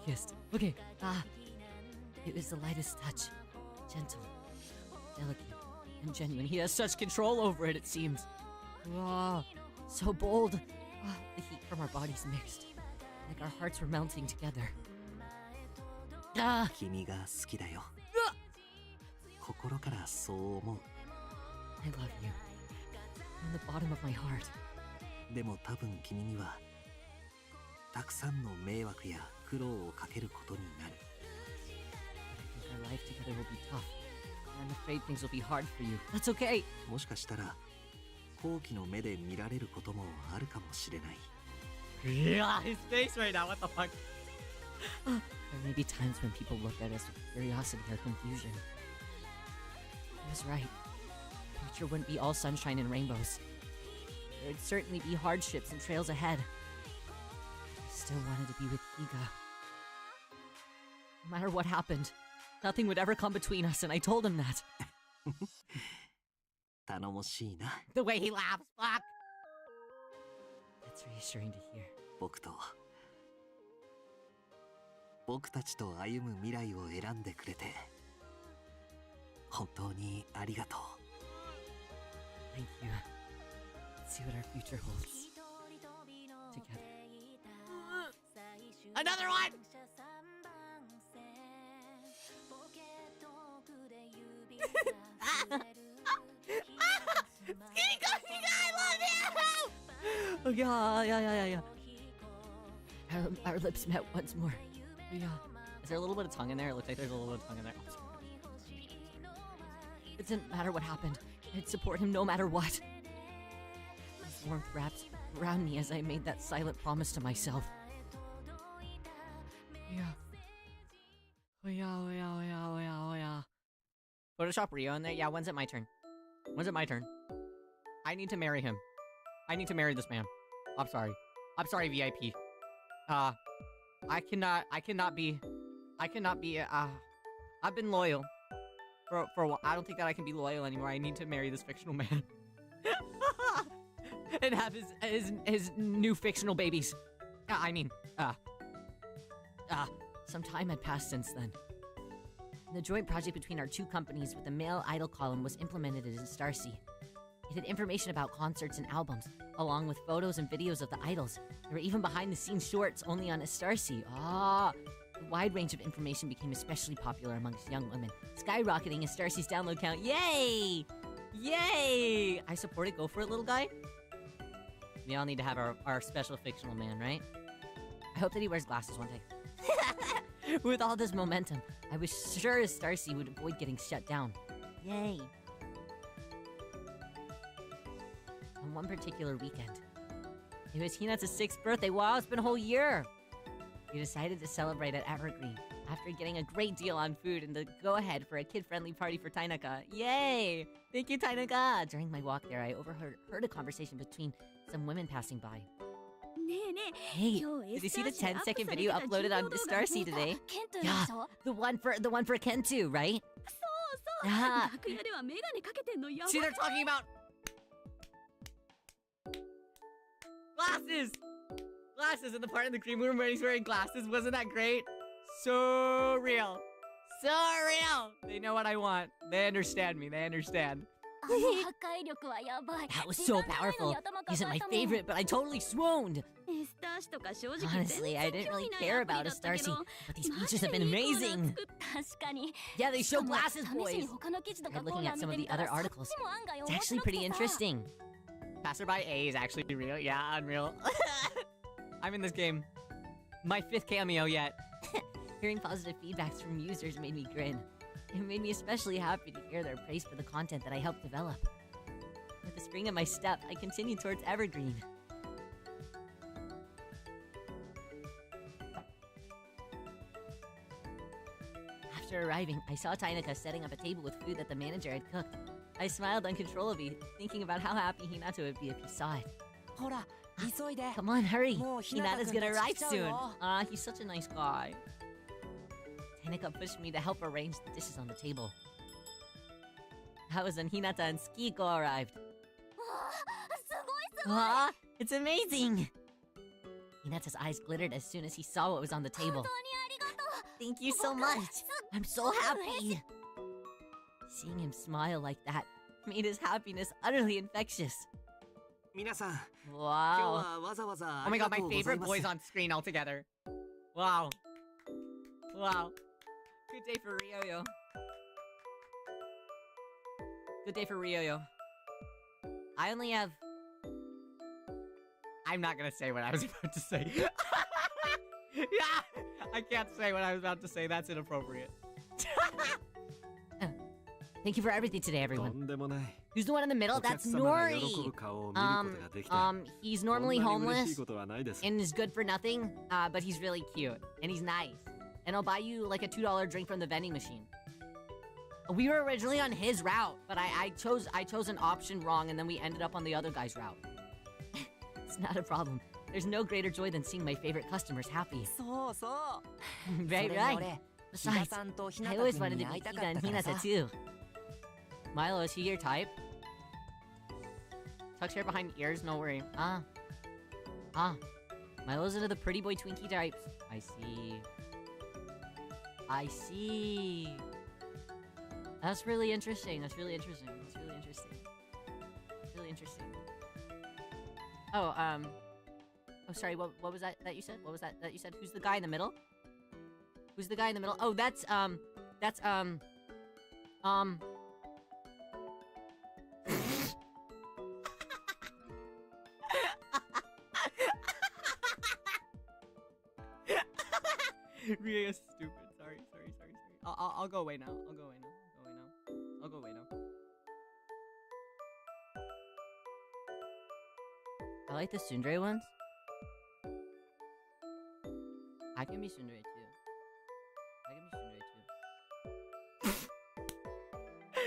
S1: kissed. Okay. It was the lightest touch. Gentle, delicate, and genuine. He has such control over it, it seems. So bold. The heat from our bodies mixed. Like our hearts were melting together.
S4: 君が好きだよ心からそう思う
S1: I love you. From the bottom of my heart.
S4: でも多分君にはたくさんの迷惑や苦労をかけることになる
S1: I think our life together will be tough. I'm afraid things will be hard for you. That's okay.
S4: もしかしたら好奇の目で見られることもあるかもしれない
S1: Yeah, his face right now. What the fuck? There may be times when people look at us with curiosity or confusion. He was right. The future wouldn't be all sunshine and rainbows. There would certainly be hardships and trails ahead. I still wanted to be with Higa. No matter what happened, nothing would ever come between us, and I told him that.
S4: 頼もしいな
S1: The way he laughs, fuck! That's reassuring to hear.
S4: 僕たちと歩む未来を選んでくれて本当にありがとう
S1: Thank you. Let's see what our future holds. Together. Another one! I love you! Yeah. Our lips met once more. Yeah. Is there a little bit of tongue in there? It looks like there's a little bit of tongue in there. It didn't matter what happened. I'd support him no matter what. His warmth wrapped around me as I made that silent promise to myself. Yeah. Photoshop Rio in there? Yeah, when's it my turn? I need to marry him. I need to marry this man. I'm sorry, VIP. I cannot be, I've been loyal for a while. I don't think that I can be loyal anymore. I need to marry this fictional man. And have his new fictional babies. Some time had passed since then. The joint project between our two companies with the male idol column was implemented in Starsea. It had information about concerts and albums, along with photos and videos of the idols. There were even behind-the-scenes shorts only on Starsea. The wide range of information became especially popular amongst young women, skyrocketing Starsea's download count. Yay! I support it. Go for it, little guy. We all need to have our special fictional man, right? I hope that he wears glasses one day. With all this momentum, I was sure Starsea would avoid getting shut down. Yay. one particular weekend. It was Hinata's 6th birthday. Wow, it's been a whole year. We decided to celebrate at Evergreen after getting a great deal on food and the go-ahead for a kid-friendly party for Tainaka. Yay! Thank you, Tainaka! During my walk there, I overheard a conversation between some women passing by.
S6: ねえねえ
S1: Hey,
S6: 今日
S1: did you see the
S6: エスター誌で
S1: 10-second
S6: アップされて
S1: video
S6: た
S1: uploaded on
S6: 実況動画
S1: Distarcy
S5: ケ
S1: today?
S5: ントでしょ
S1: The one for Ken too, right?
S6: そうそう
S1: Ah.
S6: 楽屋ではメガネかけてんのやば
S1: See, they're talking about glasses. Glasses in the part in the green room where he's wearing glasses. Wasn't that great? So real. So real. They know what I want. They understand me. They understand.
S5: あの破壊力はやばい
S1: That was so
S5: 時間ないの
S1: powerful.
S5: に頭
S1: He
S5: 抱
S1: isn't my
S5: えたもん
S1: favorite, but I totally swooned.
S6: エスター誌とか正直
S1: Honestly, I
S6: 全
S1: didn't
S6: 然興
S1: really
S6: 味ない
S1: care
S6: アプ
S1: about
S6: リだったけ
S1: Astarcy,
S6: ど
S1: but these
S6: マ
S1: features
S6: ジ
S1: have
S6: で
S1: been
S6: いいコーナー
S1: amazing.
S6: 作っ
S5: 確かに
S1: Yeah, they
S5: しか
S1: show
S5: も
S1: glasses,
S5: 試し
S1: boys.
S5: に他の記事とか
S1: I'm
S5: コー
S1: looking
S5: ナ
S1: at
S5: ー
S1: some
S5: 見
S1: of
S5: て
S1: the
S5: みたら
S1: other
S5: そっ
S1: articles.
S5: ちも案外
S1: It's
S5: 面
S1: actually
S5: 白く
S1: pretty
S5: てさ
S1: interesting. Passerby A is actually real. Yeah, unreal. I'm in this game. My 5th cameo yet. Hearing positive feedbacks from users made me grin. It made me especially happy to hear their praise for the content that I helped develop. With the spring in my step, I continued towards Evergreen. After arriving, I saw Tainaka setting up a table with food that the manager had cooked. I smiled uncontrollably, thinking about how happy Hinata would be if he saw it.
S2: ほら急いで
S1: Come on, hurry!
S2: もうひなた
S1: Hinata's
S2: くん
S1: gonna
S2: た
S1: arrive
S2: ち来ちゃう
S1: soon!
S2: よ
S1: He's such a nice guy. Tainaka pushed me to help arrange the dishes on the table. That was when Hinata and Skiko arrived.
S5: わあすごいすごい
S1: Ah, it's amazing! Hinata's eyes glittered as soon as he saw what was on the
S5: 本
S1: table.
S5: 当にありがとう
S1: Thank you so
S5: 僕
S1: much!
S5: すっ
S1: I'm so
S5: ごい嬉しい
S1: happy! Seeing him smile like that made his happiness utterly infectious.
S4: 皆さん、今日
S1: Wow.
S4: はわざわざ
S1: Oh
S4: あ
S1: my
S4: りが
S1: god,
S4: と
S1: my
S4: うござい
S1: favorite
S4: ます
S1: boys on screen all together. Wow. Wow. Good day for Ryoyo. Good day for Ryoyo. I only have... I'm not gonna say what I was about to say. Yeah! I can't say what I was about to say. That's inappropriate. Thank you for everything today,
S3: と
S1: everyone.
S3: んでもない
S1: Who's the one in the middle?
S3: お客
S1: That's
S3: 様が喜
S1: Nori!
S3: ぶ顔を見ることができた
S1: He's
S3: こんな
S1: normally
S3: に嬉しい
S1: homeless
S3: ことはないです
S1: and is good for nothing, but he's really cute and he's nice. And I'll buy you like a $2 drink from the vending machine. We were originally on his route, but I chose an option wrong and then we ended up on the other guy's route. It's not a problem. There's no greater joy than seeing my favorite customers happy.
S2: そうそう
S1: Right,
S2: それに
S1: right.
S2: 俺比嘉
S1: Besides,
S2: さんとひな
S1: I
S2: た
S1: always
S2: くん
S1: wanted
S2: に
S1: to
S2: 会い
S1: meet
S2: たか
S1: Higa
S2: っ
S1: and
S2: たから
S1: Hinata
S2: さ
S1: too. Milo, is he your type? Tucks hair behind ears, no worry. Milo's into the pretty boy Twinkie types. I see. I see. That's really interesting. That's really interesting. That's really interesting. Really interesting. Oh, oh, sorry. What was that you said? What was that you said? Who's the guy in the middle? Who's the guy in the middle? Oh, that's Ria is stupid. Sorry. I'll go away now. I'll go away now. I like the tsundere ones. I can be tsundere too.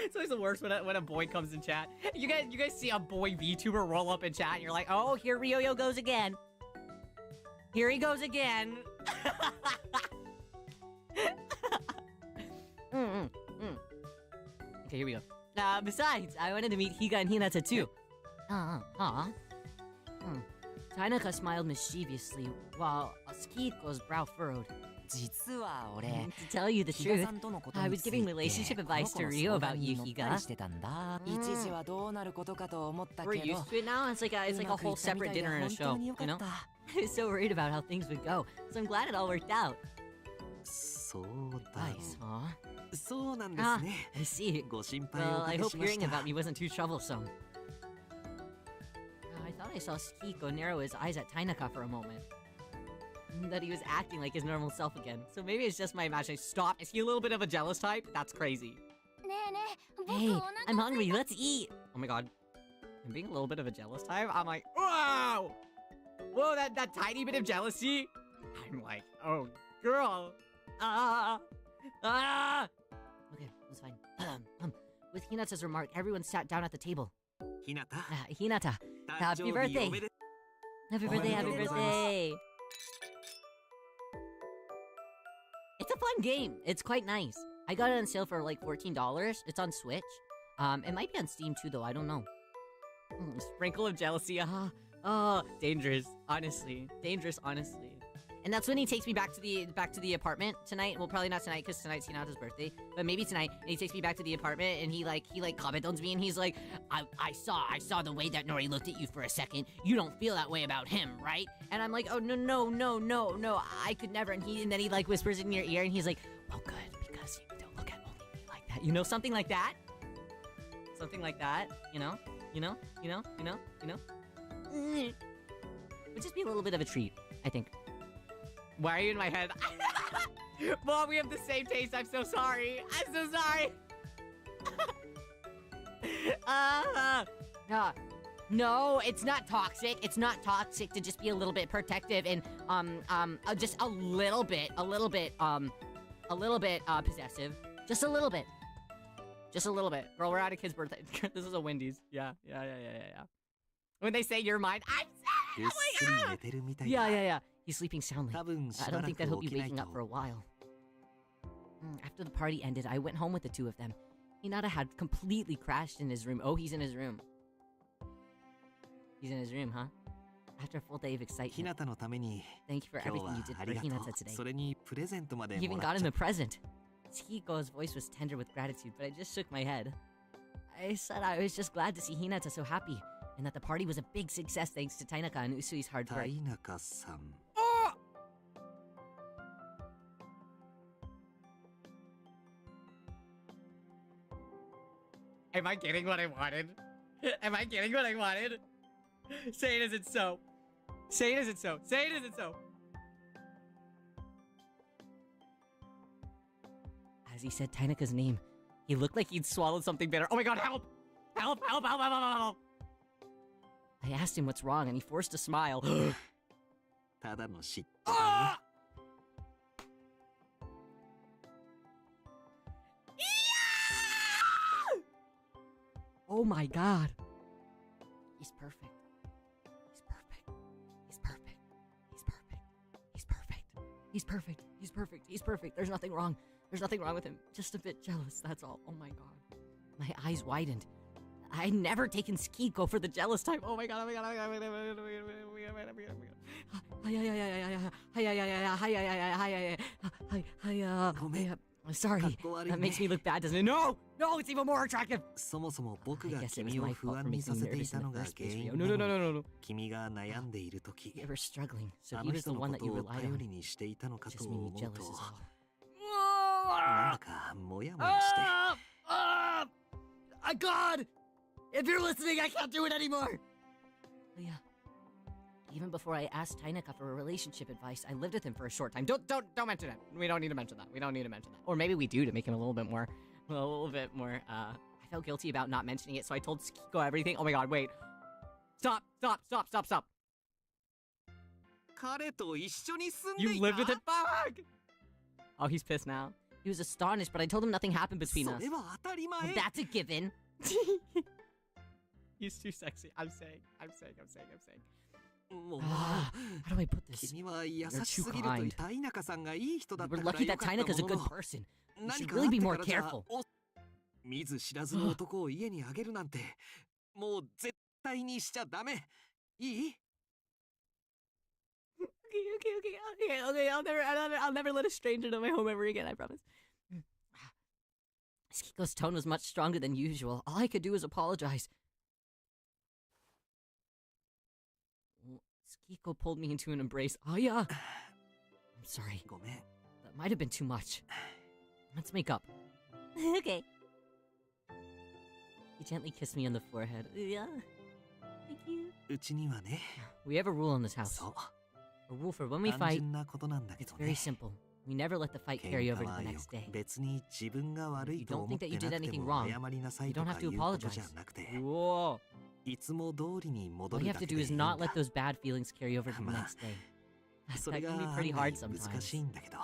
S1: It's always the worst when a boy comes in chat. You guys see a boy VTuber roll up in chat and you're like, oh, here Ryoyo goes again. Here he goes again. Okay, here we go. Besides, I wanted to meet Higa and Hinata too. Tainaka smiled mischievously, while Skiko's brow furrowed.
S2: 実は俺
S1: To tell you the
S2: 比嘉
S1: truth,
S2: さんとのこと
S1: I
S2: に
S1: was
S2: つい
S1: giving
S2: て
S1: relationship
S2: こ
S1: advice
S2: の
S1: to
S2: 子の
S1: Ryo
S2: 相
S1: about
S2: 談
S1: you,
S2: に乗った
S1: Higa.
S2: りしてたんだ一時はどうなることかと思ったけ
S1: We're
S2: ど
S1: used to it now. It's like a
S2: うま
S1: whole
S2: くいったみ
S1: separate
S2: たいで
S1: dinner and a
S2: 本
S1: show,
S2: 当によか
S1: you
S2: っ
S1: know?
S2: た
S1: I was so worried about how things would go, so I'm glad it all worked out.
S4: そうだろ
S1: Nice, huh?
S4: うそうなんですね
S1: I see.
S4: ご心配を
S1: Well,
S4: おか
S1: I
S4: け
S1: hope
S4: しまし
S1: hearing
S4: た
S1: about me wasn't too troublesome. I thought I saw Skiko narrow his eyes at Tainaka for a moment. That he was acting like his normal self again. So maybe it's just my imagination. Stop. Is he a little bit of a jealous type? That's crazy.
S5: ねえねえ僕
S1: Hey,
S5: お腹
S1: I'm hungry. Let's eat. Oh my god. I'm being a little bit of a jealous type. I'm like, whoa! Whoa, that tiny bit of jealousy. I'm like, oh, girl. Okay, it's fine. With Hinata's remark, everyone sat down at the table.
S4: Hinata,
S1: Hinata, happy birthday. Happy birthday, happy birthday. It's a fun game. It's quite nice. I got it on sale for like $14. It's on Switch. It might be on Steam too, though. I don't know. Sprinkle of jealousy. Oh, dangerous. Honestly, dangerous. Honestly. And that's when he takes me back to the apartment tonight. Well, probably not tonight because tonight's Hinata's birthday, but maybe tonight. And he takes me back to the apartment and he comments on me and he's like, I saw the way that Nori looked at you for a second. You don't feel that way about him, right? And I'm like, oh no, I could never. And then he like whispers in your ear and he's like, oh good, because you don't look at only me like that. You know, something like that. Something like that. You know. Would just be a little bit of a treat, I think. Why are you in my head? Mom, we have the same taste. I'm so sorry. I'm so sorry. No, it's not toxic. It's not toxic to just be a little bit protective and just a little bit possessive. Just a little bit. Just a little bit. Girl, we're at a kid's birthday. This is a Wendy's. Yeah. When they say you're mine, I'm sad. I'm like, yeah. He's sleeping soundly. I don't think that he'll be waking up for a while. After the party ended, I went home with the two of them. Hinata had completely crashed in his room. Oh, he's in his room. He's in his room, huh? After a full day of excitement. Thank you for everything you did for Hinata today. You even got him a present. Chihiko's voice was tender with gratitude, but I just shook my head. I said I was just glad to see Hinata so happy, and that the party was a big success thanks to Tainaka and Usui's hard work.
S4: Tainaka-san.
S1: Oh! Am I getting what I wanted? Am I getting what I wanted? Say it isn't so. Say it isn't so. Say it isn't so. As he said Tainaka's name, he looked like he'd swallowed something bitter. Oh my god, help! Help! I asked him what's wrong and he forced a smile. Ah! Oh my god. He's perfect. He's perfect. He's perfect. He's perfect. He's perfect. He's perfect. He's perfect. He's perfect. There's nothing wrong. There's nothing wrong with him. Just a bit jealous, that's all. Oh my god. My eyes widened. I'd never taken Skiko for the jealous type. Oh my god, sorry. That makes me look bad, doesn't it? No! No, it's even more attractive! I guess it was my fault for making me nervous in the first place, Rio. No. You were struggling, so he was the one that you relied on. Just made me jealous is all. God! If you're listening, I can't do it anymore! Yeah. Even before I asked Tainaka for relationship advice, I lived with him for a short time. Don't mention it. We don't need to mention that. Or maybe we do to make him a little bit more, I felt guilty about not mentioning it, so I told Skiko everything. Oh my god, wait. Stop. You lived with it? Fuck! Oh, he's pissed now. He was astonished, but I told him nothing happened between us. Well, that's a given. He's too sexy. I'm saying. How do I put this? You're too kind. We're lucky that Tainaka's a good person. You should really be more careful. Okay. I'll never let a stranger into my home ever again, I promise. Skiko's tone was much stronger than usual. All I could do was apologize. Skiko pulled me into an embrace. Oh yeah. I'm sorry. That might have been too much. Let's make up. Okay. He gently kissed me on the forehead. Yeah. Thank you. We have a rule in this house. A rule for when we fight. It's very simple. We never let the fight carry over to the next day. If you don't think that you did anything wrong, you don't have to apologize. Whoa.
S4: いつも通りに戻
S1: All
S4: る
S1: you
S4: だ
S1: have to
S4: け
S1: do
S4: でい
S1: is
S4: いんだ。
S1: not let those bad feelings carry over to the
S4: まあ、
S1: next day.
S4: そ
S1: That
S4: れが
S1: can be
S4: 案
S1: pretty
S4: 外
S1: hard
S4: 難しい
S1: sometimes.
S4: んだけど。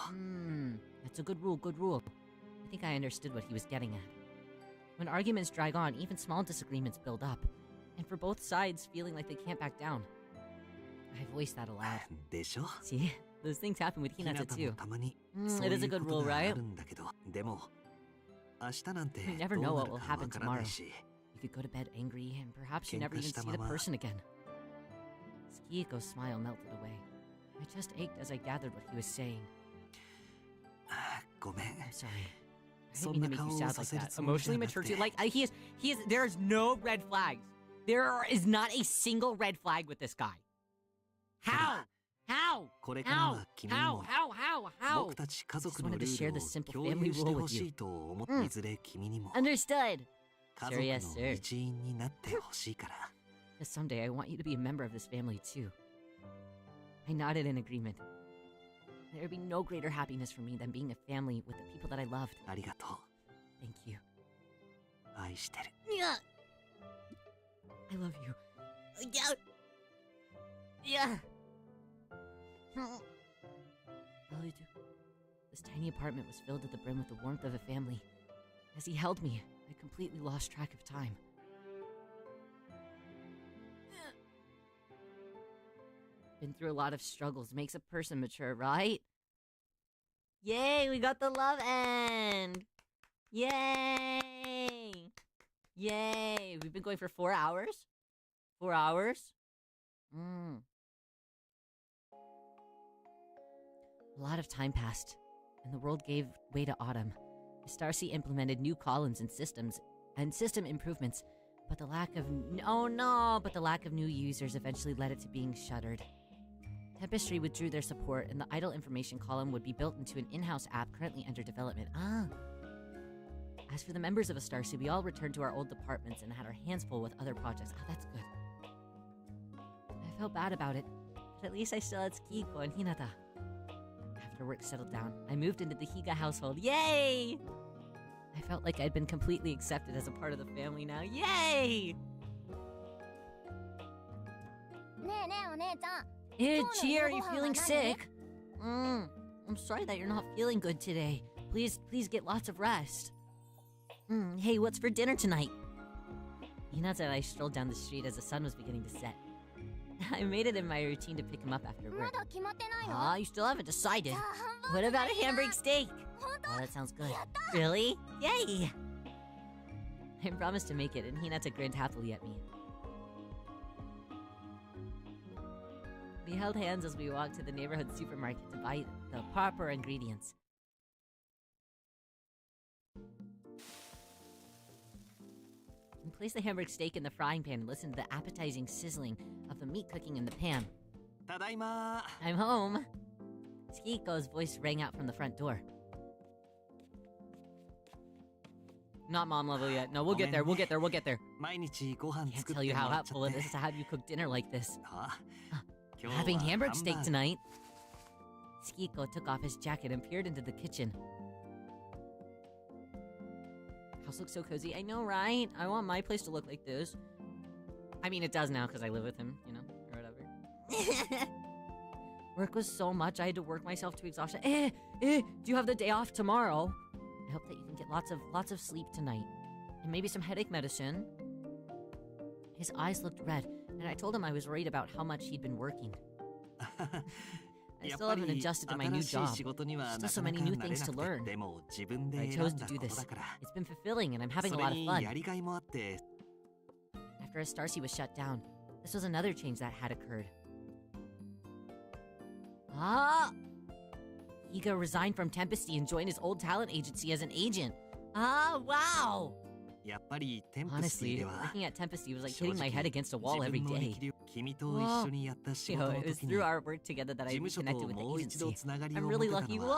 S1: That's a good rule, good rule. I think I understood what he was getting at. When arguments drag on, even small disagreements build up. And for both sides feeling like they can't back down. I voiced that aloud.
S4: でしょ？
S1: See? Those things happen with
S4: ひ
S1: Hinata
S4: なたも
S1: too.
S4: たまに
S1: Mm,
S4: そう
S1: it
S4: い
S1: is a
S4: う
S1: good
S4: こと
S1: rule,
S4: があ
S1: right?
S4: るんだけど、でも明日なんて
S1: You never
S4: ど
S1: know
S4: うな
S1: what
S4: る
S1: will
S4: かわ
S1: happen
S4: からない
S1: tomorrow.
S4: し、
S1: You could go to bed angry, and perhaps you
S4: 喧
S1: never
S4: 嘩
S1: even
S4: した
S1: see
S4: ま
S1: the
S4: ま
S1: person again. Tsukiko's smile melted away. I just ached as I gathered what he was saying.
S4: ごめん。
S1: I'm sorry. I didn't mean to make you sad like that. Emotionally mature too.
S4: そんな顔をさせるつもりじゃなくて。
S1: Like, he is, there's no red flags. There is not a single red flag with this guy. How? How?
S4: これからは君にも
S1: How?
S4: 僕たち家
S1: I
S4: 族
S1: just
S4: の
S1: wanted
S4: ル
S1: to
S4: ー
S1: share
S4: ル
S1: the
S4: を
S1: simple
S4: 共
S1: family
S4: 有して
S1: rule
S4: ほ
S1: with
S4: し
S1: you.
S4: いと思っていずれ君にも
S1: Understood.
S4: 家
S1: Sir,
S4: 族
S1: yes,
S4: の
S1: sir.
S4: 一員になってほしいから。
S1: Because someday I want you to be a member of this family too. I nodded in agreement. There would be no greater happiness for me than being a family with the people that I loved.
S4: ありがとう。
S1: Thank you.
S4: 愛してる。
S1: Yeah. I love you. Yeah. How do you do? This tiny apartment was filled to the brim with the warmth of a family. As he held me, I completely lost track of time. Been through a lot of struggles makes a person mature, right? Yay, we got the love end! Yay! Yay! We've been going for 4 hours? 4 hours? A lot of time passed, and the world gave way to autumn. Starcy implemented new columns and systems, and system improvements, but the lack of new users eventually led it to being shuttered. Tempestry withdrew their support, and the idle information column would be built into an in-house app currently under development. As for the members of Starcy, we all returned to our old departments and had our hands full with other projects. That's good. I felt bad about it, but at least I still had Tsukiko and Hinata. After work settled down, I moved into the Higa household. Yay! I felt like I'd been completely accepted as a part of the family now. Yay!
S5: ねえねえお姉ちゃん
S1: Hey, Cheer, are you feeling sick? I'm sorry that you're not feeling good today. Please get lots of rest. Hey, what's for dinner tonight? Hinata and I strolled down the street as the sun was beginning to set. I made it in my routine to pick him up after
S5: ま
S1: work.
S5: だ決まってないの
S1: You still haven't decided.
S5: じゃあハンバー
S1: What
S5: グ
S1: about a hamburg steak?
S5: 本当
S1: Oh, that sounds good. Really? Yay! I promised to make it, and Hinata grinned happily at me. We held hands as we walked to the neighborhood supermarket to buy the proper ingredients. We placed the hamburg steak in the frying pan and listened to the appetizing sizzling of the meat cooking in the pan.
S4: ただいま。
S1: I'm home. Tsukiko's voice rang out from the front door. Not mom level yet. No, we'll get there. We'll get there. We'll get there.
S4: 毎日ご飯
S1: Can't
S4: 作っ
S1: tell
S4: て
S1: you
S4: も
S1: how
S4: らっちゃ
S1: helpful
S4: っ
S1: it
S4: て
S1: is to have you cook dinner like this.
S4: あ
S1: We're
S4: 今日は
S1: having
S4: ハ
S1: hamburg
S4: ンバ
S1: steak
S4: ーグ
S1: tonight. Tsukiko took off his jacket and peered into the kitchen. House looks so cozy. I know, right? I want my place to look like this. I mean, it does now because I live with him, you know, or whatever. Work was so much, I had to work myself to exhaustion. Do you have the day off tomorrow? I hope that you can get lots of sleep tonight. And maybe some headache medicine. His eyes looked red, and I told him I was worried about how much he'd been working. I
S4: やっ
S1: still
S4: ぱ
S1: haven't
S4: り
S1: adjusted to my new
S4: 新しい
S1: job.
S4: 仕事には
S1: Still
S4: な
S1: so
S4: かな
S1: many
S4: か
S1: new
S4: 慣れ
S1: things
S4: な
S1: to
S4: くて
S1: learn.
S4: でも自分
S1: But I
S4: で
S1: chose
S4: 選ん
S1: to
S4: だ
S1: do
S4: こと
S1: this.
S4: だから
S1: It's been fulfilling, and I'm having
S4: そ
S1: a
S4: れ
S1: lot of
S4: に
S1: fun.
S4: やりがいもあって
S1: After Starcy was shut down, this was another change that had occurred. Higa resigned from Tempesty and joined his old talent agency as an agent. Wow!
S4: やっぱりテンプスティ
S1: Honestly,
S4: では
S1: working at Tempesty was like
S4: 正
S1: hitting my
S4: 直
S1: head against a
S4: 自
S1: wall every
S4: 分の
S1: day.
S4: 力量君と一緒にやった仕
S1: You
S4: 事
S1: know,
S4: の
S1: it was
S4: 時に
S1: through our work together that
S4: 事
S1: I
S4: 務所
S1: reconnected
S4: と
S1: with
S4: もう
S1: the
S4: 一度
S1: agency.
S4: つながり
S1: I'm
S4: を持
S1: really
S4: てた
S1: lucky.
S4: のは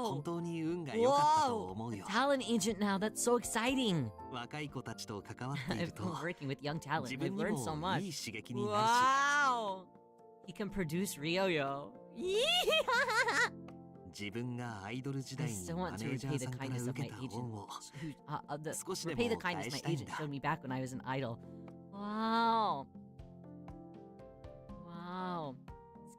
S4: 本
S1: Wow!
S4: 当に運が良かったと
S1: Whoa!
S4: 思うよ
S1: Talent agent now. That's so exciting.
S4: 若い子たちと関わってい
S1: I've
S4: ると
S1: been working with young talent.
S4: 自
S1: I've
S4: 分に
S1: learned so
S4: も
S1: much.
S4: いい刺激になるし
S1: Wow! He can produce Ryo-Yo.
S4: 自分がアイドル時
S1: I
S4: 代に
S1: still
S4: マ
S1: want
S4: ネ
S1: to
S4: ージャ
S1: repay
S4: ー
S1: the
S4: さんから
S1: kindness
S4: 受
S1: of
S4: け
S1: my
S4: た
S1: agent.
S4: 恩を
S1: The
S4: 少しで
S1: repay the
S4: も
S1: kindness
S4: 返
S1: my
S4: したいん
S1: agent
S4: だ
S1: showed me back when I was an idol. Wow!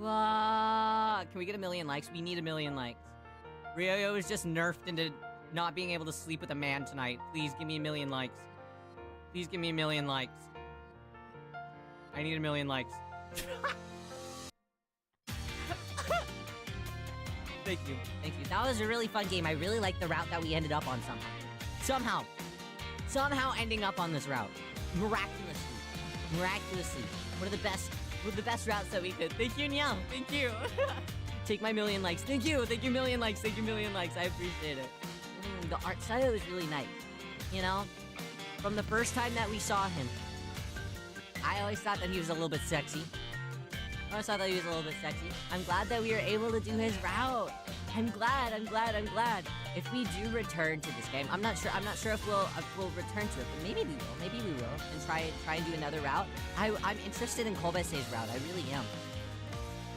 S1: Can we get 1 million likes? We need 1 million likes. Ryo is just nerfed into not being able to sleep with a man tonight. Please give me 1 million likes. Please give me 1 million likes. I need 1 million likes. Thank you. Thank you. That was a really fun game. I really like the route that we ended up on somehow. Somehow ending up on this route. Miraculously. One of the best routes that we could. Thank you, Nyao. Thank you. Take my 1 million likes. Thank you. Thank you, 1 million likes. Thank you, 1 million likes. I appreciate it. The art style is really nice. You know? From the first time that we saw him, I always thought that he was a little bit sexy. I'm glad that we were able to do his route. I'm glad. If we do return to this game, I'm not sure if we'll return to it, but maybe we will, and try and do another route. I'm interested in Kobese's route. I really am.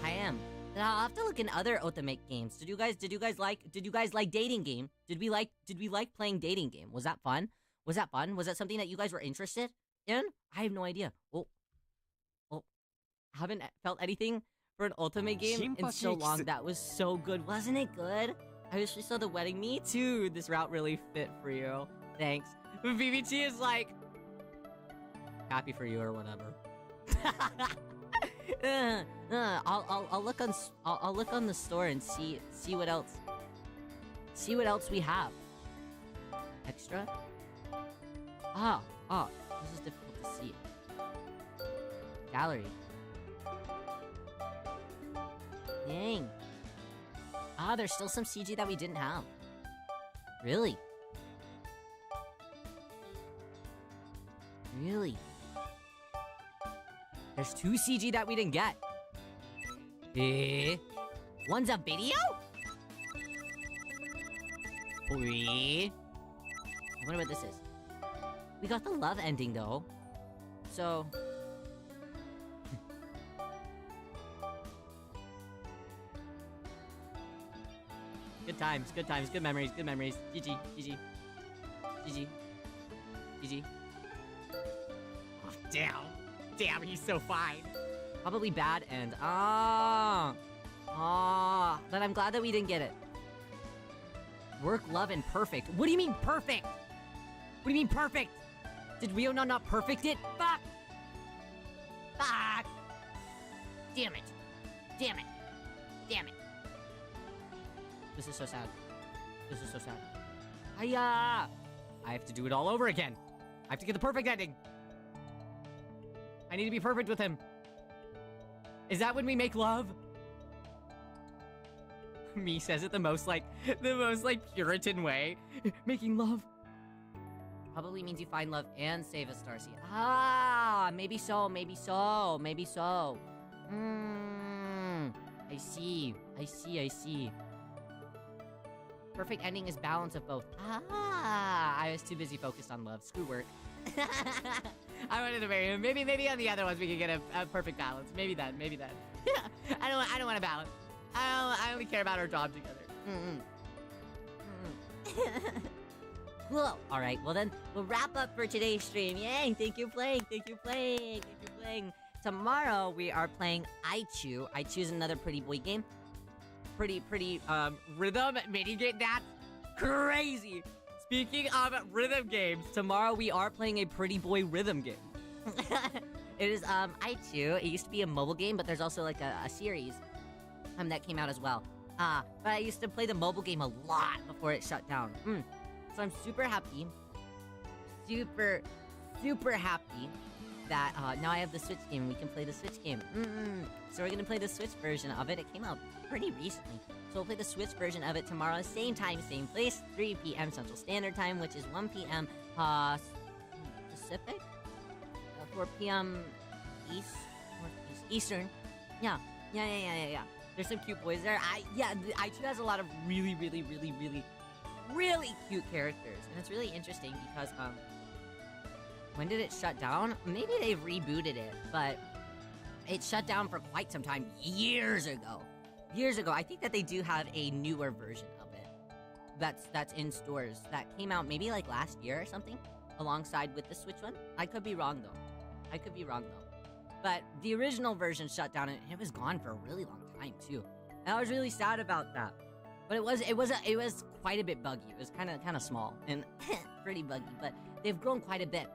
S1: I am. I'll have to look in other Otome games. Did you guys like dating game? Did we like playing dating game? Was that fun? Was that something that you guys were interested in? I have no idea. Haven't felt anything for an Ultimate game in so long. That was so good. Wasn't it good? I wish we saw the wedding. Me too. This route really fit for you. Thanks. But BBT is like happy for you or whatever. I'll look on the store and see what else we have. Extra? This is difficult to see. Gallery. Dang. There's still some CG that we didn't have. Really? There's 2 CG that we didn't get. One's a video? I wonder what this is. We got the love ending though. So... Good times, good memories. GG. Oh, damn, he's so fine. Probably bad end. But I'm glad that we didn't get it. Work, love, and perfect. What do you mean perfect? Did Rio not perfect it? Fuck! Damn it. This is so sad. Hiya! I have to do it all over again. I have to get the perfect ending. I need to be perfect with him. Is that when we make love? Me says it the most Puritan way. Making love. Probably means you find love and save a star seed. Maybe so. I see. Perfect ending is balance of both. I was too busy focused on love. Screw work. I wanted to marry him. Maybe on the other ones we could get a perfect balance. Maybe that. I don't want to balance. I only care about our job together. Cool. All right. Well then, we'll wrap up for today's stream. Yay! Thank you, playing. Tomorrow we are playing Aichu. Aichu is another pretty boy game. Pretty rhythm minigame. That's crazy. Speaking of rhythm games, tomorrow we are playing a pretty boy rhythm game. It is Aichu. It used to be a mobile game, but there's also like a series that came out as well. But I used to play the mobile game a lot before it shut down. So I'm super happy. Super happy that now I have the Switch game and we can play the Switch game. So we're gonna play the Switch version of it. It came out pretty recently. So we'll play the Switch version of it tomorrow, same time, same place, 3 p.m. Central Standard Time, which is 1 p.m. Pacific? 4 p.m. Eastern. Yeah. There's some cute boys there. Aichu has a lot of really cute characters. And it's really interesting because, when did it shut down? Maybe they've rebooted it, but it shut down for quite some time, years ago. I think that they do have a newer version of it that's in stores that came out maybe like last year or something, alongside with the Switch one. I could be wrong though. But the original version shut down, and it was gone for a really long time too. And I was really sad about that. But it was quite a bit buggy. It was kind of small and pretty buggy. But they've grown quite a bit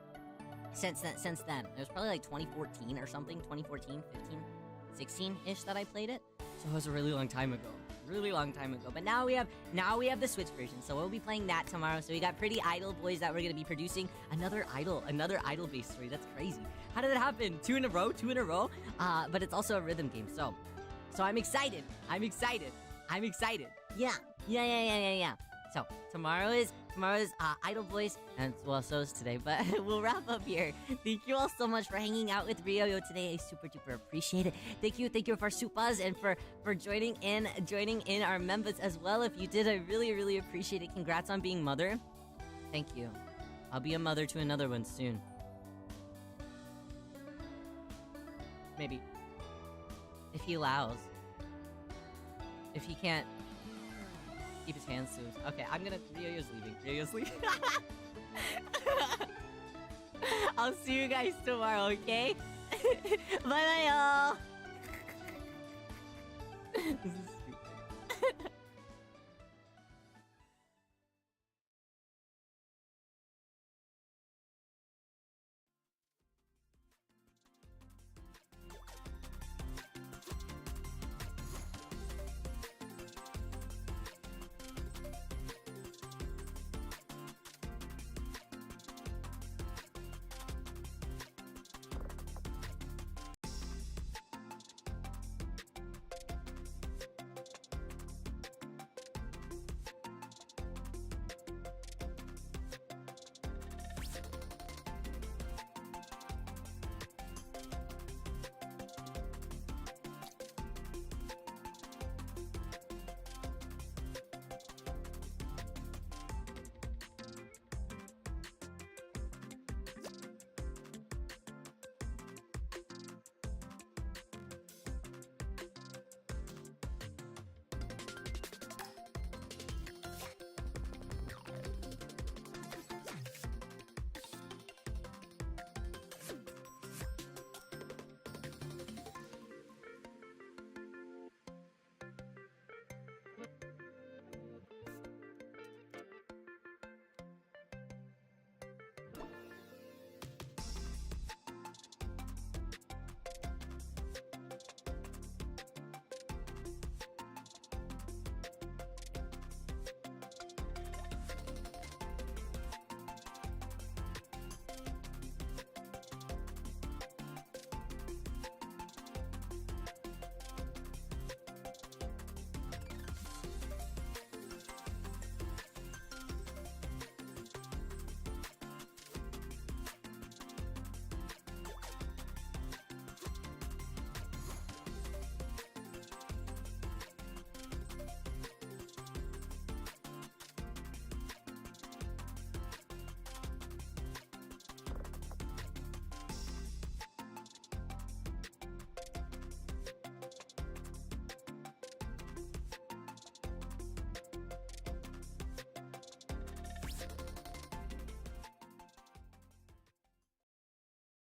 S1: since then. It was probably like 2014 or something, 2014, 15, 16-ish that I played it. So it was a really long time ago. Really long time ago. But now we have the Switch version, so we'll be playing that tomorrow. So we got Pretty Idol Boys that we're gonna be producing another idol-based story. That's crazy. How did it happen? Two in a row. But it's also a rhythm game. So I'm excited. Yeah. So tomorrow is Idol Boys, and well, so is today. But we'll wrap up here. Thank you all so much for hanging out with Ryo today. I super duper appreciate it. Thank you for Supas and for joining in our members as well. If you did, I really appreciate it. Congrats on being mother. Thank you. I'll be a mother to another one soon. Maybe. If he allows. If he can't keep his hands to his... Okay, Ryo's leaving. I'll see you guys tomorrow, okay? Bye-bye, y'all! This is